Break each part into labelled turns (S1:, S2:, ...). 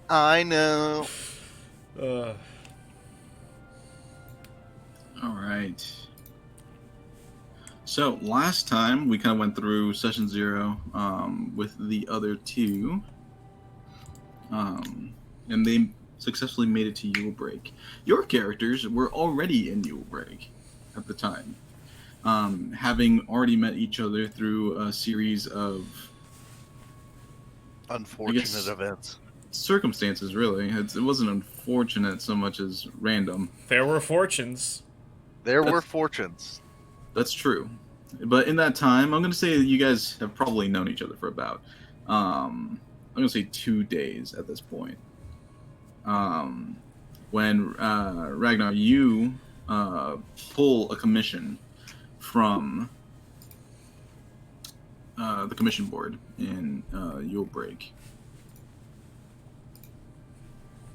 S1: I know.
S2: Uh,
S3: All right. So last time we kind of went through session zero with the other two, and they successfully made it to Yule Break. Your characters were already in Yule Break at the time, having already met each other through a series of, I
S1: Unfortunate
S3: guess,
S1: events.
S3: circumstances. Really, it wasn't unfortunate so much as random.
S2: there were fortunes.
S1: There were
S3: That's
S1: fortunes.
S3: that's true. But in that time, I'm gonna say that you guys have probably known each other for about, I'm gonna say 2 days at this point. Um, when Ragnar, you pull a commission from the commission board in Yule Break.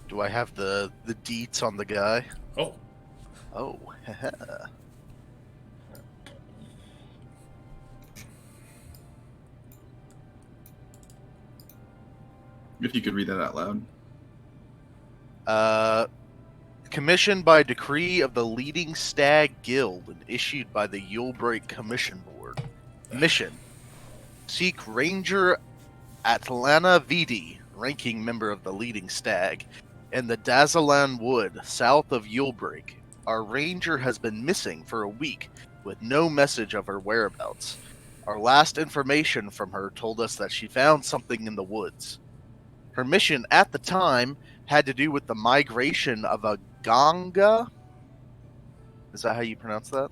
S1: Do I have the deets on the guy?
S2: Oh,
S1: Oh,
S3: If you could read that out loud.
S1: uh, commissioned by decree of the leading stag guild and issued by the Yulebreak Commission Board. Mission: seek Ranger Atlanta Vidi, ranking member of the leading stag, in the Dazalan Wood, south of Yulebreak. Our ranger has been missing for a week, with no message of her whereabouts. Our last information from her told us that she found something in the woods. Her mission at the time had to do with the migration of a Ganga. Is that how you pronounce that?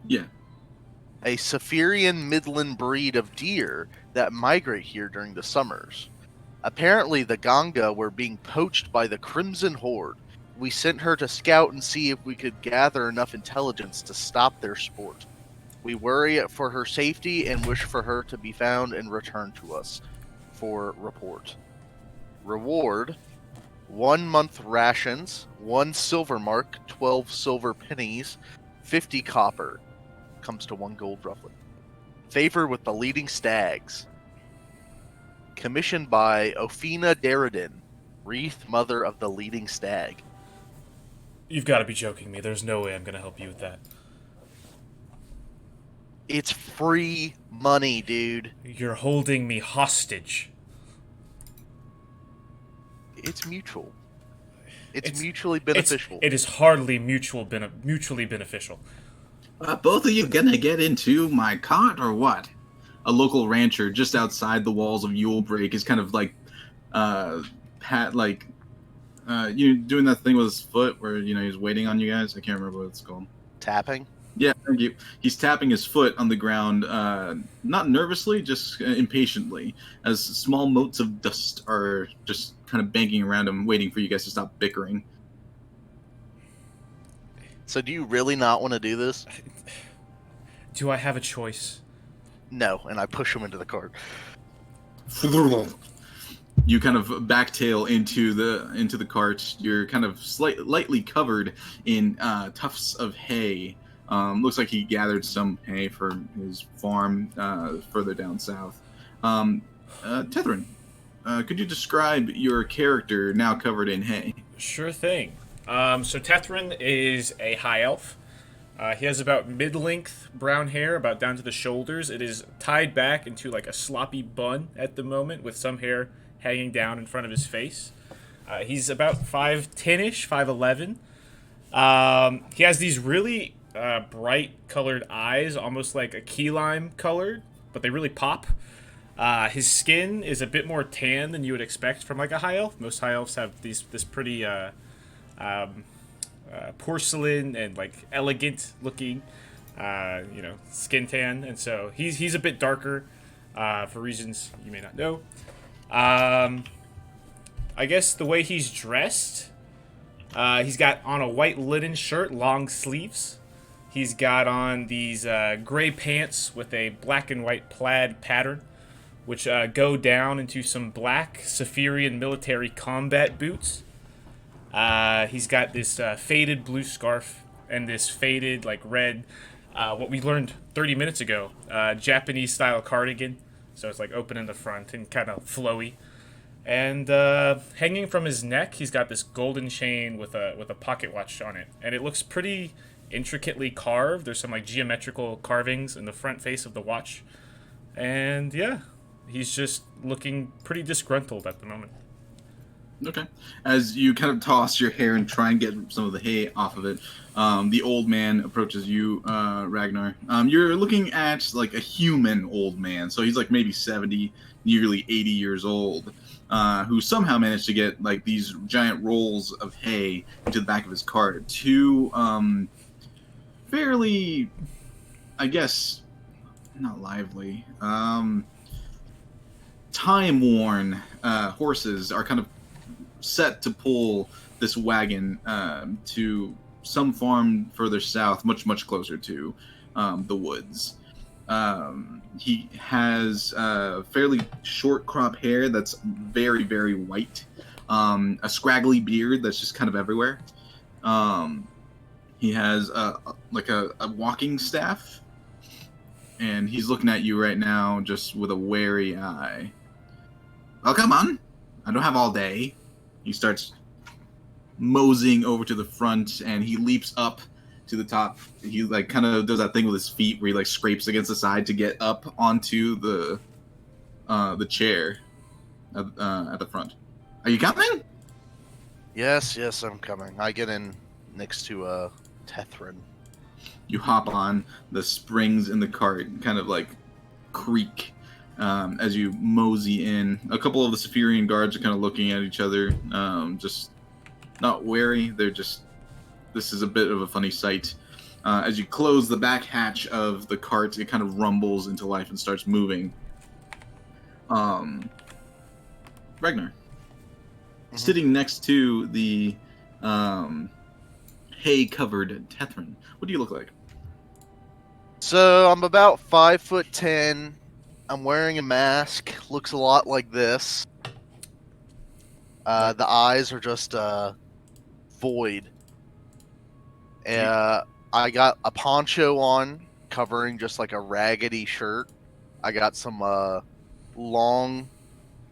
S3: Yeah.
S1: A Saphirian Midland breed of deer that migrate here during the summers. Apparently, the Ganga were being poached by the Crimson Horde. We sent her to scout and see if we could gather enough intelligence to stop their sport. We worry for her safety and wish for her to be found and returned to us for report. Reward: 1 month rations, 1 silver mark, 12 silver pennies, 50 copper. Comes to 1 gold roughly. Favor with the leading stags. Commissioned by Ophina Derridin, Wreath Mother of the Leading Stag.
S2: you've got to be joking me. There's no way I'm going to help you with that.
S1: It's free money, dude.
S2: You're holding me hostage.
S1: It's mutual. It's,
S2: It's
S1: mutually beneficial.
S2: It is hardly mutually beneficial.
S3: Both of you gonna get into my cot or what? A local rancher just outside the walls of Yule Break is kind of like, pat like, you doing that thing with his foot where he's waiting on you guys. I can't remember what it's called.
S1: Tapping.
S3: Yeah, thank you. He's tapping his foot on the ground, not nervously, just impatiently, as small motes of dust are just kind of banging around him, waiting for you guys to stop bickering.
S1: So do you really not want to do this?
S2: Do I have a choice?
S1: No, and I push him into the cart.
S3: You kind of backtail into the cart. You're kind of lightly covered in tufts of hay. Looks like he gathered some hay for his farm further down south. Tethrin, could you describe your character now covered in hay?
S2: Sure thing. So Tethrin is a high elf. He has about mid-length brown hair, about down to the shoulders. It is tied back into like a sloppy bun at the moment, with some hair hanging down in front of his face. He's about 5'10-ish, 5'11". He has these really bright colored eyes, almost like a key lime colored, but they really pop. His skin is a bit more tan than you would expect from like a high elf. Most high elves have this pretty porcelain and like elegant looking, skin tan, and so he's a bit darker for reasons you may not know. I guess the way he's dressed, he's got on a white linen shirt, long sleeves. He's got on these gray pants with a black and white plaid pattern, which go down into some black Saphirian military combat boots. He's got this faded blue scarf and this faded, like, red, what we learned 30 minutes ago, Japanese-style cardigan. So it's, like, open in the front and kind of flowy. And hanging from his neck, he's got this golden chain with a pocket watch on it, and it looks pretty intricately carved. There's some like geometrical carvings in the front face of the watch, and yeah, he's just looking pretty disgruntled at the moment.
S3: Okay. As you kind of toss your hair and try and get some of the hay off of it, the old man approaches you, Ragnar. You're looking at like a human old man, so he's like maybe 70, nearly 80 years old, who somehow managed to get like these giant rolls of hay into the back of his cart. Two fairly, I guess, not lively, time-worn horses are kind of set to pull this wagon to some farm further south, much closer to the woods. He has fairly short crop hair that's very white, a scraggly beard that's just kind of everywhere. He has like a walking staff, and he's looking at you right now just with a wary eye. Oh, come on. I don't have all day. He starts moseying over to the front, and he leaps up to the top. He like kind of does that thing with his feet where he like scrapes against the side to get up onto the chair at the front. Are you coming?
S1: Yes, I'm coming. I get in next to Tethrin.
S3: You hop on. The springs in the cart kind of like creak as you mosey in. A couple of the Saphirian guards are kind of looking at each other, just not wary. They're just, this is a bit of a funny sight. As you close the back hatch of the cart, it kind of rumbles into life and starts moving. Ragnar, sitting next to the hay-covered Tethrin, what do you look like?
S1: So I'm about 5'10". I'm wearing a mask. Looks a lot like this. The eyes are just void. I got a poncho on, covering just like a raggedy shirt. I got some long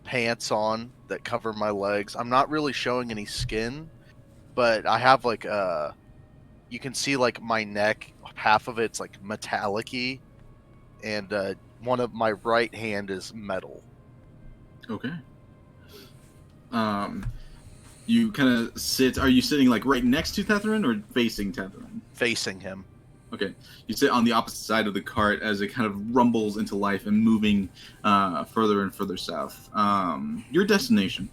S1: pants on that cover my legs. I'm not really showing any skin, but I have like you can see like my neck, half of it's like metallic-y, and one of my right hand is metal.
S3: Okay. You kind of sit. Are you sitting like right next to Tethrin or facing Tethrin?
S1: Facing him.
S3: Okay. You sit on the opposite side of the cart as it kind of rumbles into life and moving further and further south. Your destination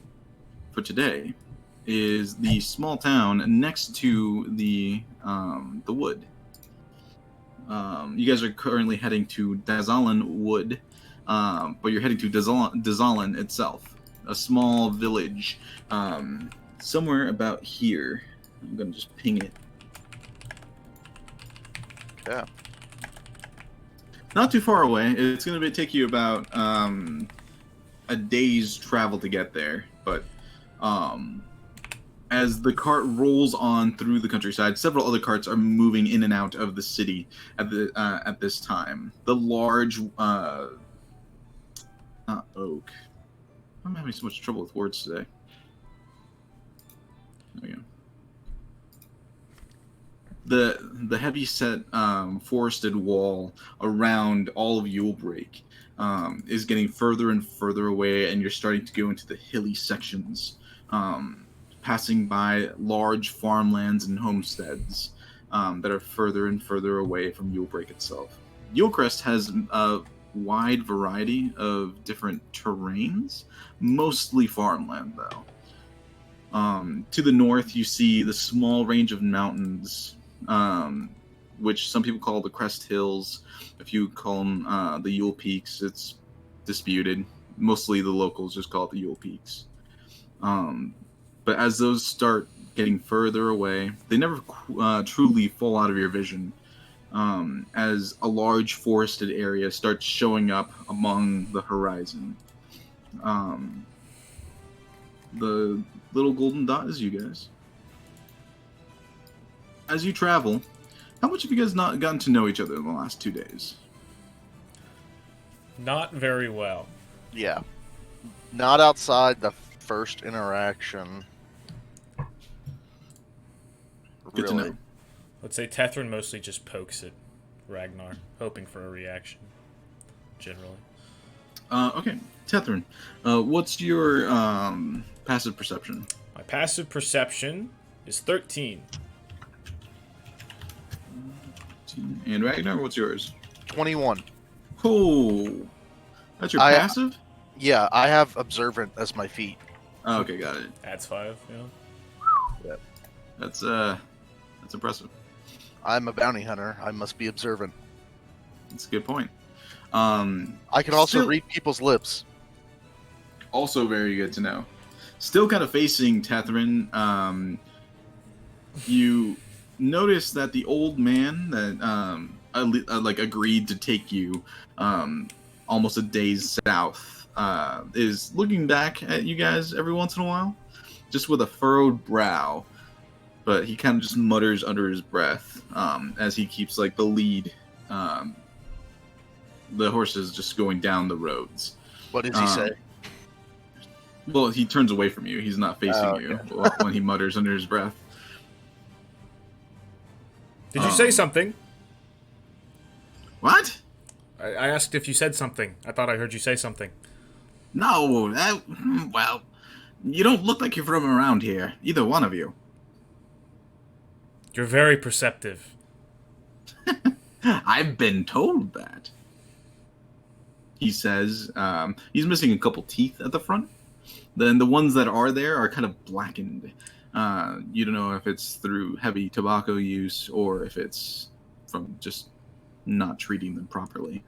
S3: for today is the small town next to the wood. You guys are currently heading to Dazalin Wood, but you're heading to Dazalin itself, a small village, somewhere about here. I'm gonna just ping it.
S1: Yeah.
S3: Not too far away. It's gonna take you about a day's travel to get there, but as the cart rolls on through the countryside, several other carts are moving in and out of the city at this time. The large not oak. I'm having so much trouble with words today. There we go. The heavy set forested wall around all of Yulebreak is getting further and further away, and you're starting to go into the hilly sections. Passing by large farmlands and homesteads that are further and further away from Yulebreak itself. Yulecrest has a wide variety of different terrains, mostly farmland though. To the north, you see the small range of mountains, which some people call the Crest Hills. A few call them the Yule Peaks. It's disputed. Mostly the locals just call it the Yule Peaks. But as those start getting further away, they never truly fall out of your vision. As a large forested area starts showing up among the horizon. The little golden dot is you guys. As you travel, how much have you guys not gotten to know each other in the last 2 days?
S2: Not very well.
S1: Yeah. Not outside the first interaction.
S3: Good to know.
S2: Let's say Tethrin mostly just pokes at Ragnar, hoping for a reaction. Generally.
S3: Okay, Tethrin, what's your passive perception?
S2: My passive perception is 13.
S3: And Ragnar, what's yours?
S1: 21.
S3: Oh, that's your
S1: I-
S3: passive?
S1: Yeah, I have observant as my feat.
S3: Oh, okay, got it.
S2: Adds 5, yeah.
S3: That's impressive.
S1: I'm a bounty hunter. I must be observant.
S3: That's a good point.
S1: I can also
S3: Still-
S1: read people's lips.
S3: Also very good to know. Still kind of facing Tethrin, you notice that the old man that like agreed to take you almost a day's south is looking back at you guys every once in a while, just with a furrowed brow. But he kind of just mutters under his breath as he keeps like the lead. The horses just going down the roads.
S1: What does he say?
S3: Well, he turns away from you. He's not facing
S1: Oh,
S3: you when he mutters under his breath.
S2: Did you say something?
S3: What?
S2: I asked if you said something. I thought I heard you say something.
S3: No, well, you don't look like you're from around here. Either one of you.
S2: You're very perceptive.
S3: I've been told that. He says he's missing a couple teeth at the front. Then the ones that are there are kind of blackened. You don't know if it's through heavy tobacco use or if it's from just not treating them properly.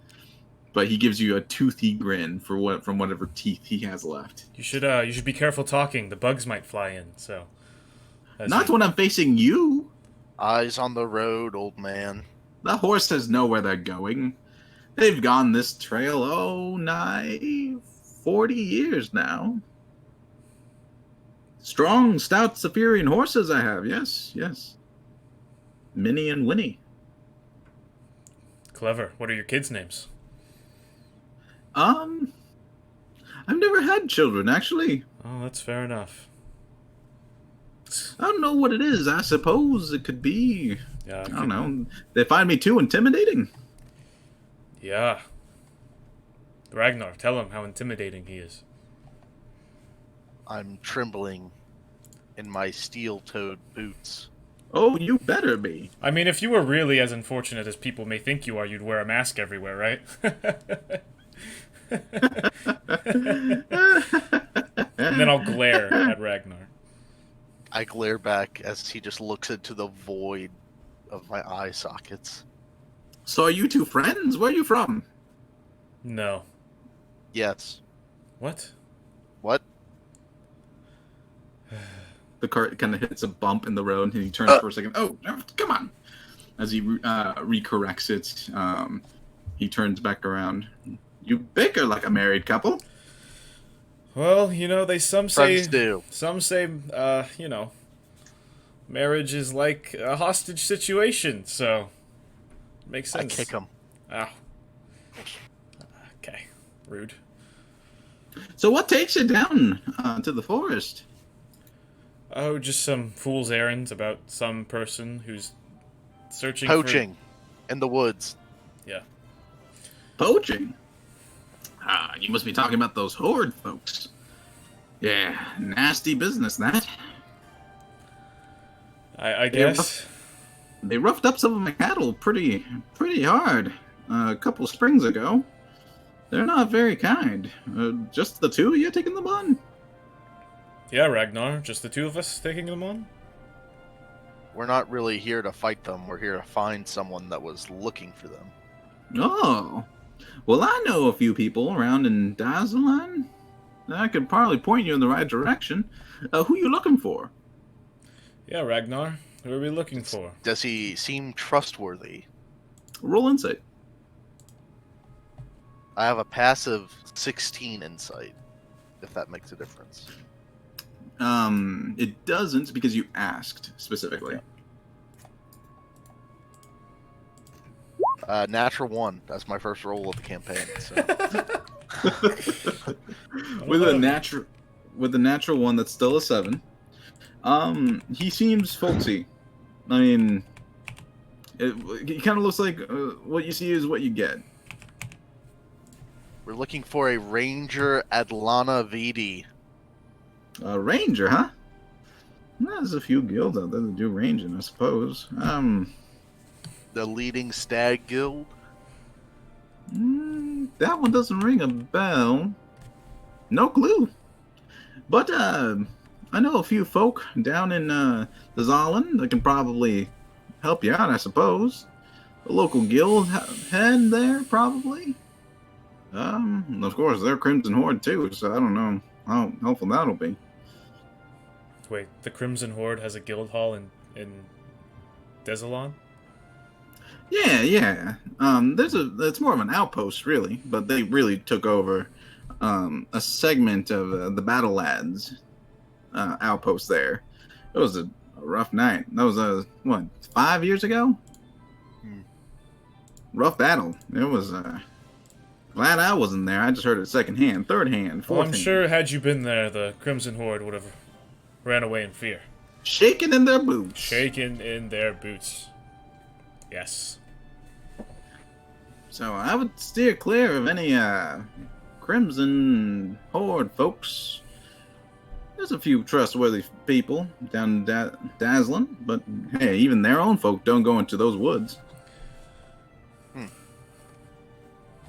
S3: But he gives you a toothy grin from whatever teeth he has left.
S2: You should be careful talking. The bugs might fly in. So.
S3: Not when I'm facing you.
S1: Eyes on the road, old man.
S3: The horses know where they're going. They've gone this trail, nigh 40 years now. Strong, stout Saphirian horses I have, yes. Minnie and Winnie.
S2: Clever. What are your kids' names?
S3: I've never had children, actually.
S2: Oh, that's fair enough.
S3: I don't know what it is. I suppose it could be,
S2: Yeah.
S3: I don't know. They find me too intimidating.
S2: Yeah. Ragnar, tell him how intimidating he is.
S1: I'm trembling in my steel-toed boots.
S3: Oh, you better be.
S2: I mean, if you were really as unfortunate as people may think you are, you'd wear a mask everywhere, right? And then I'll glare at Ragnar.
S1: I glare back as he just looks into the void of my eye sockets.
S3: So are you two friends? Where are you from?
S2: No.
S1: Yes.
S2: What?
S1: What?
S3: The cart kind of hits a bump in the road, and he turns for a second. Oh, come on! As he recorrects it, he turns back around. You bicker like a married couple.
S2: Well, some
S1: Friends do.
S2: say, marriage is like a hostage situation, so makes
S1: I
S2: sense.
S1: kick him.
S2: Ah. Okay. Rude.
S3: So what takes you down to the forest?
S2: Oh, just some fool's errands about some person who's searching
S1: Poaching in the woods.
S2: Yeah.
S3: Poaching? You must be talking about those horde folks. Yeah, nasty business, that.
S2: I guess.
S3: They roughed up some of my cattle pretty hard a couple springs ago. They're not very kind. Just the two of you taking them on?
S2: Yeah, Ragnar. Just the two of us taking them on?
S1: We're not really here to fight them. We're here to find someone that was looking for them.
S3: Oh. Well, I know a few people around in Dazalan. I could probably point you in the right direction. Who you looking for?
S2: Yeah, Ragnar. Who are we looking for?
S1: Does he seem trustworthy?
S3: Roll insight.
S1: I have a passive 16 insight, if that makes a difference.
S3: It doesn't because you asked specifically.
S1: Natural 1. That's my first roll of the campaign. So.
S3: with a natural with the natural one, that's still a 7. He seems folksy. I mean, it kind of looks like what you see is what you get.
S1: We're looking for a Ranger Adlana VD.
S3: A ranger, huh? There's a few guilds out there that do ranging, I suppose.
S1: The leading stag guild.
S3: That one doesn't ring a bell. No clue. But I know a few folk down in the Zolland that can probably help you out, I suppose. A local guild head there, probably. Of course, they're Crimson Horde too, so I don't know how helpful that'll be.
S2: Wait, the Crimson Horde has a guild hall in Desolon?
S3: Yeah. It's more of an outpost, really, but they really took over a segment of the Battle Lads outpost there. It was a rough night. That was, 5 years ago? Rough battle. It was, glad I wasn't there. I just heard it secondhand, third hand, fourth hand.
S2: I'm sure had you been there, the Crimson Horde would have ran away in fear.
S3: Shaking in their boots.
S2: Shaken in their boots. Yes.
S3: So I would steer clear of any Crimson Horde folks. There's a few trustworthy people down in Dazzlin, but hey, even their own folk don't go into those woods.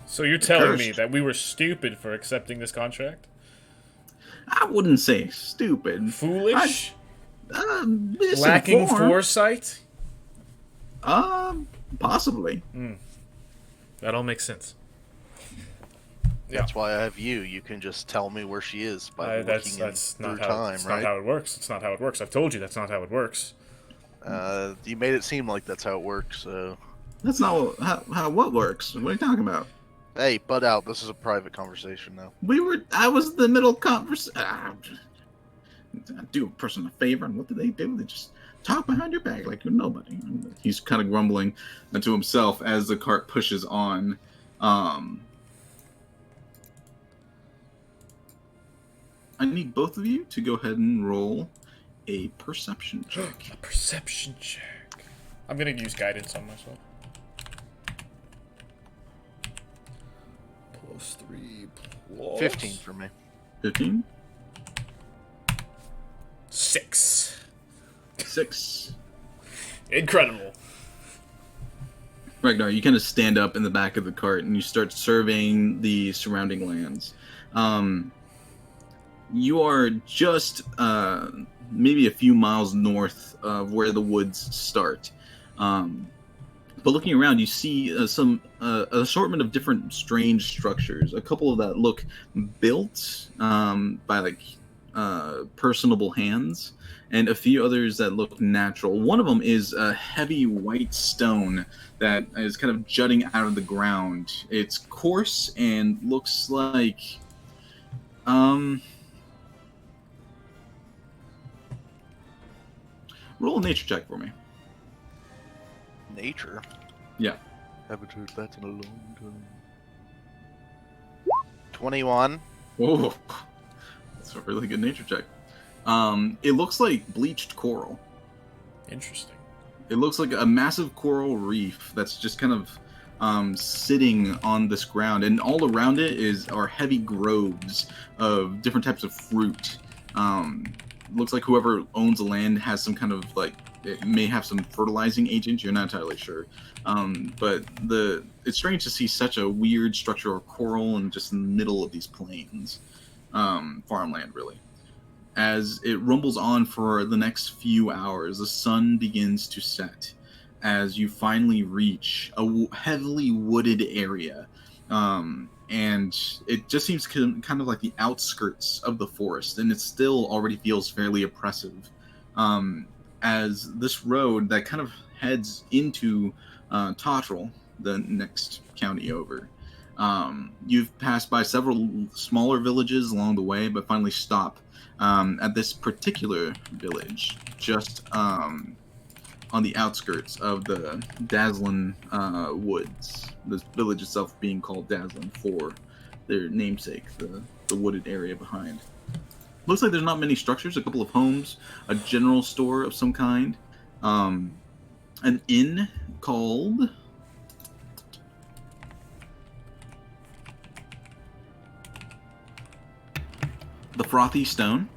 S2: So you're telling me that we were stupid for accepting this contract?
S3: I wouldn't say stupid.
S2: Foolish?
S3: Misinformed.
S2: Lacking foresight?
S3: Possibly.
S2: That all makes sense.
S1: That's why I have you. You can just tell me where she is by looking
S2: That's
S1: through
S2: not how,
S1: time,
S2: that's
S1: right?
S2: not how it works. It's not how it works. I've told you that's not how it works.
S1: You made it seem like that's how it works, so...
S3: That's not how what works. What are you talking about?
S1: Hey, butt out. This is a private conversation now.
S3: I was in the middle conversation. Do a person a favor, and what do? They just talk behind your back like you're nobody. He's kind of grumbling to himself as the cart pushes on. I need both of you to go ahead and roll a perception check.
S2: A perception check. I'm gonna use guidance on myself. +3 plus
S1: 15 for me.
S3: 15?
S2: 6.
S3: 6.
S2: Incredible.
S3: Ragnar, you kind of stand up in the back of the cart and you start surveying the surrounding lands. You are just maybe a few miles north of where the woods start. But looking around, you see some assortment of different strange structures. A couple of that look built by personable hands, and a few others that look natural. One of them is a heavy white stone that is kind of jutting out of the ground. It's coarse and looks like roll a nature check for me.
S1: Nature?
S3: Yeah.
S1: Haven't heard that in a long time. 21.
S3: Oh, that's a really good nature check. It looks like bleached coral.
S2: Interesting.
S3: It looks like a massive coral reef that's just kind of sitting on this ground, and all around it are heavy groves of different types of fruit. Looks like whoever owns the land has some kind of it may have some fertilizing agent. You're not entirely sure, but it's strange to see such a weird structure of coral and just in the middle of these plains, farmland really. As it rumbles on for the next few hours, the sun begins to set as you finally reach a heavily wooded area. And it just seems kind of like the outskirts of the forest, and it still already feels fairly oppressive. As this road that kind of heads into Tottrell, the next county over, you've passed by several smaller villages along the way, but finally stop at this particular village, just on the outskirts of the Dazzlin woods. This village itself being called Dazzlin for their namesake, the wooded area behind. Looks like there's not many structures. A couple of homes, a general store of some kind, an inn called the Frothy Stone.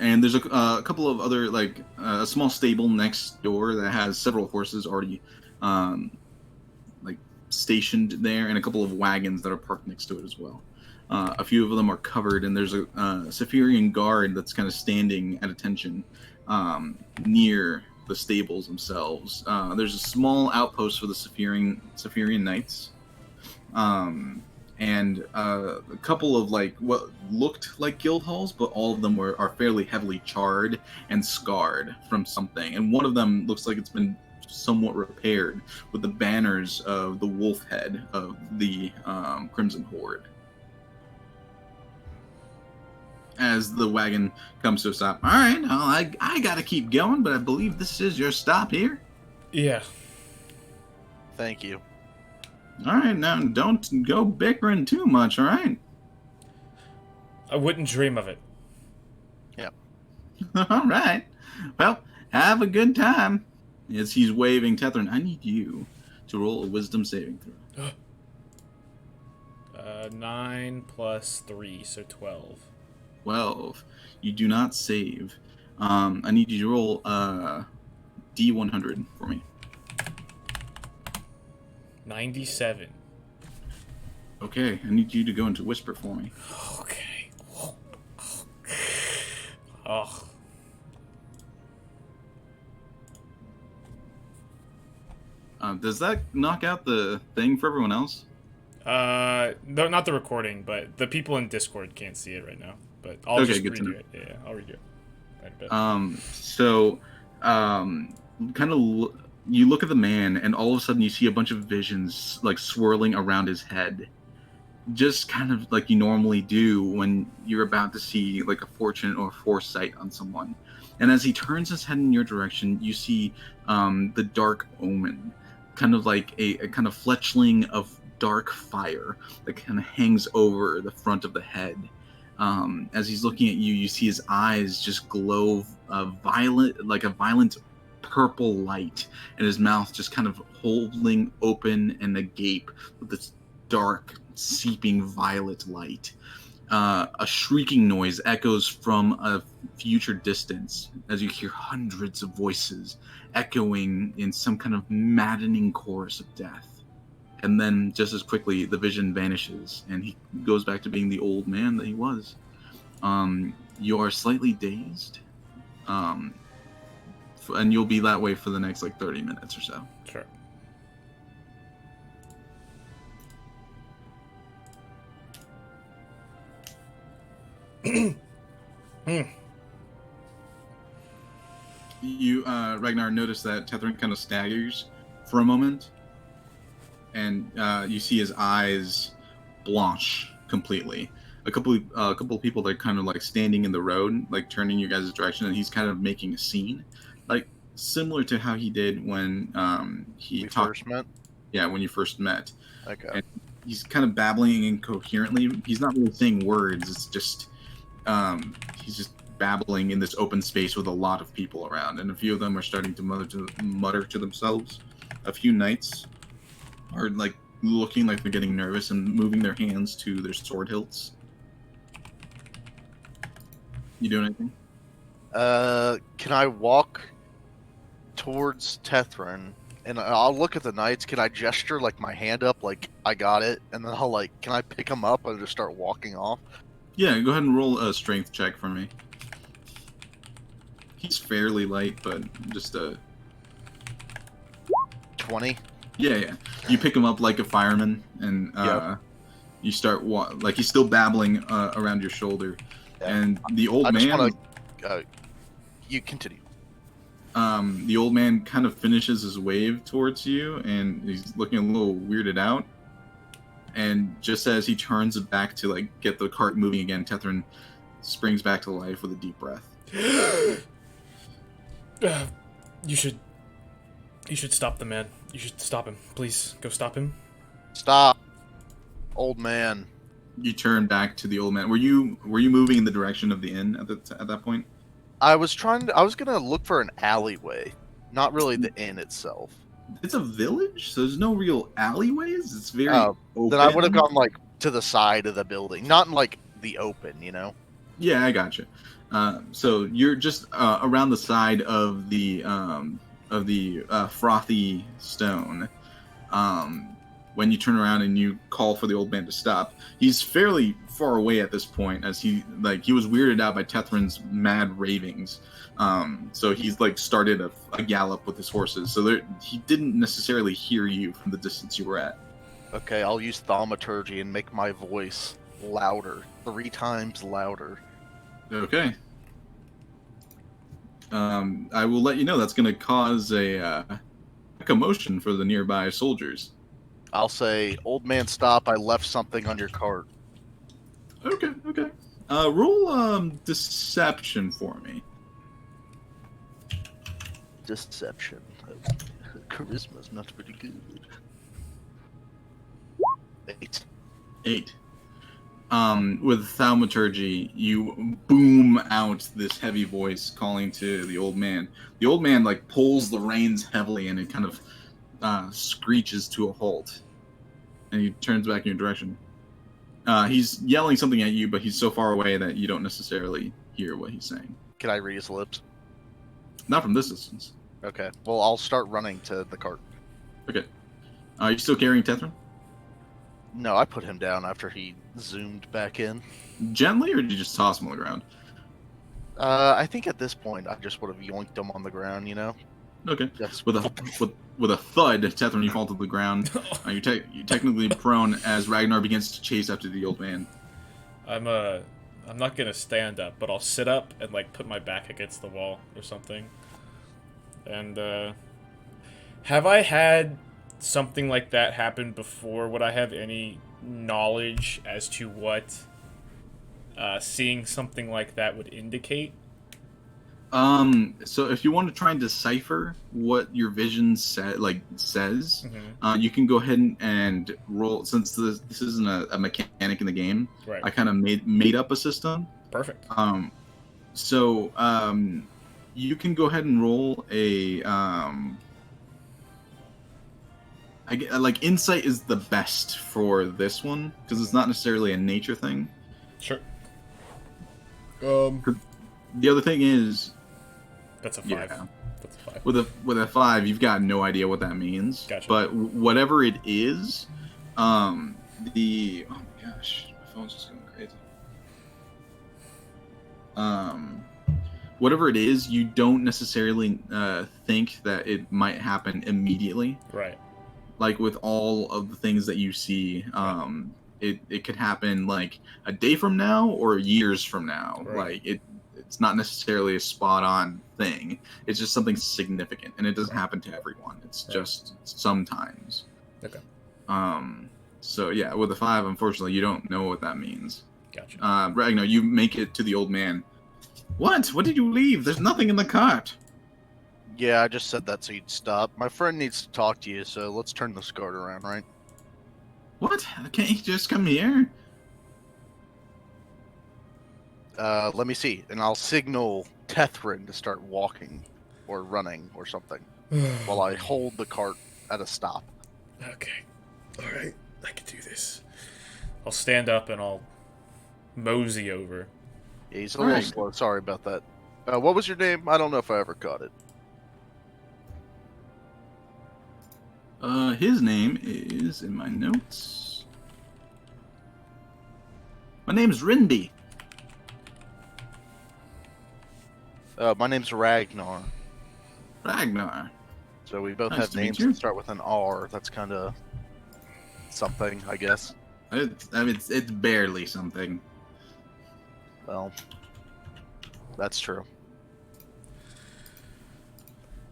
S3: And there's a couple of other, like, a small stable next door that has several horses already, like, stationed there, and a couple of wagons that are parked next to it as well. A few of them are covered, and there's a Saphirian guard that's kind of standing at attention near the stables themselves. There's a small outpost for the Saphirian Knights. And a couple of, like, what looked like guild halls, but all of them are fairly heavily charred and scarred from something. And one of them looks like it's been somewhat repaired with the banners of the wolf head of the Crimson Horde. As the wagon comes to a stop. All right, well, I gotta keep going, but I believe this is your stop here.
S2: Yeah.
S1: Thank you.
S3: All right, now don't go bickering too much, all right?
S2: I wouldn't dream of it.
S1: Yep.
S3: All right. Well, have a good time. As he's waving, Tethrin, I need you to roll a wisdom saving throw.
S2: 9 plus 3, so 12.
S3: 12. You do not save. I need you to roll D100 for me.
S2: 97.
S3: Okay, I need you to go into whisper for me.
S2: Okay. Oh.
S3: Does that knock out the thing for everyone else?
S2: No, not the recording, but the people in Discord can't see it right now. But I'll
S3: Okay,
S2: just
S3: good to
S2: redo
S3: know.
S2: it. Yeah, I'll redo it.
S3: Kind of, you look at the man, and all of a sudden you see a bunch of visions like swirling around his head, just kind of like you normally do when you're about to see like a fortune or foresight on someone. And as he turns his head in your direction, you see the Dark Omen, kind of like a kind of fletchling of dark fire that kind of hangs over the front of the head. As he's looking at you, you see his eyes just glow like a violent purple light, and his mouth just kind of holding open and agape with this dark, seeping violet light. A shrieking noise echoes from a future distance as you hear hundreds of voices echoing in some kind of maddening chorus of death. And then, just as quickly, the vision vanishes, and he goes back to being the old man that he was. You are slightly dazed, and you'll be that way for the next, 30 minutes or so.
S2: Sure.
S3: You, Ragnar, notice that Tethrin kind of staggers for a moment, and you see his eyes blanch completely. A couple of people that are kind of standing in the road, turning your guys' direction, and he's kind of making a scene, similar to how he did when he
S1: first met.
S3: Yeah, when you first met.
S1: Okay.
S3: And he's kind of babbling incoherently. He's not really saying words. It's just he's just babbling in this open space with a lot of people around, and a few of them are starting to mutter to themselves. A few knights are looking like they're getting nervous and moving their hands to their sword hilts. You doing anything?
S1: Can I walk towards Tethrin, and I'll look at the knights? Can I gesture my hand up, I got it, and then I'll can I pick him up and just start walking off?
S3: Yeah, go ahead and roll a strength check for me. He's fairly light, but just
S1: 20.
S3: Yeah. You pick him up like a fireman, and
S1: Yep.
S3: you start he's still babbling around your shoulder, and the old man.
S1: Just want to. You continue.
S3: The old man kind of finishes his wave towards you, and he's looking a little weirded out. And just as he turns it back to get the cart moving again, Tethrin springs back to life with a deep breath.
S2: You should You should stop the man. You should stop him. Please, go stop him.
S1: Stop, old man.
S3: You turn back to the old man. Were you moving in the direction of the inn at that point?
S1: I was gonna look for an alleyway, not really the inn itself.
S3: It's a village, so there's no real alleyways. It's very
S1: Oh,
S3: open.
S1: then I would have gone like to the side of the building, not in like the open, you know.
S3: Yeah, I gotcha. So you're just around the side of the frothy stone. When you turn around and you call for the old man to stop, he's fairly far away at this point, as he was weirded out by Tethrin's mad ravings. So he's like started a gallop with his horses. So he didn't necessarily hear you from the distance you were at.
S1: Okay, I'll use thaumaturgy and make my voice louder, 3 times louder.
S3: Okay. I will let you know that's going to cause a commotion for the nearby soldiers.
S1: I'll say, "Old man, stop! I left something on your cart."
S3: Okay. Roll deception for me.
S1: Deception. Charisma's not pretty good. 8.
S3: 8. With thaumaturgy, you boom out this heavy voice calling to the old man. The old man like pulls the reins heavily, and it kind of screeches to a halt. And he turns back in your direction. He's yelling something at you, but he's so far away that you don't necessarily hear what he's saying.
S1: Can I read his lips?
S3: Not from this distance.
S1: Okay. Well, I'll start running to the cart.
S3: Okay. Are you still carrying Tethrin?
S1: No, I put him down after he zoomed back in.
S3: Gently, or did you just toss him on the ground?
S1: I think at this point I just would have yoinked him on the ground, you know?
S3: Okay.
S1: Yes.
S3: With a thud, Tethrin, you fall to the ground. You're technically prone as Ragnar begins to chase after the old man.
S2: I'm not gonna stand up, but I'll sit up and like put my back against the wall or something. And have I had something like that happen before? Would I have any knowledge as to what seeing something like that would indicate?
S3: So if you want to try and decipher what your vision says,
S2: Mm-hmm.
S3: You can go ahead and roll. Since this isn't a mechanic in the game,
S2: Right.
S3: I kind of made up a system.
S2: Perfect.
S3: So you can go ahead and roll a like insight is the best for this one because it's not necessarily a nature thing.
S2: Sure.
S3: The other thing is
S2: That's a 5.
S3: Yeah.
S2: That's a 5.
S3: with a 5, you've got no idea what that means.
S2: Gotcha.
S3: But whatever it is, oh my gosh, my phone's just going crazy. Whatever it is, you don't necessarily think that it might happen immediately.
S2: Right.
S3: Like with all of the things that you see, it could happen like a day from now or years from now.
S2: Right.
S3: Like it's not necessarily a spot on thing. It's just something significant, and it doesn't happen to everyone. It's just sometimes.
S2: Okay.
S3: So yeah, with a 5, unfortunately, you don't know what that means.
S2: Gotcha.
S3: Ragnar, you make it to the old man. What? What did you leave? There's nothing in the cart.
S1: Yeah, I just said that so you'd stop. My friend needs to talk to you, so let's turn this cart around, right?
S3: What? Can't you just come here?
S1: Let me see, and I'll signal Tethrin to start walking or running or something while I hold the cart at a stop.
S2: Okay. Alright. I can do this. I'll stand up and I'll mosey over.
S1: Yeah, he's a little slow. Sorry about that. What was your name? I don't know if I ever caught it.
S3: His name is in my notes. My name's Rindy.
S1: My name's Ragnar.
S3: Ragnar.
S1: So we both
S3: Nice
S1: have
S3: to meet
S1: names
S3: you.
S1: that start with an R. That's kind of something, I guess.
S3: It's barely something.
S1: Well, that's true.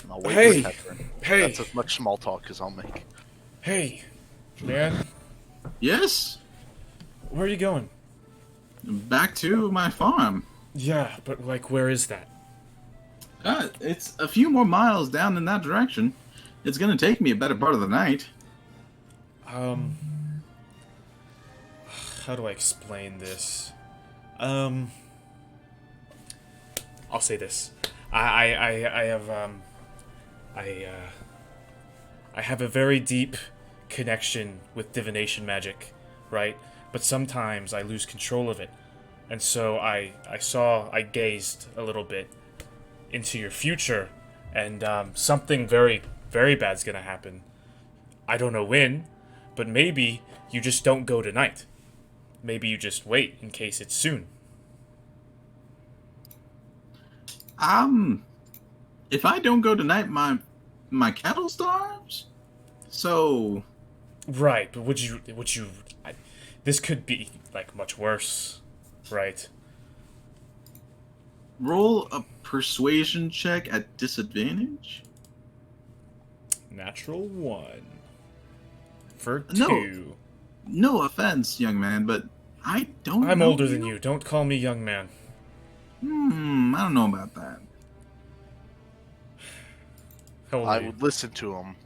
S1: And I'll wait
S2: Hey!
S1: for Tethrin.
S2: Hey!
S1: That's as much small talk as I'll make.
S2: Hey! Man,
S3: Yes?
S2: where are you going?
S3: Back to my farm.
S2: Yeah, but like, where is that?
S3: It's a few more miles down in that direction. It's gonna take me a better part of the night.
S2: Um, how do I explain this? I'll say this. I have I I have a very deep connection with divination magic, but sometimes I lose control of it. And so I gazed a little bit into your future, and something very, very bad's gonna happen. I don't know when, but maybe you just don't go tonight. Maybe you just wait in case it's soon.
S3: Um, if I don't go tonight, my cattle starves. So
S2: Right, but this could be, like, much worse, right?
S3: roll a persuasion check at disadvantage.
S2: Natural 1. For
S3: No.
S2: 2.
S3: No offense, young man, but I don't.
S2: I'm
S3: know
S2: older than you. Don't call me young man.
S3: I don't know about that.
S2: How old
S1: I
S2: are you?
S1: would listen to him.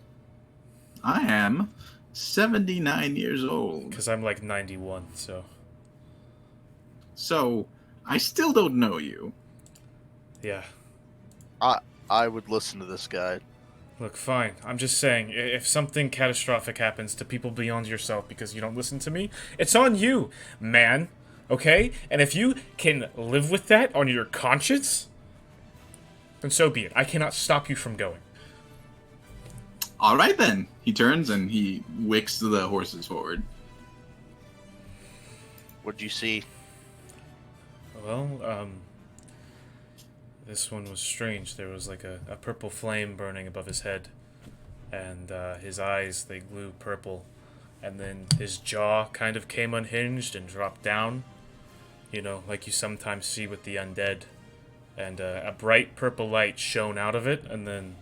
S3: I am 79 years old.
S2: Because I'm like 91, so...
S3: So, I still don't know you.
S2: Yeah.
S1: I would listen to this guy.
S2: Look, fine. I'm just saying, if something catastrophic happens to people beyond yourself because you don't listen to me, it's on you, man. Okay? And if you can live with that on your conscience, then so be it. I cannot stop you from going.
S3: All right then. He turns and he wicks the horses forward.
S1: What'd you see?
S2: Well, this one was strange. There was like a purple flame burning above his head, and his eyes, they glue purple, and then his jaw kind of came unhinged and dropped down, you know, like you sometimes see with the undead, and a bright purple light shone out of it, and then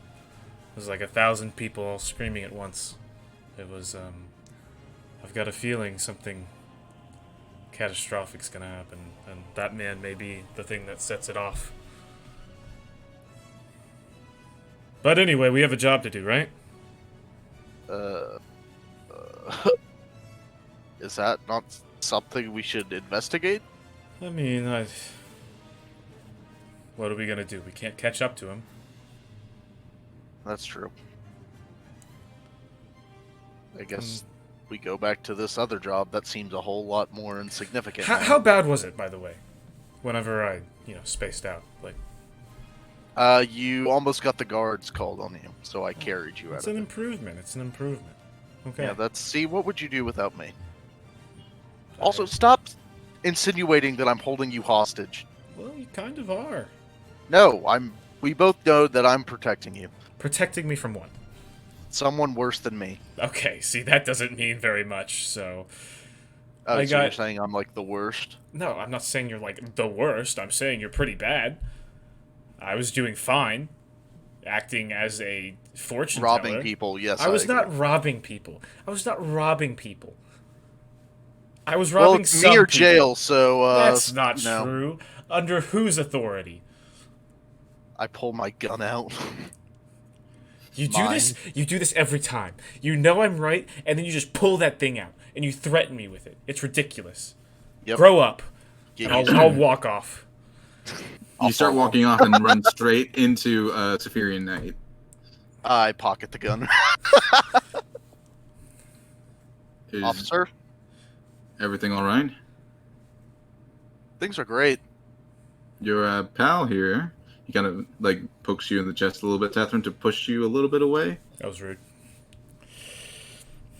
S2: it was like 1,000 people all screaming at once. It was, I've got a feeling something catastrophic's gonna happen, and that man may be the thing that sets it off. But anyway, we have a job to do, right?
S1: Is that not something we should investigate?
S2: I mean, what are we gonna do? We can't catch up to him.
S1: That's true. I guess we go back to this other job that seems a whole lot more insignificant.
S2: How bad was it, by the way? Whenever I, spaced out, like.
S1: You almost got the guards called on you, so I carried you out
S2: It's
S1: of
S2: an
S1: it.
S2: improvement. It's an improvement. Okay.
S1: Yeah, see, what would you do without me? Also, stop insinuating that I'm holding you hostage.
S2: Well, you kind of are.
S1: No, we both know that I'm protecting you.
S2: Protecting me from what?
S1: Someone worse than me.
S2: Okay, see, that doesn't mean very much, so...
S1: Oh,
S2: I
S1: so
S2: got-
S1: you're saying I'm like the worst?
S2: No, I'm not saying you're, like, the worst. I'm saying you're pretty bad. I was doing fine. Acting as a fortune
S1: Robbing
S2: teller.
S1: people, yes.
S2: I was
S1: agree.
S2: not robbing people. I was robbing
S1: Well, it's
S2: some
S1: me or
S2: people.
S1: jail, so
S2: That's not
S1: no.
S2: true. Under whose authority?
S1: I pull my gun out.
S2: You do
S1: Mine.
S2: this. You do this every time. You know I'm right, and then you just pull that thing out and you threaten me with it. It's ridiculous.
S1: Yep.
S2: Grow up.
S1: Get
S2: And
S1: used to
S2: I'll
S1: it.
S2: walk off.
S3: You start
S1: follow.
S3: walking off and run straight into Saphirian Knight.
S1: I pocket the gun.
S3: Is
S1: Officer,
S3: everything all right?
S1: things are great.
S3: Your pal here, he kind of like pokes you in the chest a little bit, Tethrin, to push you a little bit away.
S2: That was rude.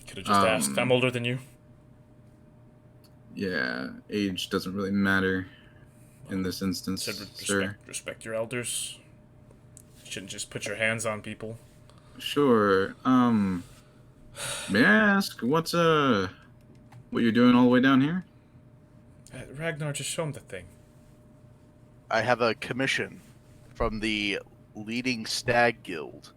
S2: Could have just asked. I'm older than you.
S3: Yeah, age doesn't really matter in this instance,
S2: Said
S3: sir.
S2: respect your elders. Shouldn't just put your hands on people.
S3: Sure. May I ask what you're doing all the way down here?
S2: Ragnar, just show him the thing.
S1: I have a commission from the leading stag guild,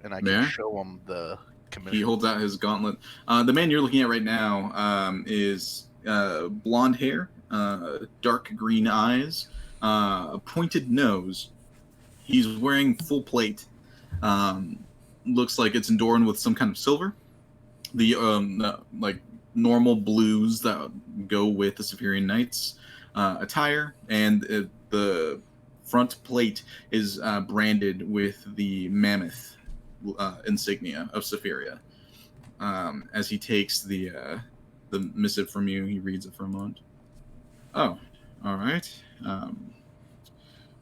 S1: and I can
S3: Yeah?
S1: show him the
S3: He
S1: commission.
S3: holds out his gauntlet. The man you're looking at right now is blonde hair, dark green eyes, a pointed nose. He's wearing full plate. looks like it's adorned with some kind of silver. The like normal blues that go with the Severian Knights attire, and the front plate is branded with the mammoth insignia of Severia. As he takes the missive from you, he reads it for a moment. Oh, all right.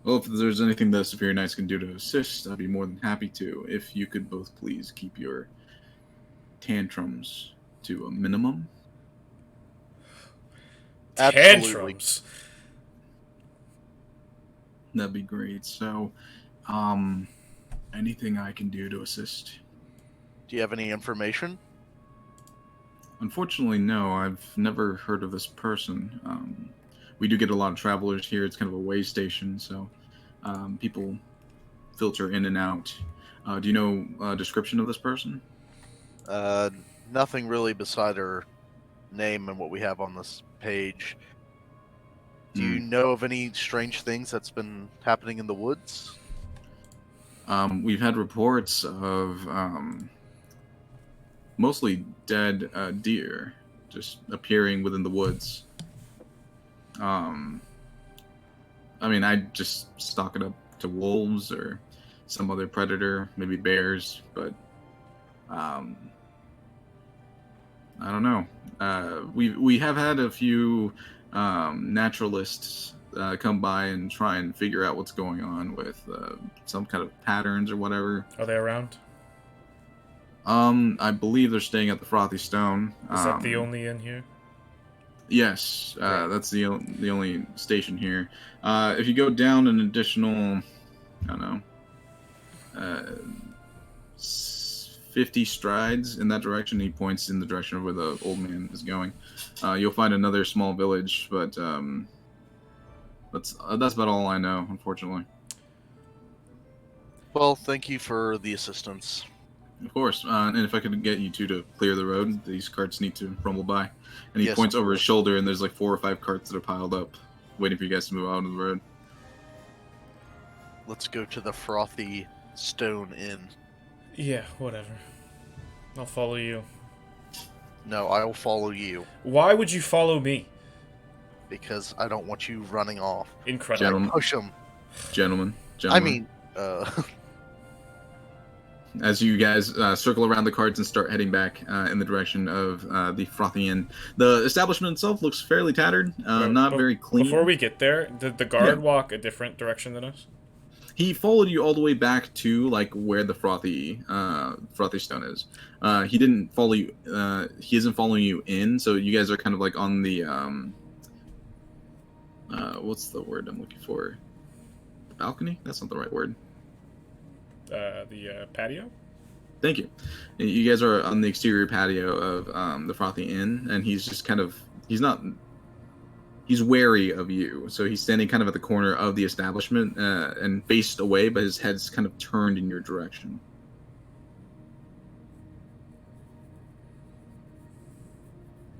S3: Well, if there's anything the Superior Knights can do to assist, I'd be more than happy to. If you could both please keep your tantrums to a minimum.
S1: Absolutely.
S2: Tantrums.
S3: That'd be great. So, anything I can do to assist?
S1: Do you have any information?
S3: Unfortunately, no. I've never heard of this person. We do get a lot of travelers here. It's kind of a way station, so people filter in and out. Do you know a description of this person?
S1: Nothing really beside her name and what we have on this page. Do you know of any strange things that's been happening in the woods?
S3: We've had reports of mostly dead deer just appearing within the woods. I mean, I'd just stock it up to wolves or some other predator, maybe bears, but I don't know. We have had a few naturalists come by and try and figure out what's going on with some kind of patterns or whatever.
S2: Are they around?
S3: I believe they're staying at the Frothy Stone.
S2: Is that the only inn here?
S3: Yes, that's the only station here. If you go down an additional, I don't know, 50 strides in that direction, he points in the direction of where the old man is going. You'll find another small village, but that's about all I know, unfortunately.
S1: Well, thank you for the assistance.
S3: Of course, and if I could get you two to clear the road, these carts need to rumble by. And he
S1: Yes,
S3: points
S1: of
S3: over his
S1: course.
S3: shoulder, and there's like 4 or 5 carts that are piled up, waiting for you guys to move out of the road.
S1: Let's go to the Frothy Stone Inn.
S2: Yeah, whatever. I'll follow you.
S1: No, I will follow you
S2: Why would you follow me?
S1: because I don't want you running off.
S2: Incredible.
S3: Gentlemen.
S1: Push him.
S3: Gentlemen.
S1: I mean,
S3: As you guys circle around the carts and start heading back in the direction of the Frothy Inn. The establishment itself looks fairly tattered, not very clean.
S2: Before we get there, did the guard walk a different direction than us?
S3: He followed you all the way back to like where the Frothy Stone is. He didn't follow you. He isn't following you in, so you guys are kind of like on the what's the word I'm looking for? The balcony? That's not the right word.
S2: The patio?
S3: Thank you. You guys are on the exterior patio of the Frothy Inn, and he's just kind of he's wary of you. So he's standing kind of at the corner of the establishment and faced away, but his head's kind of turned in your direction.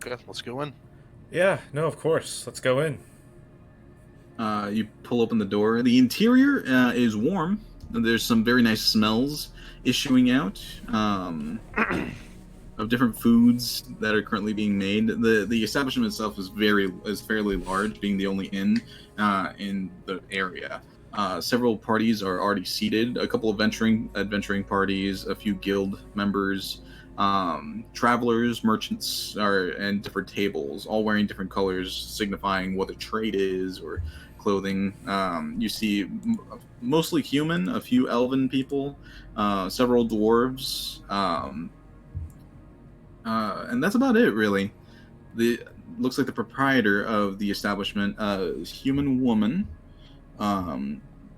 S1: okay, let's go in.
S2: Yeah, no, of course. Let's go in.
S3: You pull open the door. The interior is warm. There's some very nice smells issuing out of different foods that are currently being made. The establishment itself is fairly large, being the only inn in the area. Several parties are already seated. A couple of adventuring parties, a few guild members, travelers, merchants and different tables, all wearing different colors, signifying what the trade is or clothing. You see mostly human, a few elven people, several dwarves, and that's about it, really. Looks like the proprietor of the establishment, human woman,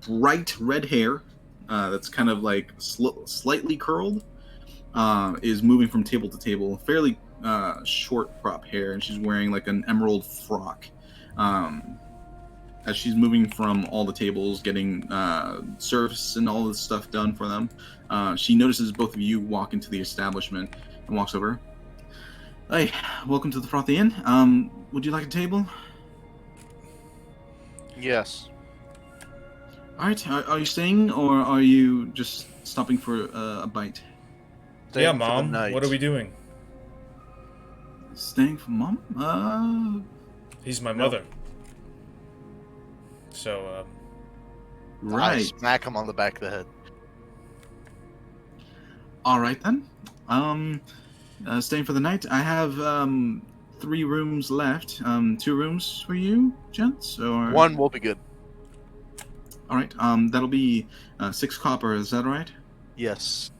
S3: bright red hair, that's kind of like slightly curled, is moving from table to table, fairly short crop hair, and she's wearing like an emerald frock. As she's moving from all the tables, getting service and all this stuff done for them, she notices both of you walk into the establishment and walks over. Hey, welcome to the Frothy Inn. Would you like a table?
S1: Yes.
S3: All right. Are you staying, or are you just stopping for a bite?
S1: staying
S2: Yeah,
S1: for the
S2: Mom.
S1: night.
S2: What are we doing?
S3: Staying for Mom?
S2: He's my
S1: No.
S2: mother. So,
S1: I
S3: Right.
S1: smack him on the back of the head.
S3: All right then. Staying for the night. I have 3 rooms left. 2 rooms for you, gents, or
S1: One will be good.
S3: All right. That'll be 6 copper. Is that right?
S1: Yes.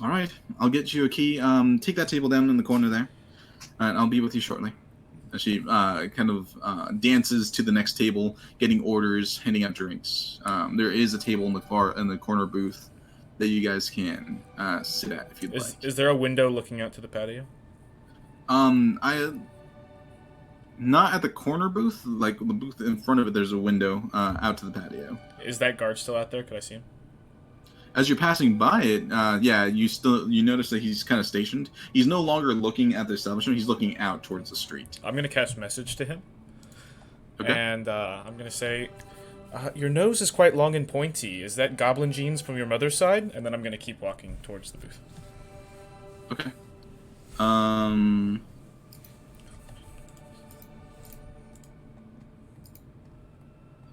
S3: All right. I'll get you a key. Take that table down in the corner there, and I'll be with you shortly. And she kind of dances to the next table, getting orders, handing out drinks. There is a table in the corner booth that you guys can sit at if you'd like.
S2: is there a window looking out to the patio?
S3: I not at the corner booth, like the booth in front of it. There's a window out to the patio.
S2: Is that guard still out there? Could I see him?
S3: As you're passing by it, yeah, you notice that he's kind of stationed. He's no longer looking at the establishment. He's looking out towards the street.
S2: I'm gonna cast message to him.
S3: Okay.
S2: And I'm gonna say, your nose is quite long and pointy. Is that goblin genes from your mother's side? And then I'm gonna keep walking towards the booth.
S3: Okay. I'm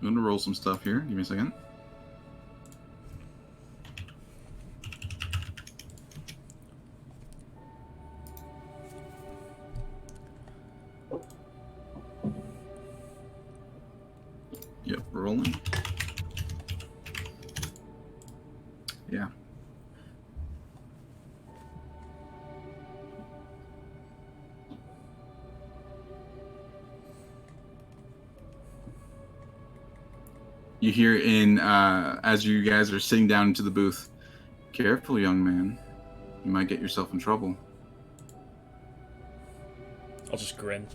S3: gonna roll some stuff here. Give me a second. Yep, rolling. Yeah. You hear as you guys are sitting down into the booth, "Careful, young man. You might get yourself in trouble."
S2: I'll just grin.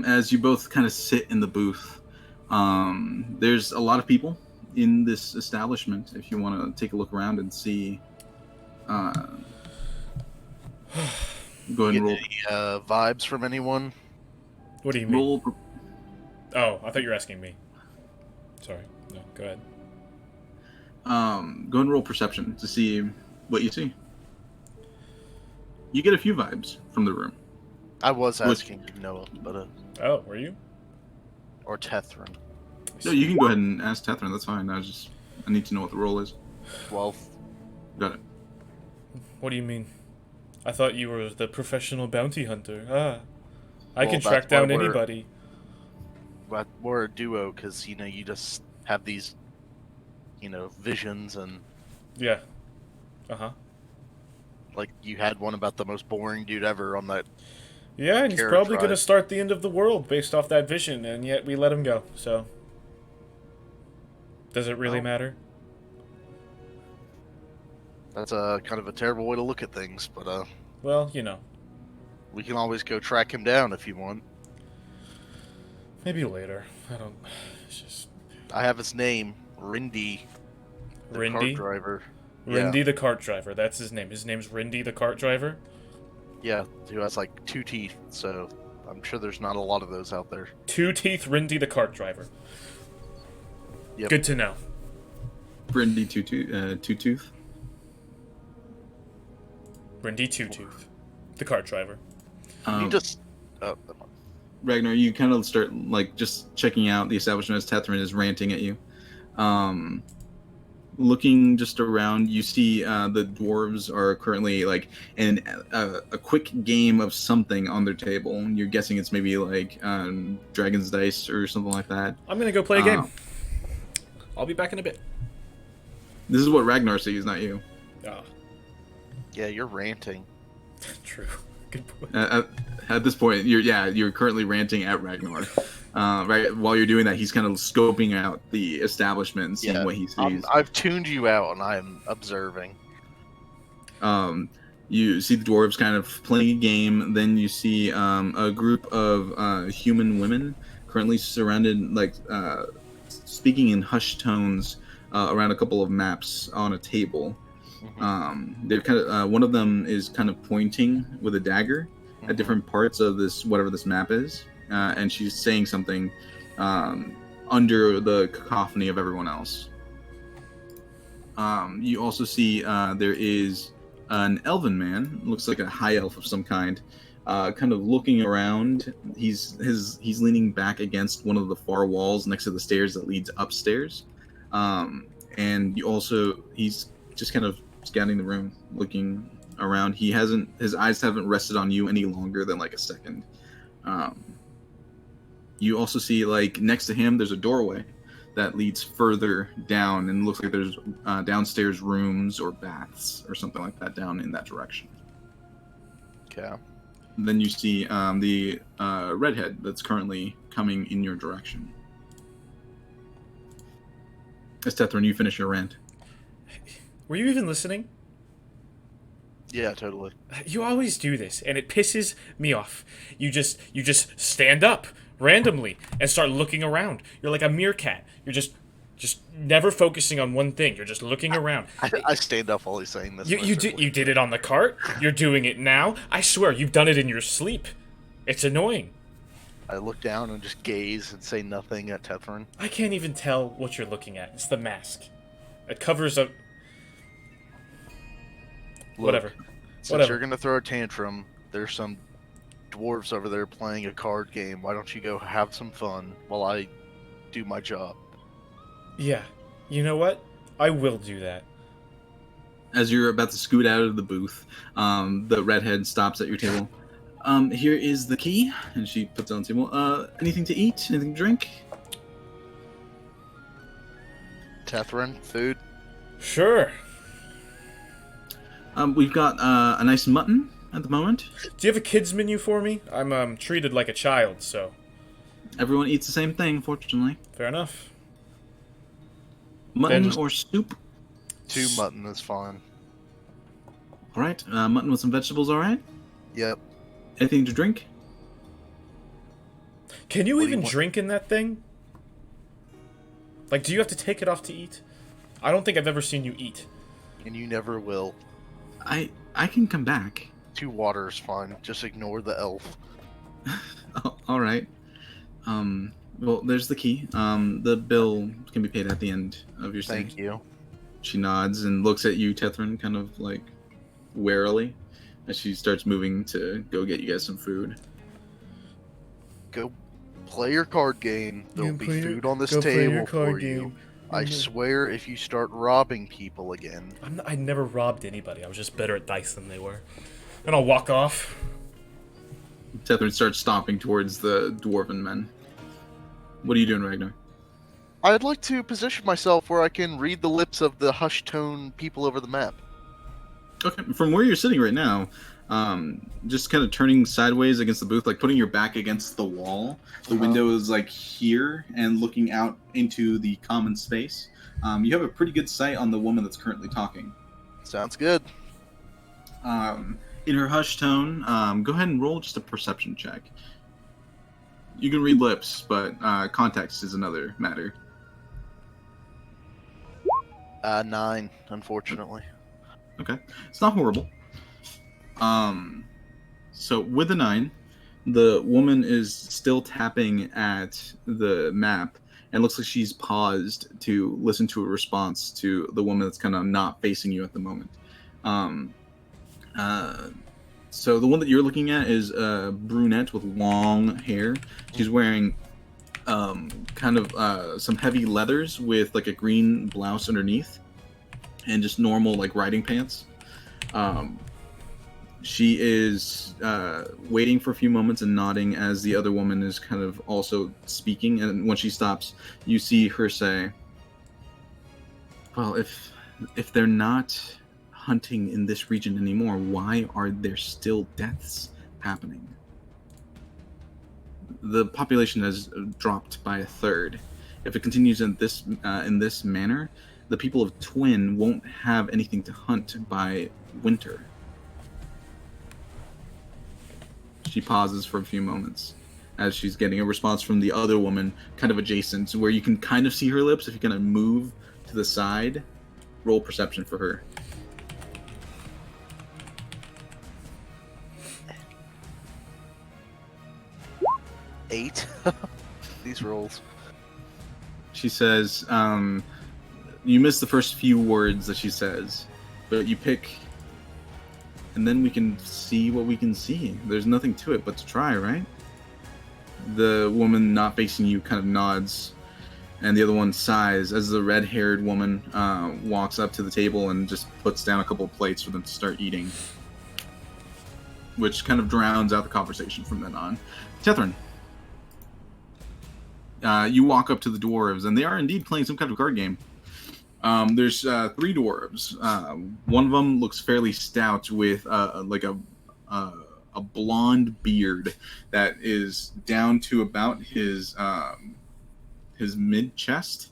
S3: As you both kind of sit in the booth, there's a lot of people in this establishment. If you want to take a look around and see, go ahead
S1: Get
S3: and roll.
S1: any vibes from anyone?
S2: What do you mean?
S3: Roll.
S2: Oh, I thought you were asking me. Sorry. No, go ahead.
S3: Go ahead and roll perception to see what you see. You get a few vibes from the room.
S1: I was asking Noah, but
S2: Oh, were you?
S1: or Tethrin.
S3: No, you can go ahead and ask Tethrin. That's fine. I need to know what the roll is.
S1: 12.
S3: Got it.
S2: What do you mean? I thought you were the professional bounty hunter. I
S1: Well,
S2: can
S1: that's
S2: track
S1: why
S2: down
S1: we're-
S2: anybody.
S1: But we're a duo because you just have these, visions, and
S2: Yeah. Uh-huh.
S1: like you had one about the most boring dude ever on that.
S2: Yeah, and he's
S1: Carrot
S2: probably going to
S1: Drive.
S2: start the end of the world based off that vision, and yet we let him go, so... Does it really
S1: Oh.
S2: matter?
S1: That's a kind of a terrible way to look at things, but
S2: Well, you know.
S1: we can always go track him down if you want.
S2: Maybe later. I don't... It's just...
S1: I have his name, Rindy, the cart
S2: Rindy?
S1: driver.
S2: Rindy the cart driver. That's his name. His name's Rindy the cart driver?
S1: Yeah, who has like 2 teeth, so I'm sure there's not a lot of those out there.
S2: 2 teeth Rindy the cart driver.
S1: Yep.
S2: Good to know.
S3: Brindy two tooth.
S2: Rindy Two Tooth. The cart driver.
S1: You just. Oh, never mind.
S3: Ragnar, you kind of start like just checking out the establishment as Tethrin is ranting at you. Looking just around, you see the dwarves are currently like in a quick game of something on their table. You're guessing it's maybe like Dragon's Dice or something like that.
S2: I'm gonna go play a game. I'll be back in a bit.
S3: This is what Ragnar sees, not you.
S2: Ah,
S1: Yeah, you're ranting.
S2: true. Good point.
S3: At this point, you're currently ranting at Ragnar. Right while you're doing that, he's kind of scoping out the establishment and seeing what he sees.
S1: I've tuned you out, and I'm observing.
S3: You see the dwarves kind of playing a game. Then you see a group of human women currently surrounded, like speaking in hushed tones around a couple of maps on a table. They're kind of one of them is kind of pointing with a dagger at different parts of this whatever this map is, and she's saying something under the cacophony of everyone else. You also see there is an elven man, looks like a high elf of some kind, kind of looking around. He's leaning back against one of the far walls next to the stairs that leads upstairs. And he's just kind of scanning the room, looking around. His eyes haven't rested on you any longer than like a second. You also see, like, next to him there's a doorway that leads further down, and looks like there's downstairs rooms or baths or something like that down in that direction.
S1: Okay.
S3: Then you see the redhead that's currently coming in your direction. As Tethrin, you finish your rant.
S2: Were you even listening?
S1: Yeah, totally.
S2: You always do this, and it pisses me off. You just stand up randomly and start looking around. You're like a meerkat. You're just never focusing on one thing. You're just looking around.
S1: I stand up while he's saying this.
S2: You did it on the cart. You're doing it now. I swear, you've done it in your sleep. It's annoying.
S1: I look down and just gaze and say nothing at Tethrin.
S2: I can't even tell what you're looking at. It's the mask. It covers up. Whatever.
S1: Since you're gonna throw a tantrum, there's some dwarves over there playing a card game. Why don't you go have some fun while I do my job?
S2: Yeah. You know what? I will do that.
S3: As you're about to scoot out of the booth, the redhead stops at your table. Here is the key, and she puts it on the table. Anything to eat? Anything to drink?
S1: Tethrin, food?
S2: Sure.
S3: We've got a nice mutton at the moment.
S2: Do you have a kids menu for me? I'm treated like a child, so.
S3: Everyone eats the same thing, fortunately.
S2: Fair enough.
S3: Mutton or soup?
S1: 2 mutton is fine.
S3: All right. Mutton with some vegetables, all right?
S1: Yep.
S3: Anything to drink?
S2: Can you
S1: What do you
S2: even
S1: want?
S2: drink in that thing? Like, do you have to take it off to eat? I don't think I've ever seen you eat.
S1: And you never will.
S3: I can come back.
S1: 2 water is fine. Just ignore the elf.
S3: Oh, all right. Well, there's the key. The bill can be paid at the end of your stay.
S1: Thank you.
S3: She nods and looks at you, Tethrin, kind of like warily, as she starts moving to go get you guys some food.
S1: Go play your card game. There'll be food on this
S2: go play your
S1: table
S2: card
S1: for you.
S2: game.
S1: I swear if you start robbing people again.
S2: I never robbed anybody. I was just better at dice than they were. And I'll walk off.
S3: Tethrin starts stomping towards the dwarven men. What are you doing, Ragnar?
S1: I'd like to position myself where I can read the lips of the hushed tone people over the map.
S3: Okay, from where you're sitting right now, just kind of turning sideways against the booth, like putting your back against the wall. The window is like here and looking out into the common space. You have a pretty good sight on the woman that's currently talking.
S1: Sounds good.
S3: In her hushed tone, go ahead and roll just a perception check. You can read lips, but context is another matter.
S1: 9, unfortunately.
S3: Okay, it's not horrible. So with a 9, the woman is still tapping at the map, and looks like she's paused to listen to a response to the woman that's kind of not facing you at the moment. So the one that you're looking at is a brunette with long hair. She's wearing some heavy leathers with like a green blouse underneath, and just normal like riding pants. She is waiting for a few moments and nodding as the other woman is kind of also speaking. And when she stops, you see her say, "Well, if they're not hunting in this region anymore, why are there still deaths happening? The population has dropped by a third. If it continues in this manner, the people of Twin won't have anything to hunt by winter." She pauses for a few moments as she's getting a response from the other woman, kind of adjacent, where you can kind of see her lips. If you kind of move to the side, roll perception for her.
S1: 8. These rolls.
S3: She says, You miss the first few words that she says, but you pick, and then we can see what we can see. There's nothing to it but to try, right? The woman not facing you kind of nods, and the other one sighs as the red-haired woman walks up to the table and just puts down a couple of plates for them to start eating, which kind of drowns out the conversation from then on. Tethrin, you walk up to the dwarves, and they are indeed playing some kind of card game. There's 3 dwarves. One of them looks fairly stout with like a blonde beard that is down to about his mid chest,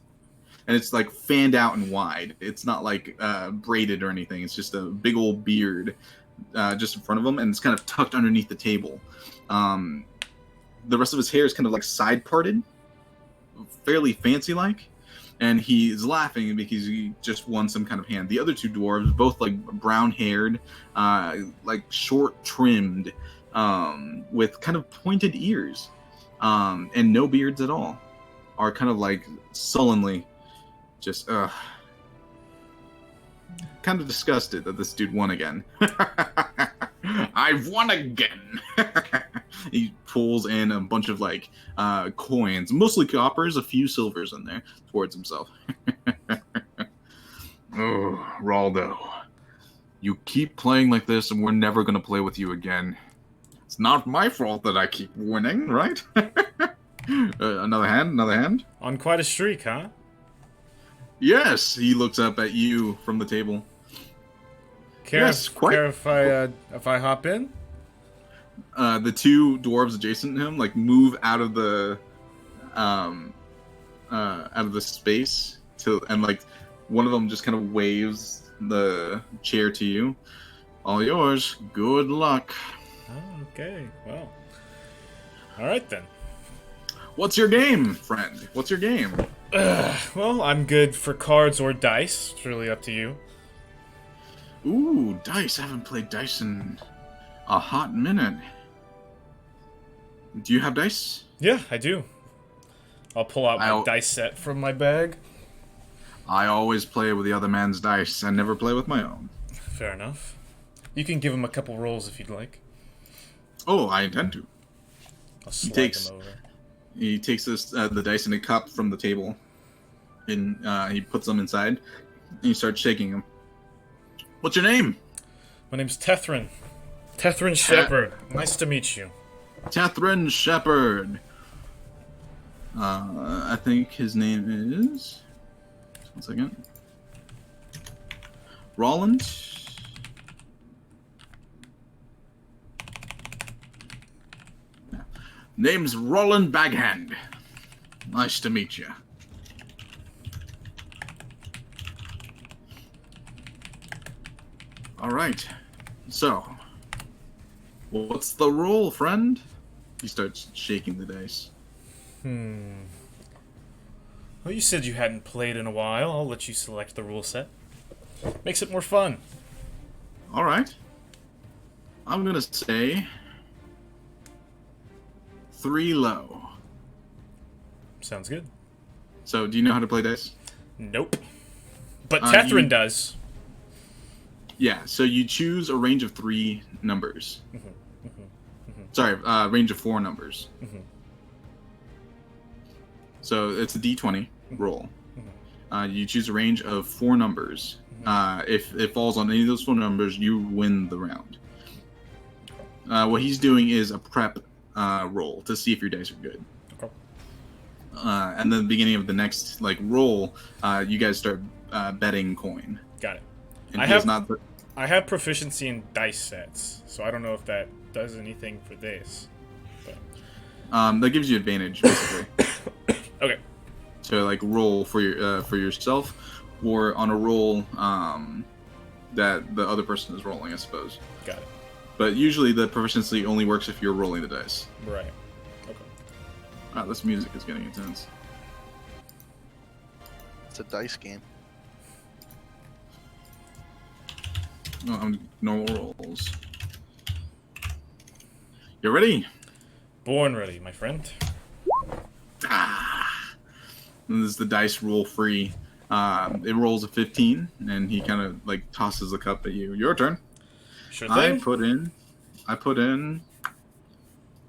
S3: and it's like fanned out and wide. It's not like braided or anything. It's just a big old beard just in front of him, and it's kind of tucked underneath the table. The rest of his hair is kind of like side parted, fairly fancy like. And he's laughing because he just won some kind of hand. The other 2 dwarves, both like brown-haired, like short-trimmed, with kind of pointed ears, and no beards at all, are kind of like sullenly just, kind of disgusted that this dude won again. I've won again! He pulls in a bunch of like coins, mostly coppers, a few silvers in there, towards himself. Oh, Raldo, you keep playing like this, and we're never gonna play with you again. It's not my fault that I keep winning, right? Another hand, another hand.
S2: On quite a streak, huh?
S3: Yes, he looks up at you from the table.
S2: Care if I hop in?
S3: The 2 dwarves adjacent to him like move out of the space and like one of them just kind of waves the chair to you. All yours. Good luck.
S2: Oh, okay. Well, all right then.
S3: What's your game, friend? What's your game?
S2: Well, I'm good for cards or dice. It's really up to you.
S3: Ooh, dice. I haven't played dice in a hot minute. Do you have dice?
S2: Yeah, I do. I'll pull out my dice set from my bag.
S3: I always play with the other man's dice and never play with my own.
S2: Fair enough. You can give him a couple rolls if you'd like.
S3: Oh, I intend to.
S2: I'll slide them over.
S3: He takes the dice in a cup from the table, and he puts them inside, and he starts shaking them. What's your name?
S2: My name's Tethrin. Tethrin Shepherd. Nice to meet you.
S3: Tethrin Shepherd. I think his name is... Just 1 second. Roland. Name's Roland Baghand. Nice to meet you. All right. So, what's the roll, friend? He starts shaking the dice.
S2: Well, you said you hadn't played in a while. I'll let you select the rule set. Makes it more fun.
S3: All right. I'm gonna say 3 low.
S2: Sounds good.
S3: So, do you know how to play dice?
S2: Nope. But Tethrin does.
S3: Yeah, so you choose a range of 3 numbers. Sorry, range of 4 numbers. So it's a d20 roll. You choose a range of 4 numbers. If it falls on any of those 4 numbers, you win the round. What he's doing is a prep roll to see if your dice are good.
S2: Okay.
S3: And then the beginning of the next roll, you guys start betting coin.
S2: Got it.
S3: And
S2: I have proficiency in dice sets, so I don't know if that does anything for this. But...
S3: that gives you advantage, basically.
S2: Okay.
S3: So roll for yourself, or on a roll that the other person is rolling, I suppose.
S2: Got it.
S1: But usually the proficiency only works if you're rolling the dice.
S2: Right. Okay.
S1: Wow, this music is getting intense.
S4: It's a dice game.
S1: Oh, I'm normal rolls. You ready?
S2: Born ready, my friend.
S1: And this is the dice roll free.
S3: It rolls a 15, and he kind of like tosses the cup at you. Your turn.
S2: Sure
S3: I
S2: thing.
S3: put in.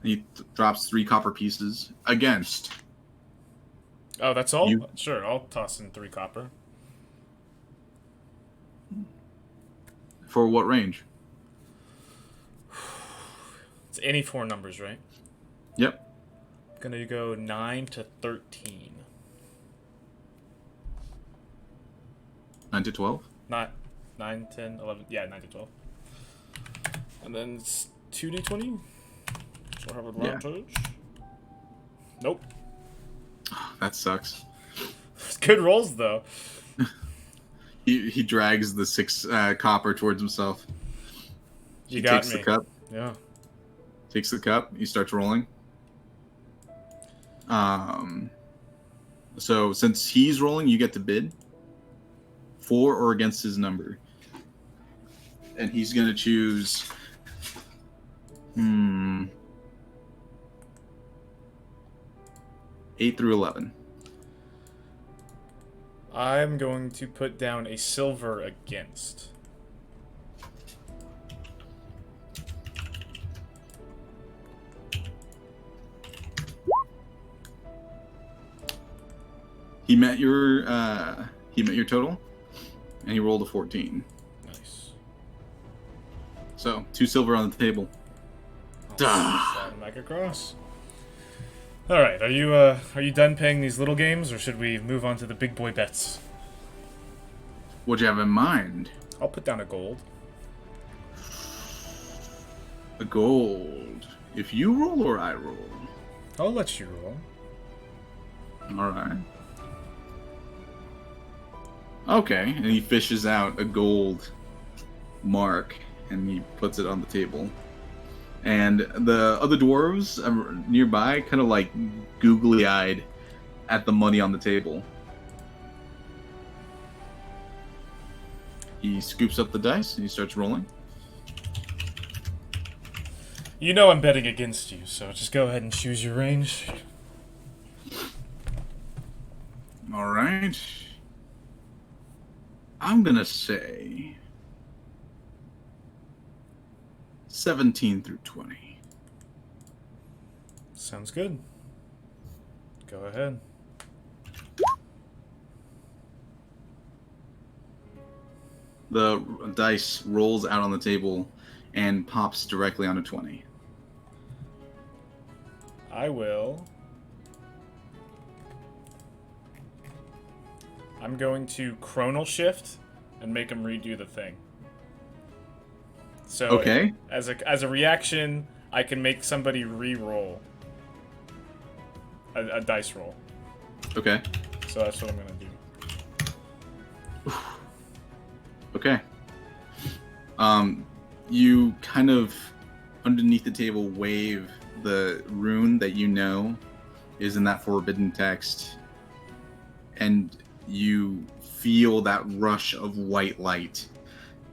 S3: He drops 3 copper pieces against
S2: Oh, that's all?
S3: you.
S2: Sure, I'll toss in 3 copper.
S3: For what range?
S2: It's any 4 numbers, right?
S3: Yep.
S2: Gonna go 9 to 13.
S3: 9 to 12.
S2: Not 9, 10, 11. Yeah, 9 to 12. And then it's 2d20. So I have advantage. Nope.
S3: That sucks.
S2: Good rolls, though.
S3: He drags the 6 copper towards himself.
S2: You
S3: He
S2: got
S3: takes
S2: me.
S3: the cup.
S2: Yeah.
S3: Takes the cup. He starts rolling. So since he's rolling, you get to bid for or against his number, and he's gonna choose. 8 through 11.
S2: I'm going to put down a silver against.
S3: He met your total, and he rolled a 14.
S2: Nice.
S3: So 2 silver on the table.
S2: Slide him back across. All right, are you done playing these little games, or should we move on to the big boy bets?
S3: What'd you have in mind?
S2: I'll put down a gold.
S3: A gold. If you roll or I roll.
S2: I'll let you roll.
S3: All right. Okay, and he fishes out a gold mark and he puts it on the table. And the other dwarves nearby kind of like googly-eyed at the money on the table. He scoops up the dice and he starts rolling.
S2: You know I'm betting against you, so just go ahead and choose your range.
S3: All right. I'm gonna say 17 through 20.
S2: Sounds good. Go ahead.
S3: The dice rolls out on the table and pops directly on a 20.
S2: I will. I'm going to chronal shift and make him redo the thing. So
S3: Okay.
S2: as a reaction, I can make somebody re-roll a dice roll.
S3: Okay.
S2: So that's what I'm gonna do.
S3: Okay. You kind of underneath the table wave the rune that you know is in that forbidden text, and you feel that rush of white light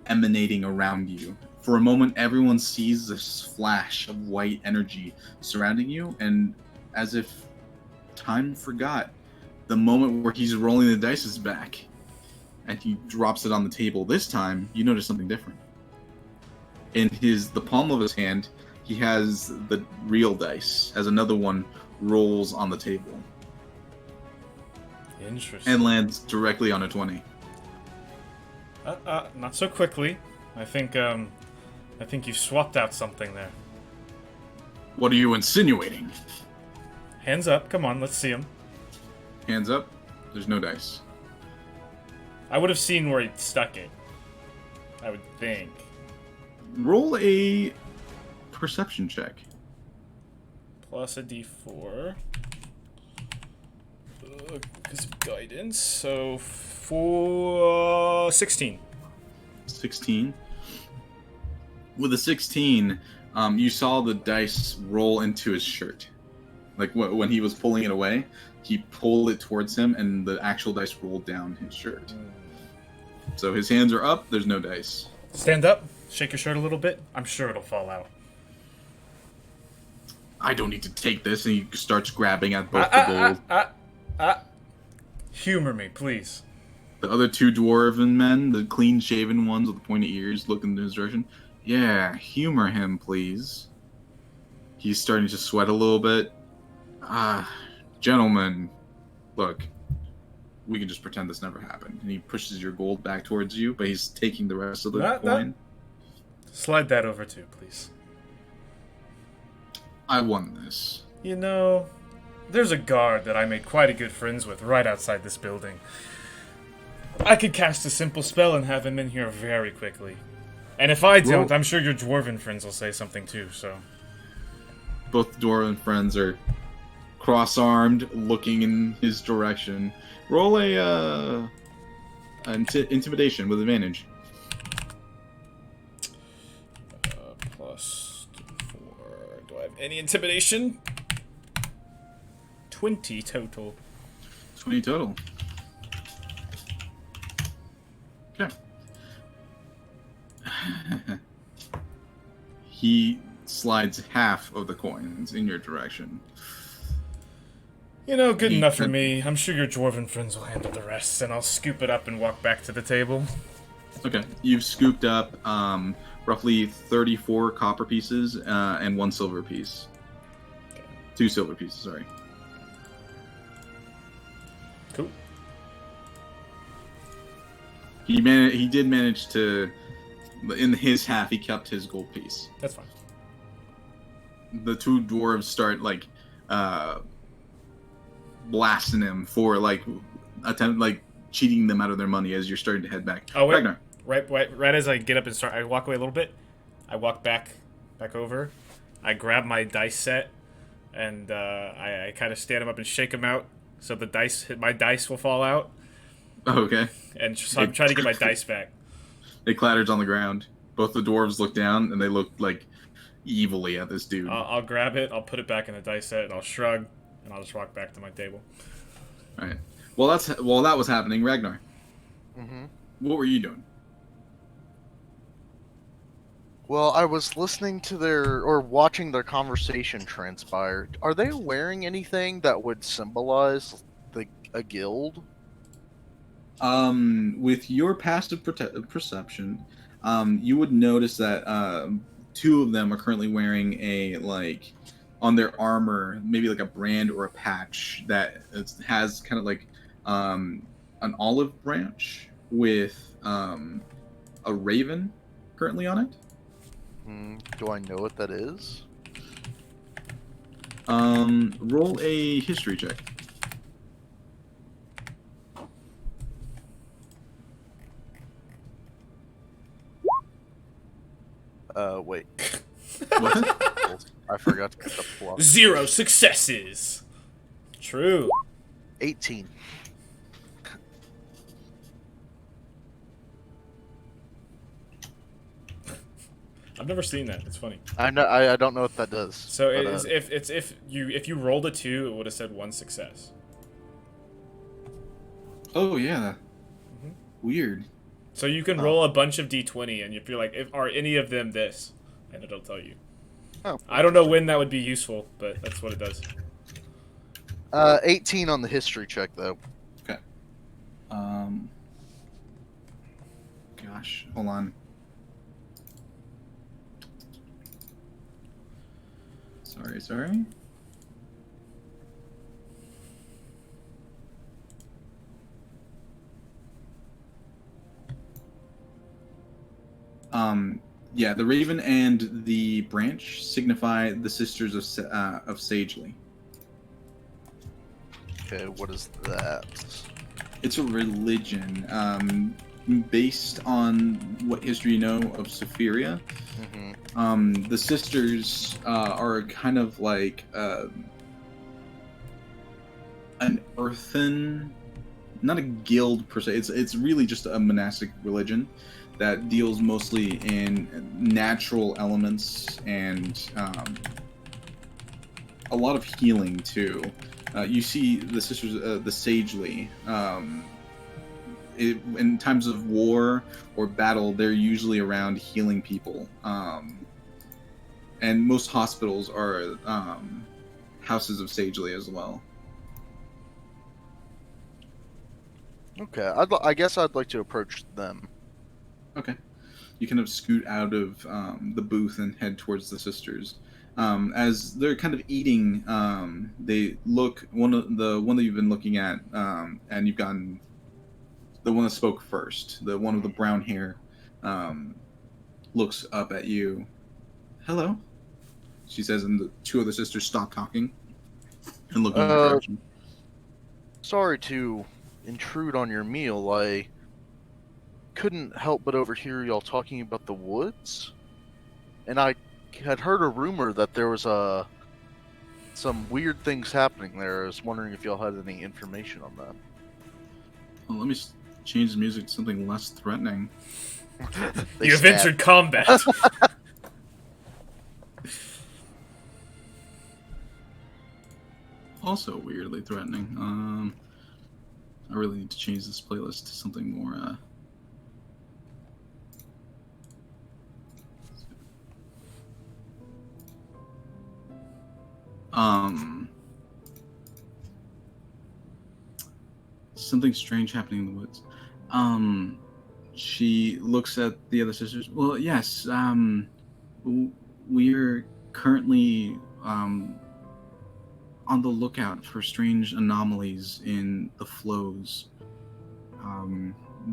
S3: emanating around you. For a moment, everyone sees this flash of white energy surrounding you, and as if time forgot, the moment where he's rolling the dice is back, and he drops it on the table. This time, you notice something different. In the palm of his hand, he has the real dice, as another one rolls on the table
S2: Interesting.
S3: and lands directly on a 20.
S2: Not so quickly. I think you've swapped out something there.
S3: What are you insinuating?
S2: Hands up. Come on, let's see him.
S3: Hands up. There's no dice.
S2: I would have seen where he stuck it. I would think.
S3: Roll a perception check.
S2: Plus a d4. Because of guidance. So, 16.
S3: 16. With a 16, you saw the dice roll into his shirt. Like when he was pulling it away, he pulled it towards him, and the actual dice rolled down his shirt. So his hands are up. There's no dice.
S2: Stand up. Shake your shirt a little bit. I'm sure it'll fall out.
S3: I don't need to take this, and he starts grabbing at both the gold.
S2: Humor me, please.
S3: The other two dwarven men, the clean-shaven ones with the pointy ears, look in his direction. Yeah, humor him, please. He's starting to sweat a little bit. Gentlemen, look, we can just pretend this never happened. And he pushes your gold back towards you, but he's taking the rest of the coin.
S2: Slide that over too, please.
S3: I won this.
S2: You know, there's a guard that I made quite a good friends with right outside this building. I could cast a simple spell and have him in here very quickly. And if I don't, I'm sure your dwarven friends will say something too, so...
S3: Both dwarven friends are cross-armed, looking in his direction. Roll a intimidation with advantage.
S2: Plus 4. Do I have any intimidation? 20 total.
S3: 20 total. Okay. He slides half of the coins in your direction.
S2: You know, good enough for me. I'm sure your dwarven friends will handle the rest, and I'll scoop it up and walk back to the table.
S3: Okay. You've scooped up roughly 34 copper pieces and 1 silver piece.
S2: Okay.
S3: 2 silver pieces, sorry.
S2: Cool.
S3: He did manage to, in his half, he kept his gold piece.
S2: That's fine.
S3: The two dwarves start blasting him for cheating them out of their money as you're starting to head back.
S2: Oh wait,
S3: Ragnar.
S2: right as I get up and start, I walk away a little bit. I walk back over. I grab my dice set, and I kind of stand them up and shake them out so my dice will fall out.
S3: Okay.
S2: And so I'm trying to get my dice back.
S3: It clatters on the ground. Both the dwarves look down, and they look evilly at this dude.
S2: I'll grab it. I'll put it back in the dice set, and I'll shrug, and I'll just walk back to my table.
S3: All right. While that was happening, Ragnar.
S1: Mm-hmm.
S3: What were you doing?
S1: Well, I was listening to watching their conversation transpire. Are they wearing anything that would symbolize a guild?
S3: With your passive perception, you would notice that 2 of them are currently wearing on their armor, maybe a brand or a patch that has kind of an olive branch with a raven currently on it.
S1: Do I know what that is?
S3: Roll a history check.
S1: Wait.
S3: What?
S1: I forgot to get the plus.
S2: 0 successes. True.
S1: 18.
S2: I've never seen that. It's funny.
S1: I know. I don't know what that does.
S2: So
S1: but,
S2: if you rolled a 2, it would have said 1 success.
S3: Oh yeah.
S2: Mm-hmm.
S3: Weird.
S2: So you can roll a bunch of d20, and if you're like, are any of them this, and it'll tell you.
S1: Oh.
S2: I don't know when that would be useful, but that's what it does.
S1: 18 on the history check though.
S3: Okay. Gosh, hold on. Sorry. Yeah, the raven and the branch signify the sisters of Sagely.
S1: Okay, what is that?
S3: It's a religion based on what history you know of Sephiria.
S1: Mm-hmm.
S3: The sisters are kind of like an earthen, not a guild per se. It's really just a monastic religion that deals mostly in natural elements and a lot of healing too. You see the sisters, the Sagely, in times of war or battle, they're usually around healing people. And most hospitals are houses of Sagely as well.
S1: Okay, I guess I'd like to approach them.
S3: Okay. You kind of scoot out of the booth and head towards the sisters. As they're kind of eating, they look the one that you've been looking at, and you've gotten the one that spoke first, the one with the brown hair, um, looks up at you. Hello, she says, and the two other sisters stop talking and look in your
S1: Uh,
S3: direction.
S1: Sorry to intrude on your meal. I couldn't help but overhear y'all talking about the woods, and I had heard a rumor that there was some weird things happening there. I was wondering if y'all had any information on
S3: Well, let me change the music to something less threatening.
S1: that. They
S2: You have
S1: stab.
S2: entered combat.
S3: Also weirdly threatening. I really need to change this playlist to something more. Um, Something strange happening in the woods. She looks at the other sisters. Well, yes. We're currently on the lookout for strange anomalies in the flows.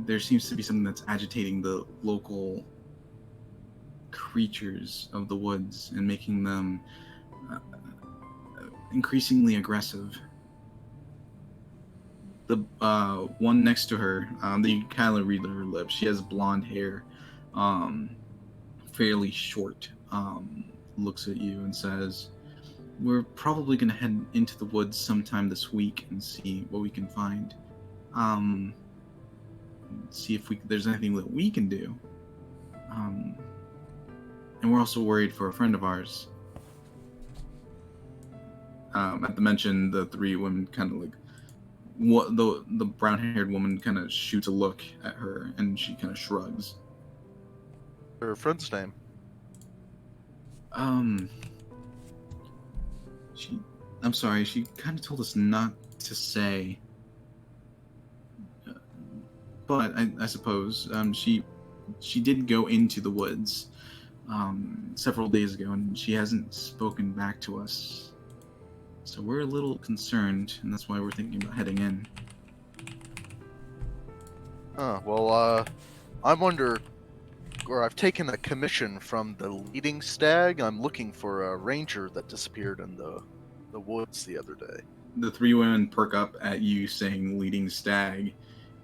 S3: There seems to be something that's agitating the local creatures of the woods and making them uh, increasingly aggressive. The one next to her, you can kind of read her lips. She has blonde hair, fairly short. Looks at you and says, "We're probably gonna head into the woods sometime this week and see what we can find. Um, See if there's anything that we can do. Um, and we're also worried for a friend of ours." At the mention, the three women kind of like what the brown-haired woman kind of shoots a look at her, and she kind of shrugs.
S1: Her friend's name.
S3: Um, she, I'm sorry, she kind of told us not to say. But I suppose she did go into the woods several days ago, and she hasn't spoken back to us. So we're a little concerned, and that's why we're thinking about heading in.
S1: I'm under, or I've taken a commission from the leading stag. I'm looking for a ranger that disappeared in the woods the other day.
S3: The three women perk up at you saying "leading stag,"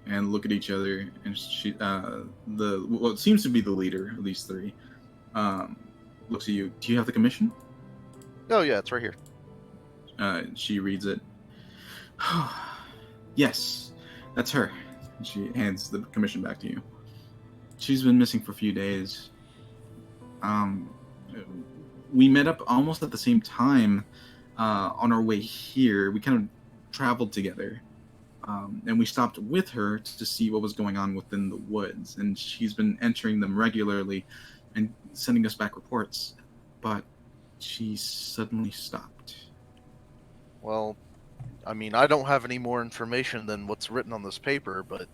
S3: and look at each other. And she, the what seems to be the leader of these three, looks at you. "Do you have the commission?"
S1: Oh yeah, it's right here.
S3: She reads it. "Yes, that's her." She hands the commission back to you. "She's been missing for a few days. Um, we met up almost at the same time on our way here. We kind of traveled together, and we stopped with her to see what was going on within the woods. And she's been entering them regularly and sending us back reports. But she suddenly stopped."
S1: Well, I mean, I don't have any more information than what's written on this paper, but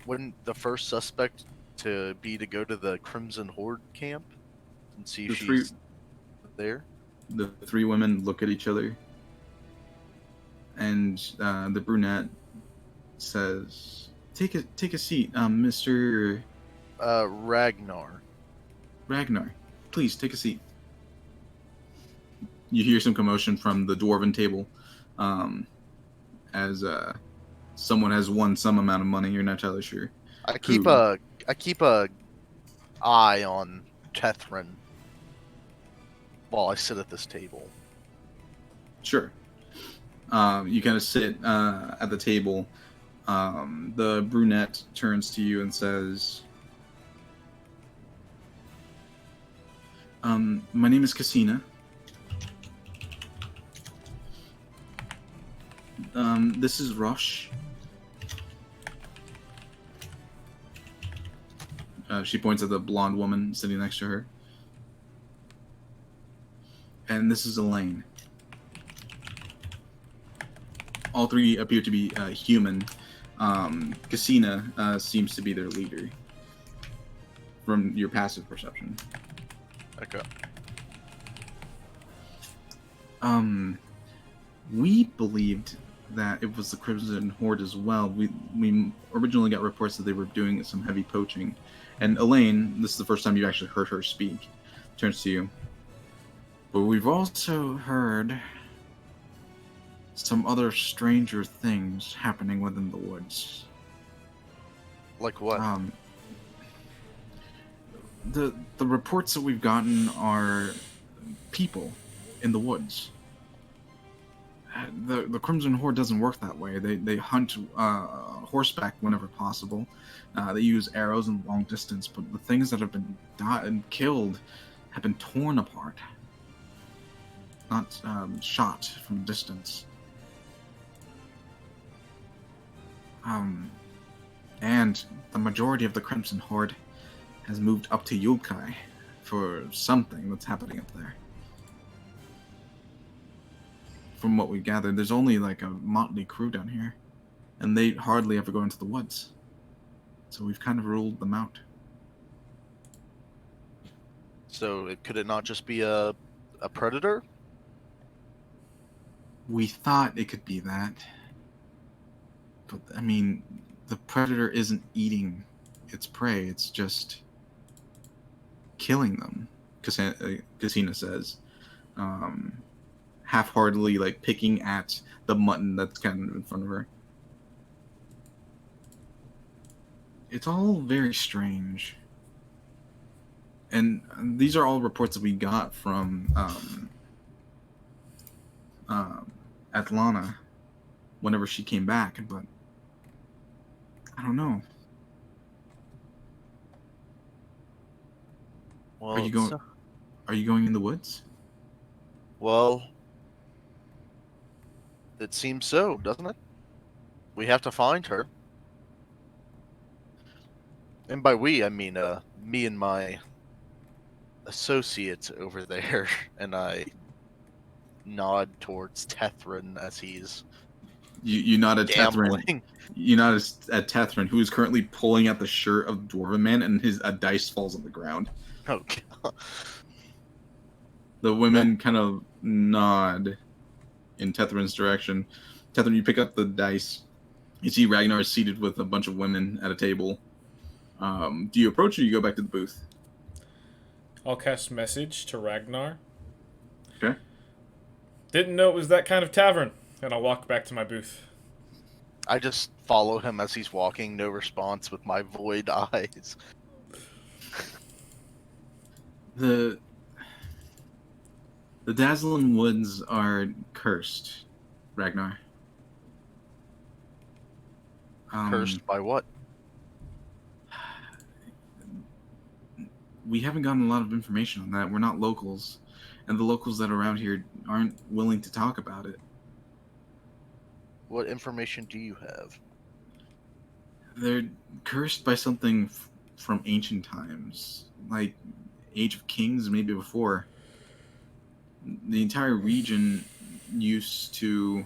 S1: wouldn't the first suspect to go to the Crimson Horde camp and see if
S3: The three,
S1: she's there?
S3: the three women look at each other, and the brunette says, take a seat, Mr.
S1: Ragnar.
S3: Ragnar. Please take a seat." You hear some commotion from the dwarven table, as someone has won some amount of money. You're not entirely sure.
S1: I keep
S3: Who?
S1: a eye on Tethrin while I sit at this table.
S3: Sure. You kind of sit at the table. The brunette turns to you and says, "My name is Cassina. This is Rosh." She points at the blonde woman sitting next to her. "And this is Elaine." All three appear to be human. Cassina seems to be their leader from your passive perception.
S1: Okay.
S3: We believed that it was the Crimson Horde as well. We originally got reports that they were doing some heavy poaching. And Elaine, this is the first time you actually heard her speak, turns to you. But we've also heard some other stranger things happening within the woods.
S1: Like what?
S3: The reports that we've gotten are people in the woods. The Crimson Horde doesn't work that way. They hunt horseback whenever possible. They use arrows in long distance, but the things that have been killed have been torn apart, not shot from distance. And the majority of the Crimson Horde has moved up to Yulkai for something that's happening up there. From what we gathered, there's only like a motley crew down here, and they hardly ever go into the woods. So we've kind of ruled them out.
S1: So could it not just be a predator?
S3: We thought it could be that. But, I mean, the predator isn't eating its prey, it's just killing them, Cassina says. Half-heartedly, like, picking at the mutton that's kind of in front of her. It's all very strange. And these are all reports that we got from Atlana whenever she came back, but I don't know.
S1: Well,
S3: Are you going in the woods?
S1: Well, it seems so, doesn't it? We have to find her. And by we, I mean me and my associate over there, and I nod towards Tethrin as he's
S3: You nod at Tethrin.
S1: gambling.
S3: You nod at Tethrin, who is currently pulling at the shirt of Dwarven Man, and a dice falls on the ground.
S1: Oh, God.
S3: The women kind of nod in Tethrin's direction. Tethrin, you pick up the dice. You see Ragnar seated with a bunch of women at a table. Do you approach or you go back to the booth?
S2: I'll cast message to Ragnar.
S3: Okay.
S2: Didn't know it was that kind of tavern. And I'll walk back to my booth.
S1: I just follow him as he's walking, no response with my void eyes.
S3: The Dazzling Woods are cursed, Ragnar.
S1: Cursed by what?
S3: We haven't gotten a lot of information on that. We're not locals, and the locals that are around here aren't willing to talk about it.
S1: What information do you have?
S3: They're cursed by something from ancient times, like Age of Kings, maybe before. The entire region used to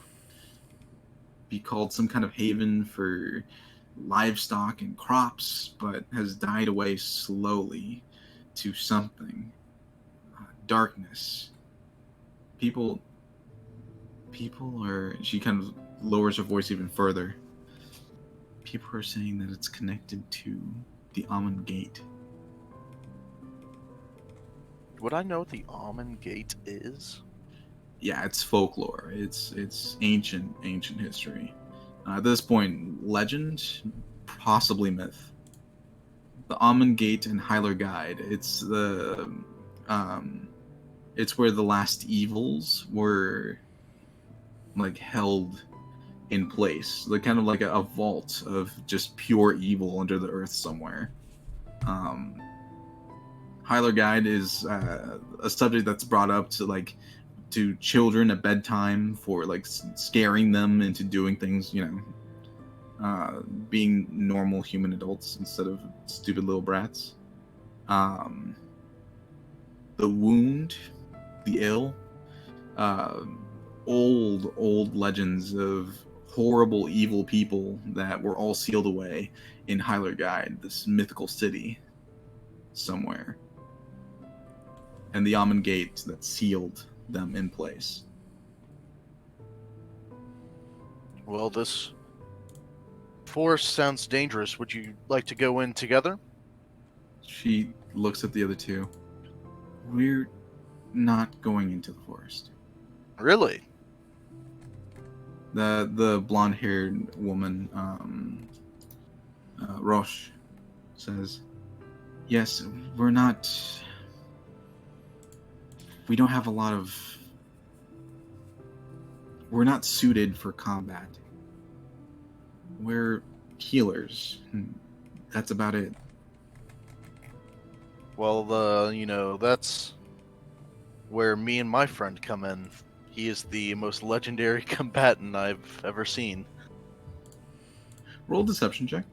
S3: be called some kind of haven for livestock and crops, but has died away slowly to something. Darkness. People are... She kind of lowers her voice even further. People are saying that it's connected to the Almond Gate.
S1: Would I know what the Almond Gate is?
S3: Yeah, it's folklore. It's ancient history. At this point, legend, possibly myth. The Almond Gate and Hyler Guide. It's where the last evils were like held in place. Like kind of like a vault of just pure evil under the earth somewhere. Hyler Guide is a subject that's brought up to children at bedtime for like scaring them into doing things, being normal human adults instead of stupid little brats. The wound, the ill, old legends of horrible, evil people that were all sealed away in Hylerguide, this mythical city somewhere. And the Amun Gate that sealed them in place.
S1: Well, this forest sounds dangerous. Would you like to go in together?
S3: She looks at the other two. We're not going into the forest.
S1: Really?
S3: The blonde-haired woman, Roche, says, "Yes, we're not. We don't have a lot of. We're not suited for combat. We're healers. That's about it."
S1: Well, that's where me and my friend come in. He is the most legendary combatant I've ever seen.
S3: Roll a deception check.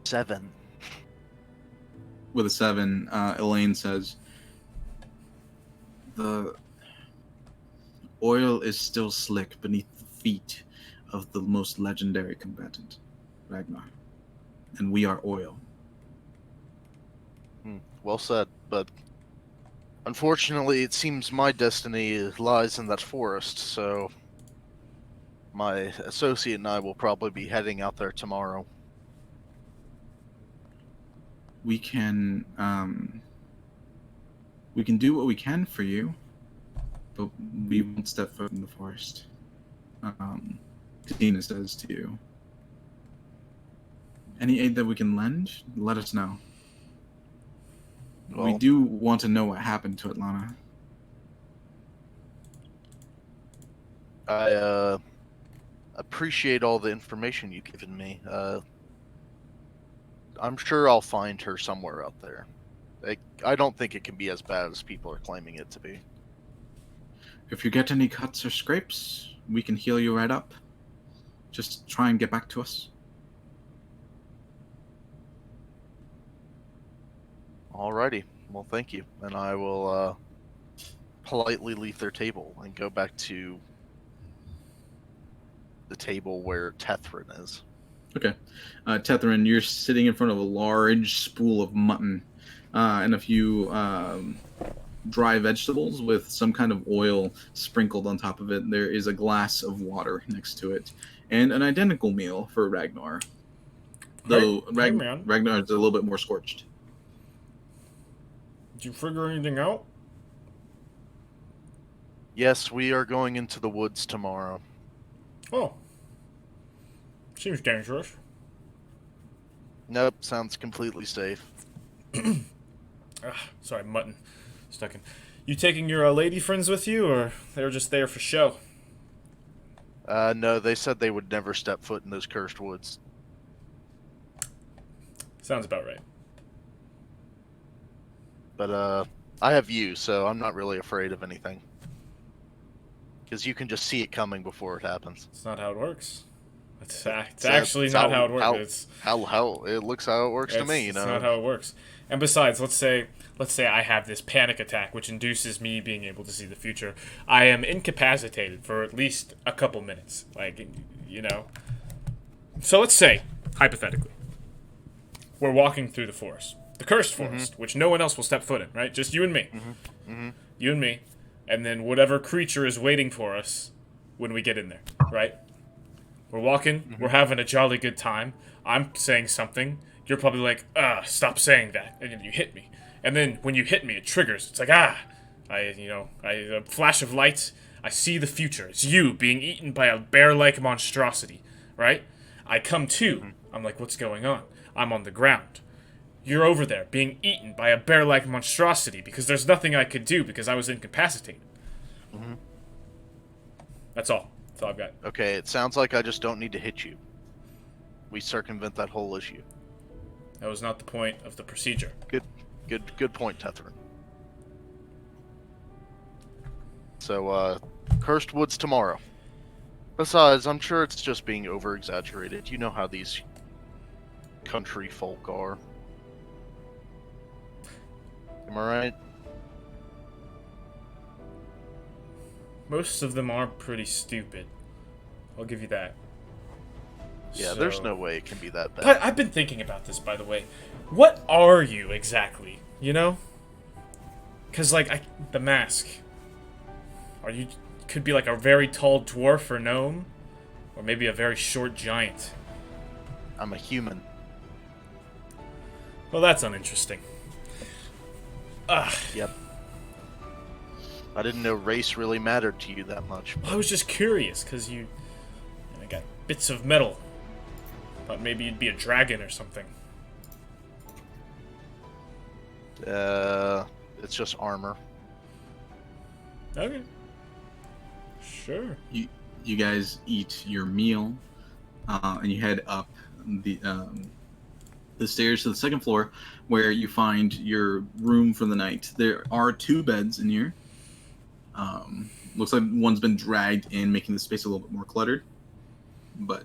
S1: Seven.
S3: With a 7, Elaine says, "The oil is still slick beneath the feet of the most legendary combatant, Ragnar. And we are oil."
S1: Well said, but unfortunately it seems my destiny lies in that forest, so my associate and I will probably be heading out there tomorrow.
S3: We can do what we can for you, but we won't step foot in the forest. Tina says to you, "Any aid that we can lend, let us know. We
S1: Well,
S3: do want to know what happened to Atlanta."
S1: I appreciate all the information you've given me. I'm sure I'll find her somewhere out there. I don't think it can be as bad as people are claiming it to be.
S3: If you get any cuts or scrapes, we can heal you right up. Just try and get back to us.
S1: Alrighty. Well, thank you. And I will politely leave their table and go back to the table where Tethrin is.
S3: Okay. Tethrin, you're sitting in front of a large spool of mutton and a few dry vegetables with some kind of oil sprinkled on top of it. There is a glass of water next to it, and an identical meal for Ragnar. Though Ragnar is a little bit more scorched.
S2: Did you figure anything out?
S1: Yes, we are going into the woods tomorrow.
S2: Oh. Seems dangerous.
S1: Nope, sounds completely safe.
S2: Sorry, mutton. Stuck in. You taking your lady friends with you, or they were just there for show?
S1: No, they said they would never step foot in those cursed woods.
S2: Sounds about right.
S1: But, I have you, so I'm not really afraid of anything. Because you can just see it coming before it happens.
S2: It's not how it works. It's actually not how it works.
S1: How it looks how it works to me, you know.
S2: It's not how it works. And besides, let's say I have this panic attack, which induces me being able to see the future. I am incapacitated for at least a couple minutes, So let's say, hypothetically, we're walking through the forest, the cursed forest, which no one else will step foot in, right? Just you and me, you and me, and then whatever creature is waiting for us when we get in there, right? We're walking, we're having a jolly good time. I'm saying something. You're probably like, stop saying that. And then you hit me. And then when you hit me, it triggers. It's like, a flash of light. I see the future. It's you being eaten by a bear-like monstrosity, right? I come to. I'm like, what's going on? I'm on the ground. You're over there being eaten by a bear-like monstrosity because there's nothing I could do because I was incapacitated. That's all. That's all I've got.
S1: Okay, it sounds like I just don't need to hit you. We circumvent that whole issue.
S2: That was not the point of the procedure.
S1: Good point, Tethrin. So, cursed woods tomorrow. Besides, I'm sure it's just being over-exaggerated. You know how these country folk are. Am I right?
S2: Most of them are pretty stupid. I'll give you that.
S1: Yeah, there's no way it can be that bad.
S2: But I've been thinking about this, by the way. What are you exactly? You know? Because, like, the mask. Are you... Could be like a very tall dwarf or gnome. Or maybe a very short giant.
S1: I'm a human.
S2: Well, that's uninteresting. Ugh.
S1: Yep. I didn't know race really mattered to you that much.
S2: I was just curious, because you got bits of metal. Thought maybe you'd be a dragon or something.
S1: It's just armor.
S2: Okay. Sure.
S3: You guys eat your meal, and you head up the stairs to the second floor, where you find your room for the night. There are 2 beds in here. Looks like one's been dragged in, making the space a little bit more cluttered. But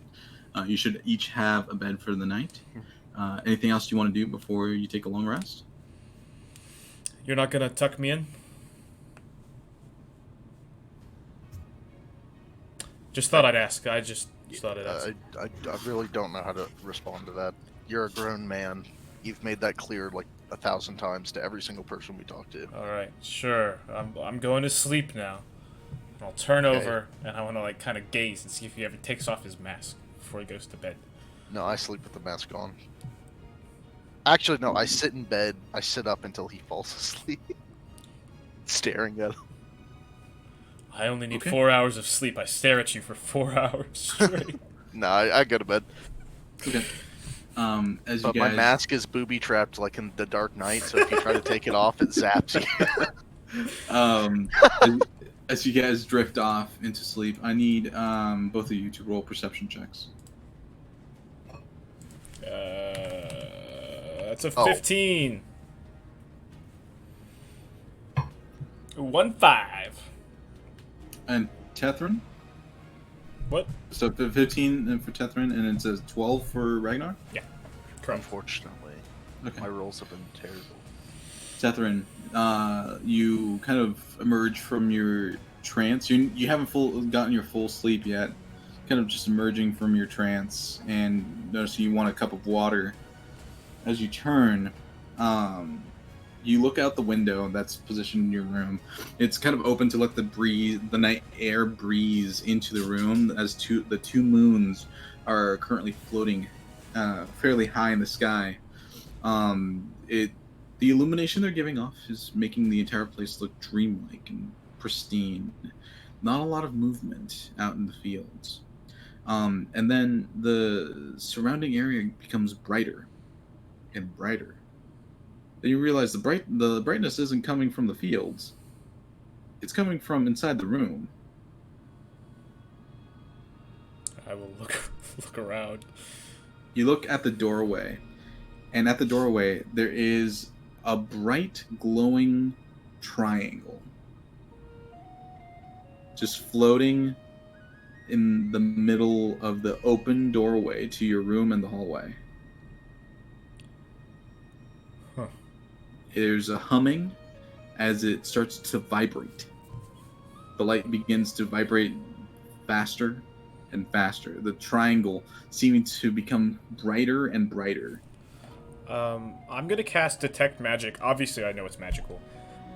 S3: you should each have a bed for the night. Anything else you want to do before you take a long rest?
S2: You're not gonna tuck me in? Just thought I'd ask. I just thought I'd ask.
S1: I really don't know how to respond to that. You're a grown man. You've made that clear like 1,000 times to every single person we talk to.
S2: Alright, sure. I'm going to sleep now. And I'll turn over, and I want to, like, kind of gaze and see if he ever takes off his mask before he goes to bed.
S1: No, I sleep with the mask on. Actually, no, I sit in bed. I sit up until he falls asleep. Staring at him.
S2: I only need 4 hours of sleep. I stare at you for 4 hours straight.
S1: No, I go to bed.
S3: Okay. As
S1: But
S3: you guys...
S1: my mask is booby trapped like in the Dark Knight, so if you try to take it off, it zaps you.
S3: As you guys drift off into sleep, I need both of you to roll perception checks.
S2: That's a 15. 1-5.
S3: And Tethrin?
S2: What?
S3: So 15 for Tethrin, and it says 12 for Ragnar?
S2: Yeah. Correct.
S1: Unfortunately,
S3: Okay.
S1: my rolls have been terrible.
S3: Tethrin, you kind of emerge from your trance. You haven't gotten your full sleep yet. Kind of just emerging from your trance, and notice you want a cup of water. As you turn, you look out the window that's positioned in your room. It's kind of open to let the night air breeze into the room, as the 2 moons are currently floating fairly high in the sky. The illumination they're giving off is making the entire place look dreamlike and pristine. Not a lot of movement out in the fields. And then the surrounding area becomes brighter and brighter. Then you realize the brightness isn't coming from the fields. It's coming from inside the room.
S2: I will look around.
S3: You look at the doorway, and at the doorway there is a bright, glowing triangle just floating in the middle of the open doorway to your room and the hallway.
S2: Huh.
S3: There's a humming as it starts to vibrate. The light begins to vibrate faster and faster. The triangle seeming to become brighter and brighter.
S2: I'm gonna cast Detect Magic. Obviously, I know it's magical,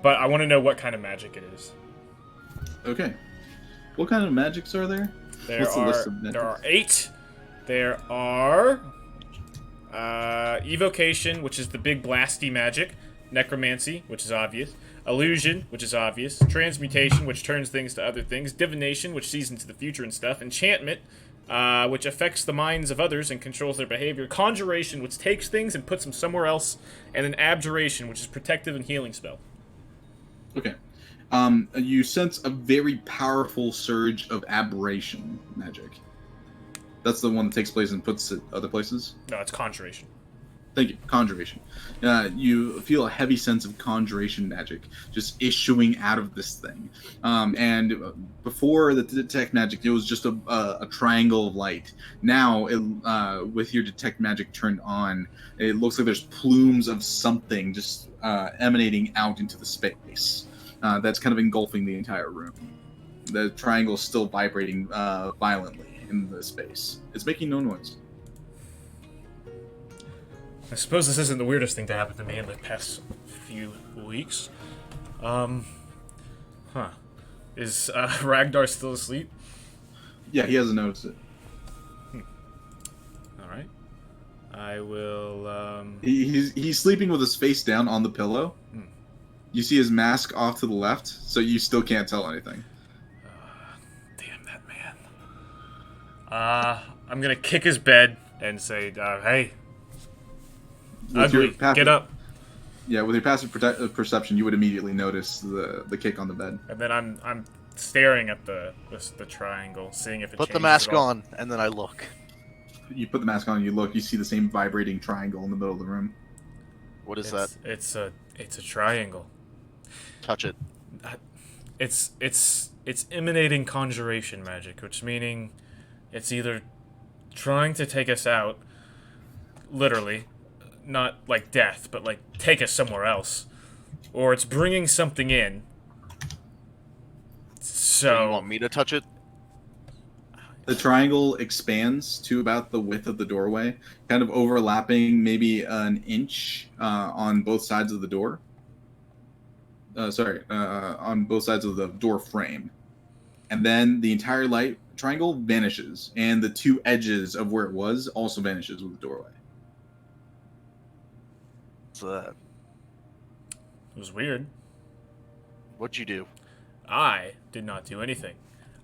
S2: but I want to know what kind of magic it is.
S3: Okay. What kind of magics are there?
S2: There are 8. There are Evocation, which is the big blasty magic. Necromancy, which is obvious. Illusion, which is obvious. Transmutation, which turns things to other things. Divination, which sees into the future and stuff. Enchantment, which affects the minds of others and controls their behavior. Conjuration, which takes things and puts them somewhere else. And then Abjuration, which is protective and healing spell.
S3: Okay. You sense a very powerful surge of aberration magic. That's the one that takes place and puts it other places?
S2: No, it's Conjuration.
S3: Thank you. Conjuration. You feel a heavy sense of conjuration magic just issuing out of this thing. And before the detect magic, it was just a triangle of light. Now, with your detect magic turned on, it looks like there's plumes of something just emanating out into the space. That's kind of engulfing the entire room. The triangle is still vibrating violently in the space. It's making no noise.
S2: I suppose this isn't the weirdest thing to happen to me in the past few weeks. Huh. Is Ragnar still asleep?
S3: Yeah, he hasn't noticed it.
S2: Alright. I will,
S3: He's sleeping with his face down on the pillow. You see his mask off to the left, so you still can't tell anything.
S2: Damn that man. I'm gonna kick his bed and say, hey, ugly, get up.
S3: Yeah, with your passive perception, you would immediately notice the kick on the bed.
S2: And then I'm staring at the triangle, seeing if it
S1: Put the
S2: changes
S1: mask
S2: at all.
S1: on, and then I look.
S3: You put the mask on, and you look. You see the same vibrating triangle in the middle of the room.
S1: What is that?
S2: It's a triangle.
S1: Touch it.
S2: It's emanating conjuration magic, which meaning it's either trying to take us out, literally, not like death, but like take us somewhere else, or it's bringing something in. So
S1: You want me to touch it?
S3: The triangle expands to about the width of the doorway, kind of overlapping maybe an inch on both sides of the door. On both sides of the door frame. And then the entire light triangle vanishes, and the two edges of where it was also vanishes with the doorway.
S1: What's that?
S2: it was weird.
S1: What'd you do?
S2: I did not do anything.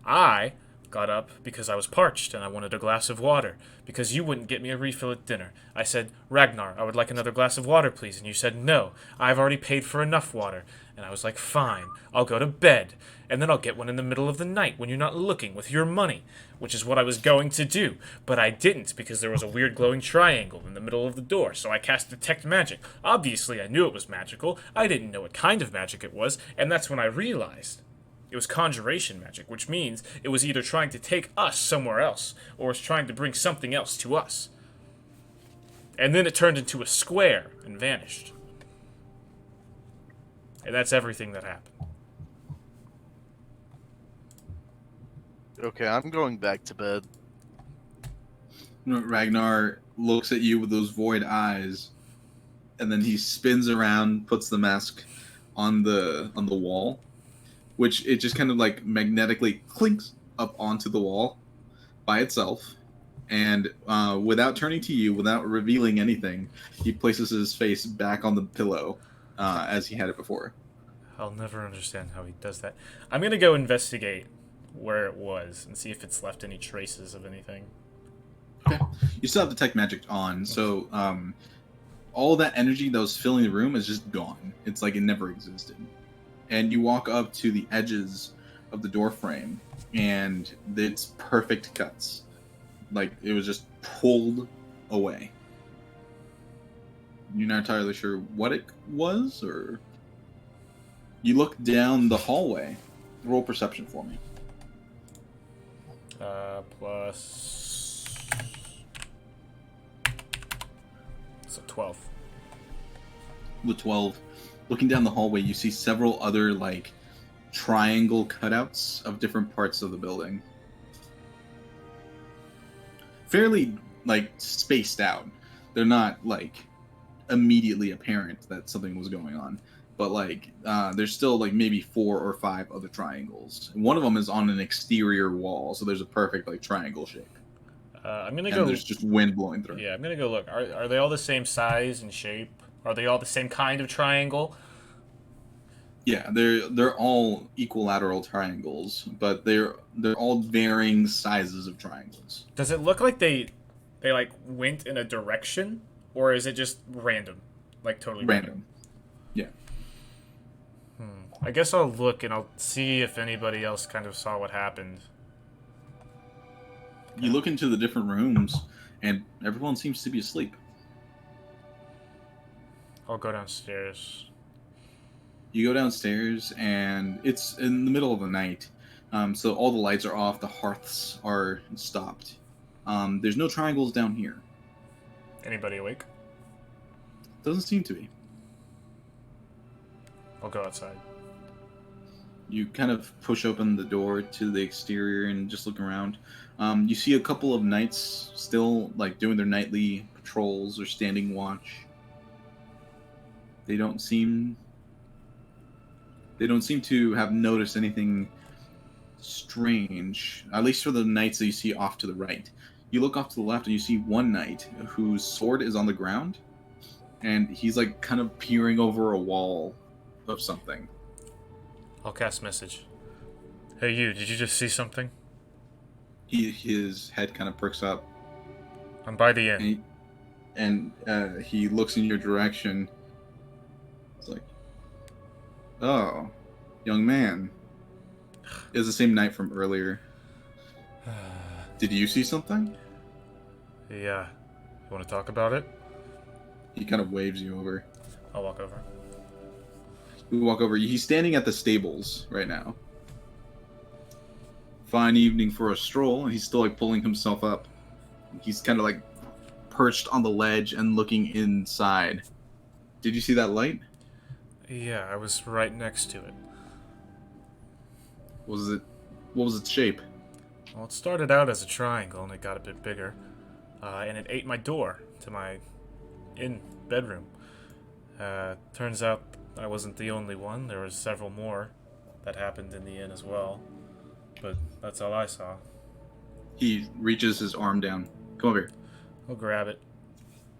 S2: I got up because I was parched and I wanted a glass of water, because you wouldn't get me a refill at dinner. I said, Ragnar, I would like another glass of water, please. And you said, no, I've already paid for enough water. And I was like, fine, I'll go to bed. And then I'll get one in the middle of the night when you're not looking with your money, which is what I was going to do. But I didn't, because there was a weird glowing triangle in the middle of the door, so I cast Detect Magic. Obviously, I knew it was magical. I didn't know what kind of magic it was, and that's when I realized. It was conjuration magic, which means it was either trying to take us somewhere else, or was trying to bring something else to us. And then it turned into a square and vanished. And that's everything that happened.
S1: Okay, I'm going back to bed.
S3: Ragnar looks at you with those void eyes, and then he spins around, puts the mask on the wall, which it just kind of like magnetically clinks up onto the wall by itself. And without turning to you, without revealing anything, he places his face back on the pillow as he had it before.
S2: I'll never understand how he does that. I'm gonna go investigate where it was and see if it's left any traces of anything.
S3: Okay. You still have Detect Magic on, so all that energy that was filling the room is just gone. It's like it never existed. And you walk up to the edges of the door frame, and it's perfect cuts. Like, it was just pulled away. You're not entirely sure what it was, or... You look down the hallway. Roll perception for me.
S2: Plus... It's a 12.
S3: With 12, looking down the hallway, you see several other, like, triangle cutouts of different parts of the building. Fairly, like, spaced out. They're not, like, immediately apparent that something was going on. But, like, there's still, like, maybe 4 or 5 other triangles. One of them is on an exterior wall, so there's a perfect, like, triangle shape.
S2: I'm gonna
S3: And
S2: go...
S3: there's just wind blowing through.
S2: Yeah, I'm gonna go look. Are they all the same size and shape? Are they all the same kind of triangle?
S3: Yeah, they're all equilateral triangles, but they're all varying sizes of triangles.
S2: Does it look like they like went in a direction, or is it just random, like totally random?
S3: Yeah.
S2: I guess I'll look and I'll see if anybody else kind of saw what happened.
S3: You look into the different rooms, and everyone seems to be asleep.
S2: I'll go downstairs.
S3: You go downstairs, and it's in the middle of the night, so all the lights are off. The hearths are stopped. There's no triangles down here.
S2: Anybody awake?
S3: Doesn't seem to be.
S2: I'll go outside.
S3: You kind of push open the door to the exterior and just look around. You see a couple of knights still like doing their nightly patrols or standing watch. They don't seem to have noticed anything strange, at least for the knights that you see off to the right. You look off to the left and you see one knight whose sword is on the ground, and he's like kind of peering over a wall of something.
S2: I'll cast message. Hey you, did you just see something?
S3: His head kind of perks up,
S2: I'm by the inn.
S3: and he looks in your direction. It's like, oh, young man. It's the same knight from earlier. Did you see something?
S2: Yeah. You want to talk about it?
S3: He kind of waves you over.
S2: I'll walk over.
S3: We walk over. He's standing at the stables right now. Fine evening for a stroll, and he's still like pulling himself up. He's kind of like perched on the ledge and looking inside. Did you see that light?
S2: Yeah, I was right next to it.
S3: What was its shape?
S2: Well, it started out as a triangle, and it got a bit bigger. And it ate my door to my inn bedroom. Turns out I wasn't the only one. There was several more that happened in the inn as well. But that's all I saw.
S3: He reaches his arm down. Come over here.
S2: I'll grab it.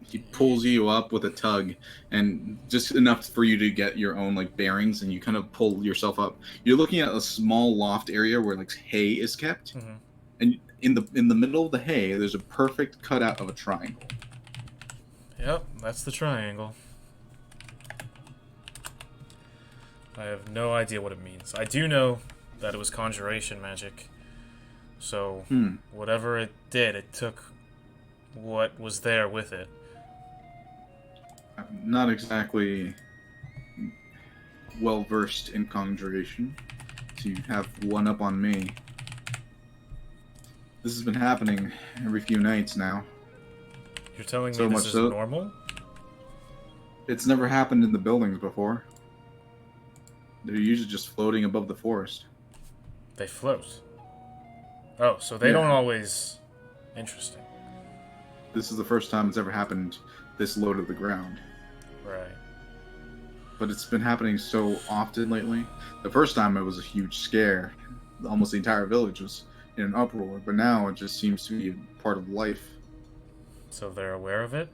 S3: He pulls you up with a tug, and just enough for you to get your own like bearings, and you kind of pull yourself up. You're looking at a small loft area where like hay is kept, and in the middle of the hay, there's a perfect cutout of a triangle.
S2: Yep, that's the triangle. I have no idea what it means. I do know that it was conjuration magic. So, whatever it did, it took what was there with it.
S3: I'm not exactly well versed in conjuration, so you have one up on me. This has been happening every few nights now.
S2: You're telling
S3: So
S2: me
S3: much
S2: this is
S3: so-
S2: normal?
S3: It's never happened in the buildings before. They're usually just floating above the forest.
S2: They float. Oh, so they
S3: Yeah.
S2: don't always... Interesting.
S3: This is the first time it's ever happened this low to the ground.
S2: Right.
S3: But it's been happening so often lately. The first time it was a huge scare. Almost the entire village was in an uproar, but now it just seems to be a part of life.
S2: So they're aware of it?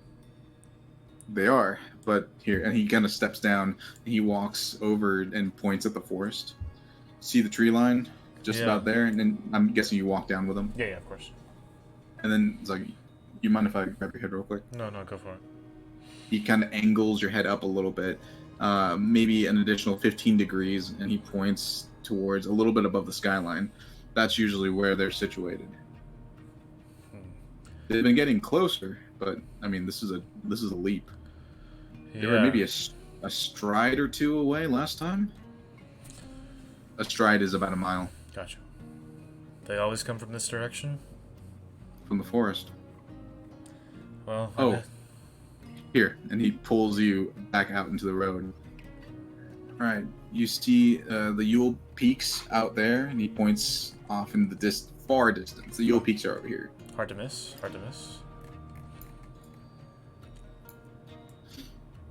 S3: They are, but here, and he kind of steps down, and he walks over and points at the forest. See the tree line? Just
S2: Yeah.
S3: about there, and then I'm guessing you walk down with him.
S2: Yeah, of course.
S3: And then it's like, you mind if I grab your head real quick?
S2: No, go for it.
S3: He kind of angles your head up a little bit, maybe an additional 15 degrees, and he points towards a little bit above the skyline. That's usually where they're situated. They've been getting closer, but I mean, this is a leap. They were maybe a stride or two away last time. A stride is about a mile
S2: Gotcha. They always come from this direction?
S3: from the forest.
S2: Well,
S3: Oh, here, and he pulls you back out into the road. All right, you see the Yule Peaks out there, and he points off in the far distance. The Yule Peaks are over here.
S2: hard to miss.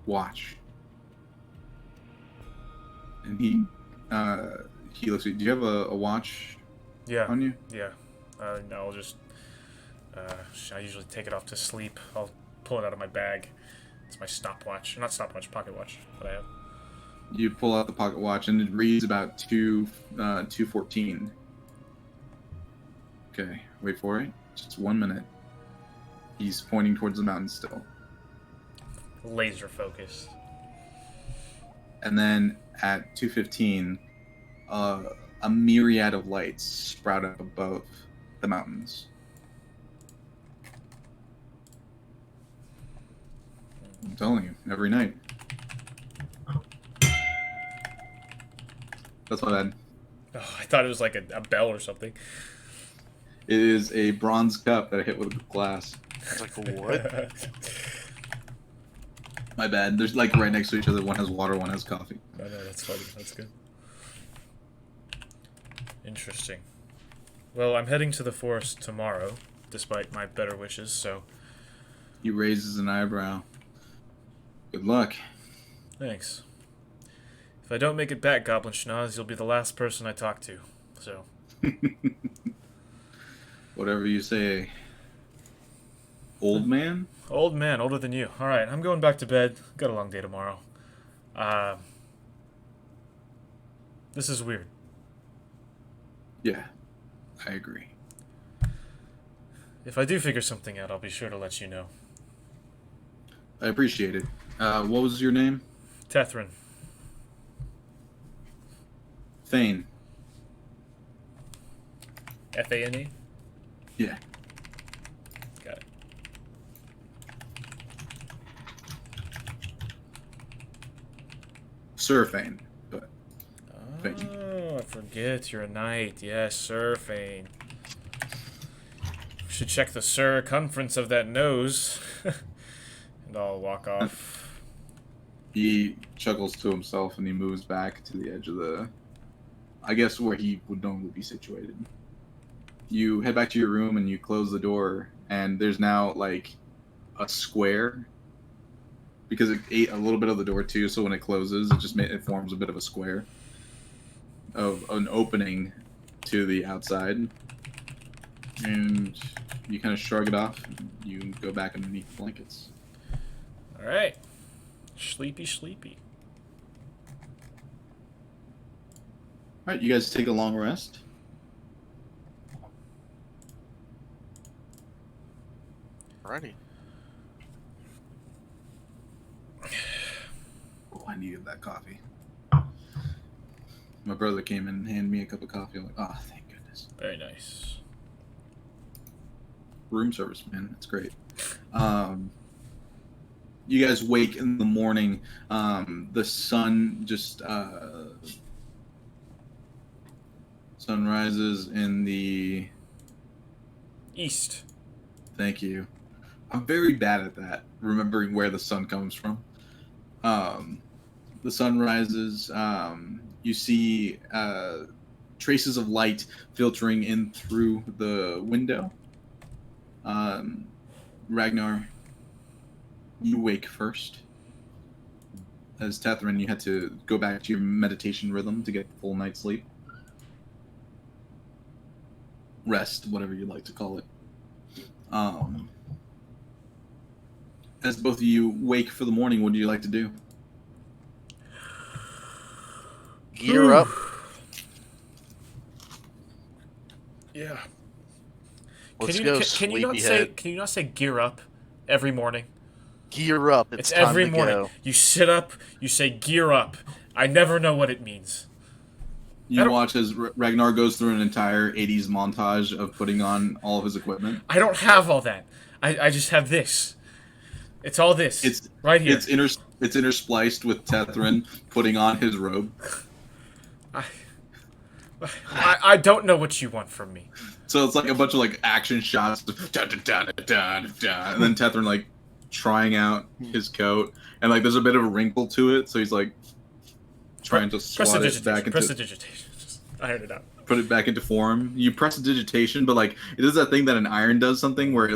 S3: Watch. And he looks at you. Do you have a watch
S2: Yeah.
S3: on you?
S2: Yeah. No, I'll just... I usually take it off to sleep. I'll pull it out of my bag. It's my stopwatch. Not stopwatch, pocket watch that I have.
S3: You pull out the pocket watch, and it reads about 2:14. Okay, wait for it. Just 1 minute. He's pointing towards the mountain still.
S2: Laser focused.
S3: And then at 2:15, a myriad of lights sprout up above the mountains. I'm telling you, every night. That's my bad.
S2: Oh, I thought it was like a bell or something.
S3: It is a bronze cup that I hit with glass.
S1: It's like, what?
S3: My bad. There's like right next to each other. One has water, one has coffee.
S2: No, that's funny. That's good. Interesting. Well, I'm heading to the forest tomorrow, despite my better wishes, so...
S3: He raises an eyebrow. Good luck.
S2: Thanks. If I don't make it back, Goblin Schnoz, you'll be the last person I talk to, so...
S3: Whatever you say. Old man?
S2: Old man, older than you. Alright, I'm going back to bed. Got a long day tomorrow. This is weird.
S3: Yeah, I agree.
S2: If I do figure something out, I'll be sure to let you know.
S3: I appreciate it. What was your name?
S2: Tethrin.
S3: Thane.
S2: F-A-N-E?
S3: Yeah.
S2: Got it.
S3: Sir Thane. But Thane.
S2: Oh, I forget you're a knight. Yes, Sir Fane. Should check the circumference of that nose. And I'll walk off.
S3: He chuckles to himself and he moves back to the edge of the... I guess where he would normally be situated. You head back to your room and you close the door, and there's now like a square because it ate a little bit of the door too. So when it closes, it forms a bit of a square of an opening to the outside, and you kind of shrug it off. And you go back underneath the blankets.
S2: All right, sleepy, sleepy.
S3: All right, you guys take a long rest.
S1: Alrighty.
S3: Oh, I needed that coffee. My brother came in and handed me a cup of coffee. I'm like, oh, thank goodness.
S2: Very nice.
S3: Room service, man. That's great. You guys wake in the morning. The sun just sun rises in the
S2: East.
S3: Thank you. I'm very bad at that, remembering where the sun comes from. The sun rises. You see traces of light filtering in through the window. Ragnar, you wake first. As Tethrin, you had to go back to your meditation rhythm to get full night's sleep. Rest, whatever you'd like to call it. As both of you wake for the morning, what do you like to do?
S1: Gear up.
S2: Yeah.
S1: Let's go,
S2: Can you not say
S1: sleepyhead.
S2: can you not say gear up every morning?
S1: Gear up.
S2: It's
S1: time
S2: every
S1: to
S2: morning.
S1: go.
S2: You sit up, you say gear up. I never know what it means.
S3: You watch as Ragnar goes through an entire 80s montage of putting on all of his equipment.
S2: I don't have all that. I just have this. It's all this.
S3: It's
S2: right here.
S3: It's interspliced with Tethrin putting on his robe.
S2: I don't know what you want from me.
S3: So it's like a bunch of like action shots, dun, dun, dun, dun, dun, and then Tethrin like trying out his coat, and like there's a bit of a wrinkle to it, so he's like trying to swat it back into.
S2: Prestidigitation. Just iron it out.
S3: Put it back into form. You press digitation, but like it does that thing that an iron does something where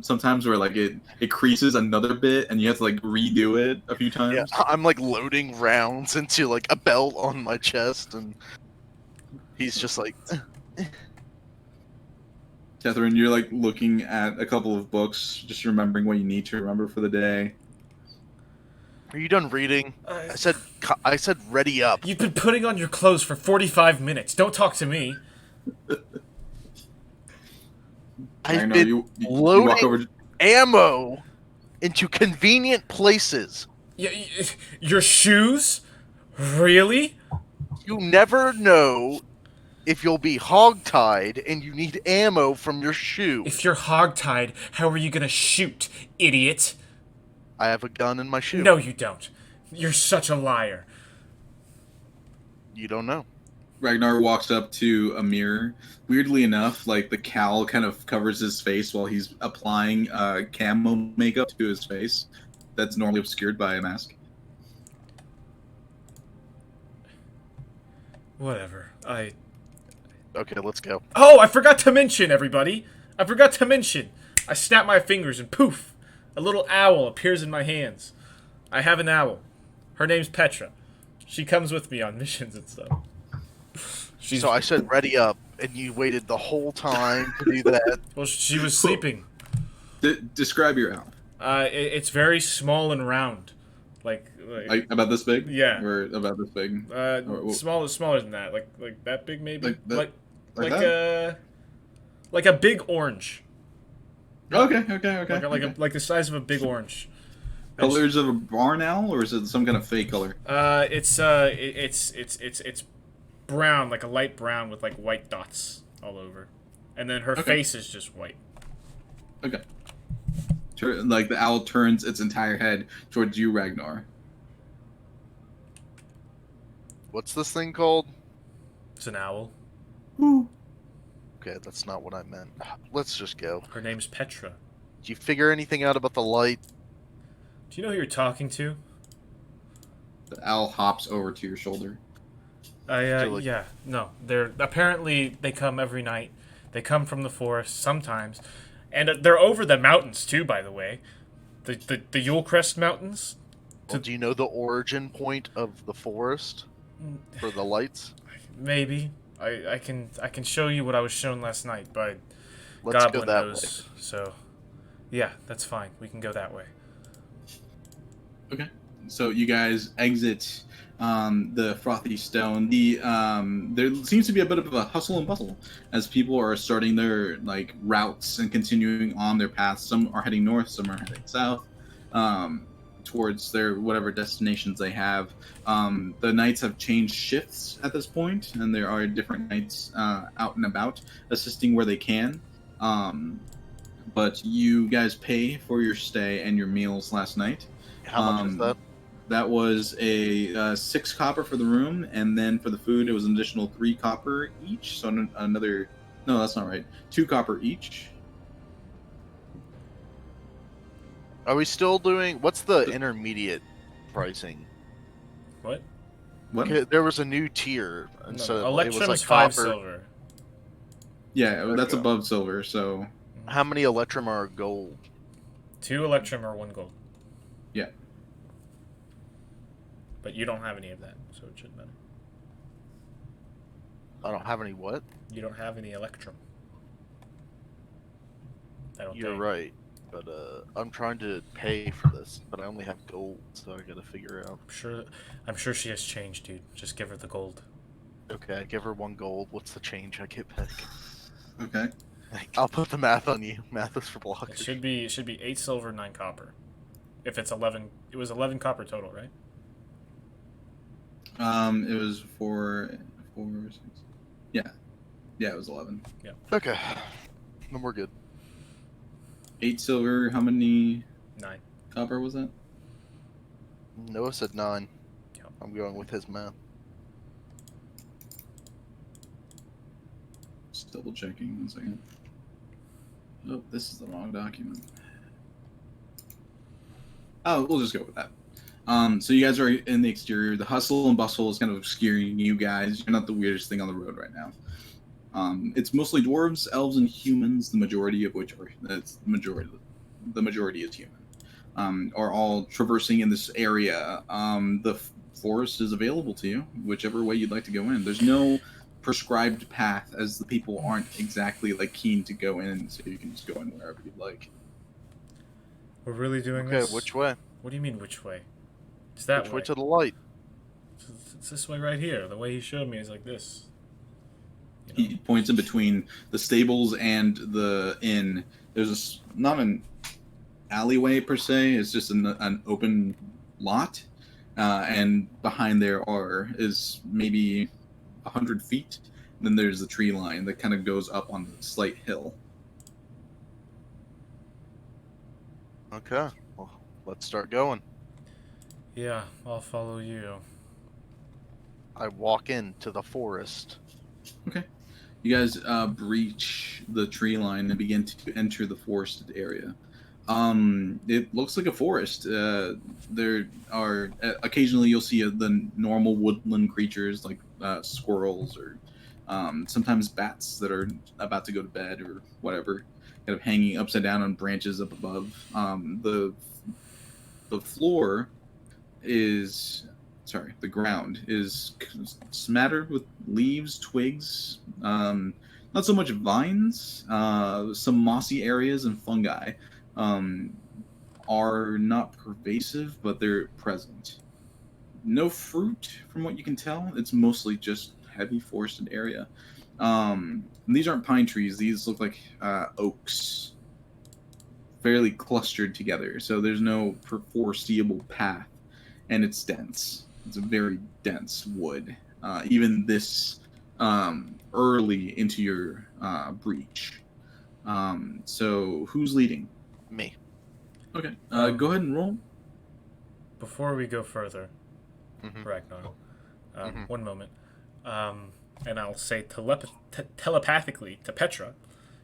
S3: sometimes where like it creases another bit and you have to like redo it a few times.
S1: Yeah, I'm like loading rounds into like a belt on my chest, and he's just like.
S3: Tethrin, you're like looking at a couple of books, just remembering what you need to remember for the day.
S1: Are you done reading? I said ready up.
S2: You've been putting on your clothes for 45 minutes. Don't talk to me.
S1: I've
S3: Ragnar,
S1: been
S3: you
S1: loading
S3: walk over.
S1: ammo into convenient places.
S2: Your shoes? Really?
S1: You never know if you'll be hogtied and you need ammo from your shoe.
S2: If you're hogtied, how are you gonna shoot, idiot?
S1: I have a gun in my shoe.
S2: No, you don't. You're such a liar.
S1: You don't know.
S3: Ragnar walks up to a mirror. Weirdly enough, like the cowl kind of covers his face while he's applying camo makeup to his face. That's normally obscured by a mask.
S2: Whatever.
S1: Okay, let's go.
S2: Oh, I forgot to mention, everybody. I forgot to mention. I snap my fingers and poof, a little owl appears in my hands. I have an owl. Her name's Petra. She comes with me on missions and stuff. She's
S1: So I said ready up, and you waited the whole time to do that.
S2: well, she was sleeping.
S3: Describe your owl.
S2: It's very small and round, like
S3: About this big?
S2: Yeah.
S3: Or about this big?
S2: smaller than that, like that big maybe,
S3: Like that- like
S2: like a big orange,
S3: Okay.
S2: like the size of a big orange.
S3: Colors of a barn owl, or is it some kind of fake color?
S2: It's brown, like a light brown with like white dots all over, and then her face is just white.
S3: Okay. Like the owl turns its entire head towards you, Ragnar.
S1: What's this thing called?
S2: It's an owl.
S1: Okay, that's not what I meant. Let's just go.
S2: Her name's Petra.
S1: Did you figure anything out about the light?
S2: Do you know who you're talking to?
S3: The owl hops over to your shoulder.
S2: Yeah, no. They come every night. They come from the forest sometimes, and they're over the mountains too. By the way, the Yulecrest Mountains.
S1: Well, do you know the origin point of the forest for the lights?
S2: Maybe I can show you what I was shown last night by
S1: Let's
S2: Goblin
S1: go that
S2: knows.
S1: way.
S2: So, yeah, that's fine. We can go that way.
S3: Okay. So you guys exit the Frothy Stone. There seems to be a bit of a hustle and bustle as people are starting their routes and continuing on their paths. Some are heading north, some are heading south, towards their whatever destinations they have. The knights have changed shifts at this point, and there are different knights out and about assisting where they can. But you guys pay for your stay and your meals last night.
S1: How much is that?
S3: That was a 6 copper for the room, and then for the food, it was an additional 3 copper each. So another, no, that's not right. 2 copper each.
S1: Are we still doing? What's the intermediate pricing?
S2: What?
S3: What?
S1: Okay, there was a new tier, and
S2: No,
S1: so it
S2: Electrum's
S1: was like
S2: 5
S1: copper.
S2: silver.
S3: Yeah, that's
S1: go.
S3: above silver. So
S1: How many Electrum are gold?
S2: 2 Electrum or 1 gold.
S3: yeah,
S2: But you don't have any of that, so it shouldn't matter.
S1: I don't have any what?
S2: You don't have any Electrum. I don't
S1: You're
S2: think.
S1: right, but I'm trying to pay for this, but I only have gold, so I gotta figure out.
S2: I'm sure she has changed, dude. Just give her the gold.
S1: Okay, I give her 1 gold. What's the change I get back?
S3: okay.
S1: I'll put the math on you. Math is for
S2: It
S1: blockers.
S2: should be 8 silver, 9 copper. If it's 11, it was 11 copper total, right?
S3: It was 4, 6. Yeah, it was 11.
S1: Okay, then we're good.
S3: 8 silver. How many
S2: 9.
S3: copper was that?
S1: Noah said 9.
S2: Yep.
S1: I'm going with his math.
S3: Just double checking. 1 second. Oh, this is the wrong document. Oh, we'll just go with that. So you guys are in the exterior. The hustle and bustle is kind of obscuring you guys. You're not the weirdest thing on the road right now. It's mostly dwarves, elves, and humans. The majority of which that's the majority. The majority is human. Are all traversing in this area. The forest is available to you, whichever way you'd like to go in. There's no prescribed path, as the people aren't exactly keen to go in, so you can just go in wherever you'd like.
S2: We're really doing
S1: Okay,
S2: this?
S1: which way?
S2: What do you mean, which way? It's that
S1: Which
S2: way.
S1: way to the light?
S2: It's this way right here. The way he showed me is like this. You know?
S3: He points in between the stables and the inn. There's not an alleyway per se. It's just an open lot, and behind there is maybe 100 feet. Then there's the tree line that kind of goes up on a slight hill.
S1: Okay, well, let's start going.
S2: Yeah, I'll follow you.
S1: I walk into the forest.
S3: Okay. You guys breach the tree line and begin to enter the forested area. It looks like a forest. There are occasionally you'll see the normal woodland creatures like squirrels or sometimes bats that are about to go to bed or whatever, kind of hanging upside down on branches up above. The floor is the ground is smattered with leaves, twigs, not so much vines, some mossy areas and fungi um, are not pervasive, but they're present. No fruit, from what you can tell. It's mostly just heavy forested area. These aren't pine trees. These look like oaks, fairly clustered together. So there's no foreseeable path, and it's dense. It's a very dense wood. Even this early into your breach. So who's leading?
S1: Me.
S3: Okay. Go ahead and roll.
S2: Before we go further,
S1: Mhm.
S2: Ragnar,
S1: Mhm.
S2: one moment, and I'll say telepathically to Petra,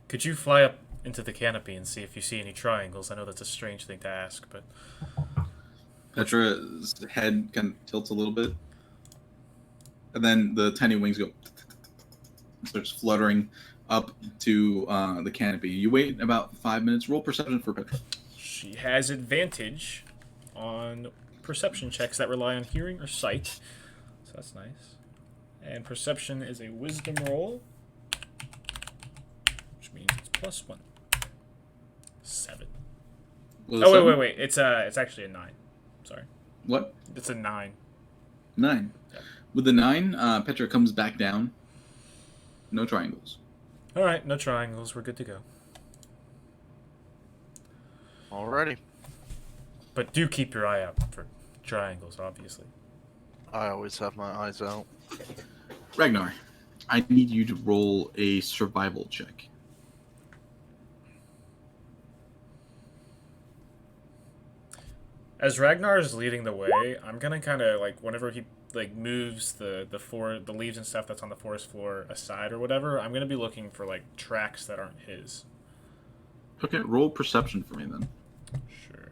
S2: could you fly up into the canopy and see if you see any triangles? I know that's a strange thing to ask, but
S3: Petra's head kind of tilts a little bit, and then the tiny wings go and starts fluttering up to the canopy. You wait about 5 minutes. Roll perception for Petra.
S2: she has advantage on perception checks that rely on hearing or sight, so that's nice. And perception is a wisdom roll, which means it's +1. 7.
S3: Was it
S2: Oh,
S3: seven?
S2: wait. It's actually a 9. Sorry.
S3: What?
S2: It's a 9.
S3: 9.
S2: Yeah.
S3: With the 9, Petra comes back down. No triangles.
S2: Alright, no triangles. We're good to go.
S1: Alrighty.
S2: But do keep your eye out for triangles, obviously.
S1: I always have my eyes out.
S3: Ragnar, I need you to roll a survival check.
S2: As Ragnar is leading the way, I'm gonna kind of like whenever he like moves the leaves and stuff that's on the forest floor aside or whatever, I'm gonna be looking for like tracks that aren't his.
S3: Okay, roll perception for me then.
S2: Sure.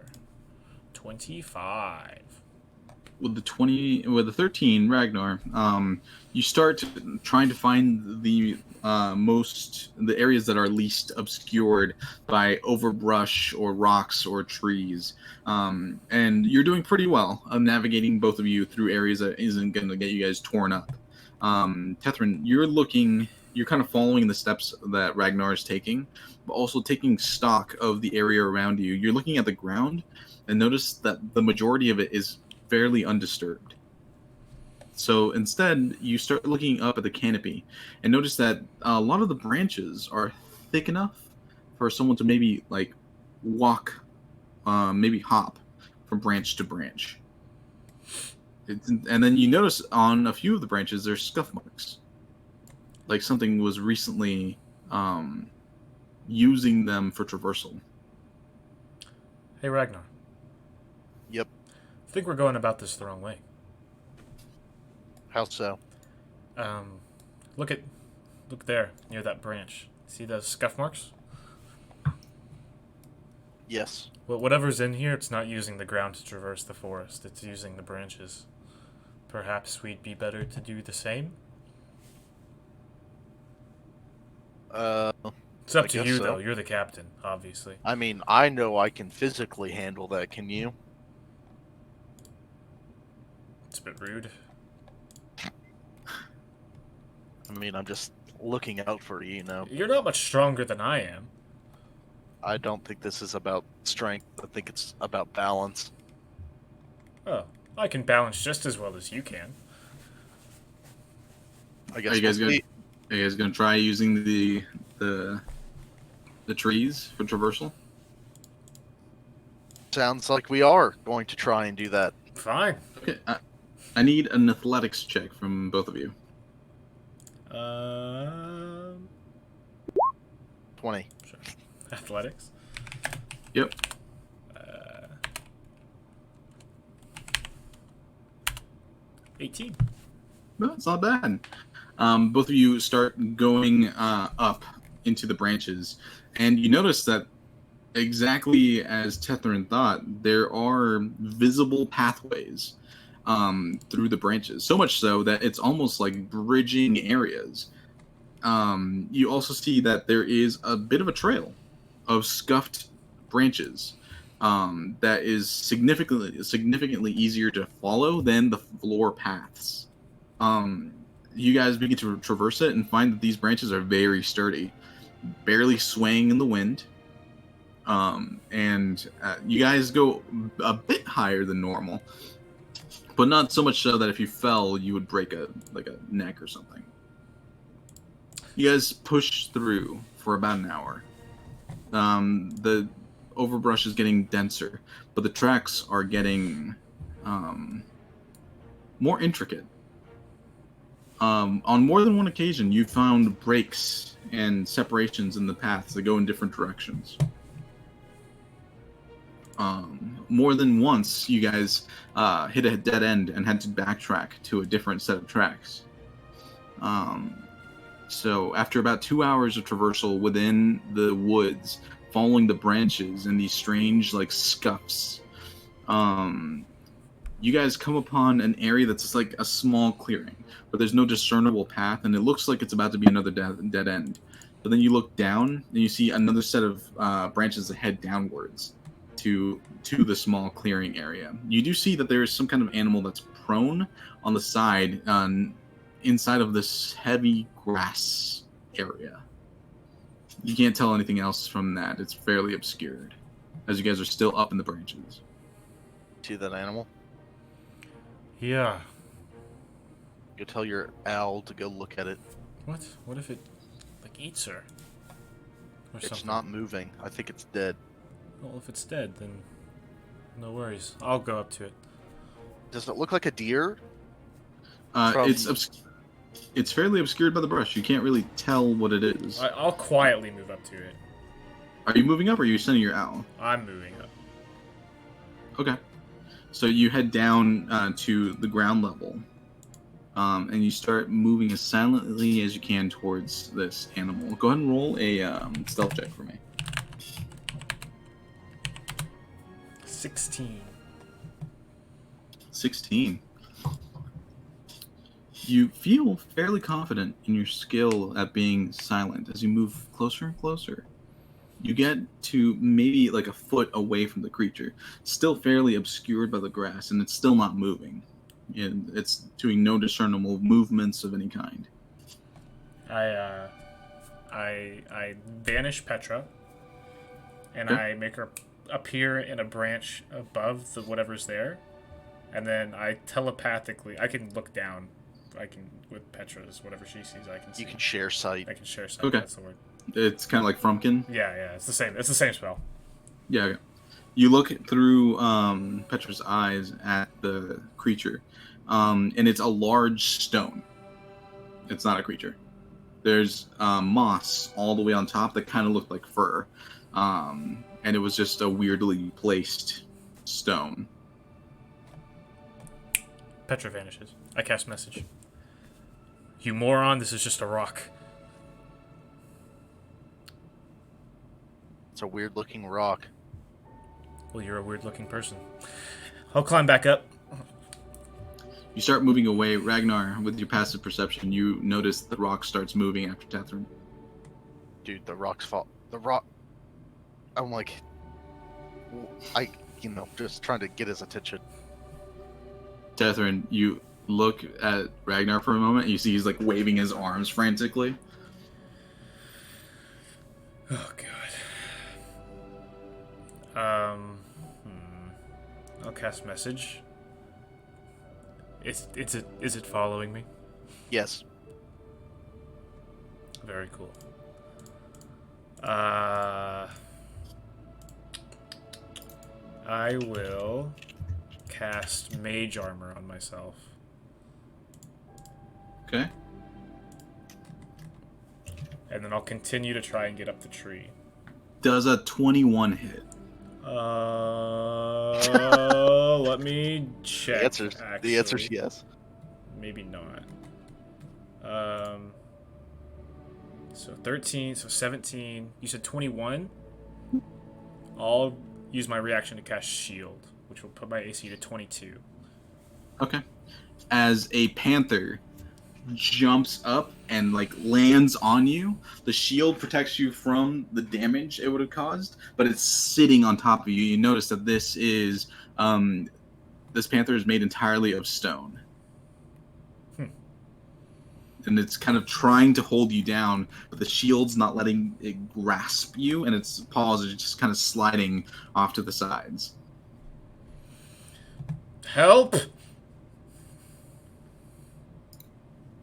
S2: 25.
S3: With the 13, Ragnar, you start trying to find the areas that are least obscured by overbrush or rocks or trees, and you're doing pretty well navigating both of you through areas that isn't going to get you guys torn up. Tethrin, you're kind of following the steps that Ragnar is taking, but also taking stock of the area around you. You're looking at the ground and notice that the majority of it is fairly undisturbed. So instead, you start looking up at the canopy and notice that a lot of the branches are thick enough for someone to maybe like walk, maybe hop from branch to branch. And then you notice on a few of the branches there's scuff marks, like something was recently using them for traversal.
S2: Hey Ragnar,
S1: Yep.
S2: I think we're going about this the wrong way.
S1: How so?
S2: Look there near that branch. See those scuff marks?
S1: Yes.
S2: Well, whatever's in here, it's not using the ground to traverse the forest. It's using the branches. Perhaps we'd be better to do the same? It's up
S1: I
S2: to
S1: guess
S2: you,
S1: so.
S2: though. You're the captain, obviously.
S1: I mean, I know I can physically handle that, can you?
S2: It's a bit rude.
S1: I mean, I'm just looking out for you, you know.
S2: You're not much stronger than I am.
S1: I don't think this is about strength. I think it's about balance.
S2: Oh, I can balance just as well as you can.
S1: I guess
S3: Are you guys
S1: we'll
S3: gonna
S1: see.
S3: Are you guys gonna try using the trees for traversal?
S1: Sounds like we are going to try and do that.
S2: Fine.
S3: Okay, I need an athletics check from both of you.
S1: 20.
S2: Sure. Athletics.
S3: Yep.
S2: 18.
S3: No, it's not bad. Both of you start going up into the branches, and you notice that exactly as Tethrin thought, there are visible pathways through the branches. So much so that it's almost like bridging areas. You also see that there is a bit of a trail of scuffed branches that is significantly easier to follow than the floor paths. You guys begin to traverse it and find that these branches are very sturdy, barely swaying in the wind. And you guys go a bit higher than normal, but not so much so that if you fell, you would break a neck or something. You guys push through for about an hour. The overbrush is getting denser, but the tracks are getting more intricate. On more than one occasion, you found breaks and separations in the paths that go in different directions. More than once, you guys hit a dead end and had to backtrack to a different set of tracks. So after about 2 hours of traversal within the woods, following the branches and these strange like scuffs, you guys come upon an area that's just like a small clearing, but there's no discernible path, and it looks like it's about to be another dead end. But then you look down and you see another set of branches that head downwards to the small clearing area. You do see that there is some kind of animal that's prone on the side inside of this heavy grass area. You can't tell anything else from that. It's fairly obscured as you guys are still up in the branches.
S1: See that animal?
S2: Yeah.
S1: You tell your owl to go look at it.
S2: What? What if it, like, eats her? Or
S1: It's
S2: something?
S1: not moving. I think it's dead.
S2: Well, if it's dead, then no worries. I'll go up to it.
S1: Does it look like a deer?
S3: It's fairly obscured by the brush. You can't really tell what it is.
S2: I'll quietly move up to it.
S3: Are you moving up or are you sending your owl?
S2: I'm moving up.
S3: Okay. So you head down to the ground level, and you start moving as silently as you can towards this animal. Go ahead and roll a stealth check for me.
S2: 16.
S3: 16. You feel fairly confident in your skill at being silent as you move closer and closer. You get to maybe like a foot away from the creature, still fairly obscured by the grass, and it's still not moving. And it's doing no discernible movements of any kind.
S2: I banish Petra, and
S3: Okay.
S2: I make her appear in a branch above the whatever's there, and then I telepathically, I can look down. I can, with Petra's, whatever she sees, I can see.
S1: You can share sight.
S2: I can share sight.
S3: Okay.
S2: That's the word.
S3: It's kind of like Frumpkin.
S2: Yeah, it's the same. It's the same spell.
S3: Yeah. Okay. You look through Petra's eyes at the creature, and it's a large stone. It's not a creature. There's moss all the way on top that kind of looked like fur, and it was just a weirdly placed stone.
S2: Petra vanishes. I cast message. You moron, this is just a rock.
S1: It's a weird looking rock.
S2: Well, you're a weird looking person. I'll climb back up.
S3: You start moving away. Ragnar, with your passive perception, you notice the rock starts moving after Tethrin.
S1: Dude, the rock's fall. The rock. I'm like. Just trying to get his attention.
S3: Tethrin, you look at Ragnar for a moment, and you see he's like waving his arms frantically.
S2: Oh god. I'll cast message. Is it following me?
S1: Yes.
S2: Very cool. I will cast mage armor on myself.
S3: Okay.
S2: And then I'll continue to try and get up the tree.
S3: Does a 21 hit?
S2: Let me check.
S1: The answer's yes.
S2: Maybe not. So 13, so 17. You said 21? I'll use my reaction to cast Shield, which will put my AC to 22.
S3: Okay. As a panther jumps up and like lands on you, the shield protects you from the damage it would have caused, but it's sitting on top of you. You notice that this panther is made entirely of stone. And it's kind of trying to hold you down, but the shield's not letting it grasp you, and its paws are just kind of sliding off to the sides.
S2: Help!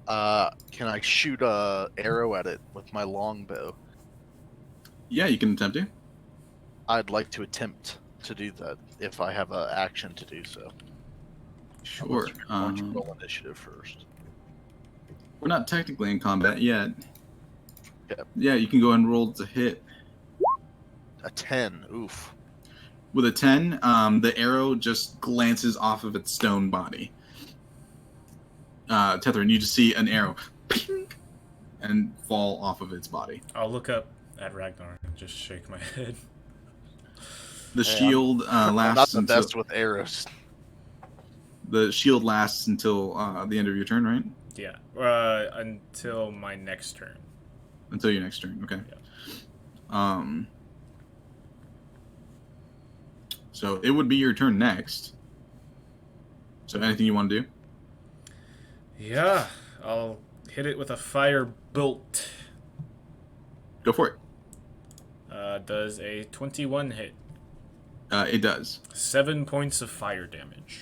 S1: Can I shoot a arrow at it with my longbow?
S3: Yeah, you can attempt to.
S1: I'd like to attempt to do that if I have an action to do so.
S3: Sure.
S1: I want to roll initiative first.
S3: We're not technically in combat yet.
S1: Okay.
S3: Yeah, you can go ahead and roll to hit.
S1: A 10. Oof.
S3: With a 10, the arrow just glances off of its stone body. Tethrin, you just see an arrow ping, and fall off of its body.
S2: I'll look up at Ragnar and just shake my head.
S3: The shield
S1: I'm not
S3: lasts
S1: the
S3: until
S1: best with arrows.
S3: the shield lasts until the end of your turn, right?
S2: Yeah, until my next turn.
S3: Until your next turn, okay.
S2: Yeah.
S3: So it would be your turn next. So anything you want to do?
S2: Yeah, I'll hit it with a fire bolt.
S3: Go for it.
S2: Does a 21 hit?
S3: It does.
S2: 7 points of fire damage.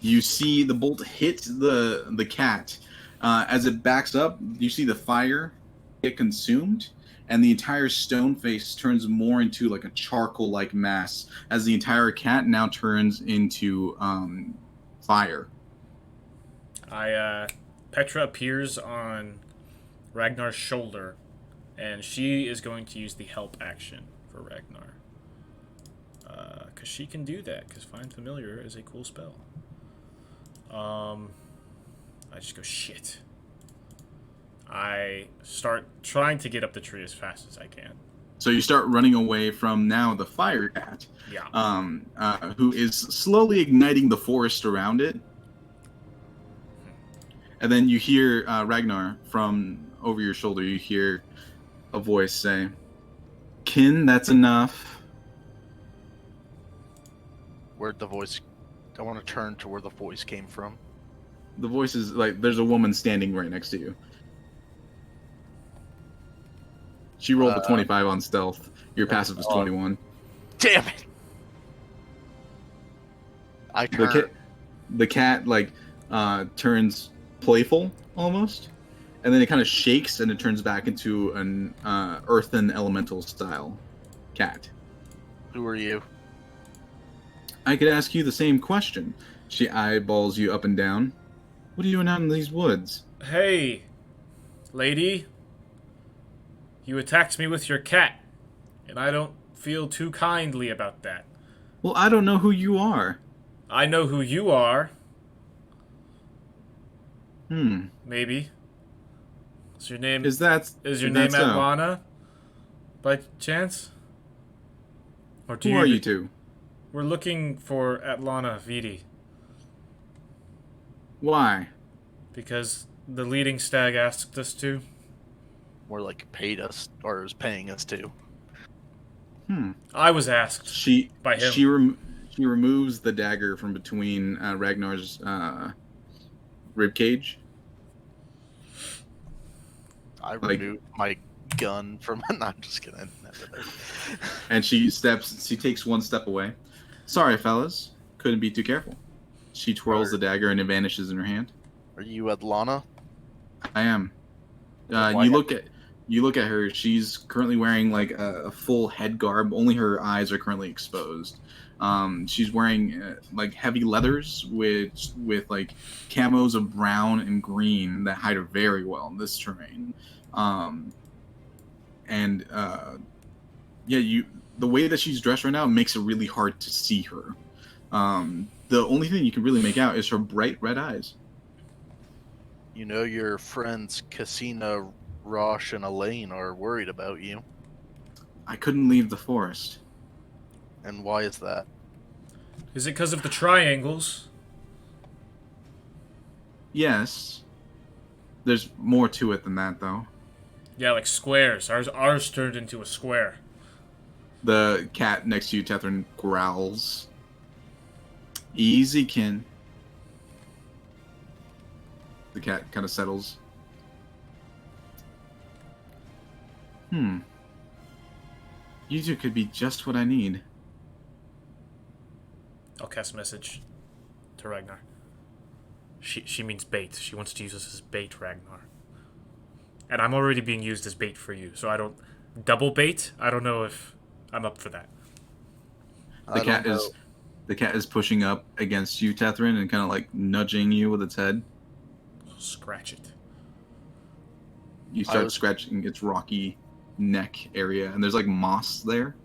S3: You see the bolt hit the cat. As it backs up, you see the fire get consumed, and the entire stone face turns more into like a charcoal-like mass, as the entire cat now turns into fire.
S2: Petra appears on Ragnar's shoulder, and she is going to use the help action for Ragnar. Because she can do that, because Find Familiar is a cool spell. I just go, shit. I start trying to get up the tree as fast as I can.
S3: So you start running away from now the fire cat,
S2: Yeah.
S3: who is slowly igniting the forest around it. And then you hear Ragnar from over your shoulder. You hear a voice say, "Kin, that's enough."
S1: Where'd the voice... I want to turn to where the voice came from.
S3: The voice is like, there's a woman standing right next to you. She rolled a 25 on stealth. Your passive is 21.
S1: Damn it! I turn...
S3: The cat like turns playful almost, and then it kind of shakes and it turns back into an earthen elemental style cat.
S1: Who are you?
S3: I could ask you the same question. She eyeballs you up and down. What are you doing out in these woods?
S2: Hey, lady. You attacked me with your cat, and I don't feel too kindly about that.
S3: Well, I don't know who you are.
S2: I know who you are. Maybe. Is your name Atlana? By chance? Or
S3: Who are you two?
S2: We're looking for Atlana Vidi.
S3: Why?
S2: Because the leading stag asked us to.
S1: More like paid us, or is paying us to.
S2: I was asked by him.
S3: She removes the dagger from between Ragnar's rib cage.
S1: I removed my gun from... No, I'm just kidding.
S3: And she takes one step away. Sorry, fellas. Couldn't be too careful. She twirls the dagger and it vanishes in her hand.
S1: Are you Atlana?
S3: I am. You look at her. She's currently wearing like a full head garb. Only her eyes are currently exposed. She's wearing like heavy leathers with like camos of brown and green that hide her very well in this terrain. The way that she's dressed right now makes it really hard to see her. The only thing you can really make out is her bright red eyes.
S1: You know your friend's Casina Rosh and Elaine are worried about you.
S3: I couldn't leave the forest.
S1: And why is that?
S2: Is it because of the triangles?
S3: Yes. There's more to it than that, though.
S2: Yeah, like squares. Ours turned into a square.
S3: The cat next to you, Tethrin, growls. Easy, Kin. The cat kind of settles. You two could be just what I need.
S2: I'll cast a message to Ragnar. She means bait. She wants to use us as bait, Ragnar. And I'm already being used as bait for you, so I don't... Double bait? I don't know if I'm up for that.
S3: The cat is pushing up against you, Tethrin, and kind of like nudging you with its head.
S2: Scratch it.
S3: You start scratching its rocky neck area, and there's like moss there.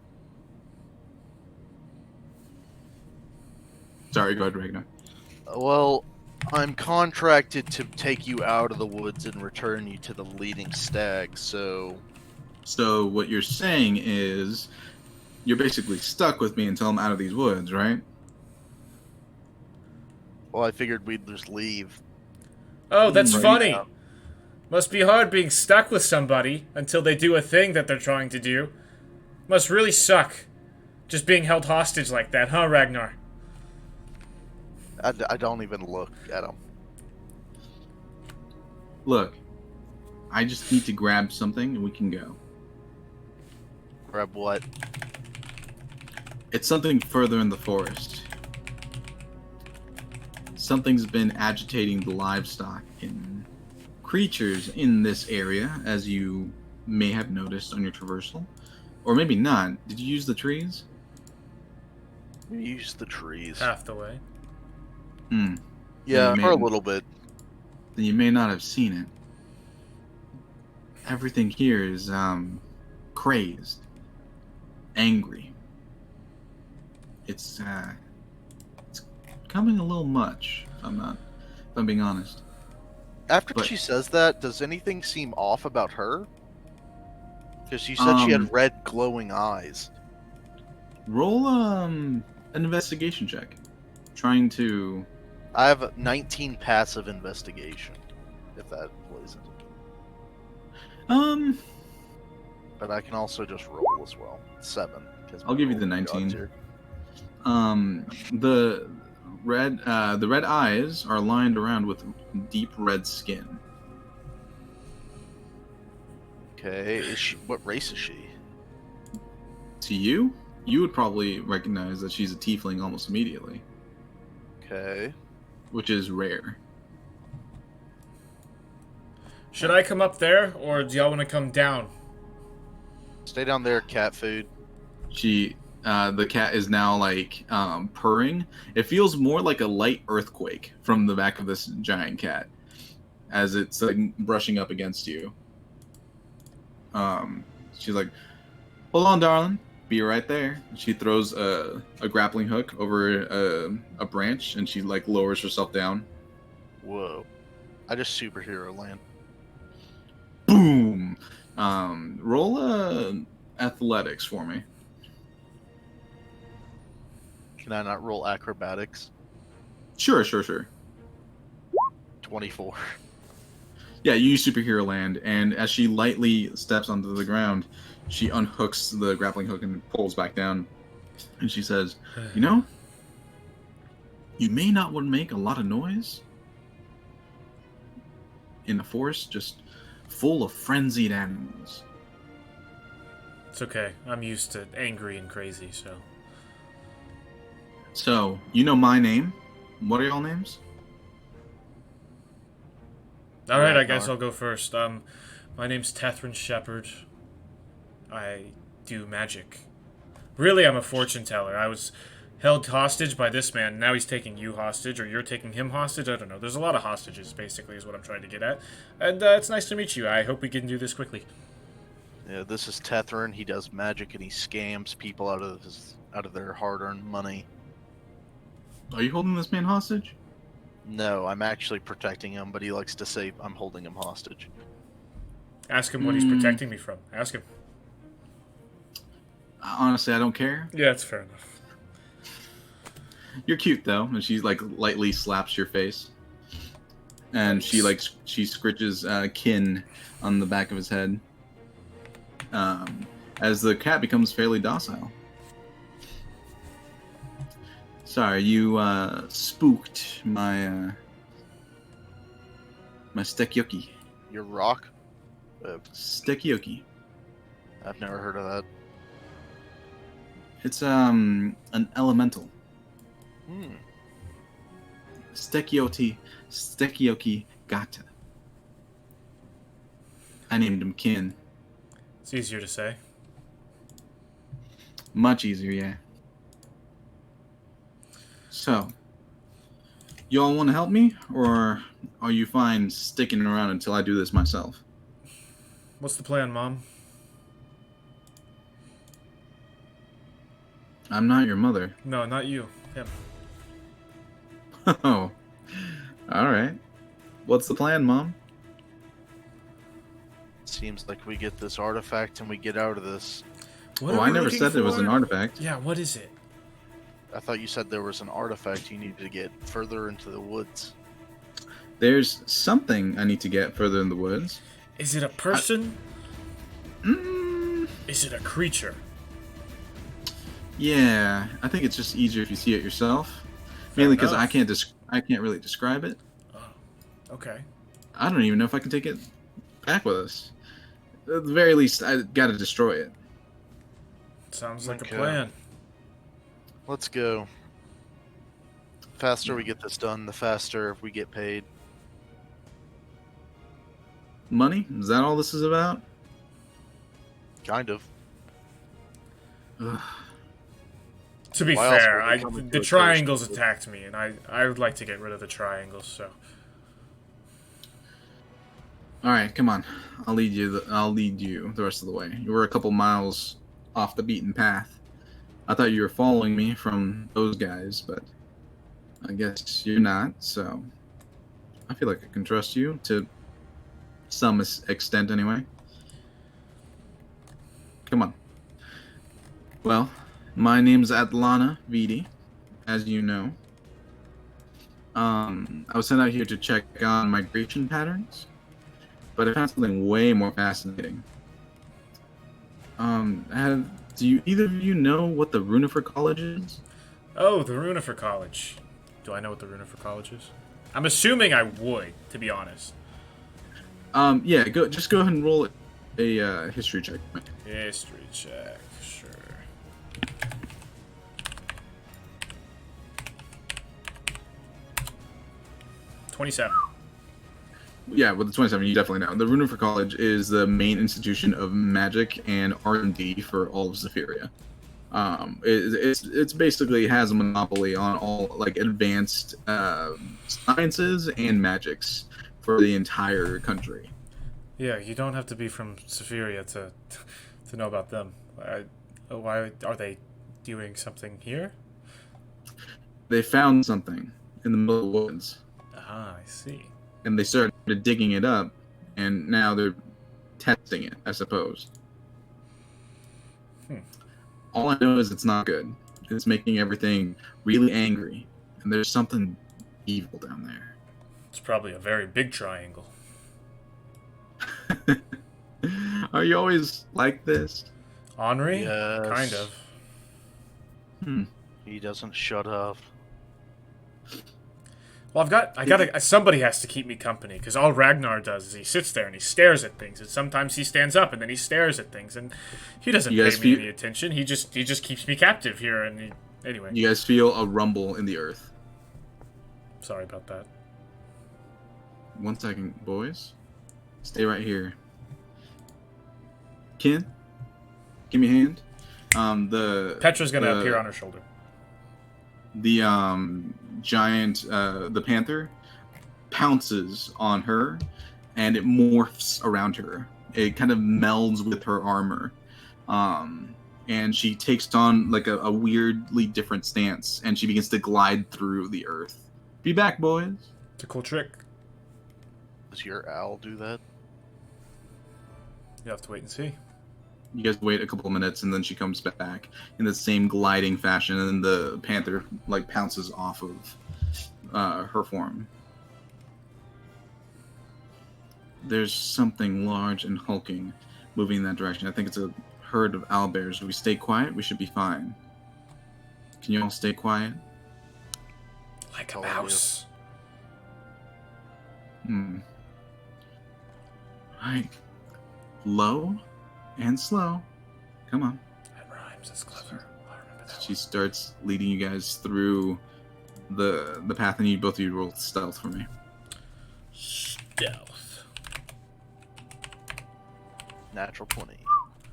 S3: Sorry, go ahead, Ragnar.
S1: Well, I'm contracted to take you out of the woods and return you to the leading stag, so...
S3: So what you're saying is you're basically stuck with me until I'm out of these woods, right?
S1: Well, I figured we'd just leave.
S2: Oh, that's
S3: Right.
S2: funny. Must be hard being stuck with somebody until they do a thing that they're trying to do. Must really suck. Just being held hostage like that, huh, Ragnar?
S1: I don't even look at him.
S3: Look, I just need to grab something and we can go.
S1: Grab what?
S3: It's something further in the forest. Something's been agitating the livestock and creatures in this area, as you may have noticed on your traversal. Or maybe not. Did you use the trees?
S1: We use the trees.
S2: Half the way.
S1: Yeah,
S3: you
S1: for a
S3: may-
S1: little bit.
S3: Then you may not have seen it. Everything here is, crazed. Angry. It's coming a little much, if I'm being honest.
S1: After
S3: But-
S1: she says that, does anything seem off about her? Because you said she had red glowing eyes.
S3: Roll, an investigation check. Trying to...
S1: I have 19 passive investigation, if that plays into it. But I can also just roll as well. 7.
S3: I'll give you the 19. The red eyes are lined around with deep red skin.
S1: Okay, what race is she?
S3: To you, you would probably recognize that she's a tiefling almost immediately,
S1: Okay.
S3: which is rare.
S2: Should I come up there, or do y'all want to come down?
S1: Stay down there, cat food.
S3: The cat is now like purring. It feels more like a light earthquake from the back of this giant cat as it's like brushing up against you. She's like, "Hold on, darling. Be right there." She throws a grappling hook over a branch, and she like lowers herself down.
S1: Whoa. I just superhero land.
S3: Boom. Roll athletics for me.
S1: Can I not roll acrobatics?
S3: Sure.
S1: 24.
S3: Yeah, you use superhero land, and as she lightly steps onto the ground, she unhooks the grappling hook and pulls back down. And she says, "You know, you may not want to make a lot of noise in a forest just full of frenzied animals."
S2: It's okay. I'm used to angry and crazy, so...
S3: So, you know my name. What are y'all names?
S2: Alright, I
S1: Ragnar.
S2: guess I'll go first. My name's Tethrin Shepherd. I do magic. Really, I'm a fortune teller. I was held hostage by this man. Now he's taking you hostage, or you're taking him hostage. I don't know. There's a lot of hostages, basically, is what I'm trying to get at. And it's nice to meet you. I hope we can do this quickly.
S1: Yeah, this is Tethrin. He does magic and he scams people out of their hard-earned money.
S3: Are you holding this man hostage?
S1: No, I'm actually protecting him, but he likes to say I'm holding him hostage.
S2: Ask him what he's protecting me from. Ask him.
S3: Honestly, I don't care.
S2: Yeah, that's fair enough.
S3: You're cute though, and she like lightly slaps your face, and
S2: Nice.
S3: she scritches kin on the back of his head. As the cat becomes fairly docile. Sorry, you spooked my my stekyoki.
S1: Your rock?
S3: Stekyoki.
S1: I've never heard of that.
S3: It's an elemental.
S1: Hmm.
S3: Stekyoki Gata. I named him Kin.
S2: It's easier to say.
S3: Much easier, yeah. So, y'all want to help me, or are you fine sticking around until I do this myself?
S2: What's the plan, Mom?
S3: I'm not your mother.
S2: No, not you. Him.
S3: Oh, all right. What's the plan, Mom?
S1: Seems like we get this artifact and we get out of this.
S2: What
S3: Oh,
S2: are
S3: I
S2: we
S3: never
S2: looking
S3: said there was
S2: for?
S3: an artifact.
S2: Yeah, what is it?
S1: I thought you said there was an artifact you needed to get further into the woods.
S3: There's something I need to get further in the woods.
S2: Is it a person?
S3: Mm,
S2: Is it a creature?
S3: yeah, I think it's just easier if you see it yourself. Mainly because I
S2: enough.
S3: can't really describe it.
S2: Okay.
S3: I don't even know if I can take it back with us. At the very least, I gotta destroy it.
S2: Sounds like
S1: Okay.
S2: a plan.
S1: Let's go. Faster we get this done, the faster we get paid.
S3: Money? Is that all this is about?
S1: Kind of.
S3: Ugh.
S2: To be
S1: Why else
S2: fair,
S1: would we come into
S2: the
S1: a
S2: triangles
S1: Thursday?
S2: attacked me, and I would like to get rid of the triangles. So
S3: All right, come on. I'll lead you the rest of the way. You were a couple miles off the beaten path. I thought you were following me from those guys, but I guess you're not. So I feel like I can trust you to some extent, anyway. Come on. Well, my name's Atlana Vidi, as you know. I was sent out here to check on migration patterns, but I found something way more fascinating. Do either of you know what the Runifer College is?
S2: oh, the Runifer College. Do I know what the Runifer College is? I'm assuming I would, to be honest.
S3: Yeah, just go ahead and roll a history check.
S2: History check, sure. $27.
S3: Yeah, with the 27, you definitely know. The Runifer College is the main institution of magic and R&D for all of Zephyria. It's basically has a monopoly on all like advanced sciences and magics for the entire country.
S2: Yeah, you don't have to be from Zephyria to know about them. Why are they doing something here?
S3: They found something in the middle of the woods,
S2: Ah, I see.
S3: and they started digging it up, and now they're testing it, I suppose. All I know is it's not good. It's making everything really angry, and there's something evil down there.
S2: It's probably a very big triangle.
S3: Are you always like this?
S2: Henri?
S1: Yes.
S2: Kind of.
S1: He doesn't shut up.
S2: Well, somebody has to keep me company, because all Ragnar does is he sits there and he stares at things, and sometimes he stands up and then he stares at things, and he doesn't
S3: You
S2: pay
S3: guys
S2: me
S3: feel-
S2: any attention. He just keeps me captive here, and anyway.
S3: You guys feel a rumble in the earth.
S2: Sorry about that.
S3: 1 second, boys. Stay right here. Ken, give me a hand.
S2: Petra's gonna appear on her shoulder.
S3: The giant, the panther, pounces on her, and it morphs around her. It kind of melds with her armor, and she takes on like a weirdly different stance, and she begins to glide through the earth. Be back, boys.
S2: It's a cool trick.
S1: Does your owl do that?
S2: You have to wait and see.
S3: You guys wait a couple of minutes, and then she comes back in the same gliding fashion, and then the panther like pounces off of her form. There's something large and hulking moving in that direction. I think it's a herd of owlbears. If we stay quiet, we should be fine. Can you all stay quiet?
S2: Like a
S1: All of you.
S2: mouse.
S3: Right. Low and slow. Come on.
S2: That rhymes. That's clever. I remember that
S3: She starts leading you guys through the path, and both of you roll stealth for me.
S2: Stealth.
S1: Natural 20.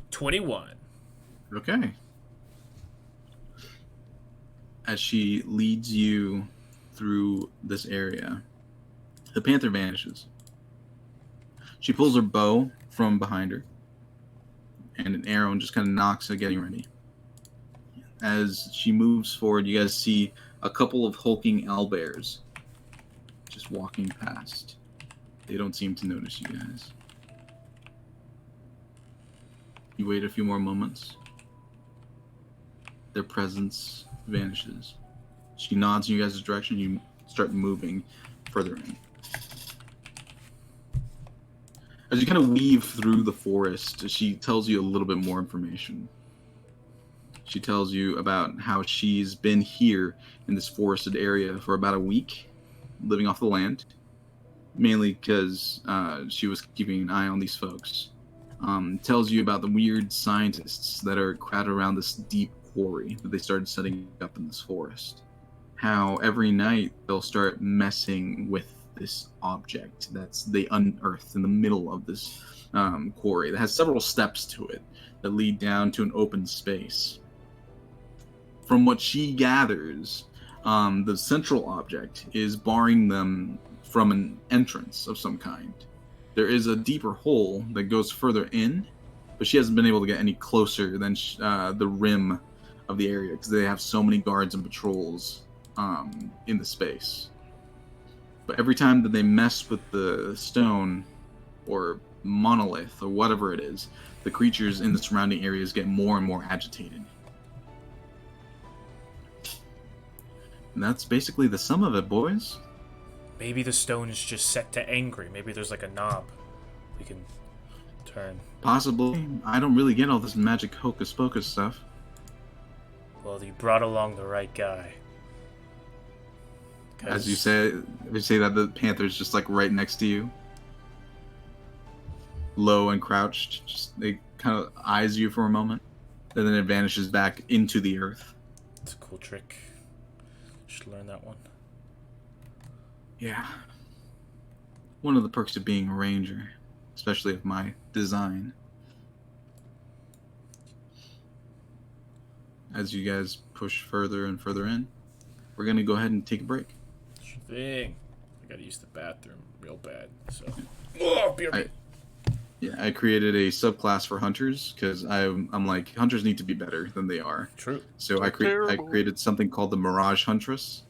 S2: 21.
S3: Okay. As she leads you through this area, the panther vanishes. She pulls her bow from behind her, and an arrow just kind of knocks her getting ready. As she moves forward, you guys see a couple of hulking owlbears just walking past. They don't seem to notice you guys. You wait a few more moments. Their presence vanishes. She nods in you guys' direction. You start moving further in. As you kind of weave through the forest, she tells you a little bit more information. She tells you about how she's been here in this forested area for about a week, living off the land, mainly because she was keeping an eye on these folks. Tells you about the weird scientists that are crowded around this deep quarry that they started setting up in this forest. How every night they'll start messing with this object that's they unearthed in the middle of this quarry that has several steps to it that lead down to an open space. From what she gathers, the central object is barring them from an entrance of some kind. There is a deeper hole that goes further in, but she hasn't been able to get any closer than the rim of the area because they have so many guards and patrols in the space. But every time that they mess with the stone or monolith or whatever it is, the creatures in the surrounding areas get more and more agitated. And that's basically the sum of it, boys.
S2: Maybe the stone is just set to angry. Maybe there's like a knob we can turn.
S3: Possibly. I don't really get all this magic hocus pocus stuff.
S2: Well, you brought along the right guy.
S3: As you say that the panther's just like right next to you, low and crouched. Just they kind of eyes you for a moment, and then it vanishes back into the earth.
S2: It's a cool trick. Should learn that one.
S3: Yeah. One of the perks of being a ranger, especially of my design. As you guys push further and further in, we're gonna go ahead and take a break.
S2: Sure thing. I gotta use the bathroom real bad, so. Oh, beer me.
S3: Yeah, I created a subclass for hunters because I'm like hunters need to be better than they are.
S2: True.
S3: So I created something called the Mirage Huntress.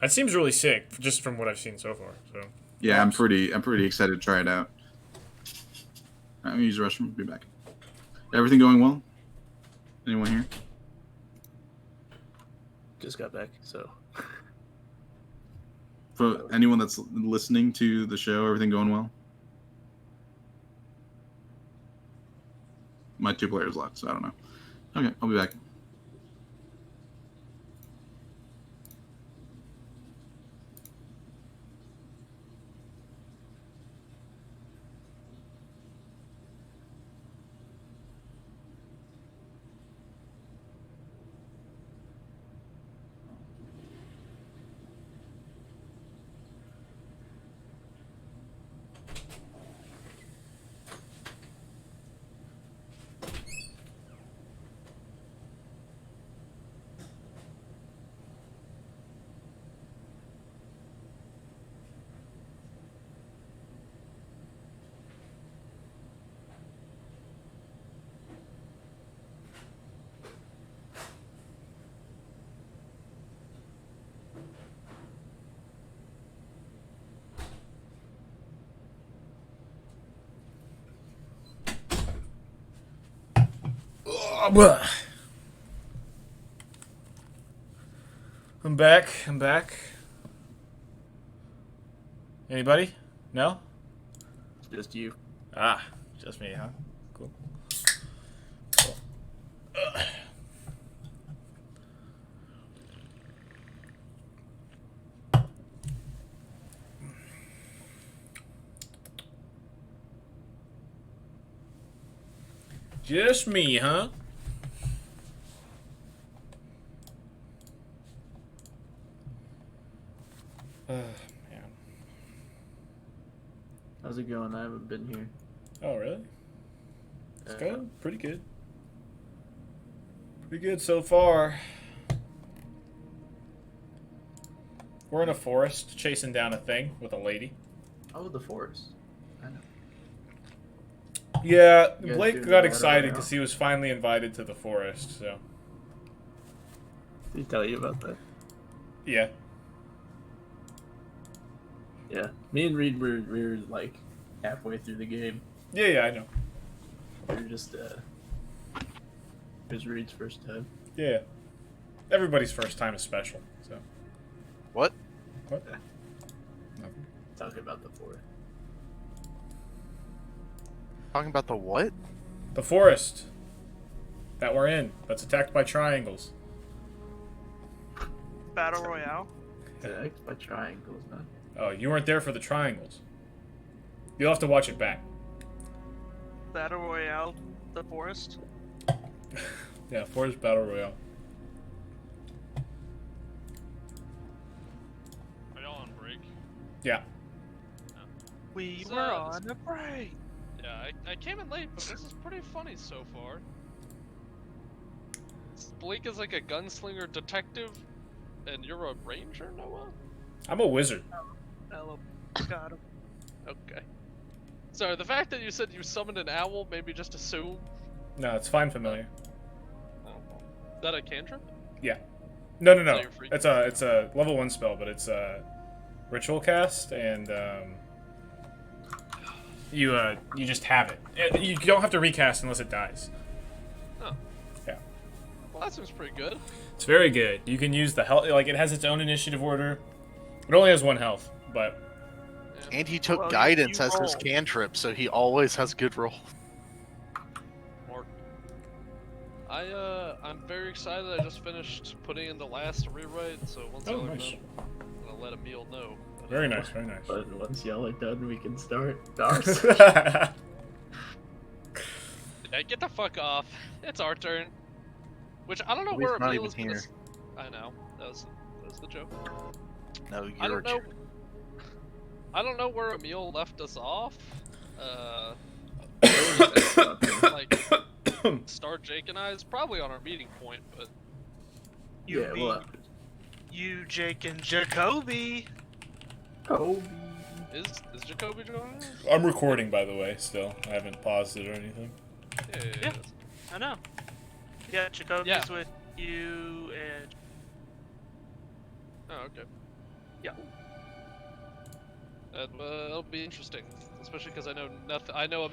S2: That seems really sick, just from what I've seen so far. So.
S3: Yeah, I'm pretty excited to try it out. I'm gonna use the restroom. Be back. Everything going well? Anyone here?
S4: Just got back, so.
S3: For anyone that's listening to the show, everything going well? My 2 players left, so I don't know. Okay, I'll be back.
S2: I'm back. I'm back. Anybody? No?
S4: Just you.
S2: Ah, just me, huh? Cool. Just me, huh? Man.
S4: How's it going? I haven't been here.
S2: Oh, really? It's going pretty good. Pretty good so far. We're in a forest chasing down a thing with a lady.
S4: Oh, the forest. I know.
S2: Yeah,
S4: You guys
S2: Blake
S4: doing
S2: got
S4: that
S2: excited
S4: right now?
S2: because he was finally invited to the forest, so.
S4: Did he tell you about that?
S2: Yeah.
S4: Yeah. Me and Reed were like halfway through the game.
S2: Yeah, I know.
S4: We were just it was Reed's first time.
S2: Yeah. Everybody's first time is special, so.
S1: What?
S2: What?
S4: Nothing. Talking about the forest.
S1: Talking about the what?
S2: The forest that we're in, that's attacked by triangles.
S5: Battle Royale.
S4: Attacked by triangles, man.
S2: Oh, you weren't there for the triangles. You'll have to watch it back.
S5: Battle Royale. The forest.
S2: Yeah, Forest Battle Royale.
S6: Are y'all on break?
S2: Yeah.
S5: We
S6: So,
S5: were on a break.
S6: Yeah, I came in late, but this is pretty funny so far. Blake is like a gunslinger detective, and you're a ranger, Noah?
S2: I'm a wizard.
S5: Hello. Got him.
S6: Okay. So the fact that you said you summoned an owl made me just assume.
S2: No, it's fine familiar.
S6: Is that a cantrip?
S2: No.
S6: So you're free.
S2: It's a level 1 spell, but it's a ritual cast, and you just have it. You don't have to recast unless it dies.
S6: Oh.
S2: Yeah.
S6: Well, that seems pretty good.
S2: It's very good. You can use the health, like it has its own initiative order. It only has 1 health, but
S1: And he took
S5: Well,
S1: guidance
S5: you
S1: as his
S5: roll.
S1: cantrip, so he always has good rolls.
S6: Mark. I'm very excited. I just finished putting in the last rewrite, so once
S2: Oh,
S6: y'all are
S2: nice.
S6: done, I'm gonna let Emil know.
S2: very nice, very nice.
S4: But once y'all are done, we can start ours.
S6: Yeah, get the fuck off. It's our turn. Which I don't know
S1: He's
S6: where
S1: not
S6: Emil
S1: even
S6: is gonna.
S1: here.
S6: I know. That was the joke.
S1: No,
S6: I
S1: you're
S6: don't know. I don't know where Emil left us off. Like Star Jake and I is probably on our meeting point, but
S5: You
S4: yeah,
S5: mean
S4: well,
S5: you, Jake, and Jacoby?
S4: Kobe.
S6: is Jacoby joining us?
S2: I'm recording, by the way. Still, I haven't paused it or anything.
S5: Yeah. I know. Yeah, Jacoby's
S6: Yeah.
S5: with you and
S6: Oh, okay.
S5: Yeah.
S6: That'll be interesting, especially because I know nothing. I know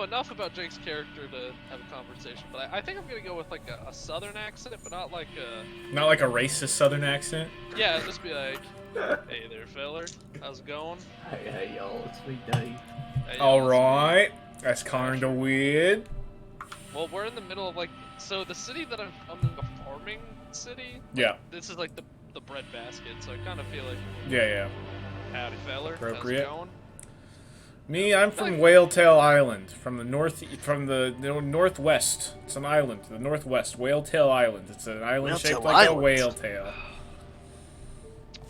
S6: enough about Jake's character to have a conversation. But I think I'm gonna go with like a southern accent, but not like a.
S2: Not like a racist Southern accent.
S6: Yeah, just be like, "Hey there, feller. How's it going?"
S4: Hey y'all, it's me, Dave.
S6: Hey,
S2: All
S6: how's it
S2: right, that's kind of weird.
S6: going?" Well, we're in the middle of like, so the city that I'm in the farming city.
S2: Yeah,
S6: This is like the bread basket, so I kind of feel like,
S2: yeah.
S6: howdy, feller.
S2: Appropriate.
S6: How's it going?
S2: Me, I'm from Whaletail Island, from the northwest. It's an island, the northwest, Whaletail Island. It's an island shaped
S1: Whaletail
S2: like a
S1: Island.
S2: whale tail.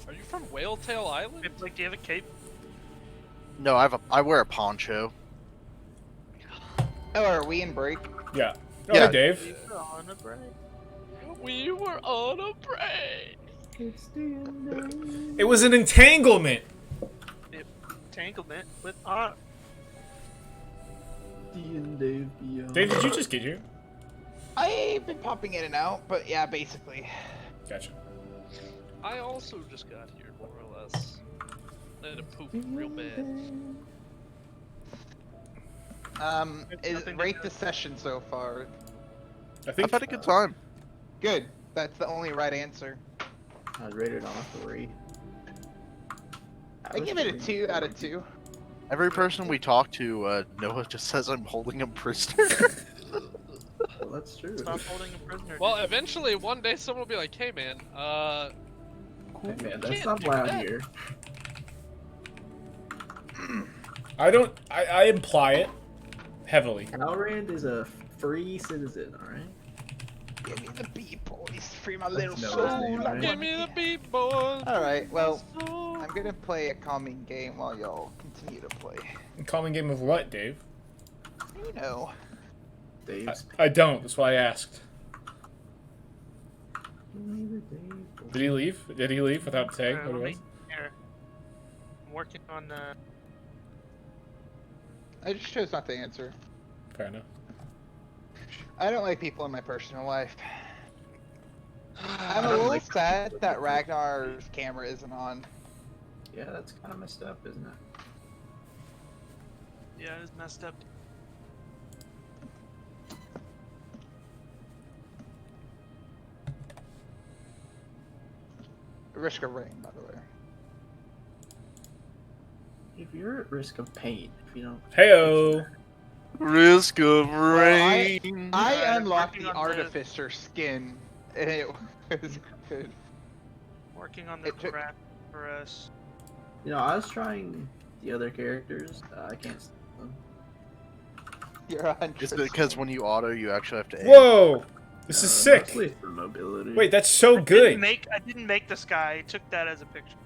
S6: Are you from Whaletail Island?
S5: Hey, Blake, do you have a cape?
S1: No, I wear a poncho.
S7: Oh, are we in break?
S2: Yeah. Oh,
S1: Yeah.
S2: hey, Dave.
S5: We're on a break.
S6: We were on a break.
S2: It was an entanglement.
S5: Entanglement with our.
S4: Dave, beyond.
S2: Dave, did you just get here?
S7: I've been popping in and out, but yeah, basically.
S2: Gotcha.
S6: I also just got here, more or less. I had to poop real bad.
S7: Rate the session so far.
S2: I think
S1: I've had a good time.
S7: Good. That's the only right answer.
S4: I'd rate it on a 3.
S7: I give it a 2 out of 2.
S1: Every person we talk to, Noah just says I'm holding him prisoner.
S4: Well, that's true.
S5: Stop holding a prisoner.
S6: Well, eventually, one day, someone will be like, "Hey, man,
S4: Hey, man, that's
S6: can't
S4: not
S6: do
S4: loud
S6: that.
S4: here.
S2: I imply it heavily.
S4: Halrand is a free citizen, alright?
S7: Give me the beat, boys. Free my little
S4: Noah's
S7: soul.
S4: name, right?
S6: give me the beat, boys."
S7: Alright, well,
S6: So-
S7: I'm gonna play a calming game while y'all continue to play.
S2: Calming game of what, Dave?
S7: You know.
S4: Dave's
S2: I don't. That's why I asked. Did he leave? Did he leave without saying what it
S5: Let me,
S2: was?
S5: here. I'm working on the.
S7: I just chose not to answer.
S2: Fair enough.
S7: I don't like people in my personal life. I'm a little sad that Ragnar's camera isn't on.
S4: Yeah, that's kind of messed up, isn't it?
S5: Yeah, it's messed up.
S7: Risk of rain, by the way.
S4: If you're at risk of pain, if you don't...
S2: Heyo.
S1: Risk of
S7: Well,
S1: rain.
S7: I
S5: I'm
S7: unlocked
S5: working
S7: the
S5: on the-
S7: Artificer skin, and it was good.
S5: Working on the
S7: It took-
S5: craft for us.
S4: You know, I was trying the other characters. I can't stand them.
S7: You're a huntress.
S1: Is it because when you auto, you actually have to aim?
S2: Whoa! This is sick.
S4: Mostly for mobility.
S2: Wait, that's so good.
S5: I didn't make this guy. I took that as a picture.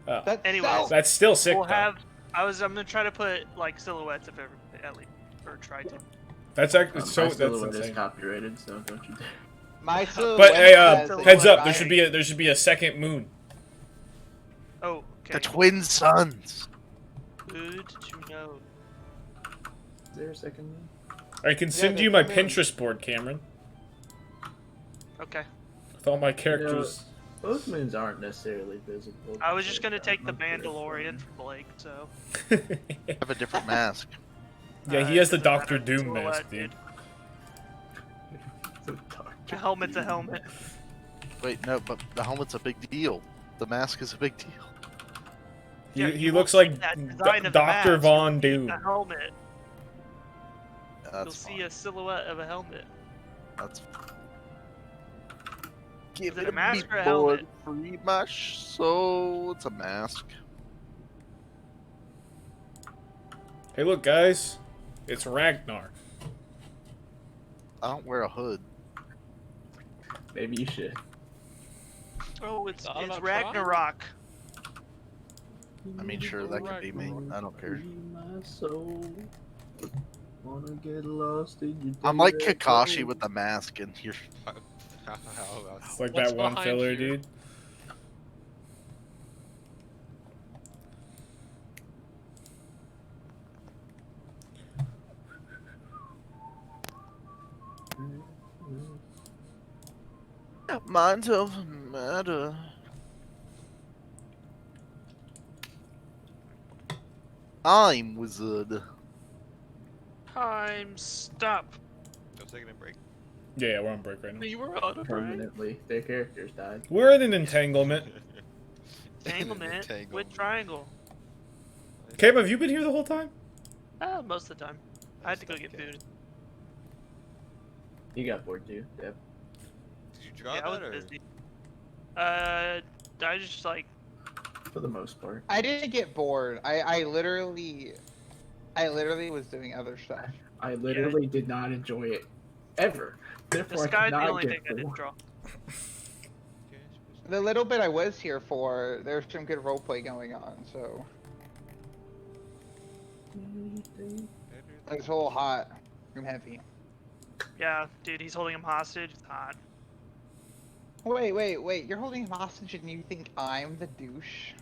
S2: Oh,
S7: That's
S5: Anyways,
S7: so-
S2: that's still sick,
S5: We'll
S2: though.
S5: have. I'm gonna try to put like silhouettes of everything at least, or try to.
S2: That's actually so.
S4: My
S2: That's
S4: silhouette is
S2: insane.
S4: copyrighted, so don't you dare.
S7: My
S2: But hey,
S7: has a
S2: heads up.
S7: giant-
S2: There should be a second moon.
S5: Oh, okay.
S1: The twin suns.
S5: Good to know.
S4: Is there a second one?
S2: I can send
S7: there's
S2: you my
S7: two moons.
S2: Pinterest board, Cameron,
S5: Okay.
S2: with all my characters.
S4: Both moons aren't necessarily visible.
S5: I was just gonna
S4: but
S5: take the
S4: I'm not sure.
S5: Mandalorian from Blake, so.
S1: Have a different mask.
S2: Yeah, he has the
S5: doesn't
S2: Doctor
S5: matter.
S2: Doom
S5: Silhouette,
S2: mask, dude.
S4: So dark.
S5: A helmet's a helmet.
S1: Wait, no, but the helmet's a big deal. The mask is a big deal.
S5: Yeah,
S2: He
S5: you
S2: looks
S5: won't see
S2: like
S5: that design of the
S2: Dr.
S5: mask.
S2: Von Doom.
S5: A helmet.
S1: That's
S5: You'll see
S1: fine.
S5: a silhouette of a helmet.
S1: That's Give
S5: Is it
S1: it
S5: a mask
S1: me,
S5: or a
S1: boy.
S5: helmet?
S1: Free my soul. It's a mask.
S2: Hey, look, guys. It's Ragnar.
S1: I don't wear a hood.
S4: Maybe you should.
S5: Oh, it's
S6: Thought about
S5: Ragnarok.
S1: I mean, sure, that could be me. I don't care.
S4: Free my soul. Wanna get lost in your
S1: I'm like
S4: dirty
S1: Kakashi
S4: soul.
S1: with the mask, and you're.
S2: It's like
S6: What's
S2: that one
S6: behind
S2: filler,
S6: you?
S2: dude.
S1: Mind doesn't matter. I'm wizard.
S5: Time stop.
S8: Taking a break.
S2: Yeah, we're on break right now.
S5: You were on a break.
S4: Permanently. Their characters died.
S2: We're in an entanglement.
S5: Entanglement with
S8: Entanglement.
S5: triangle.
S2: Cam, have you been here the whole time?
S5: Most of the time. I had to go get food.
S4: You got bored too, Deb.
S8: Did you draw
S5: Yeah, I was
S8: that or?
S5: busy. I just like
S4: For the most part.
S7: I didn't get bored. I literally was doing other stuff.
S4: I literally did not enjoy it. Ever.
S5: the
S4: Therefore, I
S5: sky's
S4: could
S5: the
S4: not
S5: only
S4: get
S5: thing I didn't
S4: bored.
S5: draw.
S7: The little bit I was here for, there's some good roleplay going on, so it's a little hot and heavy.
S5: Yeah, dude, he's holding him hostage. It's hot.
S7: Wait, you're holding him hostage and you think I'm the douche?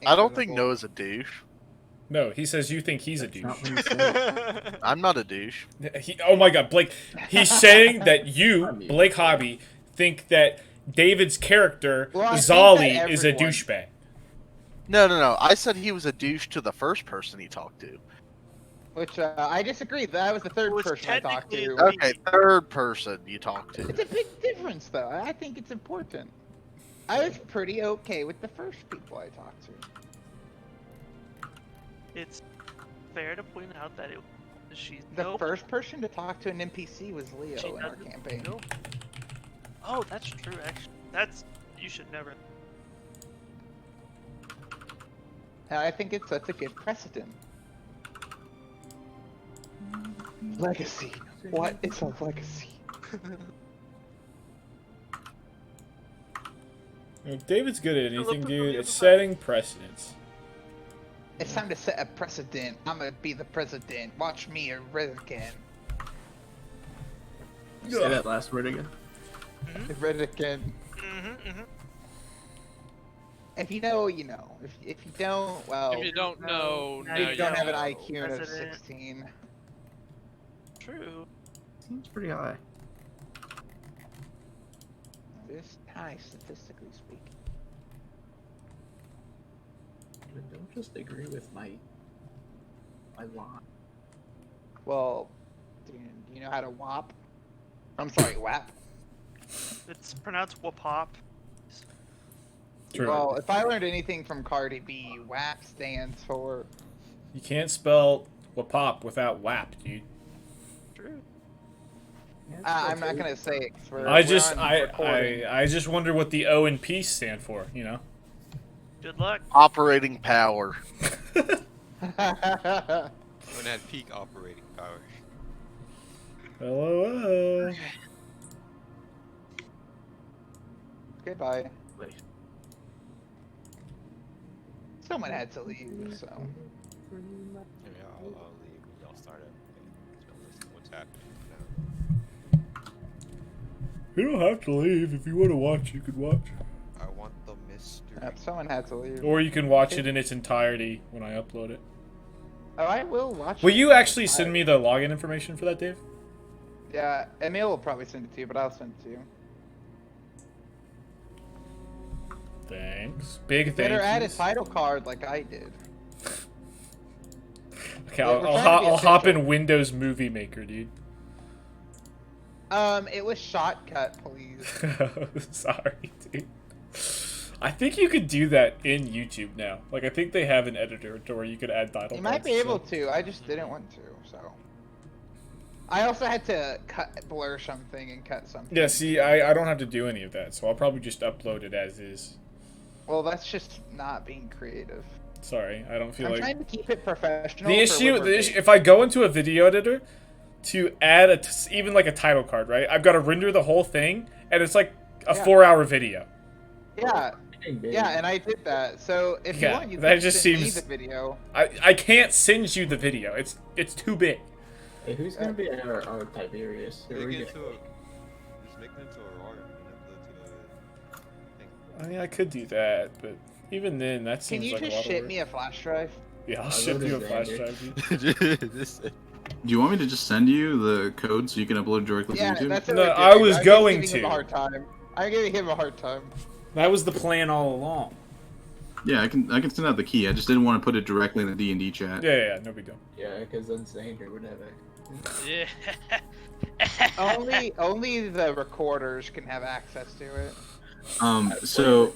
S1: I don't think
S7: Incredible.
S1: Noah's a douche.
S2: No, he says you think he's a
S4: That's not
S2: douche.
S4: what he said.
S1: I'm not a douche.
S2: Oh my god, Blake. He's saying that you,
S4: I mean-
S2: Blake Hobby, think that David's character,
S7: Well, I think
S2: Zolly,
S7: that
S2: is a
S7: everyone-
S2: douchebag.
S1: No. I said he was a douche to the first person he talked to.
S7: Which I disagree. That was the third
S5: It was
S7: person I talked
S5: technically
S7: to.
S1: Okay, third person you talk to.
S7: It's a big difference, though. I think it's important. I was pretty okay with the first people I talked to.
S5: It's fair to point out that she's
S7: The first person to talk to an NPC was
S5: she
S7: Leo in our
S5: doesn't-
S7: campaign.
S5: nope. Oh, that's true. Actually, you should never.
S7: And I think it sets a good precedent. Legacy. What is a legacy?
S2: David's good at anything,
S5: Philip,
S2: dude.
S5: the
S2: It's
S5: other
S2: setting precedents.
S7: It's time to set a precedent. I'm gonna be the president. Watch me again.
S4: Say that last word again.
S7: Again.
S5: Mm-hmm.
S7: If you know, you know. If you don't, well,
S6: If you don't know,
S5: now
S6: now
S7: you
S6: you
S7: don't have an
S6: know.
S7: IQ of
S5: President.
S7: 16.
S5: True.
S4: Seems pretty high.
S7: This high, statistically speaking.
S4: But don't just agree with my line.
S7: Well, do you know how to WAP? I'm sorry, WAP.
S5: It's pronounced Wapop.
S2: True.
S7: Well, if I learned anything from Cardi B, WAP stands for.
S2: You can't spell WAPOP without WAP, dude.
S5: True.
S7: I'm not gonna say it. 'Cause
S2: I
S7: we're
S2: just
S7: on
S2: I
S7: recording.
S2: I just wonder what the O and P stand for, you know?
S5: Good luck.
S1: Operating power.
S8: When it had peak operating power.
S2: Hello.
S7: Goodbye.
S4: Wait.
S7: Someone had to leave, so.
S8: Yeah, I'll leave. Y'all start up. Y'all listen to what's happening now.
S2: You don't have to leave. If you want to watch, you could watch.
S8: I want the mystery.
S7: Yep, someone had to leave.
S2: Or you can watch it in its entirety when I upload it.
S7: Oh, I will watch
S2: Will
S7: it.
S2: you actually send me the login information for that, Dave?
S7: Yeah, Emil will probably send it to you, but I'll send it to you.
S2: Thanks. Big
S7: You
S2: thank
S7: better add a
S2: yous.
S7: title card like I did.
S2: Okay,
S7: We're
S2: I'll,
S7: trying to be
S2: I'll hop in
S7: official.
S2: Windows Movie Maker, dude.
S7: It was shortcut, please.
S2: Sorry, dude. I think you could do that in YouTube now. Like, I think they have an editor to where you could add title
S7: You might
S2: cards
S7: be
S2: and
S7: able
S2: stuff.
S7: to. I just didn't want to, so. I also had to blur something and cut something.
S2: Yeah, see, I don't have to do any of that, so I'll probably just upload it as is.
S7: Well, that's just not being creative.
S2: Sorry, I don't feel
S7: I'm
S2: like...
S7: trying to keep it professional.
S2: The
S7: for
S2: issue,
S7: when we're big.
S2: if I go into a video editor to add even like a title card, right? I've got to render the whole thing, and it's like a
S7: Yeah.
S2: 4-hour video.
S7: Yeah, yeah, and I did that. So if you
S2: Yeah,
S7: want, you
S2: that
S7: can
S2: just
S7: send me
S2: seems-
S7: the video.
S2: I can't send you the video. It's too big.
S4: Hey, who's gonna be our Tiberius? Who are
S8: Make
S4: we
S8: it into
S4: gonna-
S8: just make it into a RAR and upload to the thing.
S2: I mean, I could do that, but even then, that
S7: Can
S2: seems
S7: you
S2: like a
S7: just
S2: lot of
S7: ship
S2: work.
S7: me a flash drive?
S2: Yeah, I'll
S4: I'll
S2: ship
S4: go
S2: you a
S4: to
S2: flash
S4: Xander.
S2: drive, dude.
S3: Do you want me to just send you the code so you can upload directly
S7: Yeah,
S3: to YouTube?
S7: that's what
S2: No,
S7: we're
S2: I
S7: doing.
S2: was
S7: I'm just
S2: going
S7: giving him
S2: to.
S7: a hard time. I'm giving him a hard time.
S2: That was the plan all along.
S3: Yeah, I can send out the key. I just didn't want to put it directly in the D&D chat.
S2: Yeah, no big deal.
S4: Yeah, because then Xander would have it.
S6: Yeah.
S7: Only the recorders can have access to it.
S3: So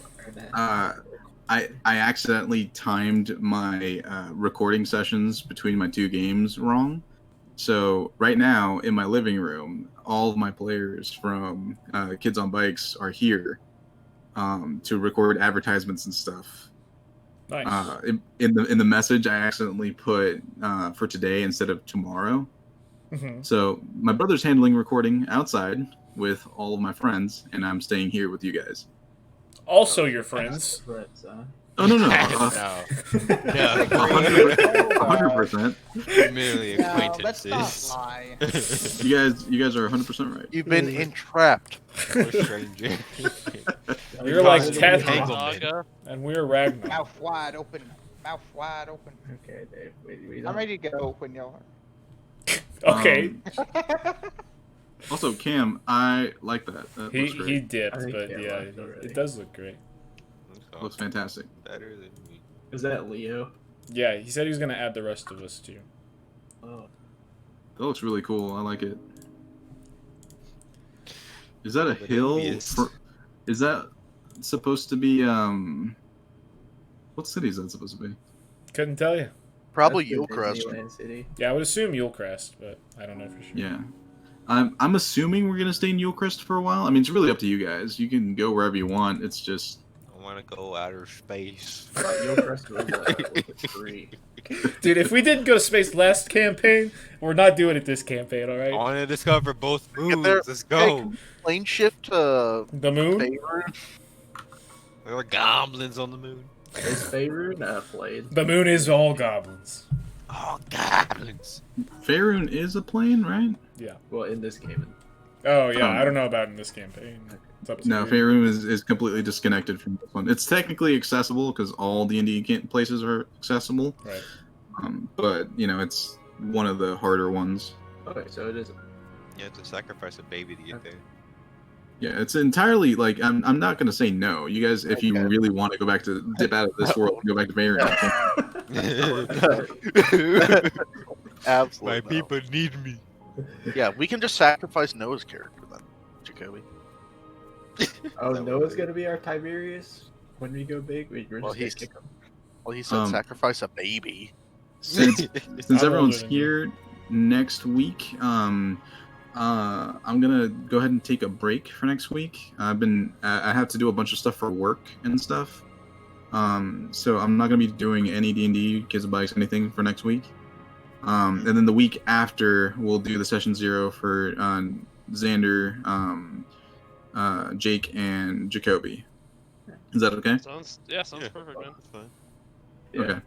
S3: I accidentally timed my recording sessions between my two games wrong. So right now in my living room, all of my players from Kids on Bikes are here to record advertisements and stuff.
S2: Nice.
S3: In the message, I accidentally put for today instead of tomorrow.
S2: Mhm.
S3: So my brother's handling recording outside with all of my friends, and I'm staying here with you guys.
S2: Also, your friends.
S4: Friends, huh?
S3: Oh no, no,
S8: No.
S3: 100%.
S8: Merely
S7: No, let's
S8: acquaintances.
S7: not lie.
S3: You guys are 100% right.
S1: You've been entrapped.
S8: Or stranger.
S2: You're like
S8: Causing
S2: Tethrin,
S8: entanglement.
S6: Saga.
S2: and we're Ragnar.
S7: Mouth wide open. Mouth wide open.
S4: Okay, Dave. We
S7: I'm
S4: don't...
S7: ready to go when y'all are.
S2: Okay,
S3: Also, Cam, I like that. That
S2: he
S3: looks great.
S2: he dipped,
S4: I think
S2: but
S4: yeah,
S2: yeah,
S4: left already.
S2: it does look great.
S3: Looks fantastic.
S8: Better than me.
S4: Is that Leo?
S2: Yeah, he said he was gonna add the rest of us too.
S4: Oh,
S3: That looks really cool. I like it. Is that a
S8: But
S3: hill?
S8: envious.
S3: Is that supposed to be what city is that supposed to be?
S2: Couldn't tell you.
S1: Probably
S4: That's the
S1: Yulecrest.
S4: Disneyland City.
S2: Yeah, I would assume Yulecrest, but I don't know for sure.
S3: Yeah. I'm assuming we're gonna stay in Yulecrest for a while. I mean, it's really up to you guys. You can go wherever you want. It's just
S8: I want to go outer space.
S4: Gilchrist was a tree.
S2: Dude, if we didn't go to space last campaign, we're not doing it this campaign, all
S8: I
S2: right?
S8: want to discover both moons.
S1: there-
S8: Let's go.
S1: Plane shift to
S2: The moon?
S1: Faerun.
S8: There were goblins on the moon.
S4: Is Faerun played?
S2: The moon is all goblins.
S8: Oh, goblins.
S3: Faerun is a plane, right?
S2: Yeah.
S4: Well, in this game.
S2: Oh, yeah, I don't know about in this campaign. It's up to
S3: No,
S2: you.
S3: Faerun is completely disconnected from this one. It's technically accessible because all D&D places are accessible.
S2: Right.
S3: But you know, it's one of the harder ones.
S4: Okay, so it is.
S8: You have to sacrifice a baby to get there.
S3: Yeah, it's entirely like I'm not gonna say no. You guys, if you
S1: Okay.
S3: really want to go back to dip out of this world and go back to Faerun,
S1: Absolutely.
S8: My people need me.
S1: Yeah, we can just sacrifice Noah's character then, Jacoby.
S4: Oh,
S8: That
S4: Noah's
S8: would be-
S4: gonna be our Tiberius when we go big. We're
S1: Well,
S4: just
S1: he's-
S4: gonna kick him.
S1: Well, he said
S3: Um,
S1: sacrifice a baby.
S3: since
S2: I'm
S3: everyone's
S2: older than
S3: here next week, I'm gonna go ahead and take a break for next week. I have to do a bunch of stuff for work and stuff. So I'm not gonna be doing any D&D, Kids and Bikes, anything for next week. And then the week after, we'll do the session 0 for Xander, Jake, and Jacoby. Is that okay?
S6: Sounds perfect, man.
S8: That's fine.
S4: Yeah.
S3: Okay.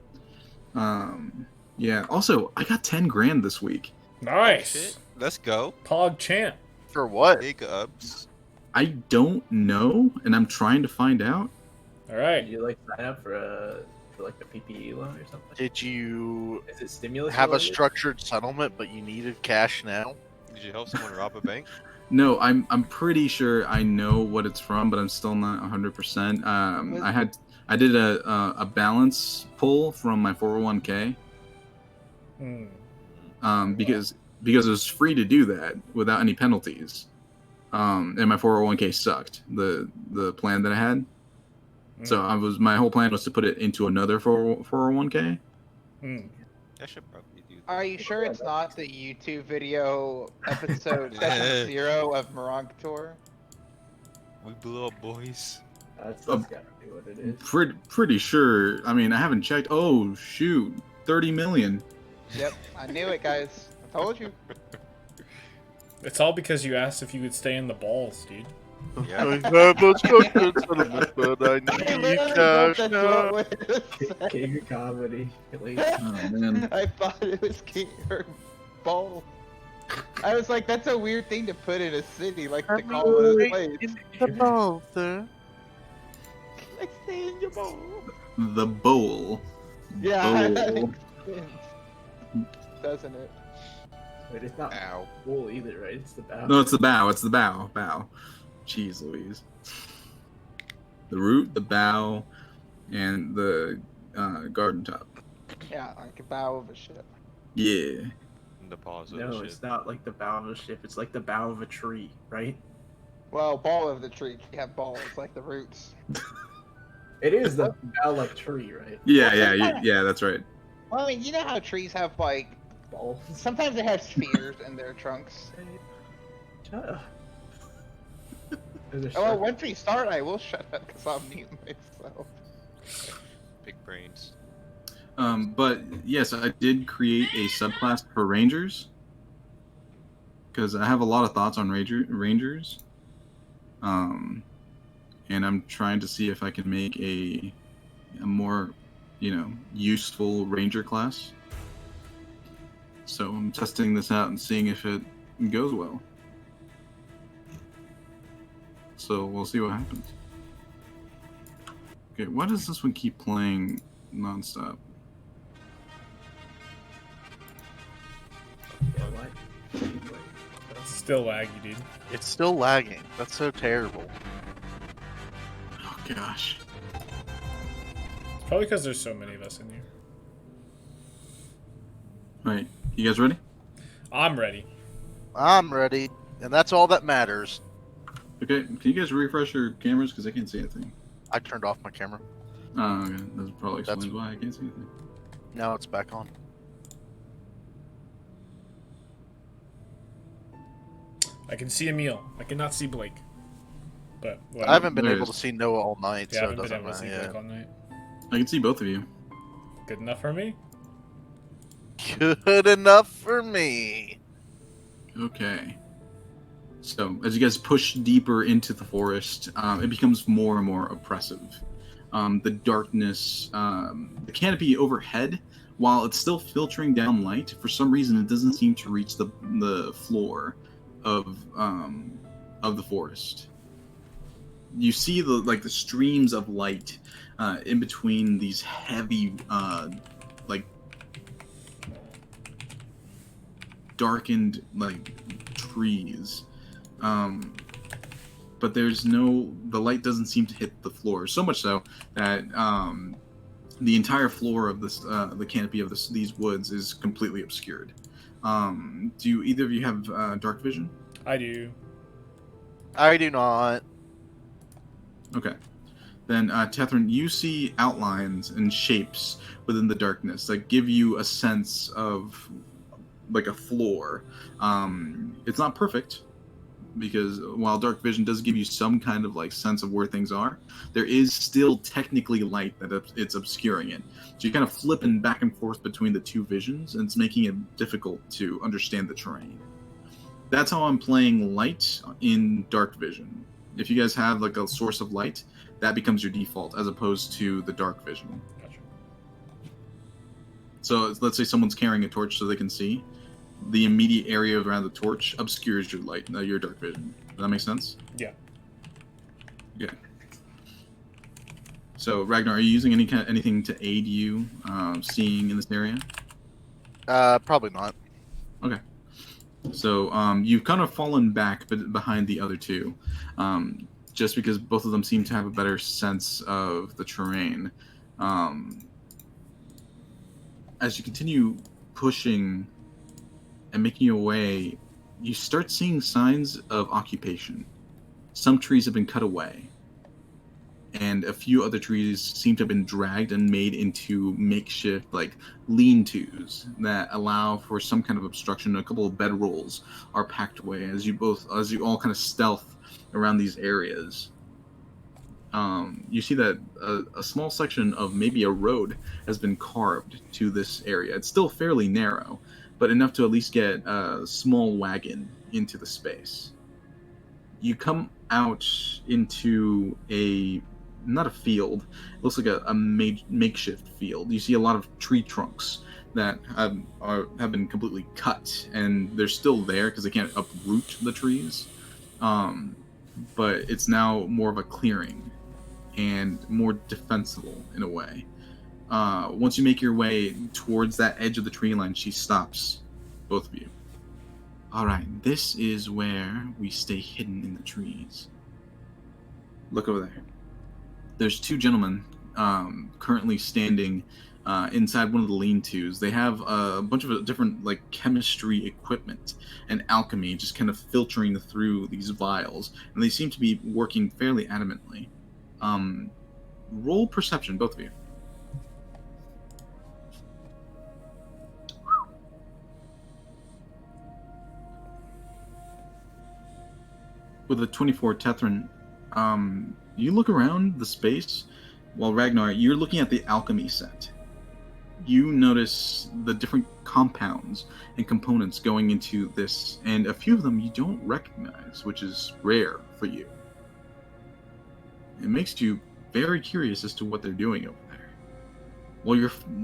S3: Yeah. Also, I got 10 grand this week.
S2: Nice.
S8: Shit. Let's go.
S2: Pog champ.
S1: For what?
S8: Big ups.
S3: I don't know, and I'm trying to find out.
S2: All right.
S4: Did you like sign up for like the PPE loan or something?
S1: Did you
S4: Is it stimulus?
S1: have a
S4: related?
S1: structured settlement, but you needed cash now?
S8: Did you help someone rob a bank?
S3: No, I'm pretty sure I know what it's from, but I'm still not 100%. I did a balance pull from my 401k
S2: Hmm.
S3: because it was free to do that without any penalties. And my 401k sucked, the plan that I had. So my whole plan was to put it into another 401k.
S2: Hmm.
S8: I should probably do that.
S7: Are you sure it's not the YouTube video episode session 0 of Morank'Tur?
S8: We blew up, boys.
S4: That's gotta be what it is.
S3: Pretty sure. I mean, I haven't checked. Oh shoot, 30 million.
S7: Yep, I knew it, guys. I told you.
S2: It's all because you asked if you could stay in the balls, dude.
S8: Yeah.
S1: have a structured settlement, but I
S7: I
S1: need
S7: literally
S1: cash
S7: thought that's
S1: now.
S7: what it was.
S4: King of comedy. At least.
S3: Oh man.
S7: I thought it was King or Ball. I was like, that's a weird thing to put in a city, like to call it a place.
S1: The ball, sir.
S7: Like, stay in your bowl.
S3: The bowl.
S7: Yeah, that
S3: Bowl.
S7: makes sense. Doesn't it?
S4: Wait, it's not
S8: Ow.
S4: wool either, right? It's the bow.
S3: No, it's the bow. It's the bow. Bow. Jeez Louise. The root, the bow, and the garden top.
S7: Yeah, like a bow of a ship.
S3: Yeah.
S8: The pause of
S4: No,
S8: the shit.
S4: it's not like the bow of a ship. It's like the bow of a tree, right?
S7: Well, ball of the tree can have balls, like the roots.
S4: It is the bow like tree, right?
S3: Yeah, that's right.
S7: Well, I mean, you know how trees have, like,
S4: Balls.
S7: sometimes they have spheres in their trunks.
S4: Shut up. There's a
S7: Oh, well,
S4: shark.
S7: once we start, I will shut up because I'll mute myself.
S8: Big brains.
S3: But yes, I did create a subclass for Rangers because I have a lot of thoughts on Rangers. And I'm trying to see if I can make a more, useful Ranger class. So I'm testing this out and seeing if it goes well. So we'll see what happens. Okay, why does this one keep playing nonstop?
S4: Yeah, what?
S2: It's still laggy, dude.
S1: It's still lagging. That's so terrible.
S3: Oh gosh.
S2: It's probably because there's so many of us in here.
S3: Right, you guys ready?
S2: I'm ready.
S1: I'm ready, and that's all that matters.
S3: Okay, can you guys refresh your cameras because I can't see anything?
S1: I turned off my camera.
S3: Okay. That probably explains why I can't see anything.
S1: Now it's back on.
S2: I can see Emil. I cannot see Blake. But whatever.
S1: I haven't been
S3: there
S1: able
S3: is.
S1: to see Noah all night,
S2: Yeah, I
S1: so it
S2: haven't been
S1: doesn't
S2: able to see
S1: matter.
S2: Blake all night.
S3: I can see both of you.
S2: Good enough for me?
S1: Good enough for me.
S3: Okay. So, as you guys push deeper into the forest, it becomes more and more oppressive. The darkness, the canopy overhead, while it's still filtering down light, for some reason it doesn't seem to reach the floor of the forest. You see the streams of light in between these heavy, darkened trees. But the light doesn't seem to hit the floor, so much so that the entire floor of this the canopy of these woods is completely obscured. Do either of you have dark vision?
S2: I do.
S1: I do not.
S3: Okay. Then, Tethrin, you see outlines and shapes within the darkness that give you a sense of like a floor. It's not perfect, because while dark vision does give you some kind of sense of where things are, there is still technically light that it's obscuring it. So you're kind of flipping back and forth between the two visions, and it's making it difficult to understand the terrain. That's how I'm playing light in dark vision. If you guys have a source of light, that becomes your default as opposed to the dark vision.
S2: Gotcha.
S3: So let's say someone's carrying a torch so they can see. The immediate area around the torch obscures your light, your dark vision. Does that make sense?
S2: Yeah.
S3: Okay. So Ragnar, are you using anything to aid you seeing in this area?
S1: Probably not.
S3: Okay. So you've kind of fallen back behind the other two, just because both of them seem to have a better sense of the terrain. As you continue pushing and making your way, you start seeing signs of occupation. Some trees have been cut away, and a few other trees seem to have been dragged and made into makeshift lean-tos that allow for some kind of obstruction. A couple of bedrolls are packed away as you all kind of stealth around these areas. You see that a small section of maybe a road has been carved to this area. It's still fairly narrow, but enough to at least get a small wagon into the space. You come out into not a field. It looks like a makeshift field. You see a lot of tree trunks that have been completely cut, and they're still there because they can't uproot the trees. But it's now more of a clearing and more defensible in a way. Once you make your way towards that edge of the tree line, she stops both of you. All right, this is where we stay hidden in the trees. Look over there. There's two gentlemen currently standing inside one of the lean-tos. They have a bunch of different chemistry equipment and alchemy just kind of filtering through these vials, and they seem to be working fairly adamantly. Roll perception, both of you. With a 24, Tethrin, you look around the space, while Ragnar, you're looking at the alchemy set. You notice the different compounds and components going into this, and a few of them you don't recognize, which is rare for you. It makes you very curious as to what they're doing over there. Well,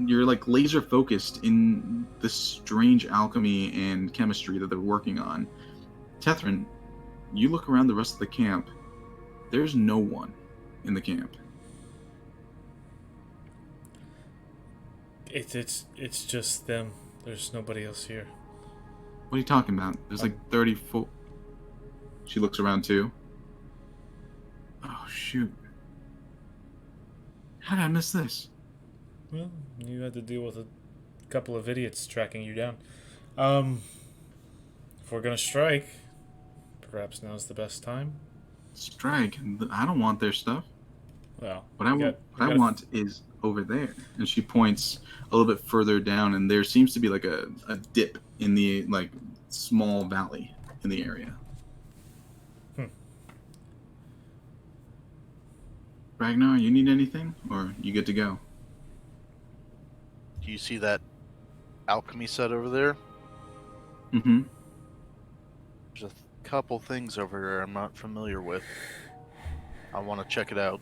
S3: you're laser focused in this strange alchemy and chemistry that they're working on. Tethrin, you look around the rest of the camp. There's no one in the camp.
S2: It's just them. There's nobody else here.
S3: What are you talking about? There's 30 full. She looks around too. Oh shoot. How did I miss this?
S2: Well, you had to deal with a couple of idiots tracking you down. If we're gonna strike, perhaps now's the best time.
S3: Strike. I don't want their stuff.
S2: Well,
S3: What I want is over there. And she points a little bit further down, and there seems to be like a dip in the like small valley in the area. Ragnar, you need anything, or you good to go?
S1: Do you see that alchemy set over there?
S3: Mm-hmm.
S1: There's a couple things over there I'm not familiar with. I want to check it out.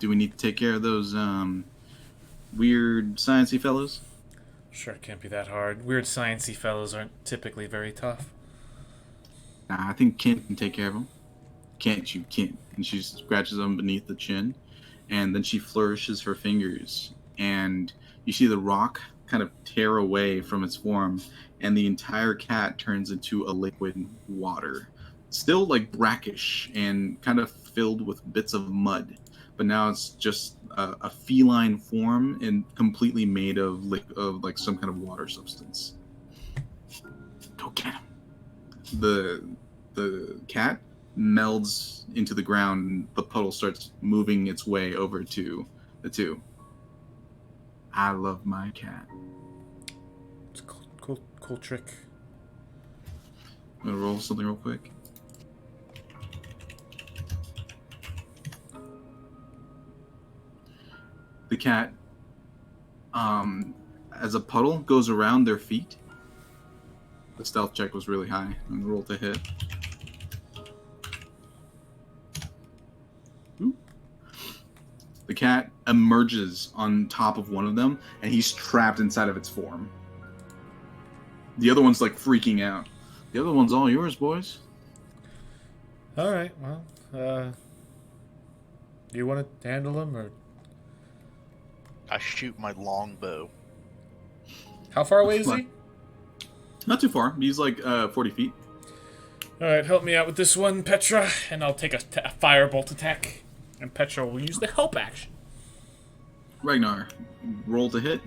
S3: Do we need to take care of those weird sciencey fellows?
S2: Sure, it can't be that hard. Weird sciencey fellows aren't typically very tough.
S3: Nah, I think Kent can take care of them. Can't you, Kent? And she scratches them beneath the chin, and then she flourishes her fingers, and you see the rock kind of tear away from its form, and the entire cat turns into a liquid water. Still like brackish and kind of filled with bits of mud, but now it's just a feline form and completely made of like some kind of water substance. Go get him. The cat melds into the ground, and the puddle starts moving its way over to the two. I love my cat.
S2: It's a cool trick.
S3: I'm gonna roll something real quick. The cat, as a puddle goes around their feet. The stealth check was really high. I'm gonna roll to hit. Ooh. The cat emerges on top of one of them, and he's trapped inside of its form. The other one's like freaking out. The other one's all yours, boys.
S2: All right. Well, do you want to handle him, or
S1: I shoot my longbow.
S2: how far away is he?
S3: Not too far. He's like 40 feet.
S2: All right, help me out with this one, Petra, and I'll take a firebolt attack, and Petra will use the help action.
S3: Ragnar, roll to hit.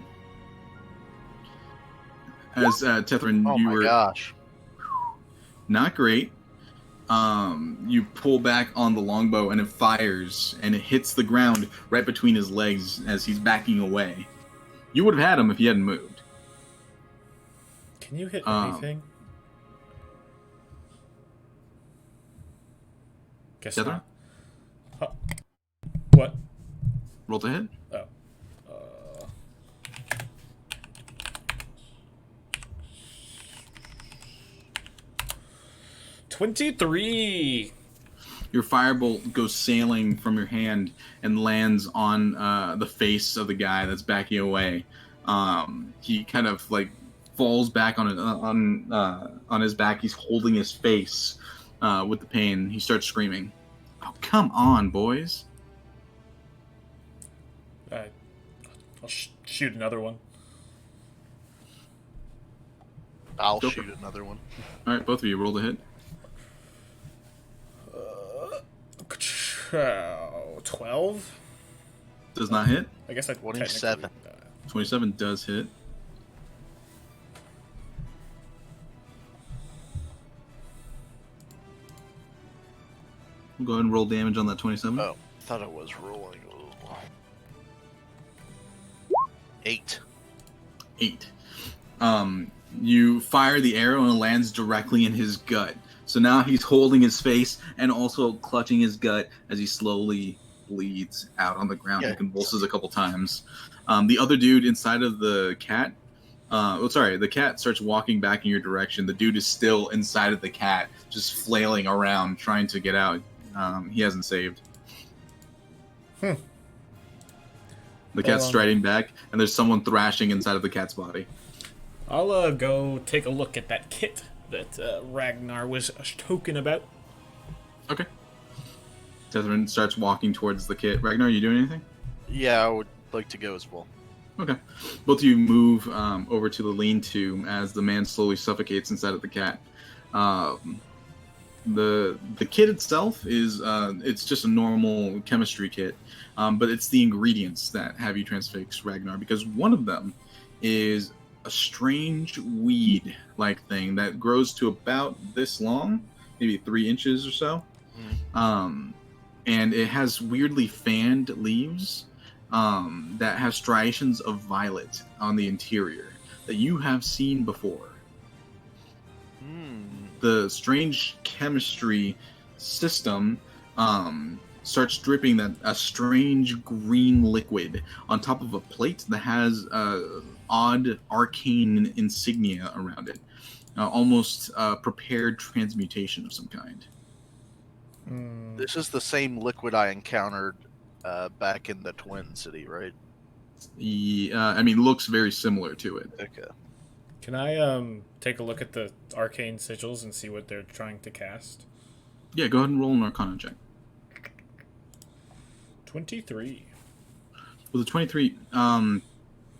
S3: As Tethrin,
S1: Oh
S3: you
S1: my
S3: were
S1: gosh.
S3: not great. You pull back on the longbow, and it fires, and it hits the ground right between his legs as he's backing away. You would have had him if he hadn't moved.
S2: Can you hit anything? Guess
S3: Tethrin?
S2: not. Huh. What?
S3: Roll to hit.
S2: Oh. 23.
S3: Your firebolt goes sailing from your hand and lands on the face of the guy that's backing away. He kind of like falls back on his back. He's holding his face with the pain. He starts screaming. Oh, come on, boys!
S2: I'll shoot another one.
S1: I'll
S3: Go
S1: shoot another one.
S3: All right, both of you roll to hit.
S2: 12.
S3: Does not hit.
S2: I guess I
S1: 27.
S2: technically,
S3: 27 does hit. We'll go ahead and roll damage on that 27.
S1: Oh, I thought it was rolling. 8.
S3: 8. You fire the arrow and it lands directly in his gut. So now he's holding his face and also clutching his gut as he slowly bleeds out on the ground and convulses a couple times. The other dude inside of the cat, the cat starts walking back in your direction. The dude is still inside of the cat, just flailing around, trying to get out. He hasn't saved. The cat's striding back, and there's someone thrashing inside of the cat's body.
S2: I'll go take a look at that kit that Ragnar was talking about.
S3: Okay. Tethrin starts walking towards the kit. Ragnar, you doing anything?
S1: Yeah, I would like to go as well.
S3: Okay. Both of you move over to the lean-to as the man slowly suffocates inside of the cat. The kit itself is it's just a normal chemistry kit, but it's the ingredients that have you transfix Ragnar, because one of them is a strange weed-like thing that grows to about this long, maybe 3 inches or so. And it has weirdly fanned leaves that have striations of violet on the interior that you have seen before. The strange chemistry system starts dripping a strange green liquid on top of a plate that has odd arcane insignia around it. Almost prepared transmutation of some kind.
S1: This is the same liquid I encountered back in the Twin City, right?
S3: I mean, looks very similar to it.
S1: Okay.
S2: Can I take a look at the arcane sigils and see what they're trying to cast?
S3: Yeah, go ahead and roll an Arcana check.
S2: 23.
S3: With the 23,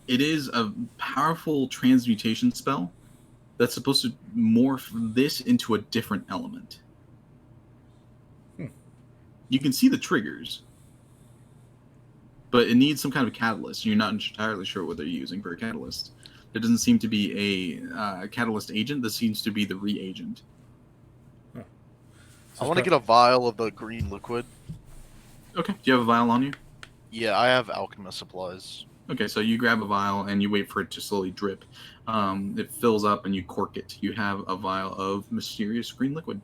S3: it is a powerful transmutation spell that's supposed to morph this into a different element. You can see the triggers, but it needs some kind of catalyst. You're not entirely sure what they're using for a catalyst. There doesn't seem to be a catalyst agent. This seems to be the reagent.
S2: Huh.
S1: I want to get a vial of the green liquid.
S3: Okay. Do you have a vial on you?
S1: Yeah, I have alchemist supplies.
S3: Okay, so you grab a vial and you wait for it to slowly drip. It fills up and you cork it. You have a vial of mysterious green liquid.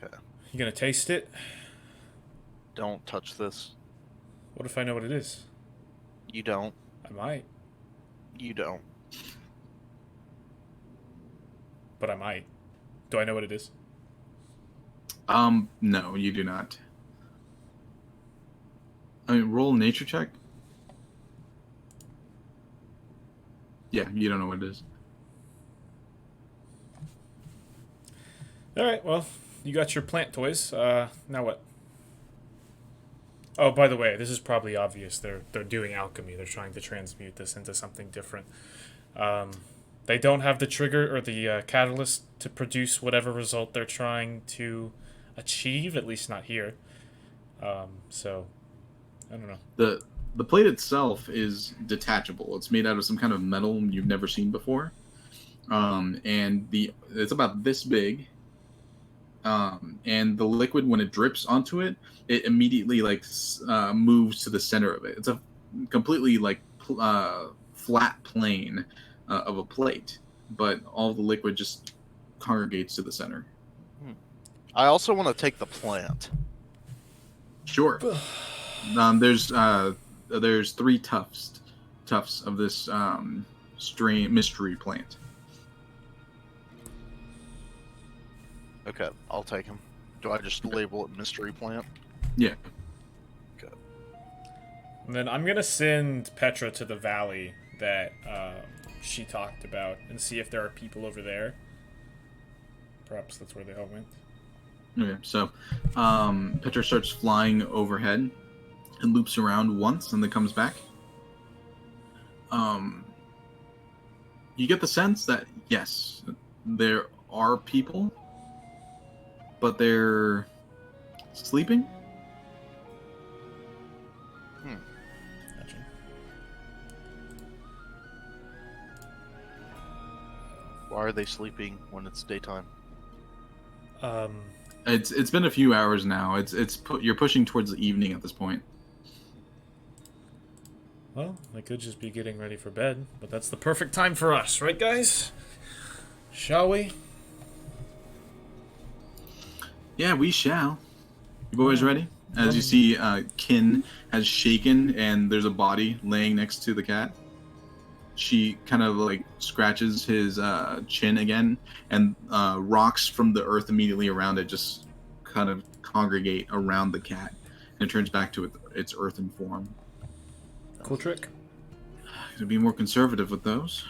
S1: Okay.
S2: You gonna taste it?
S1: Don't touch this.
S2: What if I know what it is?
S1: You don't.
S2: I might,
S1: You don't.
S2: but I might. Do I know what it is?
S3: No, you do not. I mean, roll a nature check. Yeah, you don't know what it is.
S2: All right. Well, you got your plant toys. Now what? Oh, by the way, this is probably obvious. They're doing alchemy. They're trying to transmute this into something different. They don't have the trigger or the catalyst to produce whatever result they're trying to achieve. At least not here. So, I don't know.
S3: The plate itself is detachable. It's made out of some kind of metal you've never seen before, and it's about this big. And the liquid, when it drips onto it, it immediately moves to the center of it. It's a completely flat plane of a plate, but all the liquid just congregates to the center.
S1: I also want to take the plant.
S3: Sure. There's 3 tufts of this mystery plant.
S1: Okay, I'll take him. Do I just label it mystery plant?
S3: Yeah.
S1: Okay.
S2: And then I'm gonna send Petra to the valley that she talked about and see if there are people over there. Perhaps that's where they all went.
S3: Okay, so Petra starts flying overhead and loops around once and then comes back. You get the sense that, yes, there are people, but they're sleeping?
S2: Gotcha.
S1: Why are they sleeping when it's daytime?
S3: It's been a few hours now. You're pushing towards the evening at this point.
S2: Well, I could just be getting ready for bed, but that's the perfect time for us, right, guys? Shall we?
S3: Yeah, we shall. You boys ready? As you see, Kin has shaken and there's a body laying next to the cat. She kind of scratches his chin again, and rocks from the earth immediately around it just kind of congregate around the cat, and it turns back to its earthen form.
S2: Cool trick.
S3: Gonna be more conservative with those.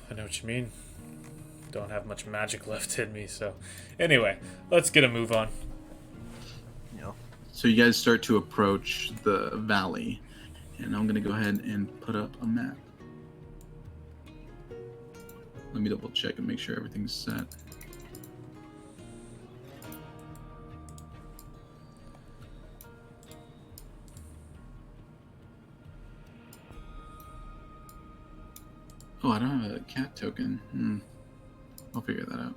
S2: I know what you mean. Don't have much magic left in me, so... Anyway, let's get a move on.
S1: Yeah.
S3: So you guys start to approach the valley, and I'm gonna go ahead and put up a map. Let me double check and make sure everything's set. Oh, I don't have a cat token. I'll figure that out.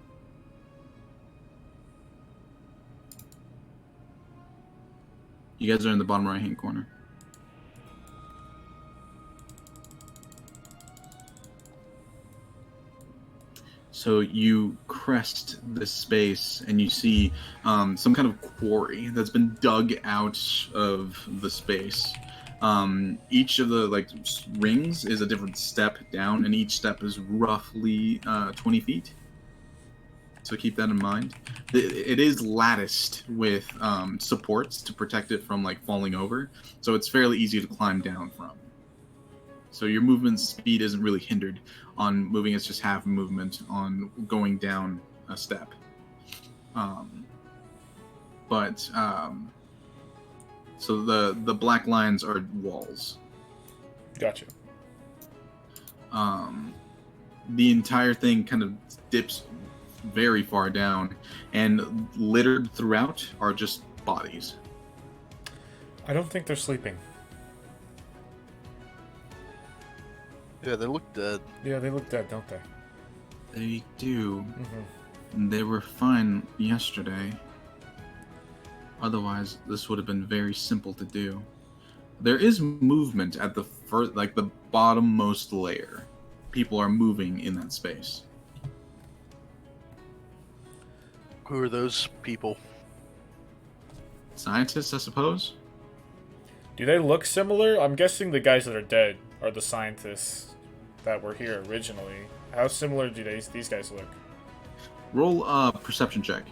S3: You guys are in the bottom right-hand corner. So you crest this space and you see some kind of quarry that's been dug out of the space. Each of the rings is a different step down, and each step is roughly 20 feet. So keep that in mind. It is latticed with supports to protect it from falling over, so it's fairly easy to climb down from. So your movement speed isn't really hindered on moving. It's just half movement on going down a step. So the black lines are walls.
S2: Gotcha.
S3: The entire thing kind of dips very far down, and littered throughout are just bodies.
S2: I don't think they're sleeping.
S1: Yeah, they look dead.
S2: Yeah, they look dead, don't they?
S3: They do.
S2: Mm-hmm.
S3: They were fine yesterday. Otherwise, this would have been very simple to do. There is movement at the the bottommost layer. People are moving in that space.
S1: Who are those people?
S3: Scientists, I suppose?
S2: Do they look similar? I'm guessing the guys that are dead are the scientists that were here originally. How similar do these guys look?
S3: Roll a perception check.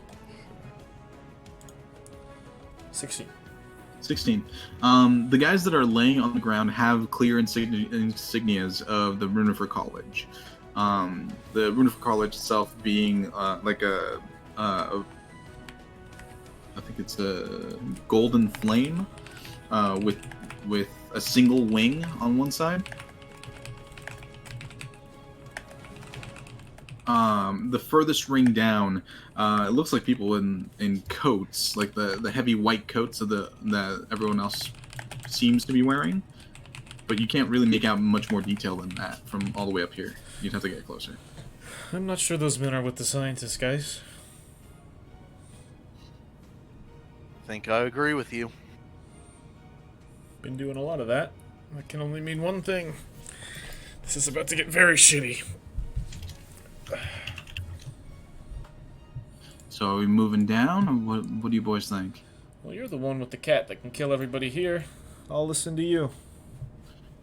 S2: 16.
S3: 16. The guys that are laying on the ground have clear insignias of the Runifer College. The Runifer College itself being I think it's a golden flame with a single wing on one side. The furthest ring down, it looks like people in coats, like the heavy white coats that everyone else seems to be wearing, but you can't really make out much more detail than that from all the way up here. You'd have to get closer.
S2: I'm not sure those men are with the scientists, guys.
S1: I think I agree with you.
S2: Been doing a lot of that. That can only mean one thing. This is about to get very shitty.
S3: So are we moving down, or what do you boys think?
S2: Well, you're the one with the cat that can kill everybody here. I'll listen to you.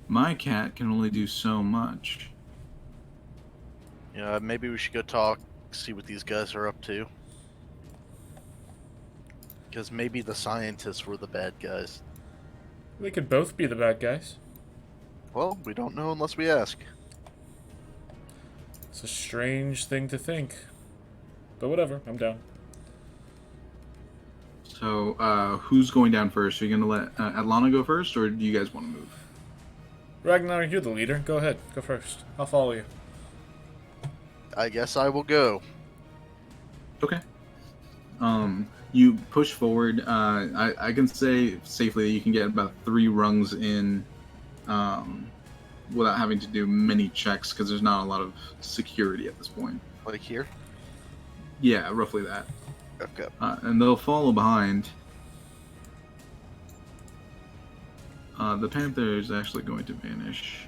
S3: My cat can only do so much.
S1: Yeah, maybe we should go talk, see what these guys are up to. Because maybe the scientists were the bad guys.
S2: They could both be the bad guys.
S1: Well, we don't know unless we ask.
S2: It's a strange thing to think. But whatever, I'm down.
S3: So, who's going down first? Are you going to let Atlana go first, or do you guys want to move?
S2: Ragnar, you're the leader. Go ahead. Go first. I'll follow you.
S1: I guess I will go.
S3: Okay. You push forward. I can say safely that you can get about 3 rungs in without having to do many checks, because there's not a lot of security at this point.
S1: Like here?
S3: Yeah, roughly that.
S1: Okay.
S3: And they'll follow behind. The panther is actually going to vanish.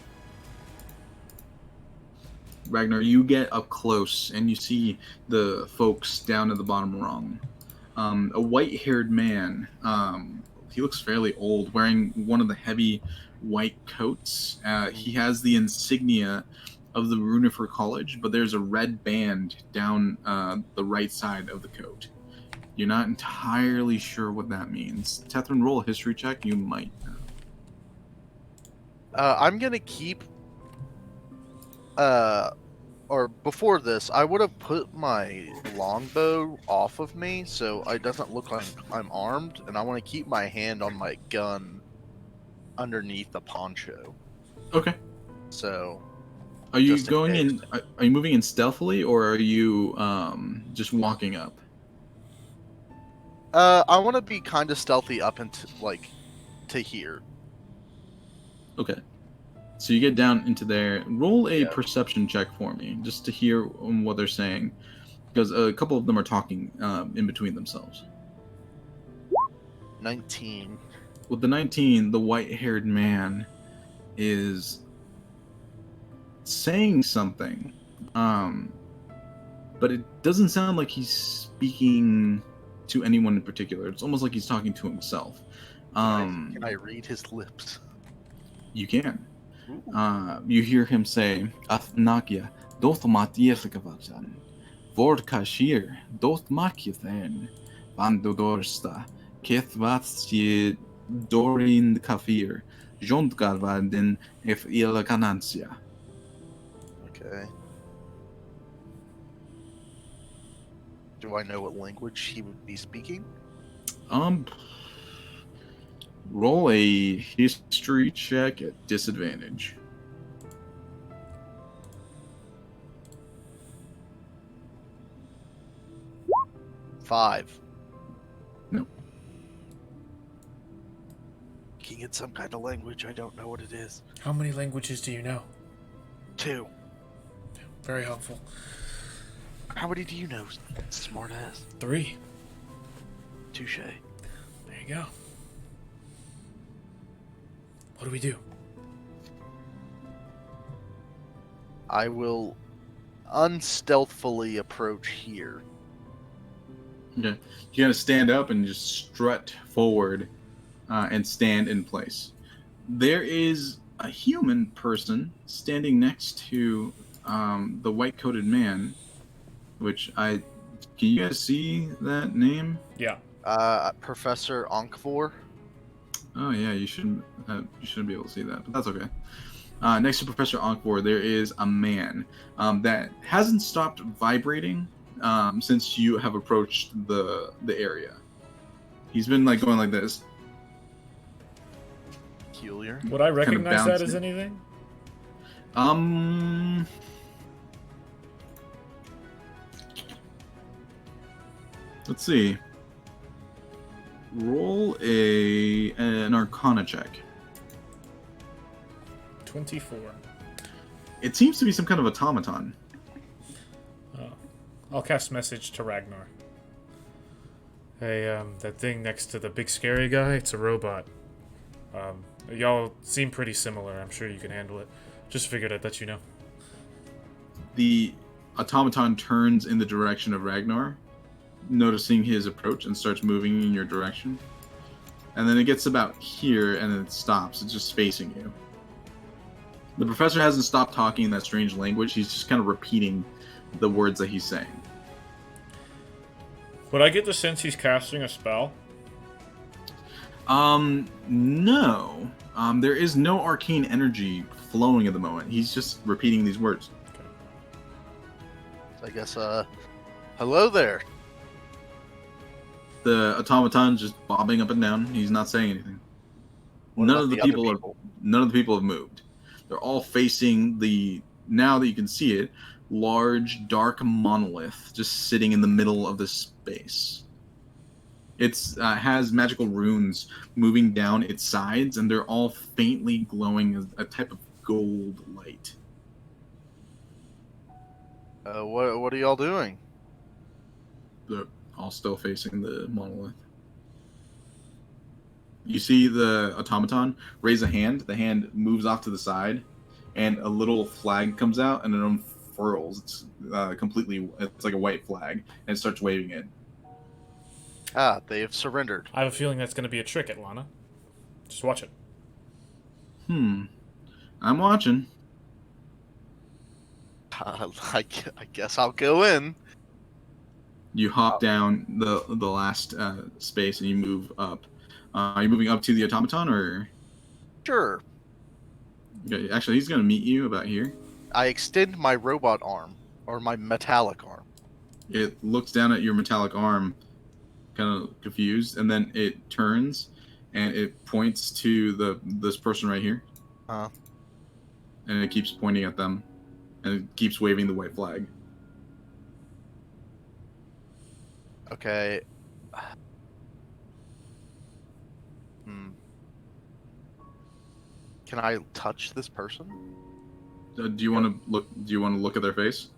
S3: Ragnar, you get up close and you see the folks down at the bottom rung. A white-haired man. He looks fairly old, wearing one of the heavy white coats. He has the insignia of the Runifer College, but there's a red band down the right side of the coat. You're not entirely sure what that means. Tethrin, roll a history check. You might know.
S1: I'm gonna keep. Or before this, I would have put my longbow off of me so it doesn't look like I'm armed, and I want to keep my hand on my gun underneath the poncho.
S3: Okay.
S1: So.
S3: Are you
S1: Just in
S3: going
S1: case.
S3: in? Are you moving in stealthily, or are you just walking up?
S1: I want to be kind of stealthy up into to here.
S3: Okay. So you get down into there. Roll a
S1: Yeah.
S3: perception check for me, just to hear what they're saying, because a couple of them are talking in between themselves.
S1: 19.
S3: With the 19, the white-haired man is saying something, but it doesn't sound like he's speaking to anyone in particular. It's almost like he's talking to himself.
S1: Can I read his lips?
S3: You can.
S1: Ooh.
S3: You hear him say, Athnakia, doth matierkavajan, Vorkashir, doth makithen, Vandodorsta, Kethvatsye Dorin Kafir, Jontgarvadin, if Ilakanancia.
S1: Okay. Do I know what language he would be speaking?
S3: Roll a history check at disadvantage.
S1: Five.
S3: Nope.
S1: Can you get some kind of language? I don't know what it is.
S2: How many languages do you know?
S1: 2.
S2: Very helpful.
S1: How many do you know, smartass?
S2: 3.
S1: Touche.
S2: There you go. What do we do?
S1: I will unstealthily approach here.
S3: Okay. You gotta stand up and just strut forward and stand in place. There is a human person standing next to the white-coated man, which I... Can you guys see that name?
S2: Yeah.
S1: Professor Ankfor.
S3: Oh yeah, you shouldn't be able to see that, but that's okay. Next to Professor Ankfor, there is a man that hasn't stopped vibrating since you have approached the area. He's been like going like this.
S1: Peculiar.
S2: Would I recognize that as
S3: bouncing.
S2: anything?
S3: Let's see. Roll an Arcana check.
S2: 24.
S3: It seems to be some kind of automaton.
S2: I'll cast message to Ragnar. Hey, that thing next to the big scary guy, it's a robot. Y'all seem pretty similar. I'm sure you can handle it. Just figured I'd let you know.
S3: The automaton turns in the direction of Ragnar, noticing his approach, and starts moving in your direction. And then it gets about here, and then it stops. It's just facing you. The professor hasn't stopped talking in that strange language. He's just kind of repeating the words that he's saying.
S2: Would I get the sense he's casting a spell?
S3: No. There is no arcane energy flowing at the moment. He's just repeating these words.
S1: I guess, hello there.
S3: The automaton's just bobbing up and down. He's not saying anything.
S1: What
S3: None
S1: about
S3: of the
S1: other
S3: people have moved. They're all facing the, now that you can see it, large dark monolith just sitting in the middle of the space. It's has magical runes moving down its sides, and they're all faintly glowing a type of gold light.
S1: What are y'all doing?
S3: They're all still facing the monolith. You see the automaton raise a hand. The hand moves off to the side, and a little flag comes out, and it unfurls. It's it's like a white flag, and it starts waving it.
S1: Ah, they have surrendered.
S2: I have a feeling that's going to be a trick, Atlana. Just watch it.
S3: I'm watching.
S1: I guess I'll go in.
S3: You hop down the last space, and you move up. Are you moving up to the automaton, or?
S1: Sure.
S3: Okay, actually, he's going to meet you about here.
S1: I extend my robot arm, or my metallic arm.
S3: It looks down at your metallic arm, kind of confused, and then it turns, and it points to this person right here.
S1: Huh.
S3: And it keeps pointing at them, and it keeps waving the white flag.
S1: Okay. Can I touch this person?
S3: Do you want to look? Do you want to look at their face?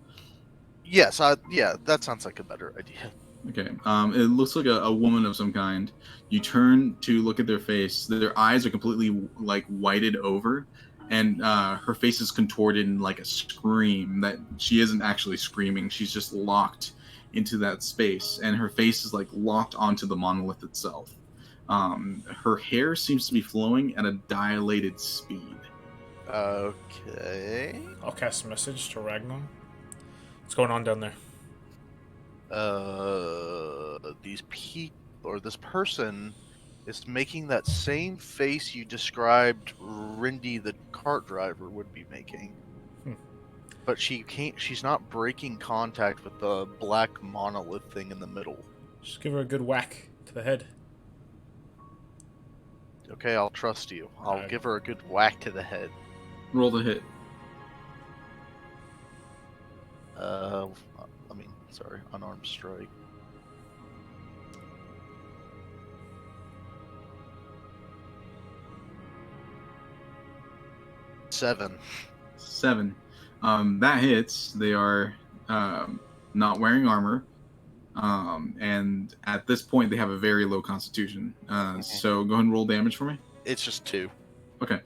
S1: Yes. Yeah, that sounds like a better idea.
S3: Okay. It looks like a woman of some kind. You turn to look at their face. Their eyes are completely like whited over, and her face is contorted in like a scream that she isn't actually screaming. She's just locked into that space, and her face is like locked onto the monolith itself. Her hair seems to be flowing at a dilated speed.
S1: Okay.
S2: I'll cast a message to Ragnar. What's going on down there?
S1: This person is making that same face you described Rindy the cart driver would be making. But she's not breaking contact with the black monolith thing in the middle.
S2: Just give her a good whack to the head.
S1: Okay, I'll trust you. I'll
S2: Alright.
S1: give her a good whack to the head.
S3: Roll the hit.
S1: Unarmed strike. Seven.
S3: 7. That hits. They are not wearing armor. And at this point, they have a very low constitution. So go ahead and roll damage for me.
S1: It's just 2.
S3: Okay.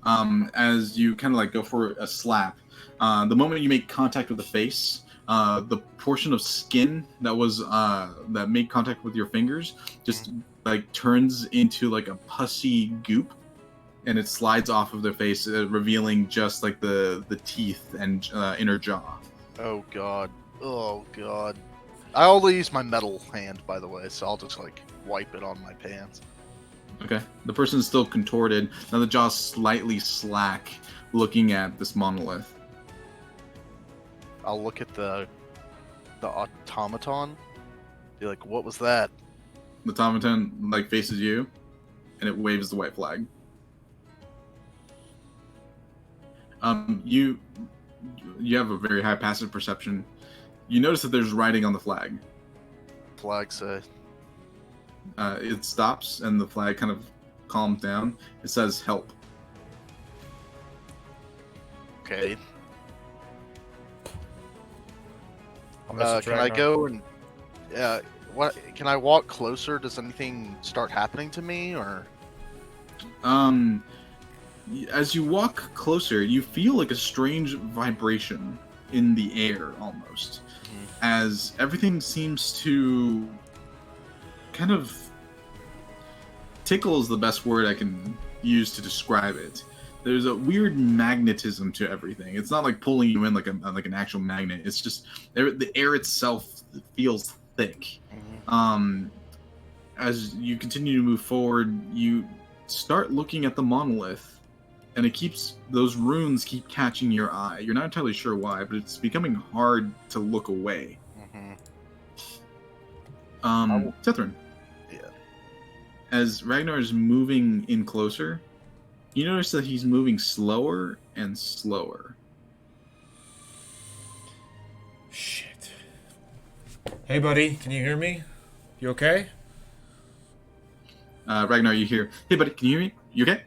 S3: As you kind of like go for a slap, the moment you make contact with the face, the portion of skin that was that made contact with your fingers just like turns into like a pussy goop, and it slides off of their face, revealing just like the teeth and inner jaw.
S1: Oh god. Oh god. I only use my metal hand, by the way, so I'll just like wipe it on my pants.
S3: Okay. The person is still contorted. Now the jaw's slightly slack, looking at this monolith.
S1: I'll look at the automaton. Be like, what was that?
S3: The automaton like faces you, and it waves the white flag. You have a very high passive perception. You notice that there's writing on the flag.
S1: Flag say.
S3: It stops, and the flag kind of calms down. It says "Help."
S1: Okay.
S2: I'll message
S1: Can I
S2: Ragnar.
S1: go and what? Can I walk closer? Does anything start happening to me, or?
S3: As you walk closer, you feel like a strange vibration in the air, almost, as everything seems to kind of tickle is the best word I can use to describe it. There's a weird magnetism to everything. It's not like pulling you in like an actual magnet. It's just the air itself feels thick. As you continue to move forward, you start looking at the monolith, and those runes keep catching your eye. You're not entirely sure why, but it's becoming hard to look away. Tethrin.
S1: Yeah.
S3: As Ragnar is moving in closer, you notice that he's moving slower and slower.
S2: Shit. Hey, buddy, can you hear me? You okay?
S3: Ragnar, you hear, "Hey, buddy, can you hear me? You okay?"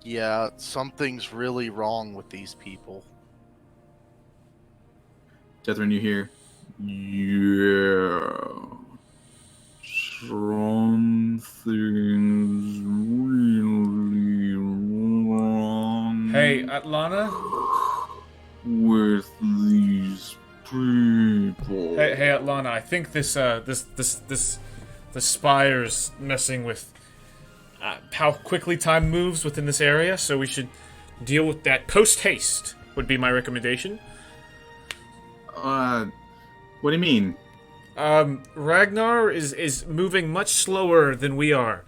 S1: Yeah, something's really wrong with these people.
S3: Tethrin, you hear, "Yeah. Something's really wrong
S2: Hey, Atlana?
S3: with these people."
S2: Hey, Atlana, I think the spire's messing with how quickly time moves within this area, so we should deal with that post-haste, would be my recommendation.
S3: What do you mean?
S2: Ragnar is moving much slower than we are.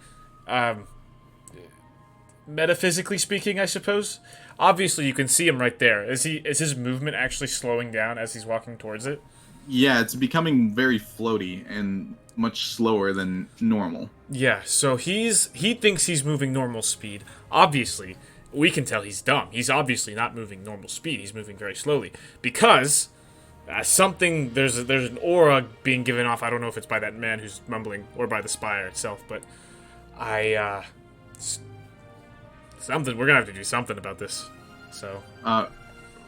S2: Metaphysically speaking, I suppose. Obviously, you can see him right there. Is his movement actually slowing down as he's walking towards it?
S3: Yeah, it's becoming very floaty and much slower than normal.
S2: Yeah, so he thinks he's moving normal speed. Obviously, we can tell he's dumb. He's obviously not moving normal speed. He's moving very slowly because there's an aura being given off. I don't know if it's by that man who's mumbling or by the spire itself, but Something. We're gonna have to do something about this. So.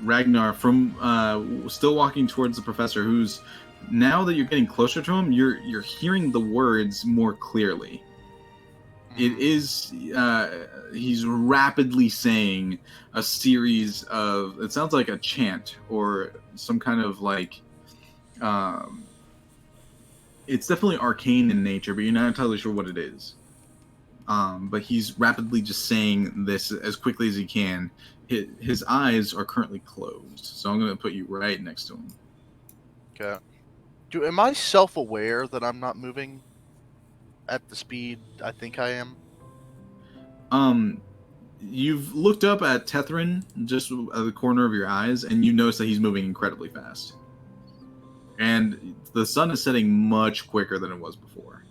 S3: Ragnar, from still walking towards the professor, who's now that you're getting closer to him, you're hearing the words more clearly. It is he's rapidly saying a series of, it sounds like a chant or some kind of like it's definitely arcane in nature, but you're not entirely sure what it is. But he's rapidly just saying this as quickly as he can. His eyes are currently closed, so I'm going to put you right next to him.
S1: Okay. Am I self-aware that I'm not moving at the speed I think I am?
S3: You've looked up at Tethrin just at the corner of your eyes, and you notice that he's moving incredibly fast. And the sun is setting much quicker than it was before.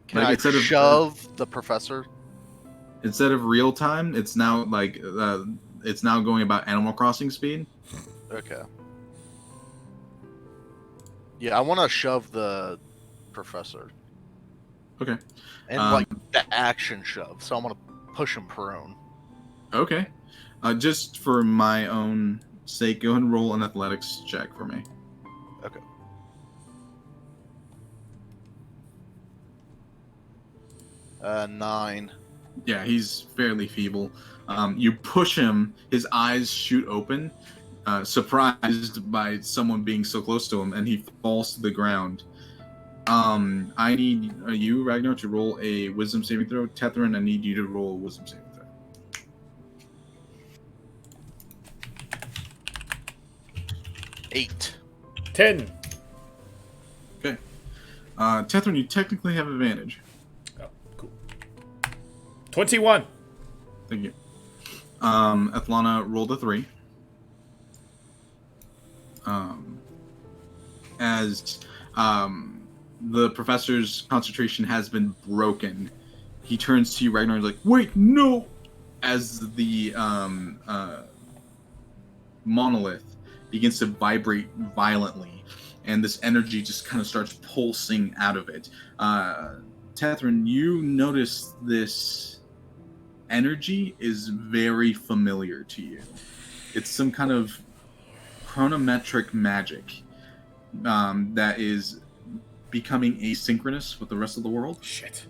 S1: Can I shove the professor?
S3: Instead of real time, it's now like it's now going about Animal Crossing speed.
S1: Okay. Yeah, I want to shove the professor.
S3: Okay.
S1: And like the action shove, so I want to push him prone.
S3: Okay. Just for my own sake, go ahead and roll an athletics check for me.
S1: Okay. Nine.
S3: Yeah, he's fairly feeble. You push him, his eyes shoot open, surprised by someone being so close to him, and he falls to the ground. I need you, Ragnar, to roll a wisdom saving throw. Tethrin, I need you to roll a wisdom saving throw.
S1: 8.
S2: 10.
S3: Okay. Tethrin, you technically have advantage.
S2: Oh, cool. 21.
S3: Thank you. Athlana rolled a 3. As the professor's concentration has been broken, he turns to you, Ragnar, and is like, "Wait, no!" As the monolith begins to vibrate violently, and this energy just kind of starts pulsing out of it. Tethrin, you notice this energy is very familiar to you. It's some kind of chronometric magic that is becoming asynchronous with the rest of the world.
S2: Shit.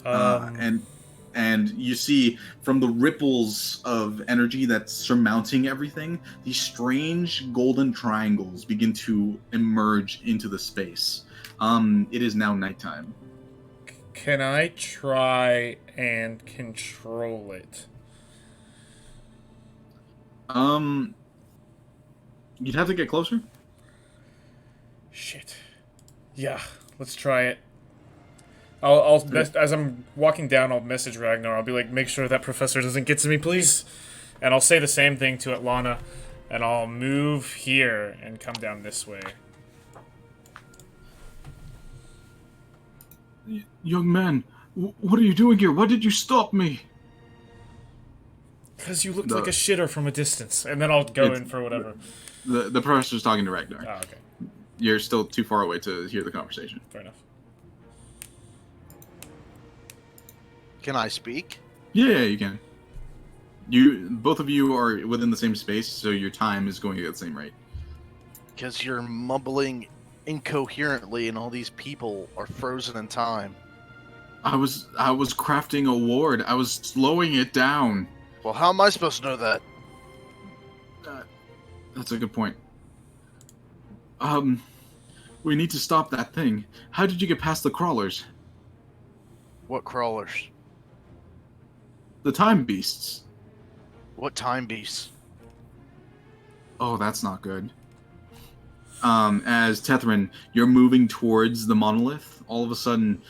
S3: And you see from the ripples of energy that's surmounting everything, these strange golden triangles begin to emerge into the space. It is now nighttime.
S2: Can I try and control it?
S3: You'd have to get closer.
S2: Shit. Yeah, let's try it. As I'm walking down, I'll message Ragnar. I'll be like, make sure that professor doesn't get to me, please. And I'll say the same thing to Atlana. And I'll move here and come down this way.
S3: Young man, what are you doing here? Why did you stop me?
S2: Because you looked like a shitter from a distance. And then I'll go in for whatever.
S3: The professor's talking to Ragnar.
S2: Oh, okay.
S3: You're still too far away to hear the conversation.
S2: Fair enough.
S1: Can I speak?
S3: Yeah, you can. Both of you are within the same space, so your time is going at the same rate.
S1: Because you're mumbling incoherently, and all these people are frozen in time.
S3: I was crafting a ward. I was slowing it down.
S1: Well, how am I supposed to know that?
S3: That's a good point. We need to stop that thing. How did you get past the crawlers?
S1: What crawlers?
S3: The time beasts.
S1: What time beasts?
S3: Oh, that's not good. As Tethrin, you're moving towards the monolith, all of a sudden,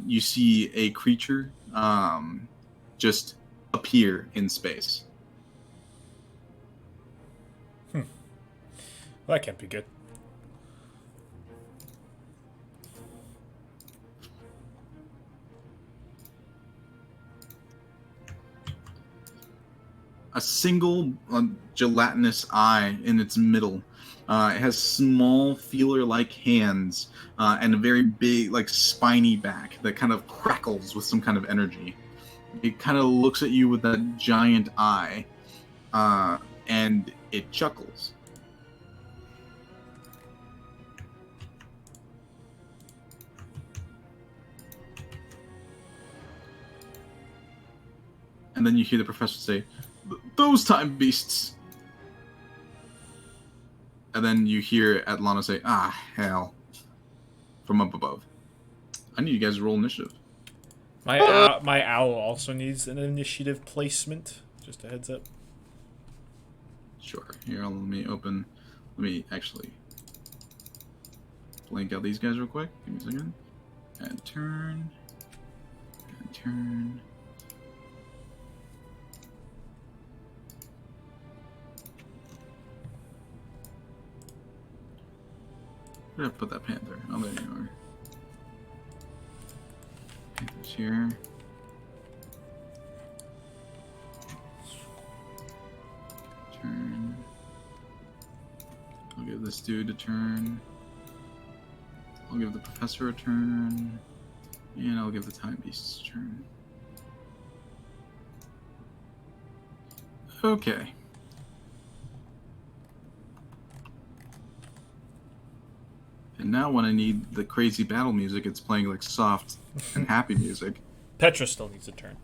S3: you see a creature just appear in space.
S2: Well, that can't be good.
S3: A single gelatinous eye in its middle It has small feeler-like hands and a very big, like spiny back that kind of crackles with some kind of energy. It kind of looks at you with that giant eye, and it chuckles. And then you hear the professor say, "Those time beasts." And then you hear Atlana say, "Ah, hell," from up above. I need you guys to roll initiative.
S2: My owl also needs an initiative placement. Just a heads up.
S3: Sure. Here, let me actually blank out these guys real quick. Give me a second. And turn. And turn. Where did I put that panther? Oh, there you are. Panther's here. Turn. I'll give this dude a turn. I'll give the professor a turn. And I'll give the time beasts a turn. Okay. And now when I need the crazy battle music, it's playing like soft and happy music.
S2: Petra still needs a turn.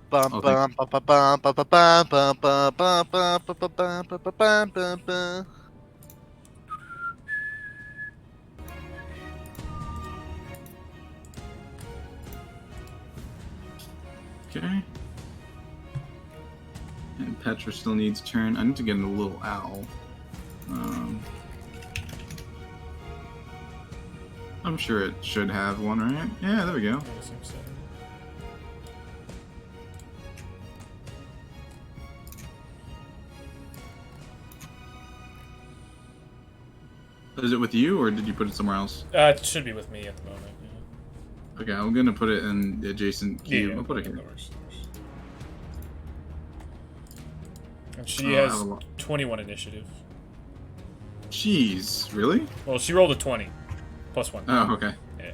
S1: Bum
S3: Oh,
S1: bum
S3: thank
S1: bum bum bum bum bum bum bum bum bum bum bum bum bum bum bum.
S3: Okay. And Petra still needs a turn. I need to get a little owl. I'm sure it should have one, right? Yeah, there we go. Is it with you, or did you put it somewhere else?
S2: It should be with me at the moment. Yeah.
S3: Okay, I'm gonna put it in the adjacent cube.
S2: Yeah,
S3: I'll put it
S2: that
S3: here.
S2: works. And she has
S3: I have a lot.
S2: 21 initiative.
S3: Jeez, really?
S2: Well, she rolled a 20. Plus 1.
S3: Oh, okay.
S2: Yeah.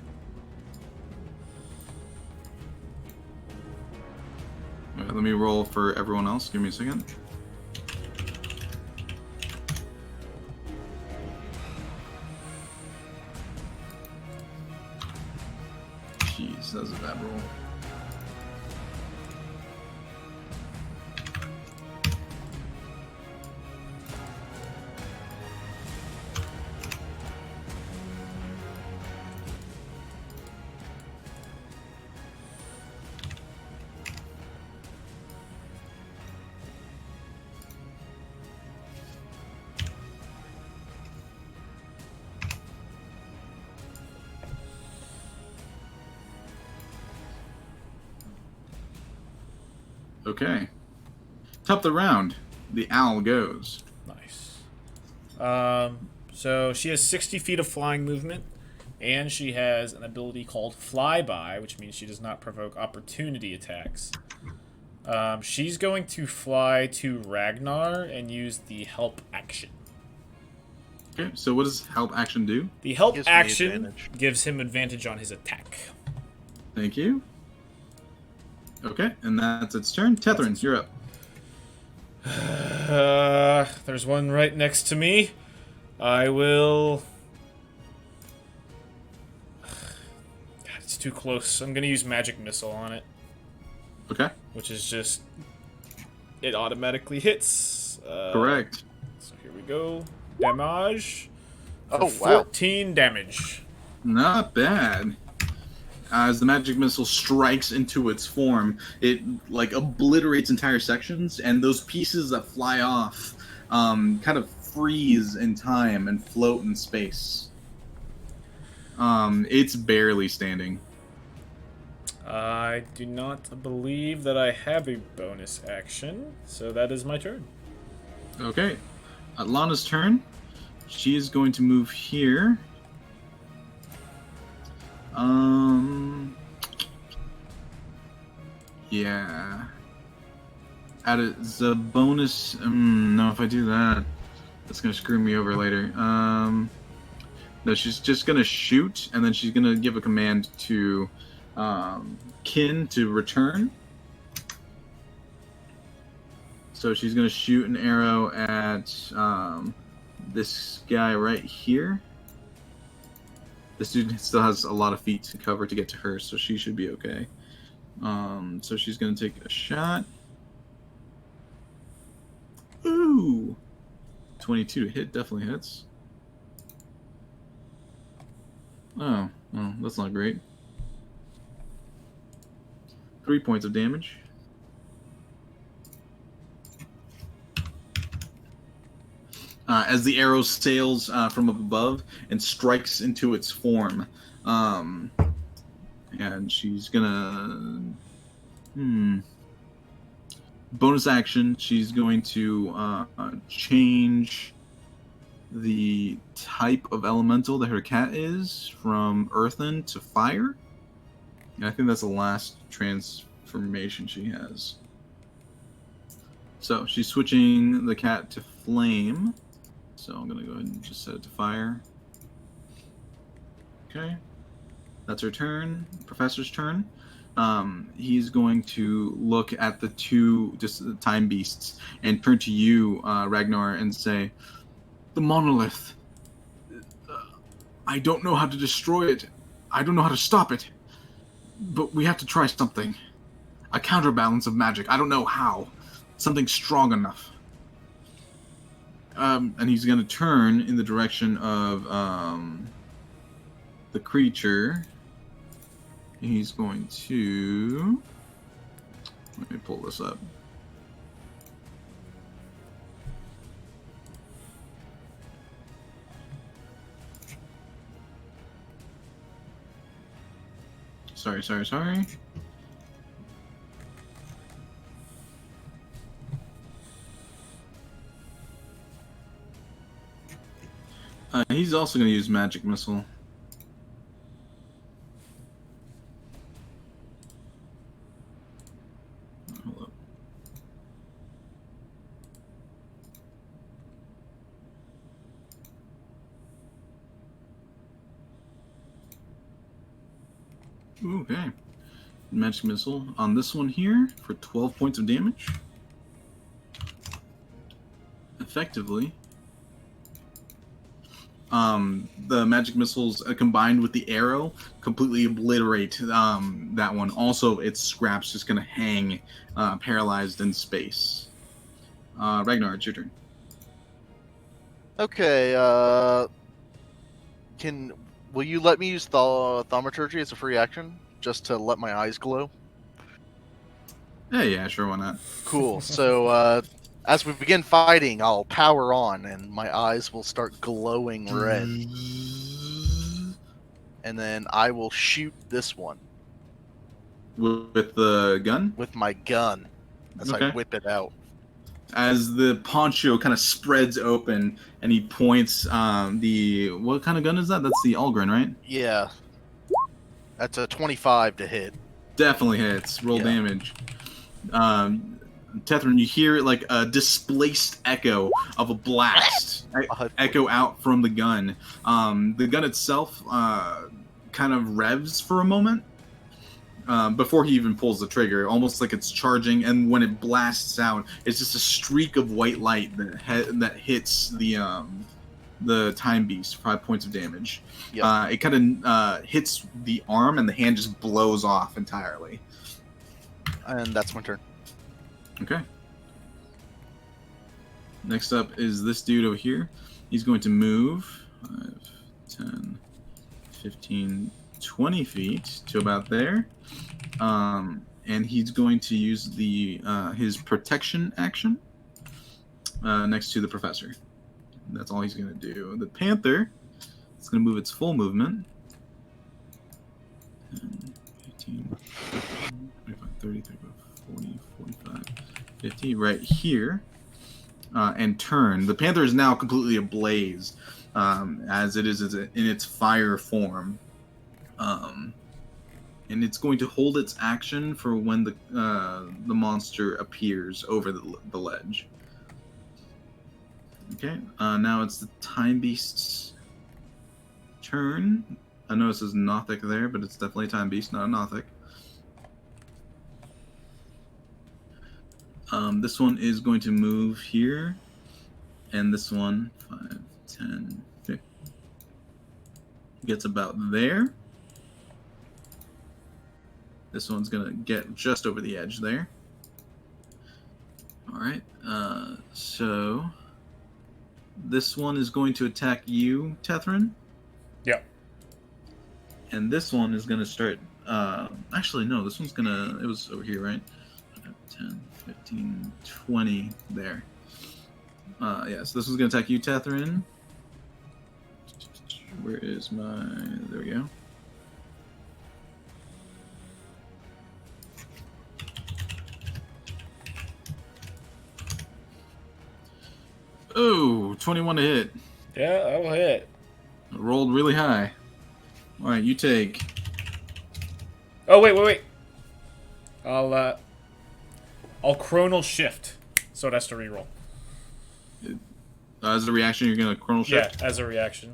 S3: Alright, let me roll for everyone else. Give me a second. Jeez, that was a bad roll. Okay. Top of the round. The owl goes.
S2: Nice. So she has 60 feet of flying movement, and she has an ability called Flyby, which means she does not provoke opportunity attacks. She's going to fly to Ragnar and use the help action.
S3: Okay, so what does help action do?
S2: The help
S1: Gives me
S2: action
S1: advantage.
S2: gives him advantage on his attack.
S3: Thank you. Okay, and that's its turn. Tethrin, you're up.
S2: There's one right next to me. I will... God, it's too close. I'm going to use Magic Missile on it,
S3: Okay,
S2: which is just... It automatically hits.
S3: correct.
S2: So here we go. Damage. For
S1: Oh, wow.
S2: 14 damage.
S3: Not bad. As the magic missile strikes into its form, it like obliterates entire sections, and those pieces that fly off kind of freeze in time and float in space. It's barely standing.
S2: I do not believe that I have a bonus action, so that is my turn.
S3: Okay, Lana's turn. She is going to move here. Yeah. Add it as a bonus. No, if I do that, That's gonna screw me over later. No, she's just gonna shoot, and then she's gonna give a command to Kin to return. So she's gonna shoot an arrow at this guy right here. This dude still has a lot of feet to cover to get to her, so she should be okay. So she's gonna take a shot. Ooh! 22 to hit, definitely hits. Oh, well, that's not great. 3 points of damage. As the arrow sails from up above and strikes into its form. And she's gonna... Bonus action, she's going to change the type of elemental that her cat is from earthen to fire. And I think that's the last transformation she has. So she's switching the cat to flame. So I'm going to go ahead and just set it to fire. Okay. That's her turn. Professor's turn. He's going to look at the two just the time beasts and turn to you, Ragnar, and say, "The monolith. I don't know how to destroy it. I don't know how to stop it. But we have to try something. A counterbalance of magic. I don't know how. Something strong enough." And he's going to turn in the direction of the creature. He's going to... Let me pull this up. Sorry. He's also going to use Magic Missile. Hold up. Okay. Magic Missile on this one here for 12 points of damage. Effectively. The magic missiles combined with the arrow completely obliterate that one. Also, its scraps just gonna hang paralyzed in space. Ragnar, it's your turn.
S1: Okay, will you let me use thaumaturgy as a free action just to let my eyes glow?
S3: Yeah, sure, why not?
S1: Cool. So as we begin fighting, I'll power on, and my eyes will start glowing red. And then I will shoot this one
S3: With the gun?
S1: with my gun as I whip it out.
S3: As the poncho kind of spreads open, and he points what kind of gun is that? That's the Algren, right?
S1: Yeah. That's a 25 to hit.
S3: Definitely hits. Roll damage. Tethrin, you hear like a displaced echo of a blast echo out from the gun. The gun itself kind of revs for a moment before he even pulls the trigger, almost like it's charging. And when it blasts out, it's just a streak of white light that hits the time beast, 5 points of damage. Yep. It kind of hits the arm, and the hand just blows off entirely.
S1: And that's my turn.
S3: Okay. Next up is this dude over here. He's going to move 5, 10, 15, 20 feet to about there. And he's going to use his protection action next to the professor. That's all he's going to do. The panther is going to move its full movement. 10, 15, 25, 30, 35, 40, 45, 50, right here, and turn. The panther is now completely ablaze, as it is in its fire form. And it's going to hold its action for when the monster appears over the ledge. Okay, now it's the Time Beast's turn. I know it says Nothic there, but it's definitely a Time Beast, not a Nothic. This one is going to move here, and this one, 5, 10, 15, gets about there. This one's going to get just over the edge there. Alright, so this one is going to attack you, Tethrin.
S2: Yep.
S3: And this one is going to start... actually, no, this one's going to... It was over here, right? 10, 15, 20 there. Yeah, so this one's going to attack you, Tethrin. Where is my... There we go. Oh, 21 to hit.
S2: Yeah, that'll hit.
S3: Rolled really high. Alright, you take...
S2: Oh, wait. I'll chronal shift, so it has to reroll.
S3: As a reaction, you're going to chronal shift?
S2: Yeah, as a reaction.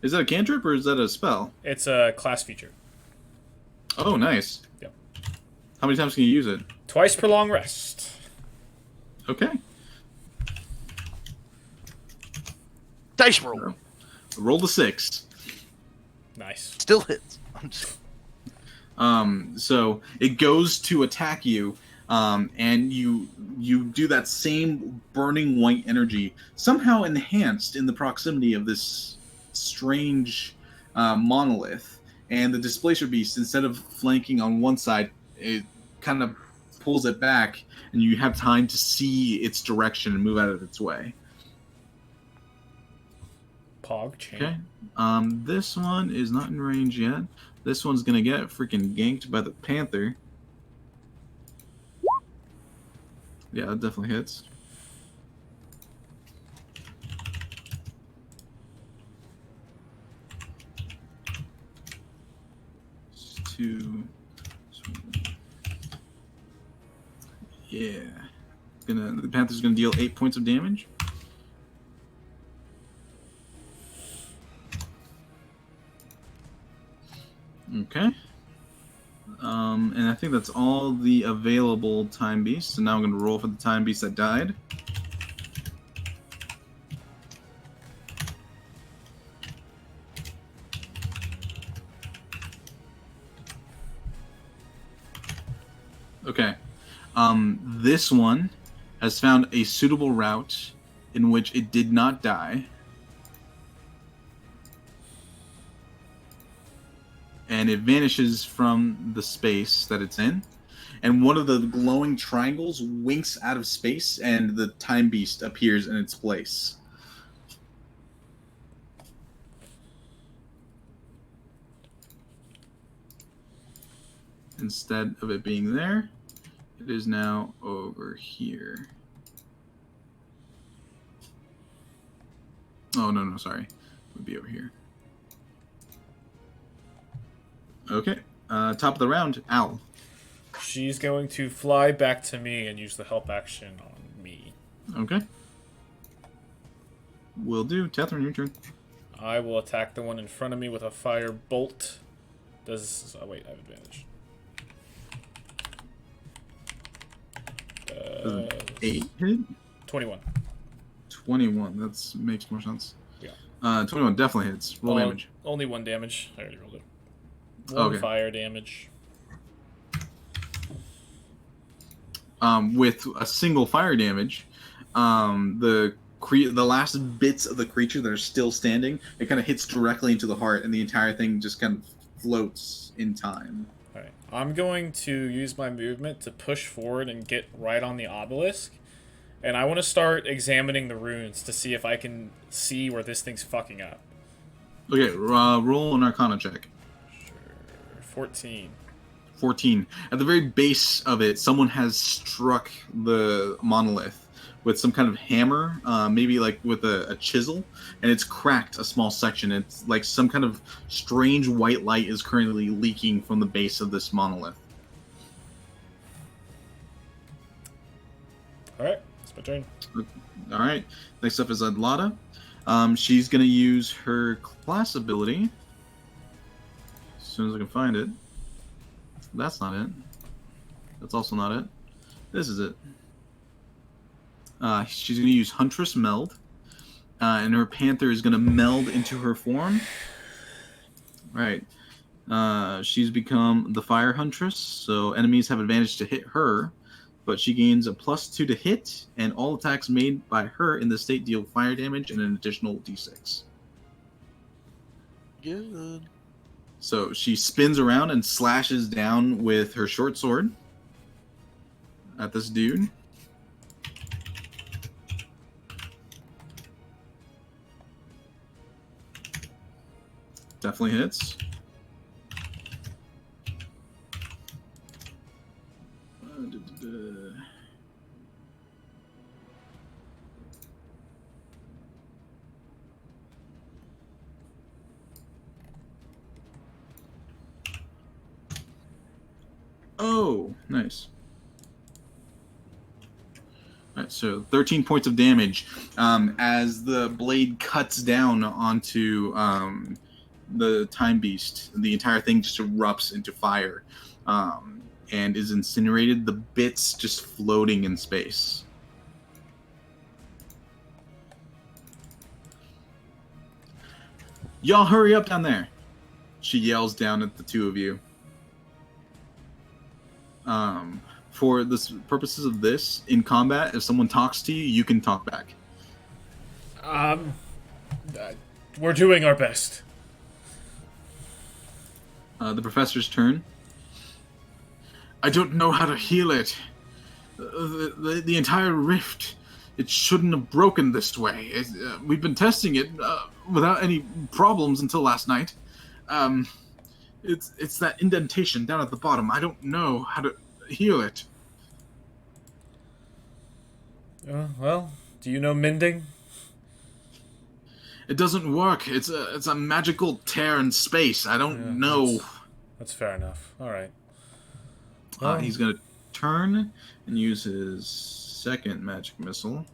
S3: Is that a cantrip or is that a spell?
S2: It's a class feature.
S3: Oh, nice.
S2: Yep.
S3: How many times can you use it?
S2: Twice per long rest.
S3: Okay.
S1: Dice roll.
S3: Roll the 6.
S2: Nice.
S1: Still hits. I'm just...
S3: So it goes to attack you, and you do that same burning white energy, somehow enhanced in the proximity of this strange monolith. And the Displacer Beast, instead of flanking on one side, it kind of pulls it back, and you have time to see its direction and move out of its way.
S2: Pog chain.
S3: Okay. This one is not in range yet. This one's gonna get freaking ganked by the Panther. Yeah, that definitely hits. Yeah. The Panther's gonna deal 8 points of damage. Okay. And I think that's all the available Time Beasts. So now I'm going to roll for the Time Beast that died. Okay. This one has found a suitable route in which it did not die. And it vanishes from the space that it's in. And one of the glowing triangles winks out of space, and the Time Beast appears in its place. Instead of it being there, it is now over here. Oh, no, sorry. It would be over here. Okay. Top of the round, Owl.
S2: She's going to fly back to me and use the help action on me.
S3: Okay. Will do. Tethrin, your turn.
S2: I will attack the one in front of me with a fire bolt. Does... Oh, wait, I have advantage.
S3: 8 hit?
S2: 21.
S3: 21. That makes more sense.
S2: Yeah.
S3: 21 definitely hits. Roll damage.
S2: Only 1 damage. I already rolled it. 1
S3: Okay.
S2: fire damage.
S3: With a single fire damage, the last bits of the creature that are still standing, it kind of hits directly into the heart, and the entire thing just kind of floats in time.
S2: Alright. I'm going to use my movement to push forward and get right on the obelisk. And I want to start examining the runes to see if I can see where this thing's fucking up.
S3: Okay, roll an Arcana check.
S2: Sure. 14.
S3: 14. At the very base of it, someone has struck the monolith with some kind of hammer, maybe like with a chisel, and it's cracked a small section. It's like some kind of strange white light is currently leaking from the base of this monolith.
S2: Alright, It's my turn.
S3: All right. Next up is Adlata. She's going to use her class ability. As soon as I can find it. That's not it. That's also not it. This is it. She's going to use Huntress Meld. And her Panther is going to meld into her form. Right. She's become the Fire Huntress, so enemies have advantage to hit her, but she gains a +2 to hit, and all attacks made by her in the state deal fire damage and an additional d6.
S1: Good.
S3: So she spins around and slashes down with her short sword at this dude. Definitely hits. Oh, nice. Alright, so 13 points of damage as the blade cuts down onto the Time Beast. The entire thing just erupts into fire and is incinerated, the bits just floating in space. Y'all hurry up down there! She yells down at the two of you. For the purposes of this, in combat, if someone talks to you, you can talk back.
S2: We're doing our best.
S3: The professor's turn. I don't know how to heal it. The entire rift, it shouldn't have broken this way. We've been testing it without any problems until last night. It's that indentation down at the bottom. I don't know how to heal it.
S2: Well, do you know mending?
S3: It doesn't work. It's a magical tear in space. I don't know.
S2: That's fair enough. All right.
S3: He's gonna turn and use his second magic missile.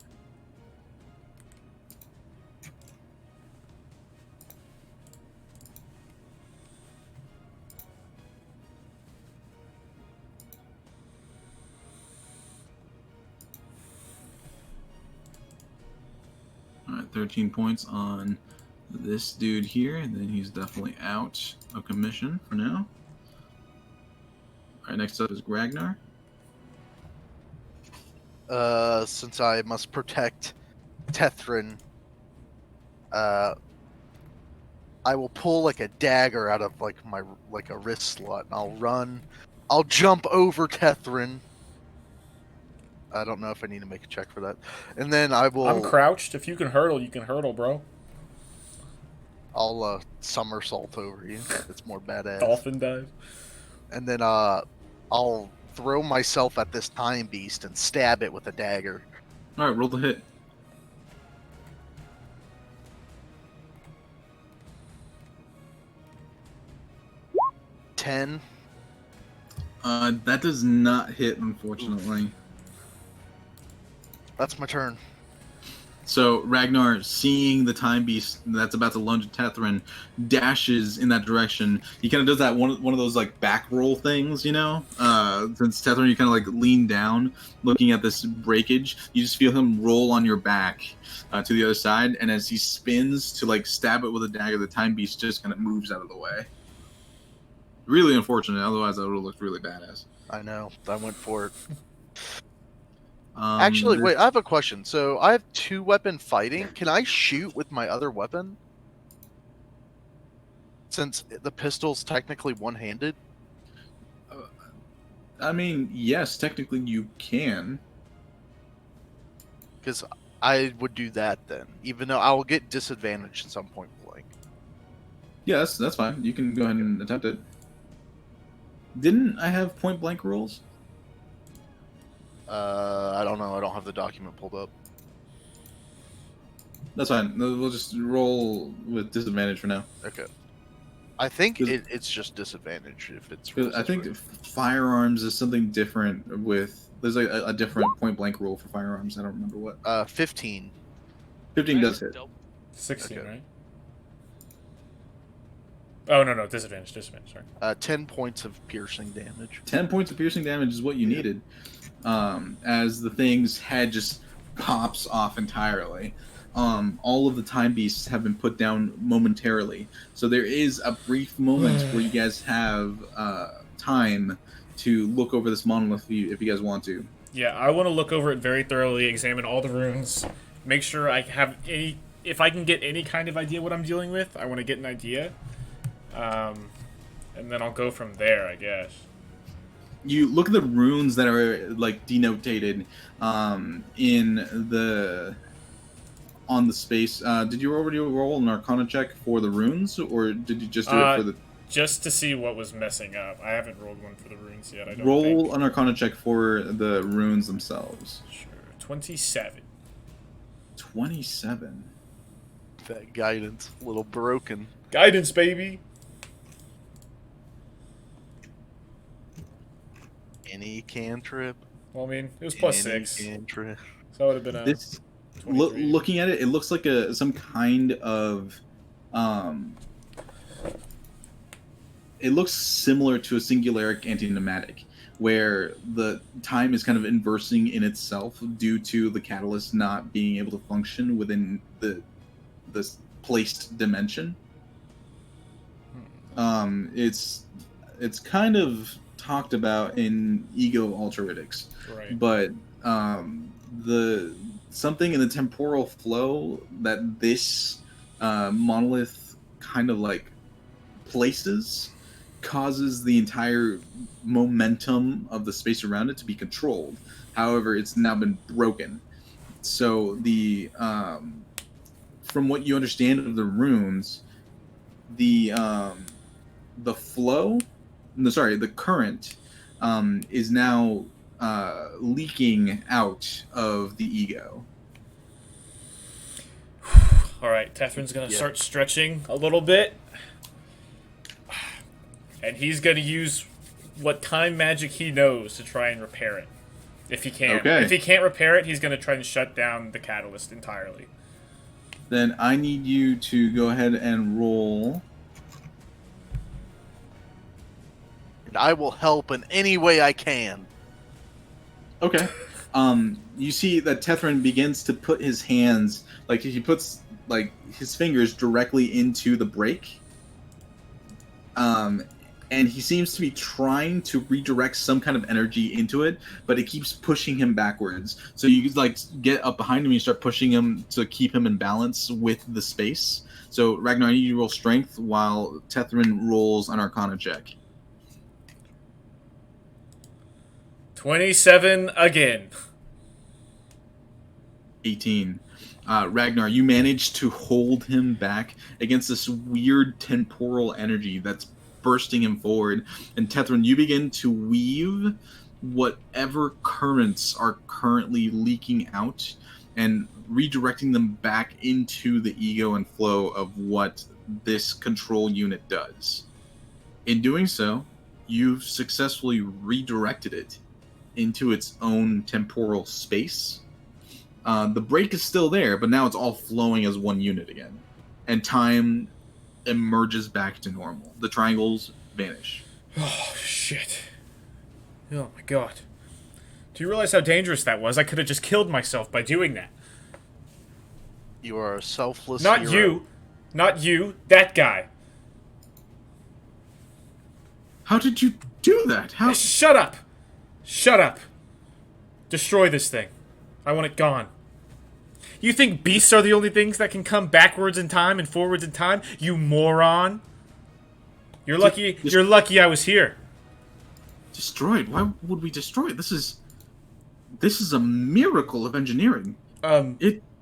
S3: Alright, 13 points on this dude here, and then he's definitely out of commission for now. Alright, next up is Ragnar.
S1: Since I must protect Tethrin, I will pull like a dagger out of like a wrist slot, and I'll run. I'll jump over Tethrin. I don't know if I need to make a check for that. And then I will...
S2: I'm crouched. If you can hurdle, you can hurdle, bro.
S1: I'll somersault over you. It's more badass.
S2: Dolphin dive.
S1: And then I'll throw myself at this Time Beast and stab it with a dagger.
S3: Alright, roll the hit.
S1: $10.
S3: That does not hit, unfortunately.
S1: That's my turn.
S3: So Ragnar, seeing the Time Beast that's about to lunge at Tethrin, dashes in that direction. He kind of does that one of those like back roll things, you know. Since Tethrin, you kind of like lean down, looking at this breakage. You just feel him roll on your back to the other side, and as he spins to like stab it with a dagger, the Time Beast just kind of moves out of the way. Really unfortunate. Otherwise, that would have looked really badass.
S1: I know. I went for it. Actually, wait, I have a question. So I have 2-weapon fighting. Can I shoot with my other weapon? Since the pistol's technically one-handed?
S3: I mean, yes, technically you can.
S1: Because I would do that then. Even though I will get disadvantaged at some point blank.
S3: Yeah, that's fine. You can go ahead and attempt it. Didn't I have point blank rules?
S1: I don't know. I don't have the document pulled up.
S3: That's fine. We'll just roll with disadvantage for now.
S1: Okay. I think
S3: 'Cause-
S1: it's just disadvantage if it's.
S3: 'Cause I think firearms is something different with. There's like a different point blank rule for firearms. I don't remember what.
S1: 15.
S3: 15
S6: Nice,
S3: does hit.
S6: dope.
S2: 16,
S1: Okay.
S2: right? Oh, no, disadvantage, sorry.
S1: 10 points of piercing damage.
S3: 10 points of piercing damage is what you needed. As the thing's head just pops off entirely. All of the time beasts have been put down momentarily. So there is a brief moment where you guys have time to look over this monolith if you guys want to.
S2: Yeah, I want to look over it very thoroughly, examine all the runes, make sure I have any... If I can get any kind of idea what I'm dealing with, I want to get an idea. And then I'll go from there, I guess.
S3: You look at the runes that are like denotated in the on the space. Did you already roll an Arcana check for the runes, or did you just do it for the?
S2: Just to see what was messing up. I haven't rolled one for the runes yet. I don't
S3: Roll
S2: think.
S3: an Arcana check for the runes themselves.
S2: Sure. 27.
S3: 27.
S1: That guidance, a little broken.
S2: Guidance, baby.
S1: Any cantrip.
S2: Well, I mean, it was plus
S1: any
S2: 6.
S1: Cantrip.
S2: So that would have been a
S3: This
S2: 23.
S3: looking at it, it looks like some kind of it looks similar to a singularic antipneumatic, where the time is kind of inversing in itself due to the catalyst not being able to function within this placed dimension. It's kind of talked about in ego ultralytics,
S2: Right.
S3: but the something in the temporal flow that this monolith kind of like places causes the entire momentum of the space around it to be controlled. However, it's now been broken. So the from what you understand of the runes, the flow, no, sorry, the current is now leaking out of the ego.
S2: Alright, Tethrin's gonna
S1: Yeah.
S2: start stretching a little bit. And he's gonna use what time magic he knows to try and repair it. If he can.
S3: Okay.
S2: If he can't repair it, he's gonna try and shut down the catalyst entirely.
S3: Then I need you to go ahead and roll.
S1: And I will help in any way I can.
S3: Okay. You see that Tethrin begins to put his hands, like he puts like his fingers directly into the break. And he seems to be trying to redirect some kind of energy into it, but it keeps pushing him backwards. So you like get up behind him and you start pushing him to keep him in balance with the space. So Ragnar, I need you to roll strength while Tethrin rolls an Arcana check.
S2: 27 again.
S3: 18. Ragnar, you manage to hold him back against this weird temporal energy that's bursting him forward. And Tethrin, you begin to weave whatever currents are currently leaking out and redirecting them back into the ego and flow of what this control unit does. In doing so, you've successfully redirected it into its own temporal space. The break is still there, but now it's all flowing as one unit again. And time emerges back to normal. The triangles vanish.
S2: Oh, shit. Oh, my God. Do you realize how dangerous that was? I could have just killed myself by doing that.
S1: You are a selfless
S2: Not
S1: hero.
S2: you. Not you. That guy.
S3: How did you do that? How?
S2: Shut up. Shut up. Destroy this thing. I want it gone. You think beasts are the only things that can come backwards in time and forwards in time? You moron. You're lucky. You're lucky I was here.
S3: Destroyed? Why would we destroy it? This is a miracle of engineering.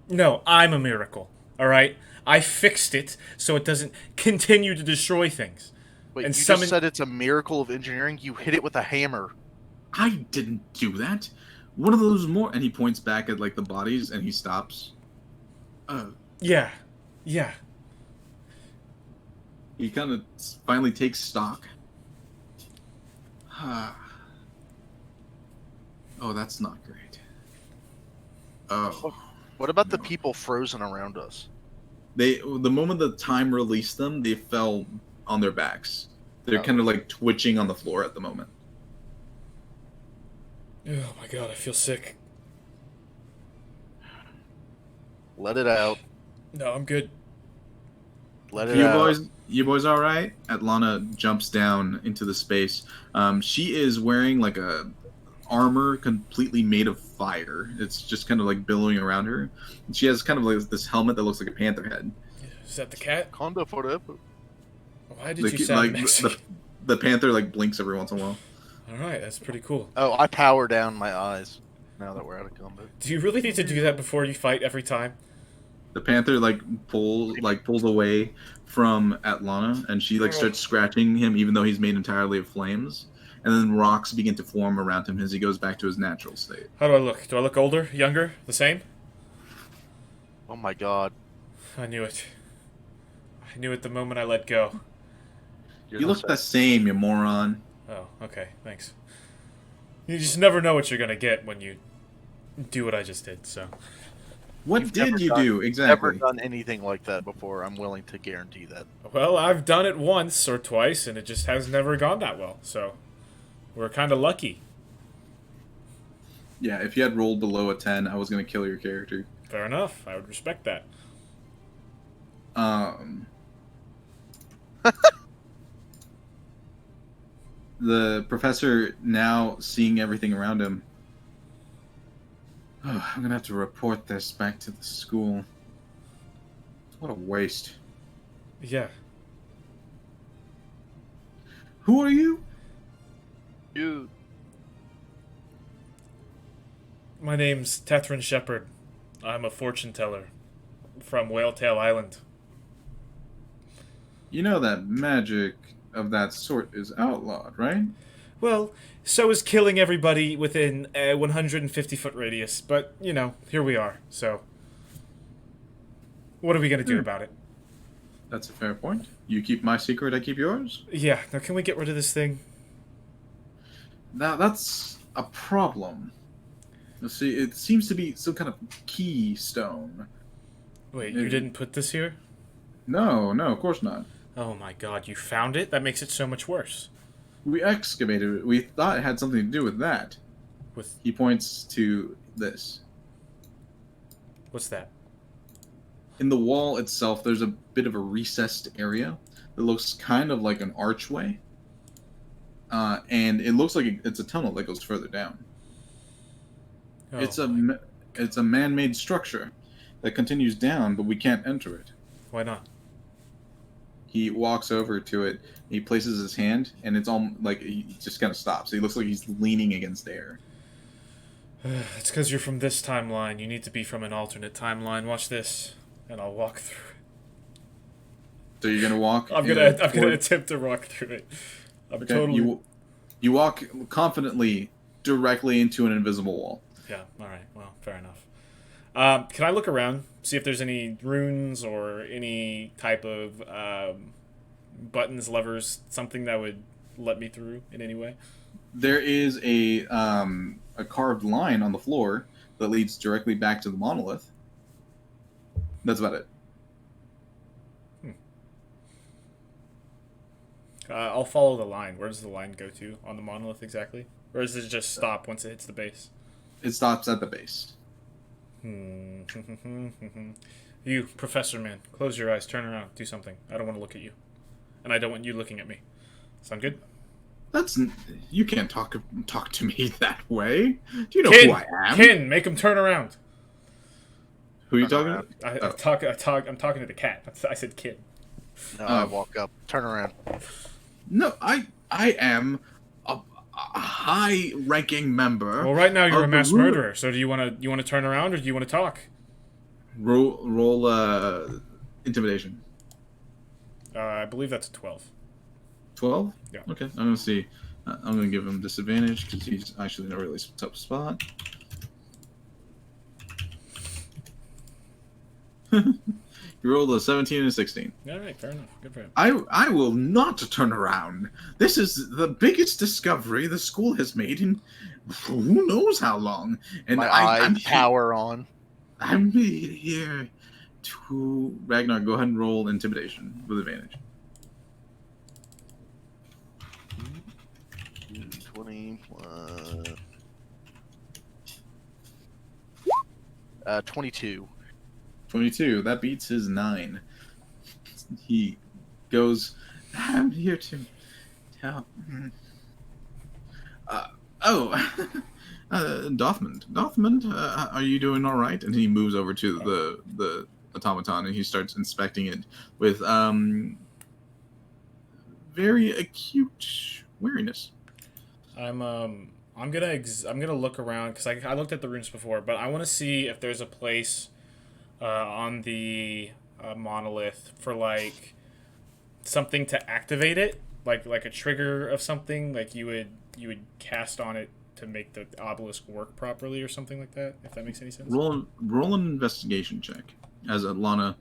S2: No, I'm a miracle. All right. I fixed it so it doesn't continue to destroy things.
S1: Wait,
S2: And
S1: you
S2: summon-
S1: just said it's a miracle of engineering? You hit it with a hammer.
S3: I didn't do that. One of those more, and he points back at like the bodies, and he stops.
S2: Yeah. Yeah.
S3: He kind of finally takes stock. Oh, that's not great. Oh.
S1: What about the
S3: No.
S1: people frozen around us?
S3: The moment the time released them, they fell on their backs. They're
S1: Oh.
S3: kind of like twitching on the floor at the moment.
S2: Oh my god, I feel sick.
S1: Let it out.
S2: No, I'm good.
S1: Let it out.
S3: You boys all right? Atlana jumps down into the space. She is wearing like a armor completely made of fire. It's just kind of like billowing around her. And she has kind of like this helmet that looks like a panther head.
S2: Is that the cat?
S1: Conda forever.
S2: Why did you sound
S3: Like
S2: Mexican?
S3: the panther like blinks every once in a while.
S2: Alright, that's pretty cool.
S1: Oh, I power down my eyes now that we're out of combat.
S2: Do you really need to do that before you fight every time?
S3: The panther pulls away from Atlana, and she like starts scratching him, even though he's made entirely of flames. And then rocks begin to form around him as he goes back to his natural state.
S2: How do I look? Do I look older? Younger? The same?
S1: Oh my god.
S2: I knew it. I knew it the moment I let go.
S3: You look the same, you moron.
S2: Oh, okay, thanks. You just never know what you're gonna get when you do what I just did, so.
S3: What
S1: You've
S3: did
S1: never
S3: you
S1: done-
S3: do
S1: Never
S3: exactly?
S1: done anything like that before. I'm willing to guarantee that.
S2: Well, I've done it once or twice, and it just has never gone that well, so. We're kind of lucky.
S3: Yeah, if you had rolled below a 10, I was gonna kill your character.
S2: Fair enough, I would respect that.
S3: The professor, now seeing everything around him. Oh, I'm gonna have to report this back to the school. What a waste.
S2: Yeah.
S3: Who are you?
S1: Dude.
S2: My name's Tethrin Shepherd. I'm a fortune teller from Whaletail Island.
S3: You know that magic of that sort is outlawed, right?
S2: Well, so is killing everybody within a 150-foot radius, but, you know, here we are, so. What are we gonna do about it?
S3: That's a fair point. You keep my secret, I keep yours?
S2: Yeah, now can we get rid of this thing?
S3: Now, that's a problem. You see, it seems to be some kind of keystone.
S2: Wait, you didn't put this here?
S3: No, of course not.
S2: Oh my god, you found it? That makes it so much worse.
S3: We excavated it. We thought it had something to do with that.
S2: With.
S3: He points to this.
S2: What's that?
S3: In the wall itself, there's a bit of a recessed area that looks kind of like an archway. And it looks like it's a tunnel that goes further down.
S2: Oh,
S3: It's a man-made structure that continues down, but we can't enter it.
S2: Why not?
S3: He walks over to it, he places his hand, and it's all like he just kind of stops. He looks like he's leaning against air.
S2: It's because you're from this timeline. You need to be from an alternate timeline. Watch this, and I'll walk through it.
S3: So you're gonna walk.
S2: I'm gonna attempt to walk through it. I'm
S3: Okay,
S2: totally.
S3: you walk confidently directly into an invisible wall.
S2: Yeah. All right. Well, fair enough. Can I look around, see if there's any runes or any type of buttons, levers, something that would let me through in any way?
S3: There is a carved line on the floor that leads directly back to the monolith. That's about it.
S2: I'll follow the line. Where does the line go to on the monolith exactly? Or does it just stop once it hits the base?
S3: It stops at the base.
S2: You, Professor Man, close your eyes, turn around, do something. I don't want to look at you. And I don't want you looking at me. Sound good?
S3: You can't talk to me that way. Do you know
S2: Kin,
S3: who I am?
S2: Kin, make him turn around.
S3: Who are you talking about?
S2: I'm talking to the cat. I said kid.
S1: No, I walk up. Turn around.
S3: No, I am a high-ranking member.
S2: Well, right now you're a
S3: of the
S2: mass
S3: ruler.
S2: murderer. So do you want to turn around or do you want to talk?
S3: Roll intimidation.
S2: I believe that's a 12.
S3: 12?
S2: Yeah.
S3: Okay, I'm gonna see. I'm gonna give him disadvantage because he's actually in a really tough spot. You rolled a 17 and a 16.
S2: All right, fair enough. Good for him.
S3: I will not turn around. This is the biggest discovery the school has made in who knows how long. And
S1: My
S3: I'm
S1: eyes power on.
S3: I'm here to Ragnar. Go ahead and roll intimidation with advantage.
S1: 20 plus 22.
S3: 22. That beats his 9. He goes, I'm here to tell. Dothmund, are you doing all right? And he moves over to the automaton and he starts inspecting it with very acute wariness.
S2: I'm gonna look around because I looked at the runes before, but I want to see if there's a place on the monolith for like something to activate it, like a trigger of something, like you would cast on it to make the obelisk work properly or something like that. If that makes any sense.
S3: Roll an investigation check as Atlana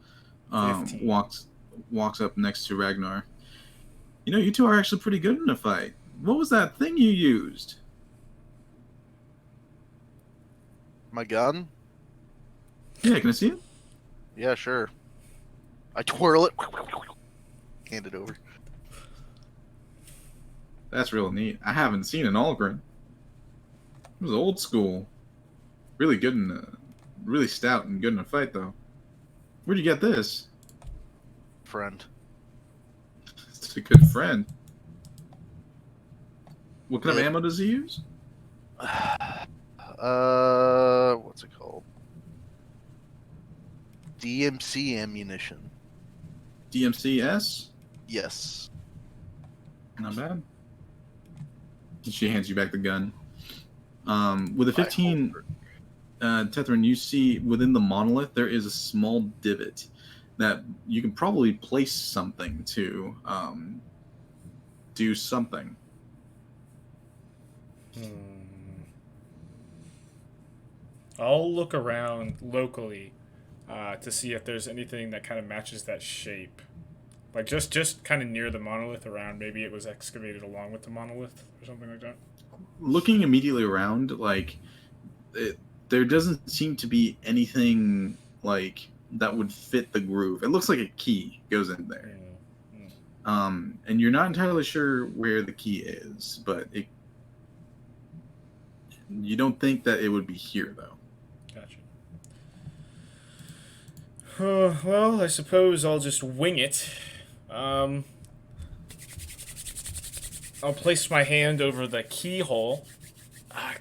S2: 15.
S3: walks up next to Ragnar. You know, you two are actually pretty good in a fight. What was that thing you used?
S1: My gun?
S3: Yeah, can I see it?
S1: Yeah, sure. I twirl it. Hand it over.
S3: That's real neat. I haven't seen an Algren. It was old school. Really good really stout and good in a fight, though. Where'd you get this?
S1: Friend.
S3: It's a good friend. What kind of
S1: Yeah.
S3: ammo does he use?
S1: What's it called? DMC ammunition.
S3: DMCS?
S1: Yes.
S3: Not bad. She hands you back the gun. With a 15, Tethrin, you see within the monolith there is a small divot that you can probably place something to do something.
S2: I'll look around locally to see if there's anything that kind of matches that shape. Like just kind of near the monolith around. Maybe it was excavated along with the monolith or something like that.
S3: Looking immediately around, like there doesn't seem to be anything like that would fit the groove. It looks like a key goes in there. And you're not entirely sure where the key is, but you don't think that it would be here, though.
S2: Gotcha. Well, I suppose I'll just wing it. I'll place my hand over the keyhole.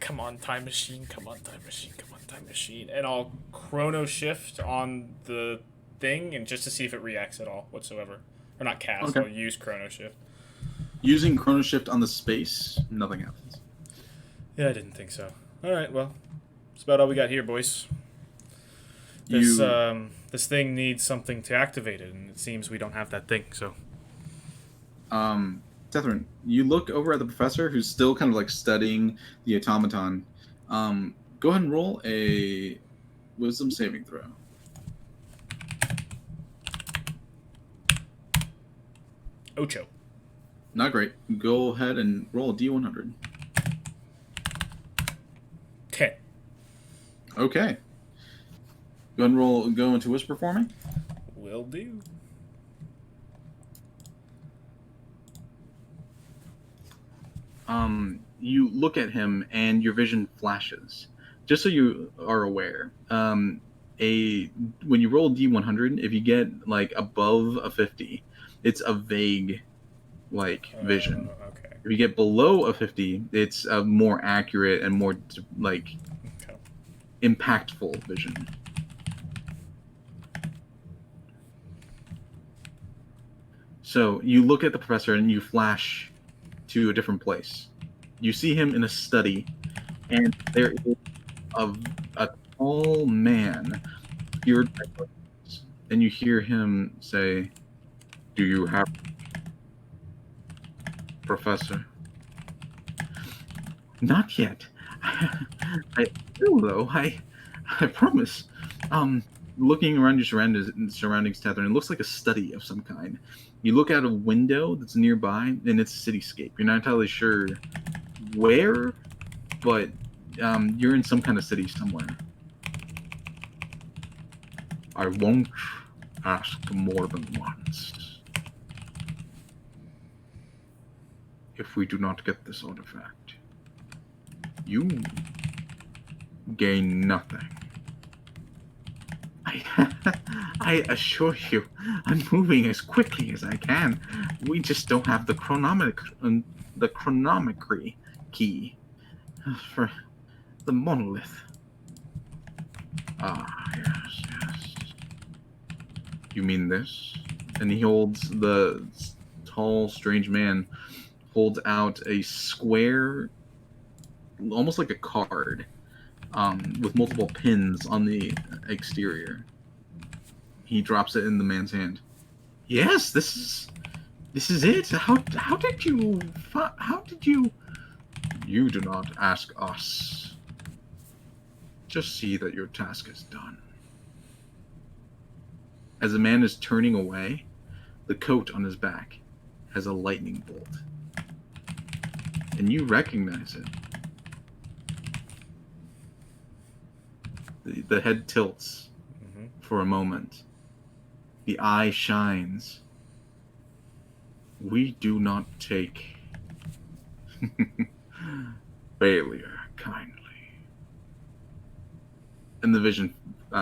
S2: Come on, time machine. Come on, time machine. Come on, time machine. And I'll chrono shift on the thing and just to see if it reacts at all whatsoever. Or not cast,
S3: Okay.
S2: I'll use chrono shift. Using
S3: Chrono Shift on the space, nothing happens.
S2: Yeah, I didn't think so. Alright, well, that's about all we got here, boys. This thing needs something to activate it, and it seems we don't have that thing, so.
S3: Tethrin, you look over at the professor who's still kind of like studying the automaton. Go ahead and roll a wisdom saving throw.
S2: Ocho.
S3: Not great. Go ahead and roll a D100.
S2: 10.
S3: Okay. Go ahead and go into whisper for me.
S2: Will do.
S3: You look at him and your vision flashes. Just so you are aware, when you roll D100, if you get like above a 50, it's a vague vision.
S2: Okay.
S3: If you get below a 50, it's a more accurate and more impactful vision. So you look at the professor and you flash to a different place. You see him in a study, and there is a tall man, beard, and you hear him say, "Do you have, Professor?" "Not yet. I will, though. I promise. looking around your surroundings, Tethrin, it looks like a study of some kind. You look out a window that's nearby, and it's a cityscape. You're not entirely sure where, but you're in some kind of city somewhere. I won't ask more than once. If we do not get this artifact, you gain nothing. I assure you, I'm moving as quickly as I can. We just don't have the chronometry key for the monolith. Ah, yes, yes. You mean this? And he holds the tall, strange man holds out a square, almost like a card, with multiple pins on the exterior. He drops it in the man's hand. Yes, this is it. How did you? You do not ask us. Just see that your task is done. As the man is turning away, the coat on his back has a lightning bolt, and you recognize it. The head tilts for a moment. The eye shines. We do not take failure kindly. And the vision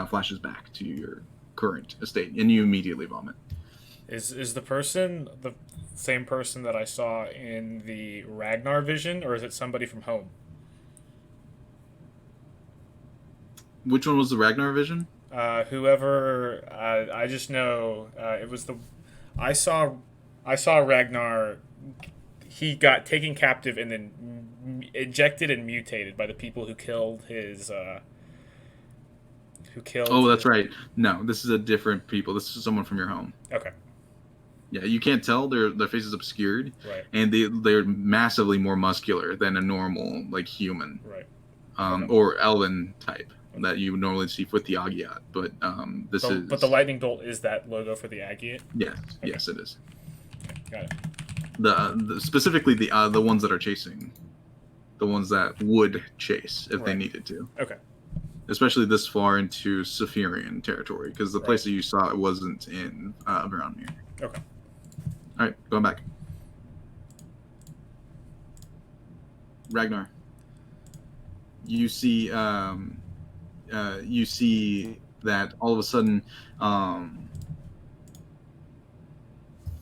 S3: flashes back to your current estate, and you immediately vomit.
S2: Is the person the same person that I saw in the Ragnar vision, or is it somebody from home?
S3: Which one was the Ragnar vision?
S2: Whoever, I just know it was the. I saw Ragnar. He got taken captive and then ejected and mutated by the people who killed his.
S3: Oh, that's right. No, this is a different people. This is someone from your home.
S2: Okay.
S3: Yeah, you can't tell. Their face is obscured,
S2: Right.
S3: And they're massively more muscular than a normal human,
S2: Right.
S3: Or elven type that you would normally see with the Agiat. But
S2: But the lightning bolt is that logo for the Agiat?
S3: Yes,
S2: Okay.
S3: yes, it is.
S2: Okay, got it.
S3: The specifically the ones that are chasing, the ones that would chase if they
S2: Right.
S3: needed to.
S2: Okay.
S3: Especially this far into Saphirian territory, because the
S2: Right.
S3: place that you saw it wasn't in around here.
S2: Okay.
S3: All right, going back. Ragnar, you see that all of a sudden,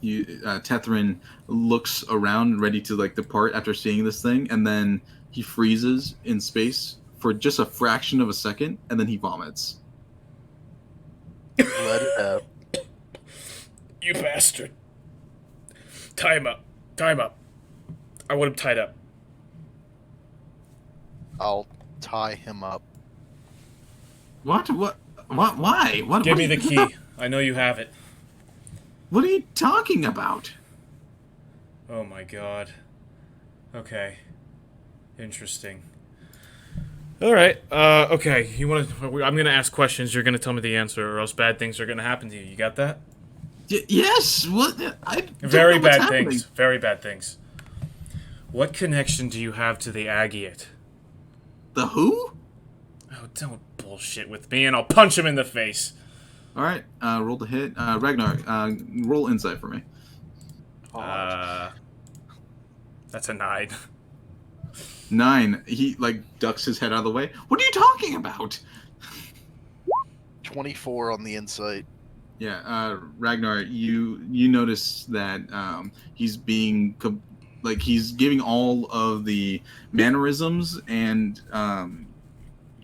S3: Tethrin looks around, ready to depart after seeing this thing, and then he freezes in space for just a fraction of a second, and then he vomits.
S1: Let it out.
S2: You bastard. Tie him up. Tie him up. I want him tied up.
S1: I'll tie him up.
S3: What? Why? What?
S2: Give
S3: what
S2: me
S3: are
S2: the
S3: you-
S2: key. I know you have it.
S3: What are you talking about?
S2: Oh my god. Okay. Interesting. Alright, okay. I'm gonna ask questions, you're gonna tell me the answer, or else bad things are gonna happen to you. You got that?
S3: Yes. What? I don't
S2: Very
S3: know what's
S2: bad
S3: happening.
S2: things. Very bad things. What connection do you have to the Agiate?
S3: The who?
S2: Oh, don't bullshit with me, and I'll punch him in the face.
S3: All right. Roll the hit. Ragnar, roll insight for me.
S2: That's a 9.
S3: 9. He ducks his head out of the way. What are you talking about?
S1: 24 on the insight.
S3: Yeah, Ragnar, you notice that he's being he's giving all of the mannerisms and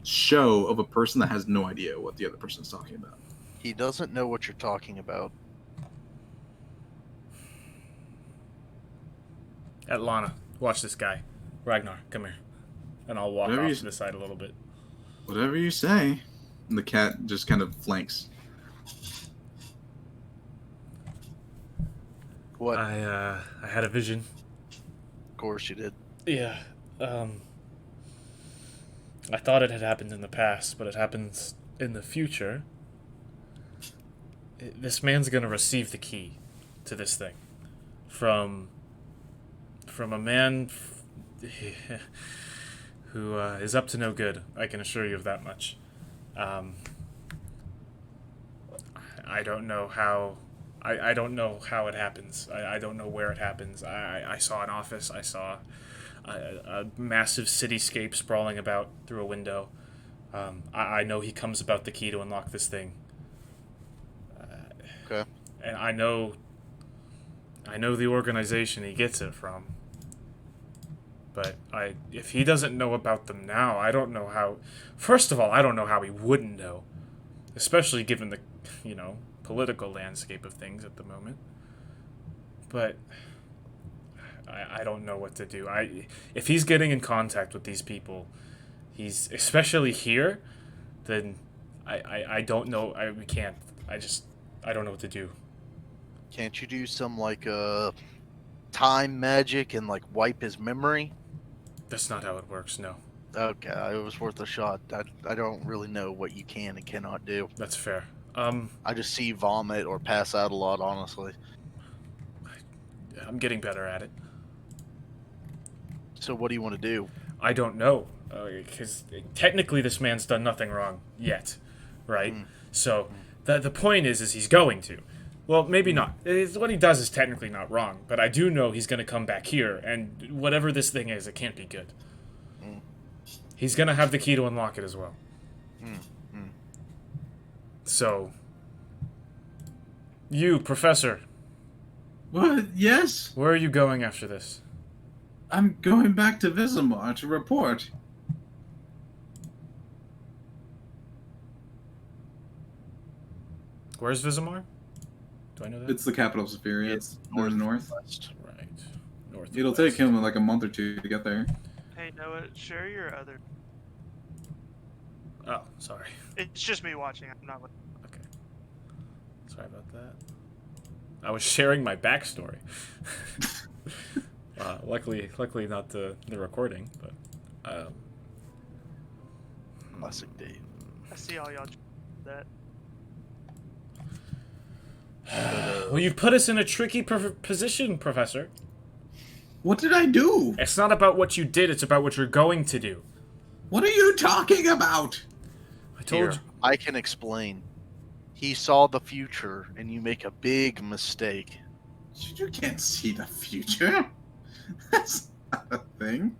S3: show of a person that has no idea what the other person's talking about.
S1: He doesn't know what you're talking about.
S2: Atlana, watch this guy. Ragnar, come here. And I'll walk
S3: Whatever
S2: off
S3: you-
S2: to the side a little bit.
S3: Whatever you say. And the cat just kind of flanks.
S1: What?
S2: I had a vision.
S1: Of course you did.
S2: Yeah. I thought it had happened in the past, but it happens in the future. this man's gonna receive the key to this thing from a man who is up to no good. I can assure you of that much. I don't know how. I don't know how it happens. I don't know where it happens. I saw an office. I saw a massive cityscape sprawling about through a window. I know he comes about the key to unlock this thing.
S1: Okay.
S2: And I know the organization he gets it from. But if he doesn't know about them now, I don't know how. First of all, I don't know how he wouldn't know, especially given the, political landscape of things at the moment. But I don't know what to do. If he's getting in contact with these people, he's especially here, then I don't know. We can't. I don't know what to do.
S1: Can't you do some time magic and wipe his memory?
S2: That's not how it works. No.
S1: Okay, it was worth a shot. I don't really know what you can and cannot do.
S2: That's fair.
S1: I just see vomit or pass out a lot, honestly.
S2: I'm getting better at it.
S1: So what do you want to do?
S2: I don't know, because technically this man's done nothing wrong yet, right? So the point is he's going to. Well, maybe not. What he does is technically not wrong, but I do know he's going to come back here, and whatever this thing is, it can't be good. He's going to have the key to unlock it as well. So, you, Professor.
S3: What? Yes?
S2: Where are you going after this?
S3: I'm going back to Visimar to report.
S2: Where's Visimar? Do I know that?
S3: It's the capital of Safiria. It's north.
S2: Right. North.
S3: It'll take him like a month or two to get there.
S5: Hey Noah, share your other.
S2: Oh, sorry.
S5: It's just me watching. I'm not.
S2: Okay. Sorry about that. I was sharing my backstory. Luckily not the recording, but
S1: Classic Dave.
S5: I see all y'all that.
S2: Well, you've put us in a tricky position, Professor.
S3: What did I do?
S2: It's not about what you did, it's about what you're going to do.
S3: What are you talking about?
S2: I told
S1: Here, I can explain. He saw the future, and you make a big mistake.
S3: You can't see the future. That's not a thing.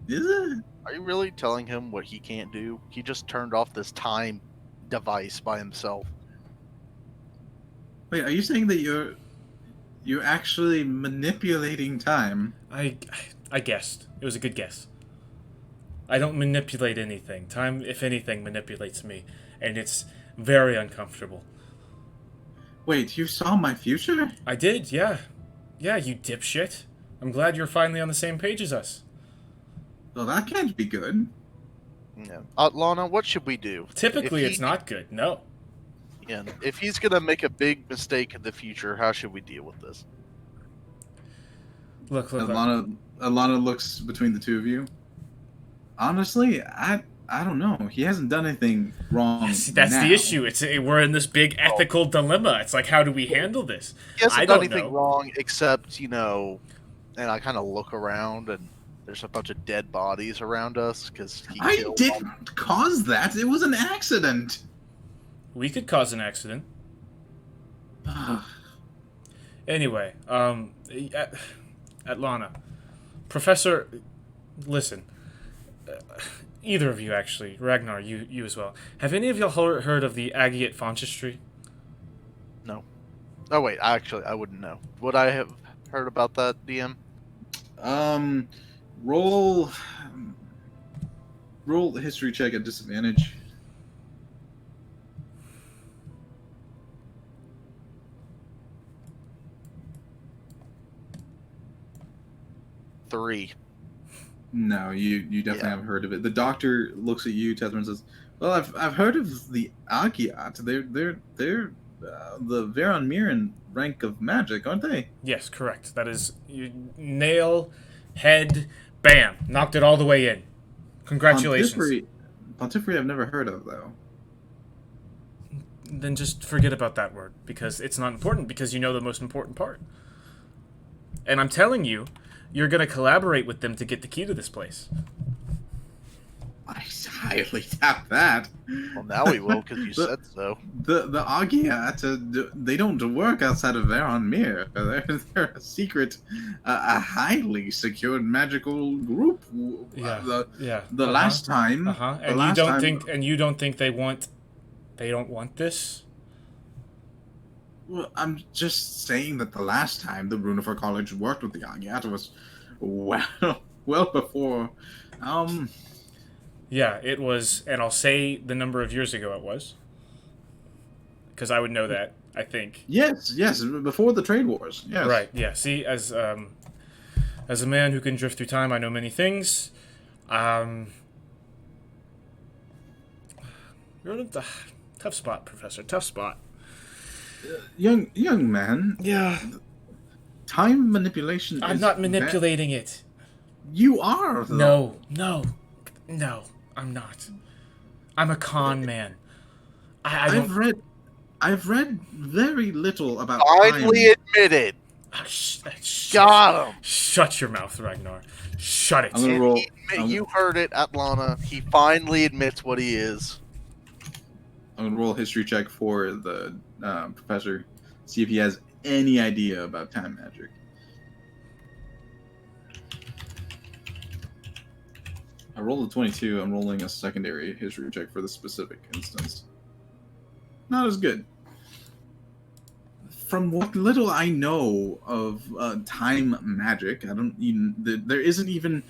S3: Is it?
S1: Are you really telling him what he can't do? He just turned off this time device by himself.
S3: Wait, are you saying that you're actually manipulating time?
S2: I guessed. It was a good guess. I don't manipulate anything. Time, if anything, manipulates me. And it's very uncomfortable.
S3: Wait, you saw my future?
S2: I did, yeah. Yeah, you dipshit. I'm glad you're finally on the same page as us.
S3: Well, that can't be good.
S1: Yeah. Lana, what should we do?
S2: Typically,
S1: If
S2: it's
S1: he-
S2: not good, no.
S1: Yeah, if he's gonna make a big mistake in the future, how should we deal with this?
S2: Look.
S3: Alana looks between the two of you. Honestly, I don't know. He hasn't done anything wrong.
S2: See, that's
S3: now.
S2: the issue. We're in this big ethical dilemma. It's like, how do we handle this?
S1: He hasn't
S2: I
S1: done
S2: don't
S1: anything
S2: know.
S1: wrong except, and I kind of look around and there's a bunch of dead bodies around us because he
S3: I
S1: killed
S3: didn't cause that. It was an accident.
S2: We could cause an accident. Anyway, Atlana, Professor, listen. Either of you, actually, Ragnar, you as well. Have any of y'all heard of the Agiate Fonchistry?
S1: No. Oh wait, I wouldn't know. Would I have heard about that, DM?
S3: Roll the history check at disadvantage.
S1: Three.
S3: No, you definitely haven't heard of it. The doctor looks at you, Tethrin, and says, "Well, I've heard of the Agiat. They're the Veron Miran rank of magic, aren't they?"
S2: Yes, correct. That is nail, head, bam, knocked it all the way in. Congratulations.
S3: Pontiferi I've never heard of though.
S2: then just forget about that word, because it's not important, because you know the most important part. And I'm telling you, you're going to collaborate with them to get the key to this place.
S3: I highly doubt that.
S1: Well, now we will, because you said so.
S3: The Agiat, they don't work outside of Veron Mir. They're a secret, a highly secured magical group.
S2: Yeah.
S3: The last time.
S2: And you don't think they don't want this?
S3: Well, I'm just saying that the last time the Runifer College worked with the Agiat was well before.
S2: Yeah, it was, and I'll say the number of years ago it was, because I would know that, I think.
S3: Yes, before the trade wars. Yes.
S2: Right. Yeah. See, as a man who can drift through time, I know many things. You're in a tough spot, Professor. Tough spot.
S3: Young man.
S2: Yeah.
S3: Time manipulation.
S2: I'm not manipulating it.
S3: You are. Though.
S2: No, I'm not. I'm a con man. I've
S3: read very little about
S1: Finally
S3: time.
S1: admitted.
S2: Got him. Shut your mouth, Ragnar. Shut it.
S3: I'm gonna roll.
S1: You heard it, Atlana. He finally admits what he is.
S3: I'm gonna roll a history check for the professor. See if he has any idea about time magic. I rolled a 22. I'm rolling a secondary history check for the specific instance. Not as good. From what little I know of time magic, there isn't even.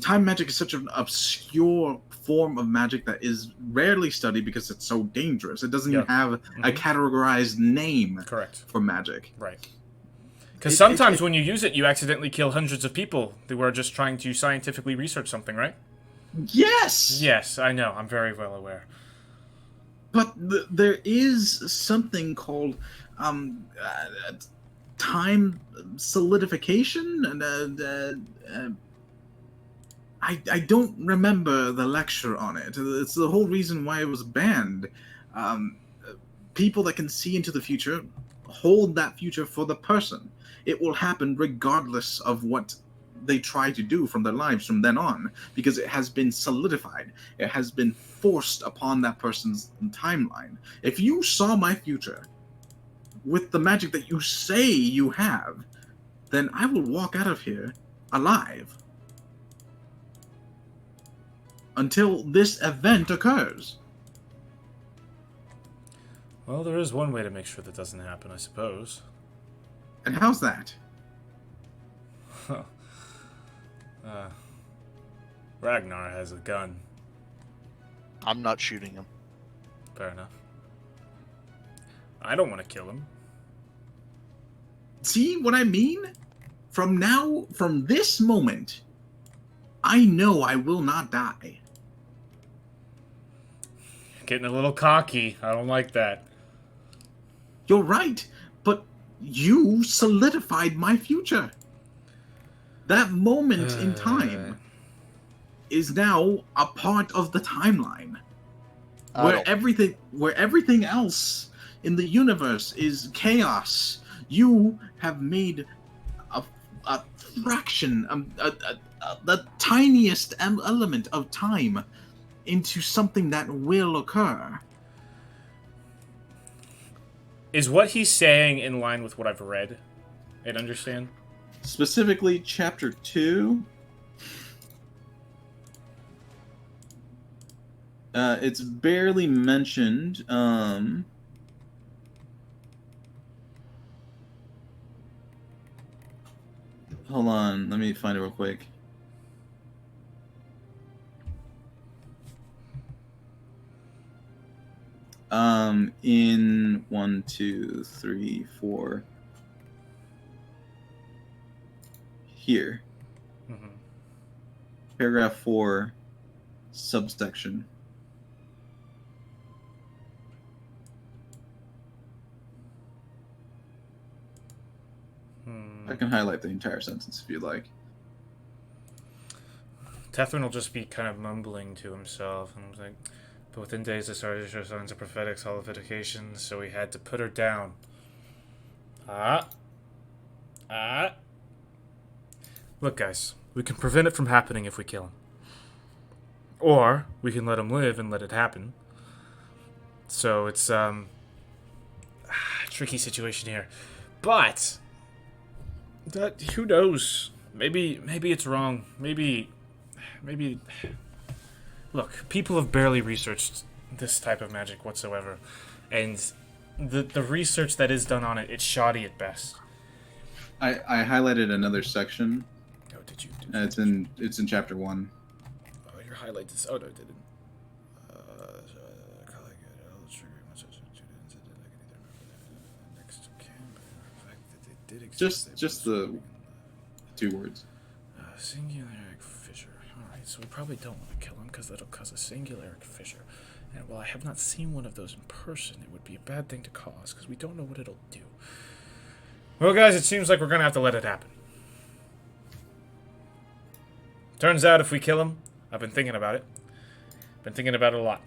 S3: Time magic is such an obscure form of magic that is rarely studied because it's so dangerous. It doesn't even have a categorized name.
S2: Correct.
S3: For magic.
S2: Right. Because sometimes when you use it, you accidentally kill hundreds of people who are just trying to scientifically research something, right?
S3: Yes!
S2: Yes, I know. I'm very well aware.
S3: But there is something called time solidification. I don't remember the lecture on it. It's the whole reason why it was banned. People that can see into the future hold that future for the person. It will happen regardless of what they try to do from their lives from then on, because it has been solidified. It has been forced upon that person's timeline. If you saw my future with the magic that you say you have, then I will walk out of here alive until this event occurs.
S2: Well, there is one way to make sure that doesn't happen, I suppose.
S3: And how's that?
S2: Ragnar has a gun.
S1: I'm not shooting him.
S2: Fair enough. I don't want to kill him.
S3: See what I mean? From this moment, I know I will not die.
S2: Getting a little cocky. I don't like that.
S3: You're right, but you solidified my future. That moment in time is now a part of the timeline. Where everything else in the universe is chaos. You have made a fraction, the tiniest element of time into something that will occur.
S2: Is what he's saying in line with what I've read and understand?
S3: Specifically, Chapter 2. It's barely mentioned. Hold on, let me find it real quick. In 1, 2, 3, 4. Here.
S2: Mm-hmm.
S3: Paragraph 4, subsection. I can highlight the entire sentence if you'd like.
S2: Tethrin will just be kind of mumbling to himself, and I was like, But within days, I started to show signs of prophetic solidification, so we had to put her down. Look, guys, we can prevent it from happening if we kill him. Or we can let him live and let it happen. So it's tricky situation here. But who knows? Maybe it's wrong. Maybe look, people have barely researched this type of magic whatsoever. And the research that is done on it, it's shoddy at best.
S3: I highlighted another section.
S2: Oh, did you?
S3: It's in chapter 1.
S2: Oh, your highlight is. Oh no, it didn't.
S3: Just the 2 words.
S2: Singular fissure. Alright, so we probably don't want to kill him because that'll cause a singular fissure. And while I have not seen one of those in person, it would be a bad thing to cause because we don't know what it'll do. Well, guys, it seems like we're going to have to let it happen. Turns out if we kill him, I've been thinking about it. Been thinking about it a lot.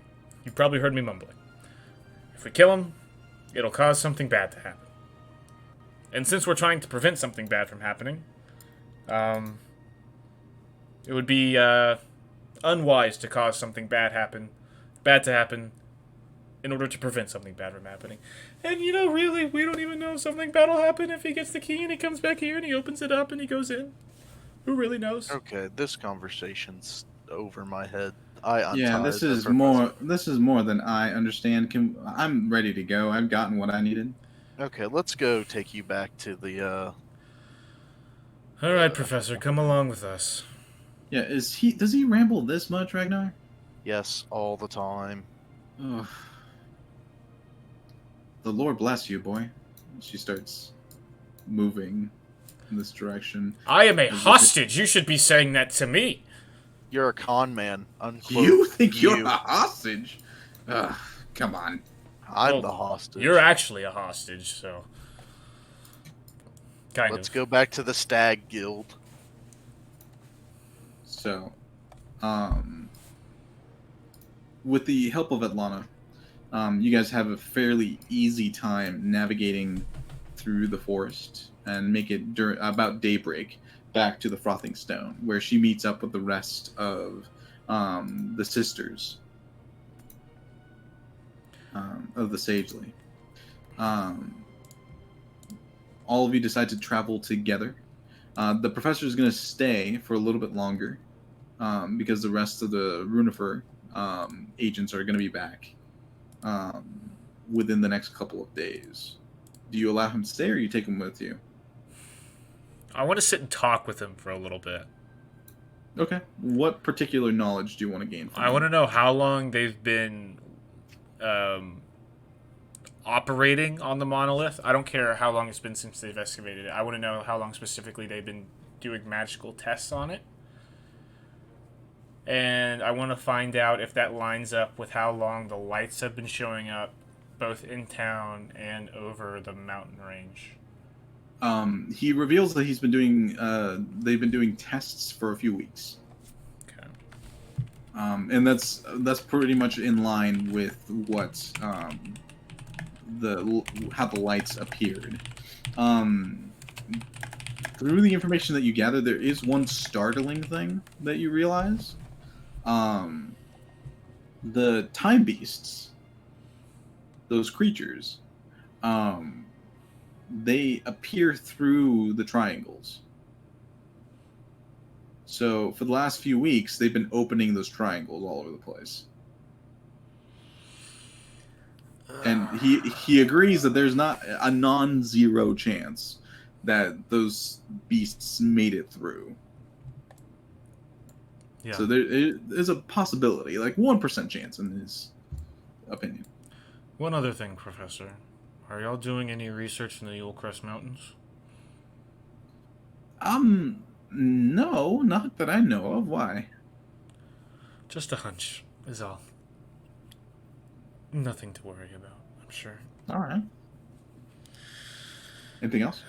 S2: You've probably heard me mumbling. If we kill him, it'll cause something bad to happen. And since we're trying to prevent something bad from happening, it would be unwise to cause something bad to happen in order to prevent something bad from happening. And, you know, really, we don't even know if something bad will happen if he gets the key and he comes back here and he opens it up and he goes in. Who really knows?
S1: Okay, this conversation's over my head. I'm
S3: Yeah,
S1: tired
S3: this is
S1: of
S3: more than I understand. I'm ready to go. I've gotten what I needed.
S1: Okay, let's go take you back to the,
S2: Alright, Professor, come along with us.
S3: Yeah, does he ramble this much, Ragnar?
S1: yes, all the time.
S3: Ugh. The Lord bless you, boy. She starts moving in this direction.
S2: I am a hostage. You should be saying that to me.
S1: You're a con man. Unquote.
S3: You think you're a hostage? Ugh, come on.
S1: I'm
S2: Well,
S1: the hostage.
S2: You're actually a hostage, so...
S1: Let's go back to the Stag Guild.
S3: So, with the help of Atlana, you guys have a fairly easy time navigating through the forest and make it about daybreak back to the Frothing Stone, where she meets up with the rest of the sisters of the Sagely. All of you decide to travel together. The professor is going to stay for a little bit longer because the rest of the Runifer agents are going to be back within the next couple of days. Do you allow him to stay or you take him with you?
S2: I want to sit and talk with him for a little bit.
S3: Okay. What particular knowledge do you want to gain from
S2: I
S3: him?
S2: want to know how long they've been operating on the monolith. I don't care how long it's been since they've excavated it. I want to know how long specifically they've been doing magical tests on it. And I want to find out if that lines up with how long the lights have been showing up both in town and over the mountain range.
S3: He reveals that he's been doing they've been doing tests for a few weeks.
S2: Okay.
S3: And that's pretty much in line with what how the lights appeared. Through the information that you gather, there is one startling thing that you realize. The time beasts, those creatures, they appear through the triangles. So for the last few weeks, they've been opening those triangles all over the place. And he agrees that there's not a non-zero chance that those beasts made it through.
S2: Yeah.
S3: So there's a possibility, like 1% chance in his opinion.
S2: One other thing, Professor. Are y'all doing any research in the Yulecrest Mountains?
S3: No, not that I know of. Why?
S2: Just a hunch, is all. Nothing to worry about, I'm sure.
S3: All right. Anything else?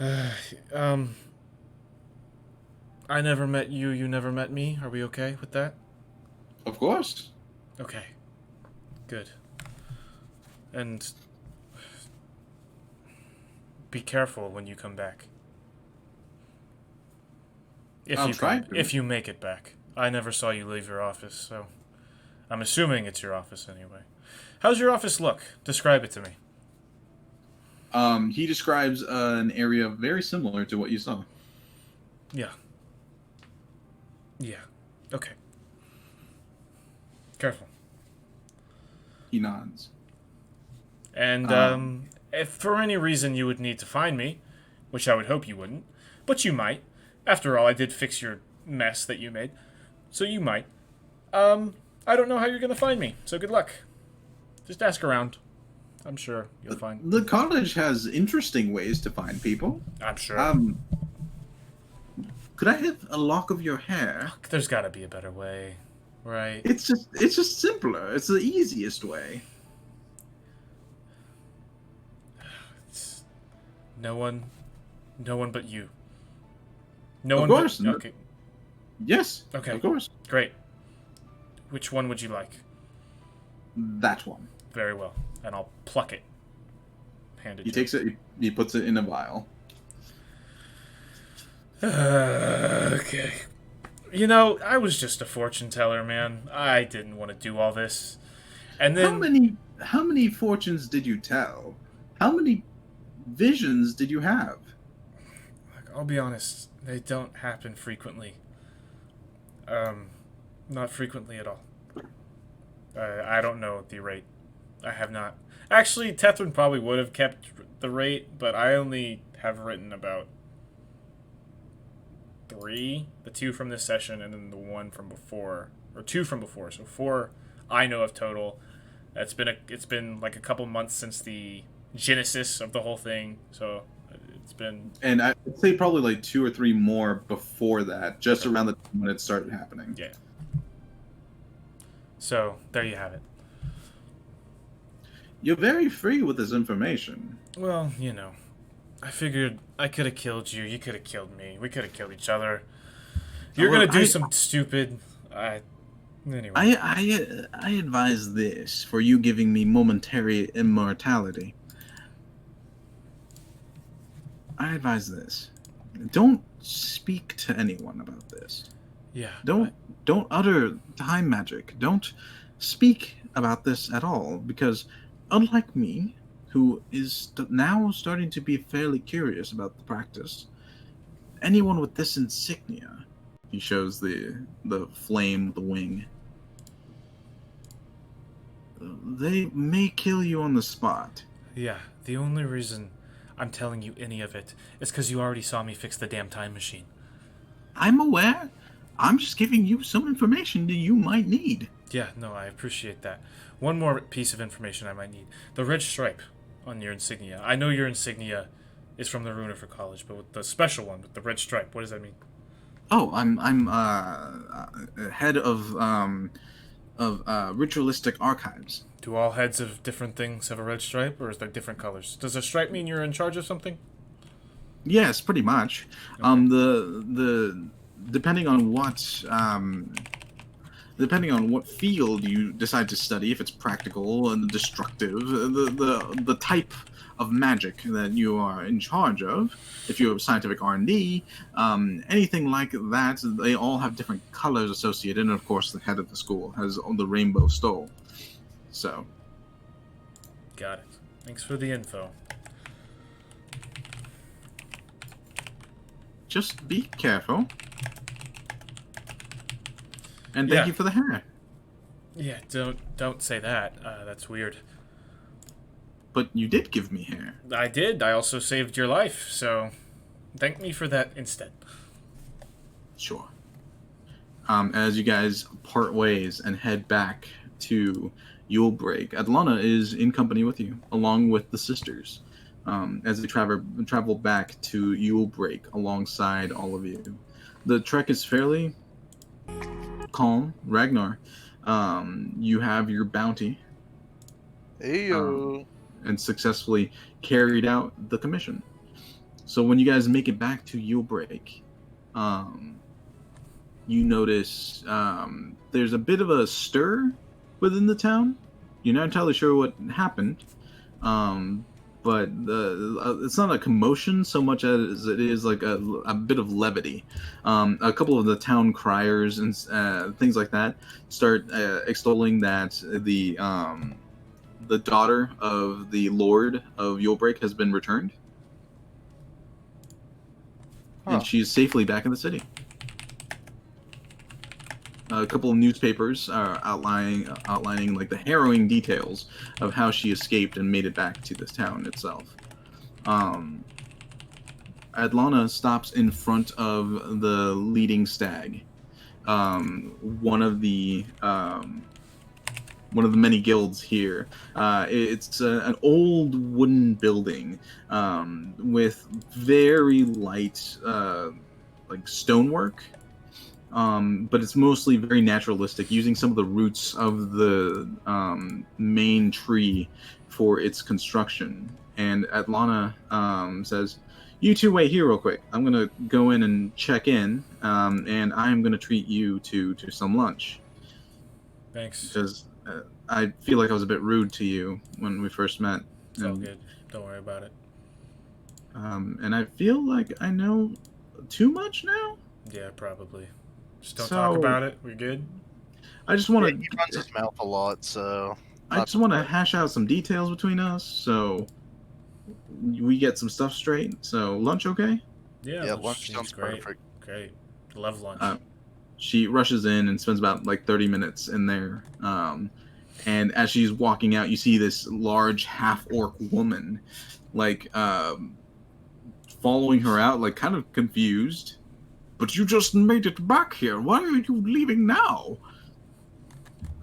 S2: I never met you never met me. Are we okay with that?
S3: Of course.
S2: Okay. Good. And be careful when you come back.
S3: I'll try to.
S2: If you make it back. I never saw you leave your office, so I'm assuming it's your office anyway. How's your office look? Describe it to me.
S3: He describes an area very similar to what you saw.
S2: Yeah. Yeah. Okay. Careful.
S3: He nods.
S2: And if for any reason you would need to find me, which I would hope you wouldn't, but you might. After all, I did fix your mess that you made, so you might. I don't know how you're gonna find me, so good luck. Just ask around. I'm sure you'll find.
S3: The college has interesting ways to find people.
S2: I'm sure.
S3: Could I have a lock of your hair?
S2: There's got to be a better way, right?
S3: It's just simpler. It's the easiest way.
S2: It's no one but you. No
S3: Of
S2: one.
S3: course.
S2: But, okay.
S3: Yes.
S2: Okay.
S3: Of course.
S2: Great. Which one would you like?
S3: That one.
S2: Very well, and I'll pluck it. Hand it.
S3: He takes it. He puts it in a vial.
S2: Okay. You know, I was just a fortune teller, man. I didn't want to do all this. And then
S3: How many fortunes did you tell? How many visions did you have?
S2: I'll be honest, they don't happen frequently. Not frequently at all. I don't know the rate. I have not. Actually, Tethrin probably would have kept the rate, but I only have written about 3, the 2 from this session, and then the 1 from before, or 2 from before. So 4 I know of total. It's been like a couple months since the genesis of the whole thing, so it's been.
S3: And I'd say probably like 2 or 3 more before that, just around the time when it started happening.
S2: Yeah. So there you have it.
S3: You're very free with this information.
S2: Well, you know, I figured I could have killed you. You could have killed me. We could have killed each other. You're
S3: Well,
S2: gonna do some stupid. Anyway.
S3: I advise this for you giving me momentary immortality. I advise this. Don't speak to anyone about this.
S2: Yeah.
S3: Don't utter time magic. Don't speak about this at all, because unlike me, who is now starting to be fairly curious about the practice, anyone with this insignia, he shows the flame, the wing, they may kill you on the spot.
S2: Yeah. The only reason I'm telling you any of it is because you already saw me fix the damn time machine.
S3: I'm aware. I'm just giving you some information that you might need.
S2: Yeah, no, I appreciate that. One more piece of information I might need. The red stripe on your insignia. I know your insignia is from the Runifer College, but with the special one, with the red stripe, what does that mean?
S3: Oh, I'm head of ritualistic archives.
S2: Do all heads of different things have a red stripe, or is there different colors? Does a stripe mean you're in charge of something?
S3: Yes, pretty much.
S2: Okay.
S3: The depending on what field you decide to study, if it's practical and destructive, the type of magic that you are in charge of, if you have scientific R&D, anything like that, they all have different colors associated, and of course the head of the school has the rainbow stole. So.
S2: Got it. Thanks for the info.
S3: Just be careful. And thank you for the hair.
S2: Yeah, don't say that. That's weird.
S3: But you did give me hair.
S2: I did. I also saved your life, so thank me for that instead.
S3: Sure. As you guys part ways and head back to Yule Break, Adlana is in company with you, along with the sisters, as they travel back to Yule Break alongside all of you. The trek is fairly calm. Ragnar, you have your bounty.
S1: Ayo.
S3: And successfully carried out the commission. So when you guys make it back to Yule Break, you notice there's a bit of a stir within the town. you're not entirely sure what happened, but it's not a commotion so much as it is like a bit of levity. A couple of the town criers and things like that start extolling that the daughter of the Lord of Yulebreak has been returned, and she's safely back in the city. A couple of newspapers are outlining like the harrowing details of how she escaped and made it back to this town itself. Adlana stops in front of the leading stag, one of the many guilds here. It's an old wooden building with very light like stonework. But it's mostly very naturalistic, using some of the roots of the main tree for its construction. And Atlana says, "You two wait here real quick. I'm gonna go in and check in, and I'm gonna treat you to some lunch."
S2: Thanks.
S3: Because I feel like I was a bit rude to you when we first met.
S2: It's all good. Don't worry about it.
S3: And I feel like I know too much now.
S2: Yeah, probably. Just don't talk about it. We're good.
S3: I just want to.
S1: He runs his mouth a lot, so.
S3: I just want to hash out some details between us, so we get some stuff straight. So lunch, okay?
S2: Yeah,
S1: lunch sounds
S2: great.
S1: perfect.
S2: Great. Love lunch.
S3: She rushes in and spends about like 30 minutes in there. And as she's walking out, you see this large half-orc woman, like following her out, like kind of confused. "But you just made it back here. Why are you leaving now?"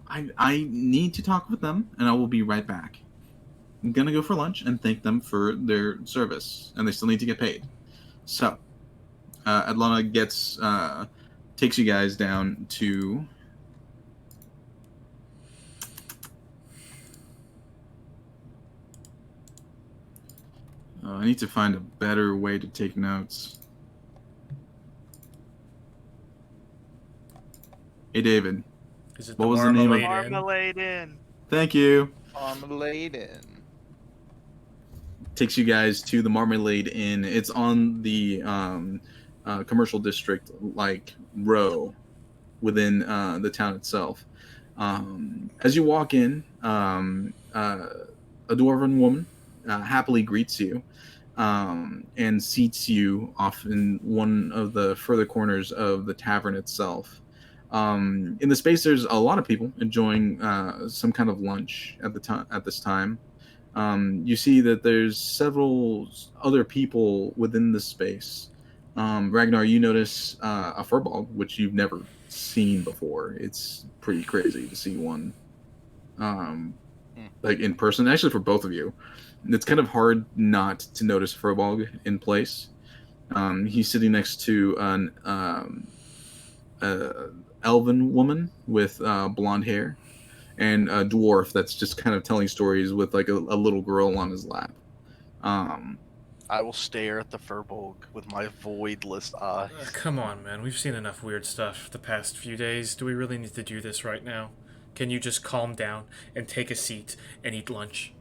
S3: I need to talk with them, and I will be right back. I'm gonna go for lunch and thank them for their service, and they still need to get paid. So, Atlana takes you guys down to. I need to find a better way to take notes. Hey, David.
S2: Is it
S3: What was the name of
S5: Marmalade Inn.
S3: Thank you.
S7: Marmalade Inn.
S3: Takes you guys to the Marmalade Inn. It's on the commercial district, like row within the town itself. As you walk in, a dwarven woman happily greets you and seats you off in one of the further corners of the tavern itself. In the space, there's a lot of people enjoying some kind of lunch at this time. You see that there's several other people within the space. Ragnar, you notice a furball, which you've never seen before. It's pretty crazy to see one, like in person. Actually, for both of you, it's kind of hard not to notice a furball in place. He's sitting next to an elven woman with blonde hair, and a dwarf that's just kind of telling stories with like a little girl on his lap.
S1: I will stare at the furbolg with my voidless eyes.
S2: Come on, man. We've seen enough weird stuff the past few days. Do we really need to do this right now? Can you just calm down and take a seat and eat lunch?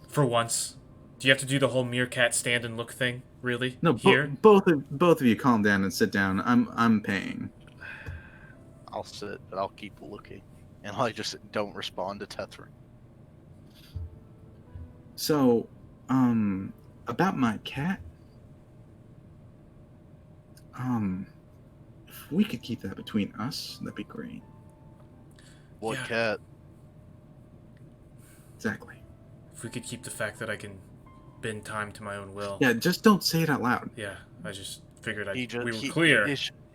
S2: For once. Do you have to do the whole meerkat stand and look thing? Really?
S3: No,
S2: Here?
S3: both of you calm down and sit down. I'm paying.
S1: I'll sit, but I'll keep looking. And I just don't respond to Tethrin.
S3: So, about my cat. If we could keep that between us, that'd be great.
S1: What
S2: Yeah.
S1: cat?
S3: Exactly.
S2: If we could keep the fact that I can bend time to my own will.
S3: Yeah, just don't say it out loud.
S2: Yeah, I just figured
S1: We
S2: were clear.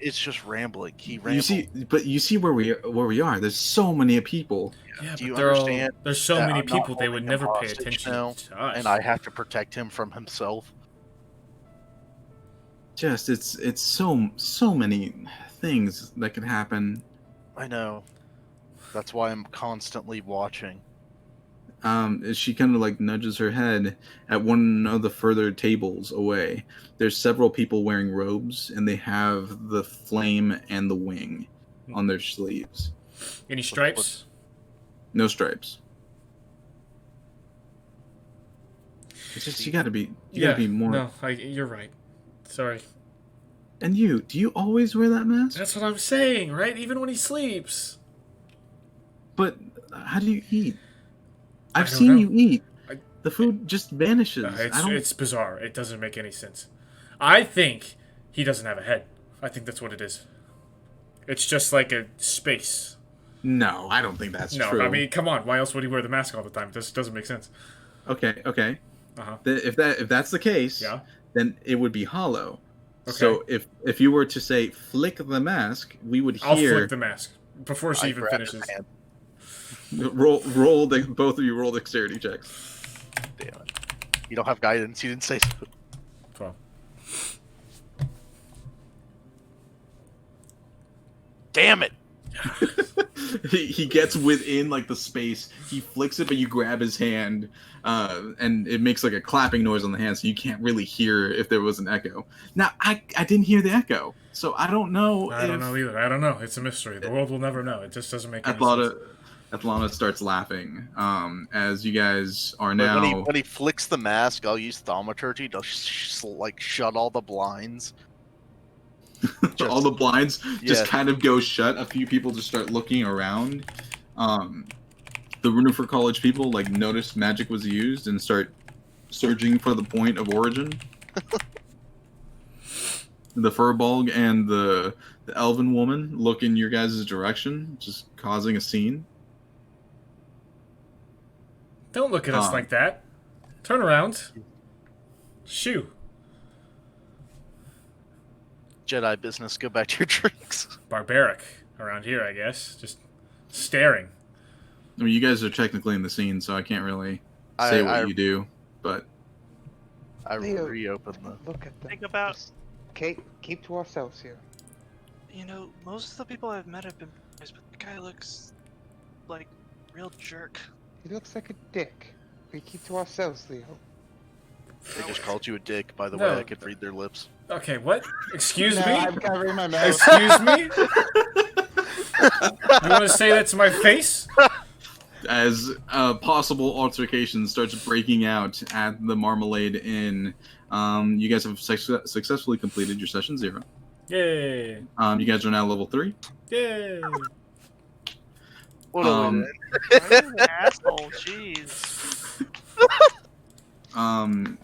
S1: It's just rambling. He rambled.
S3: You see where we are. There's so many people.
S2: Yeah,
S1: Do you
S2: but
S1: understand
S2: there's so
S1: that
S2: many
S1: I'm not
S2: people they would
S1: holding him
S2: never pay
S1: hostage
S2: attention
S1: now,
S2: to us.
S1: and I have to protect him from himself?
S3: Just it's so many things that could happen.
S1: I know. That's why I'm constantly watching.
S3: She kind of like nudges her head at one of the further tables away. There's several people wearing robes, and they have the flame and the wing on their sleeves.
S2: Any stripes?
S3: No stripes. It's just you gotta be more.
S2: No, you're right. Sorry.
S3: And do you always wear that mask?
S2: That's what I'm saying, right? Even when he sleeps.
S3: But how do you eat?
S2: I
S3: I've
S2: don't
S3: seen
S2: know.
S3: you eat. The food just vanishes.
S2: It's bizarre. It doesn't make any sense. I think he doesn't have a head. I think that's what it is. It's just like a space.
S3: No, I don't think that's true.
S2: No, I mean, come on. Why else would he wear the mask all the time? This doesn't make sense.
S3: Okay.
S2: Uh-huh.
S3: If that's the case,
S2: Yeah.
S3: then it would be hollow.
S2: Okay.
S3: So if you were to say flick the mask, we would
S2: I'll
S3: hear.
S2: flick the mask before she even
S1: grab his
S2: finishes.
S1: hand.
S3: Both of you roll dexterity checks.
S1: Damn it. You don't have guidance. You didn't say so.
S2: 12.
S1: Damn it.
S3: he gets within like the space. He flicks it, but you grab his hand, and it makes like a clapping noise on the hand, so you can't really hear if there was an echo. Now I didn't hear the echo, so I don't know.
S2: I don't know either. I don't know. It's a mystery. The world will never know. It just doesn't make any sense.
S3: Athlana starts laughing as you guys are now.
S1: When he flicks the mask, I'll use thaumaturgy to shut all the blinds.
S3: All the blinds just
S1: Yeah.
S3: kind of go shut. A few people just start looking around. The Runefer College people like notice magic was used and start searching for the point of origin. The Furbolg and the Elven woman look in your guys' direction, just causing a scene.
S2: Don't look at us like that. Turn around. Shoo.
S1: Jedi business. Go back to your drinks.
S2: Barbaric around here, I guess. Just staring.
S3: I mean, you guys are technically in the scene, so I can't really say what you do, but
S1: I reopen the.
S7: Look at them.
S5: Think about,
S7: Just keep to ourselves here.
S5: you know, most of the people I've met have been boys, but the guy looks like real jerk.
S7: He looks like a dick. We keep to ourselves, Leo.
S1: They just called you a dick. By the
S2: No.
S1: way, I could read their lips.
S2: Okay, what? Excuse
S7: No,
S2: me?
S7: I'm covering my mouth.
S2: Excuse me? You want to say that to my face?
S3: as possible altercation starts breaking out at the Marmalade Inn, you guys have successfully completed your session 0.
S2: Yay.
S3: You guys are now level 3.
S2: Yay.
S1: What a
S3: Um,
S1: win.
S5: Why are you an asshole? Jeez.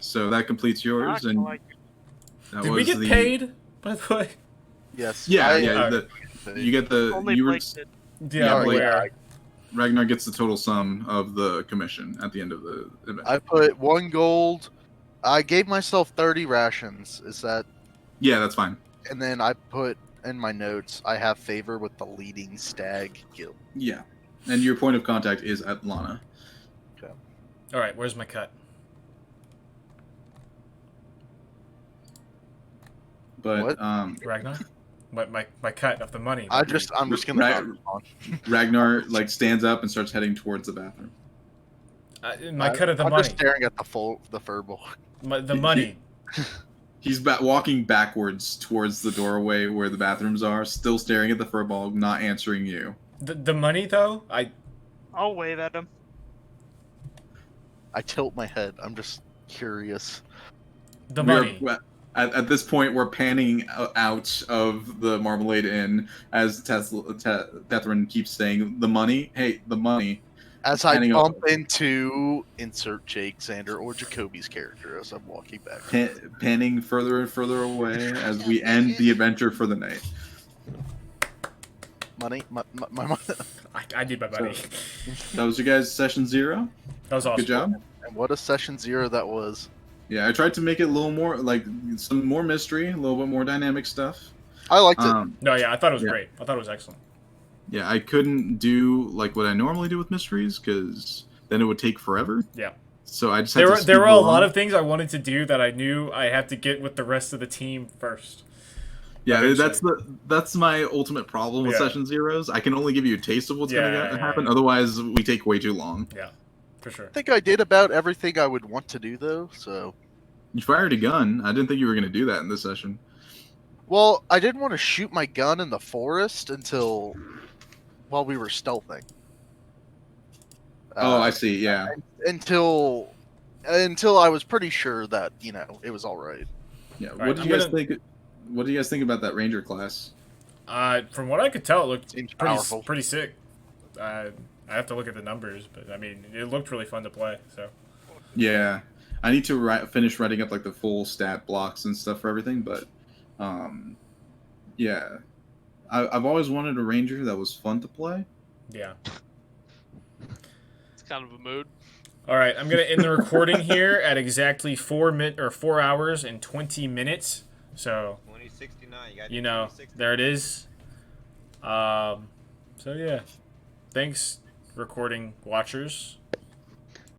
S3: So that completes yours,
S5: Not
S3: and
S5: like-
S3: that
S2: Did
S3: was
S2: we get
S3: the...
S2: paid, by the way?
S1: Yes.
S3: Yeah,
S1: I-
S3: yeah. You get the
S5: Only
S3: you were,
S5: Blake did.
S2: Yeah, I'm
S3: Blake,
S2: aware.
S3: Ragnar gets the total sum of the commission at the end of the event.
S1: I put 1 gold. I gave myself 30 rations. Is that?
S3: Yeah, that's fine.
S1: And then I put in my notes. I have favor with the leading stag guild.
S3: Yeah, and your point of contact is at Lana.
S2: All right, where's my cut?
S3: But
S1: What?
S2: Ragnar? My cut of the money.
S1: I'm just gonna.
S3: Right.
S1: move on.
S3: Ragnar like stands up and starts heading towards the bathroom.
S2: My cut of the
S1: I'm
S2: money.
S1: just staring at the furball.
S2: The money.
S3: He's walking backwards towards the doorway where the bathrooms are, still staring at the furball, not answering you.
S2: The money, though?
S5: I'll wave at him.
S1: I tilt my head. I'm just curious.
S2: The
S3: We are-
S2: money.
S3: At this point, we're panning out of the Marmalade Inn as Tethrin keeps saying, "The money, hey, the money."
S1: As I
S3: Panning up.
S1: bump into insert Jake, Xander, or Jacoby's character as I'm walking back.
S3: Panning further and further away as we end the adventure for the night.
S1: Money, my
S2: I need my money.
S3: That was your guys' session 0.
S2: That was awesome.
S3: Good job.
S1: And what a session 0 that was.
S3: Yeah, I tried to make it a little more like some more mystery, a little bit more dynamic stuff.
S1: I liked it.
S2: No, yeah, I thought it was
S3: Yeah.
S2: great. I thought it was excellent.
S3: Yeah, I couldn't do like what I normally do with mysteries because then it would take forever.
S2: Yeah.
S3: So I just had to
S2: There were
S3: speed
S2: a
S3: along.
S2: lot of things I wanted to do that I knew I had to get with the rest of the team first.
S3: Yeah,
S2: eventually.
S3: that's my ultimate problem with
S2: Yeah.
S3: session 0s. I can only give you a taste of what's
S2: Yeah,
S3: gonna
S2: yeah,
S3: happen.
S2: yeah.
S3: Otherwise, we take way too long.
S2: Yeah, for sure.
S1: I think I did about everything I would want to do, though. So,
S3: You fired a gun. I didn't think you were gonna do that in this session.
S1: well, I didn't want to shoot my gun in the forest while we were stealthing.
S3: Oh, I see. Yeah.
S1: Until until I was pretty sure that it was all right.
S3: Yeah.
S2: right,
S3: What do
S2: I'm
S3: you guys
S2: gonna-
S3: think? What do you guys think about that ranger class?
S2: From what I could tell, it looked
S1: Seems
S2: pretty
S1: powerful.
S2: pretty sick. I have to look at the numbers, but I mean, it looked really fun to play. So
S3: Yeah, I need to finish writing up like the full stat blocks and stuff for everything, but yeah, I've always wanted a ranger that was fun to play.
S2: yeah.
S6: It's kind of a mood.
S2: All right, I'm gonna end the recording here at exactly 4 hours and 20 minutes. So
S8: 2069. You got
S2: you know,
S8: 2069.
S2: there it is. So yeah, thanks, recording watchers.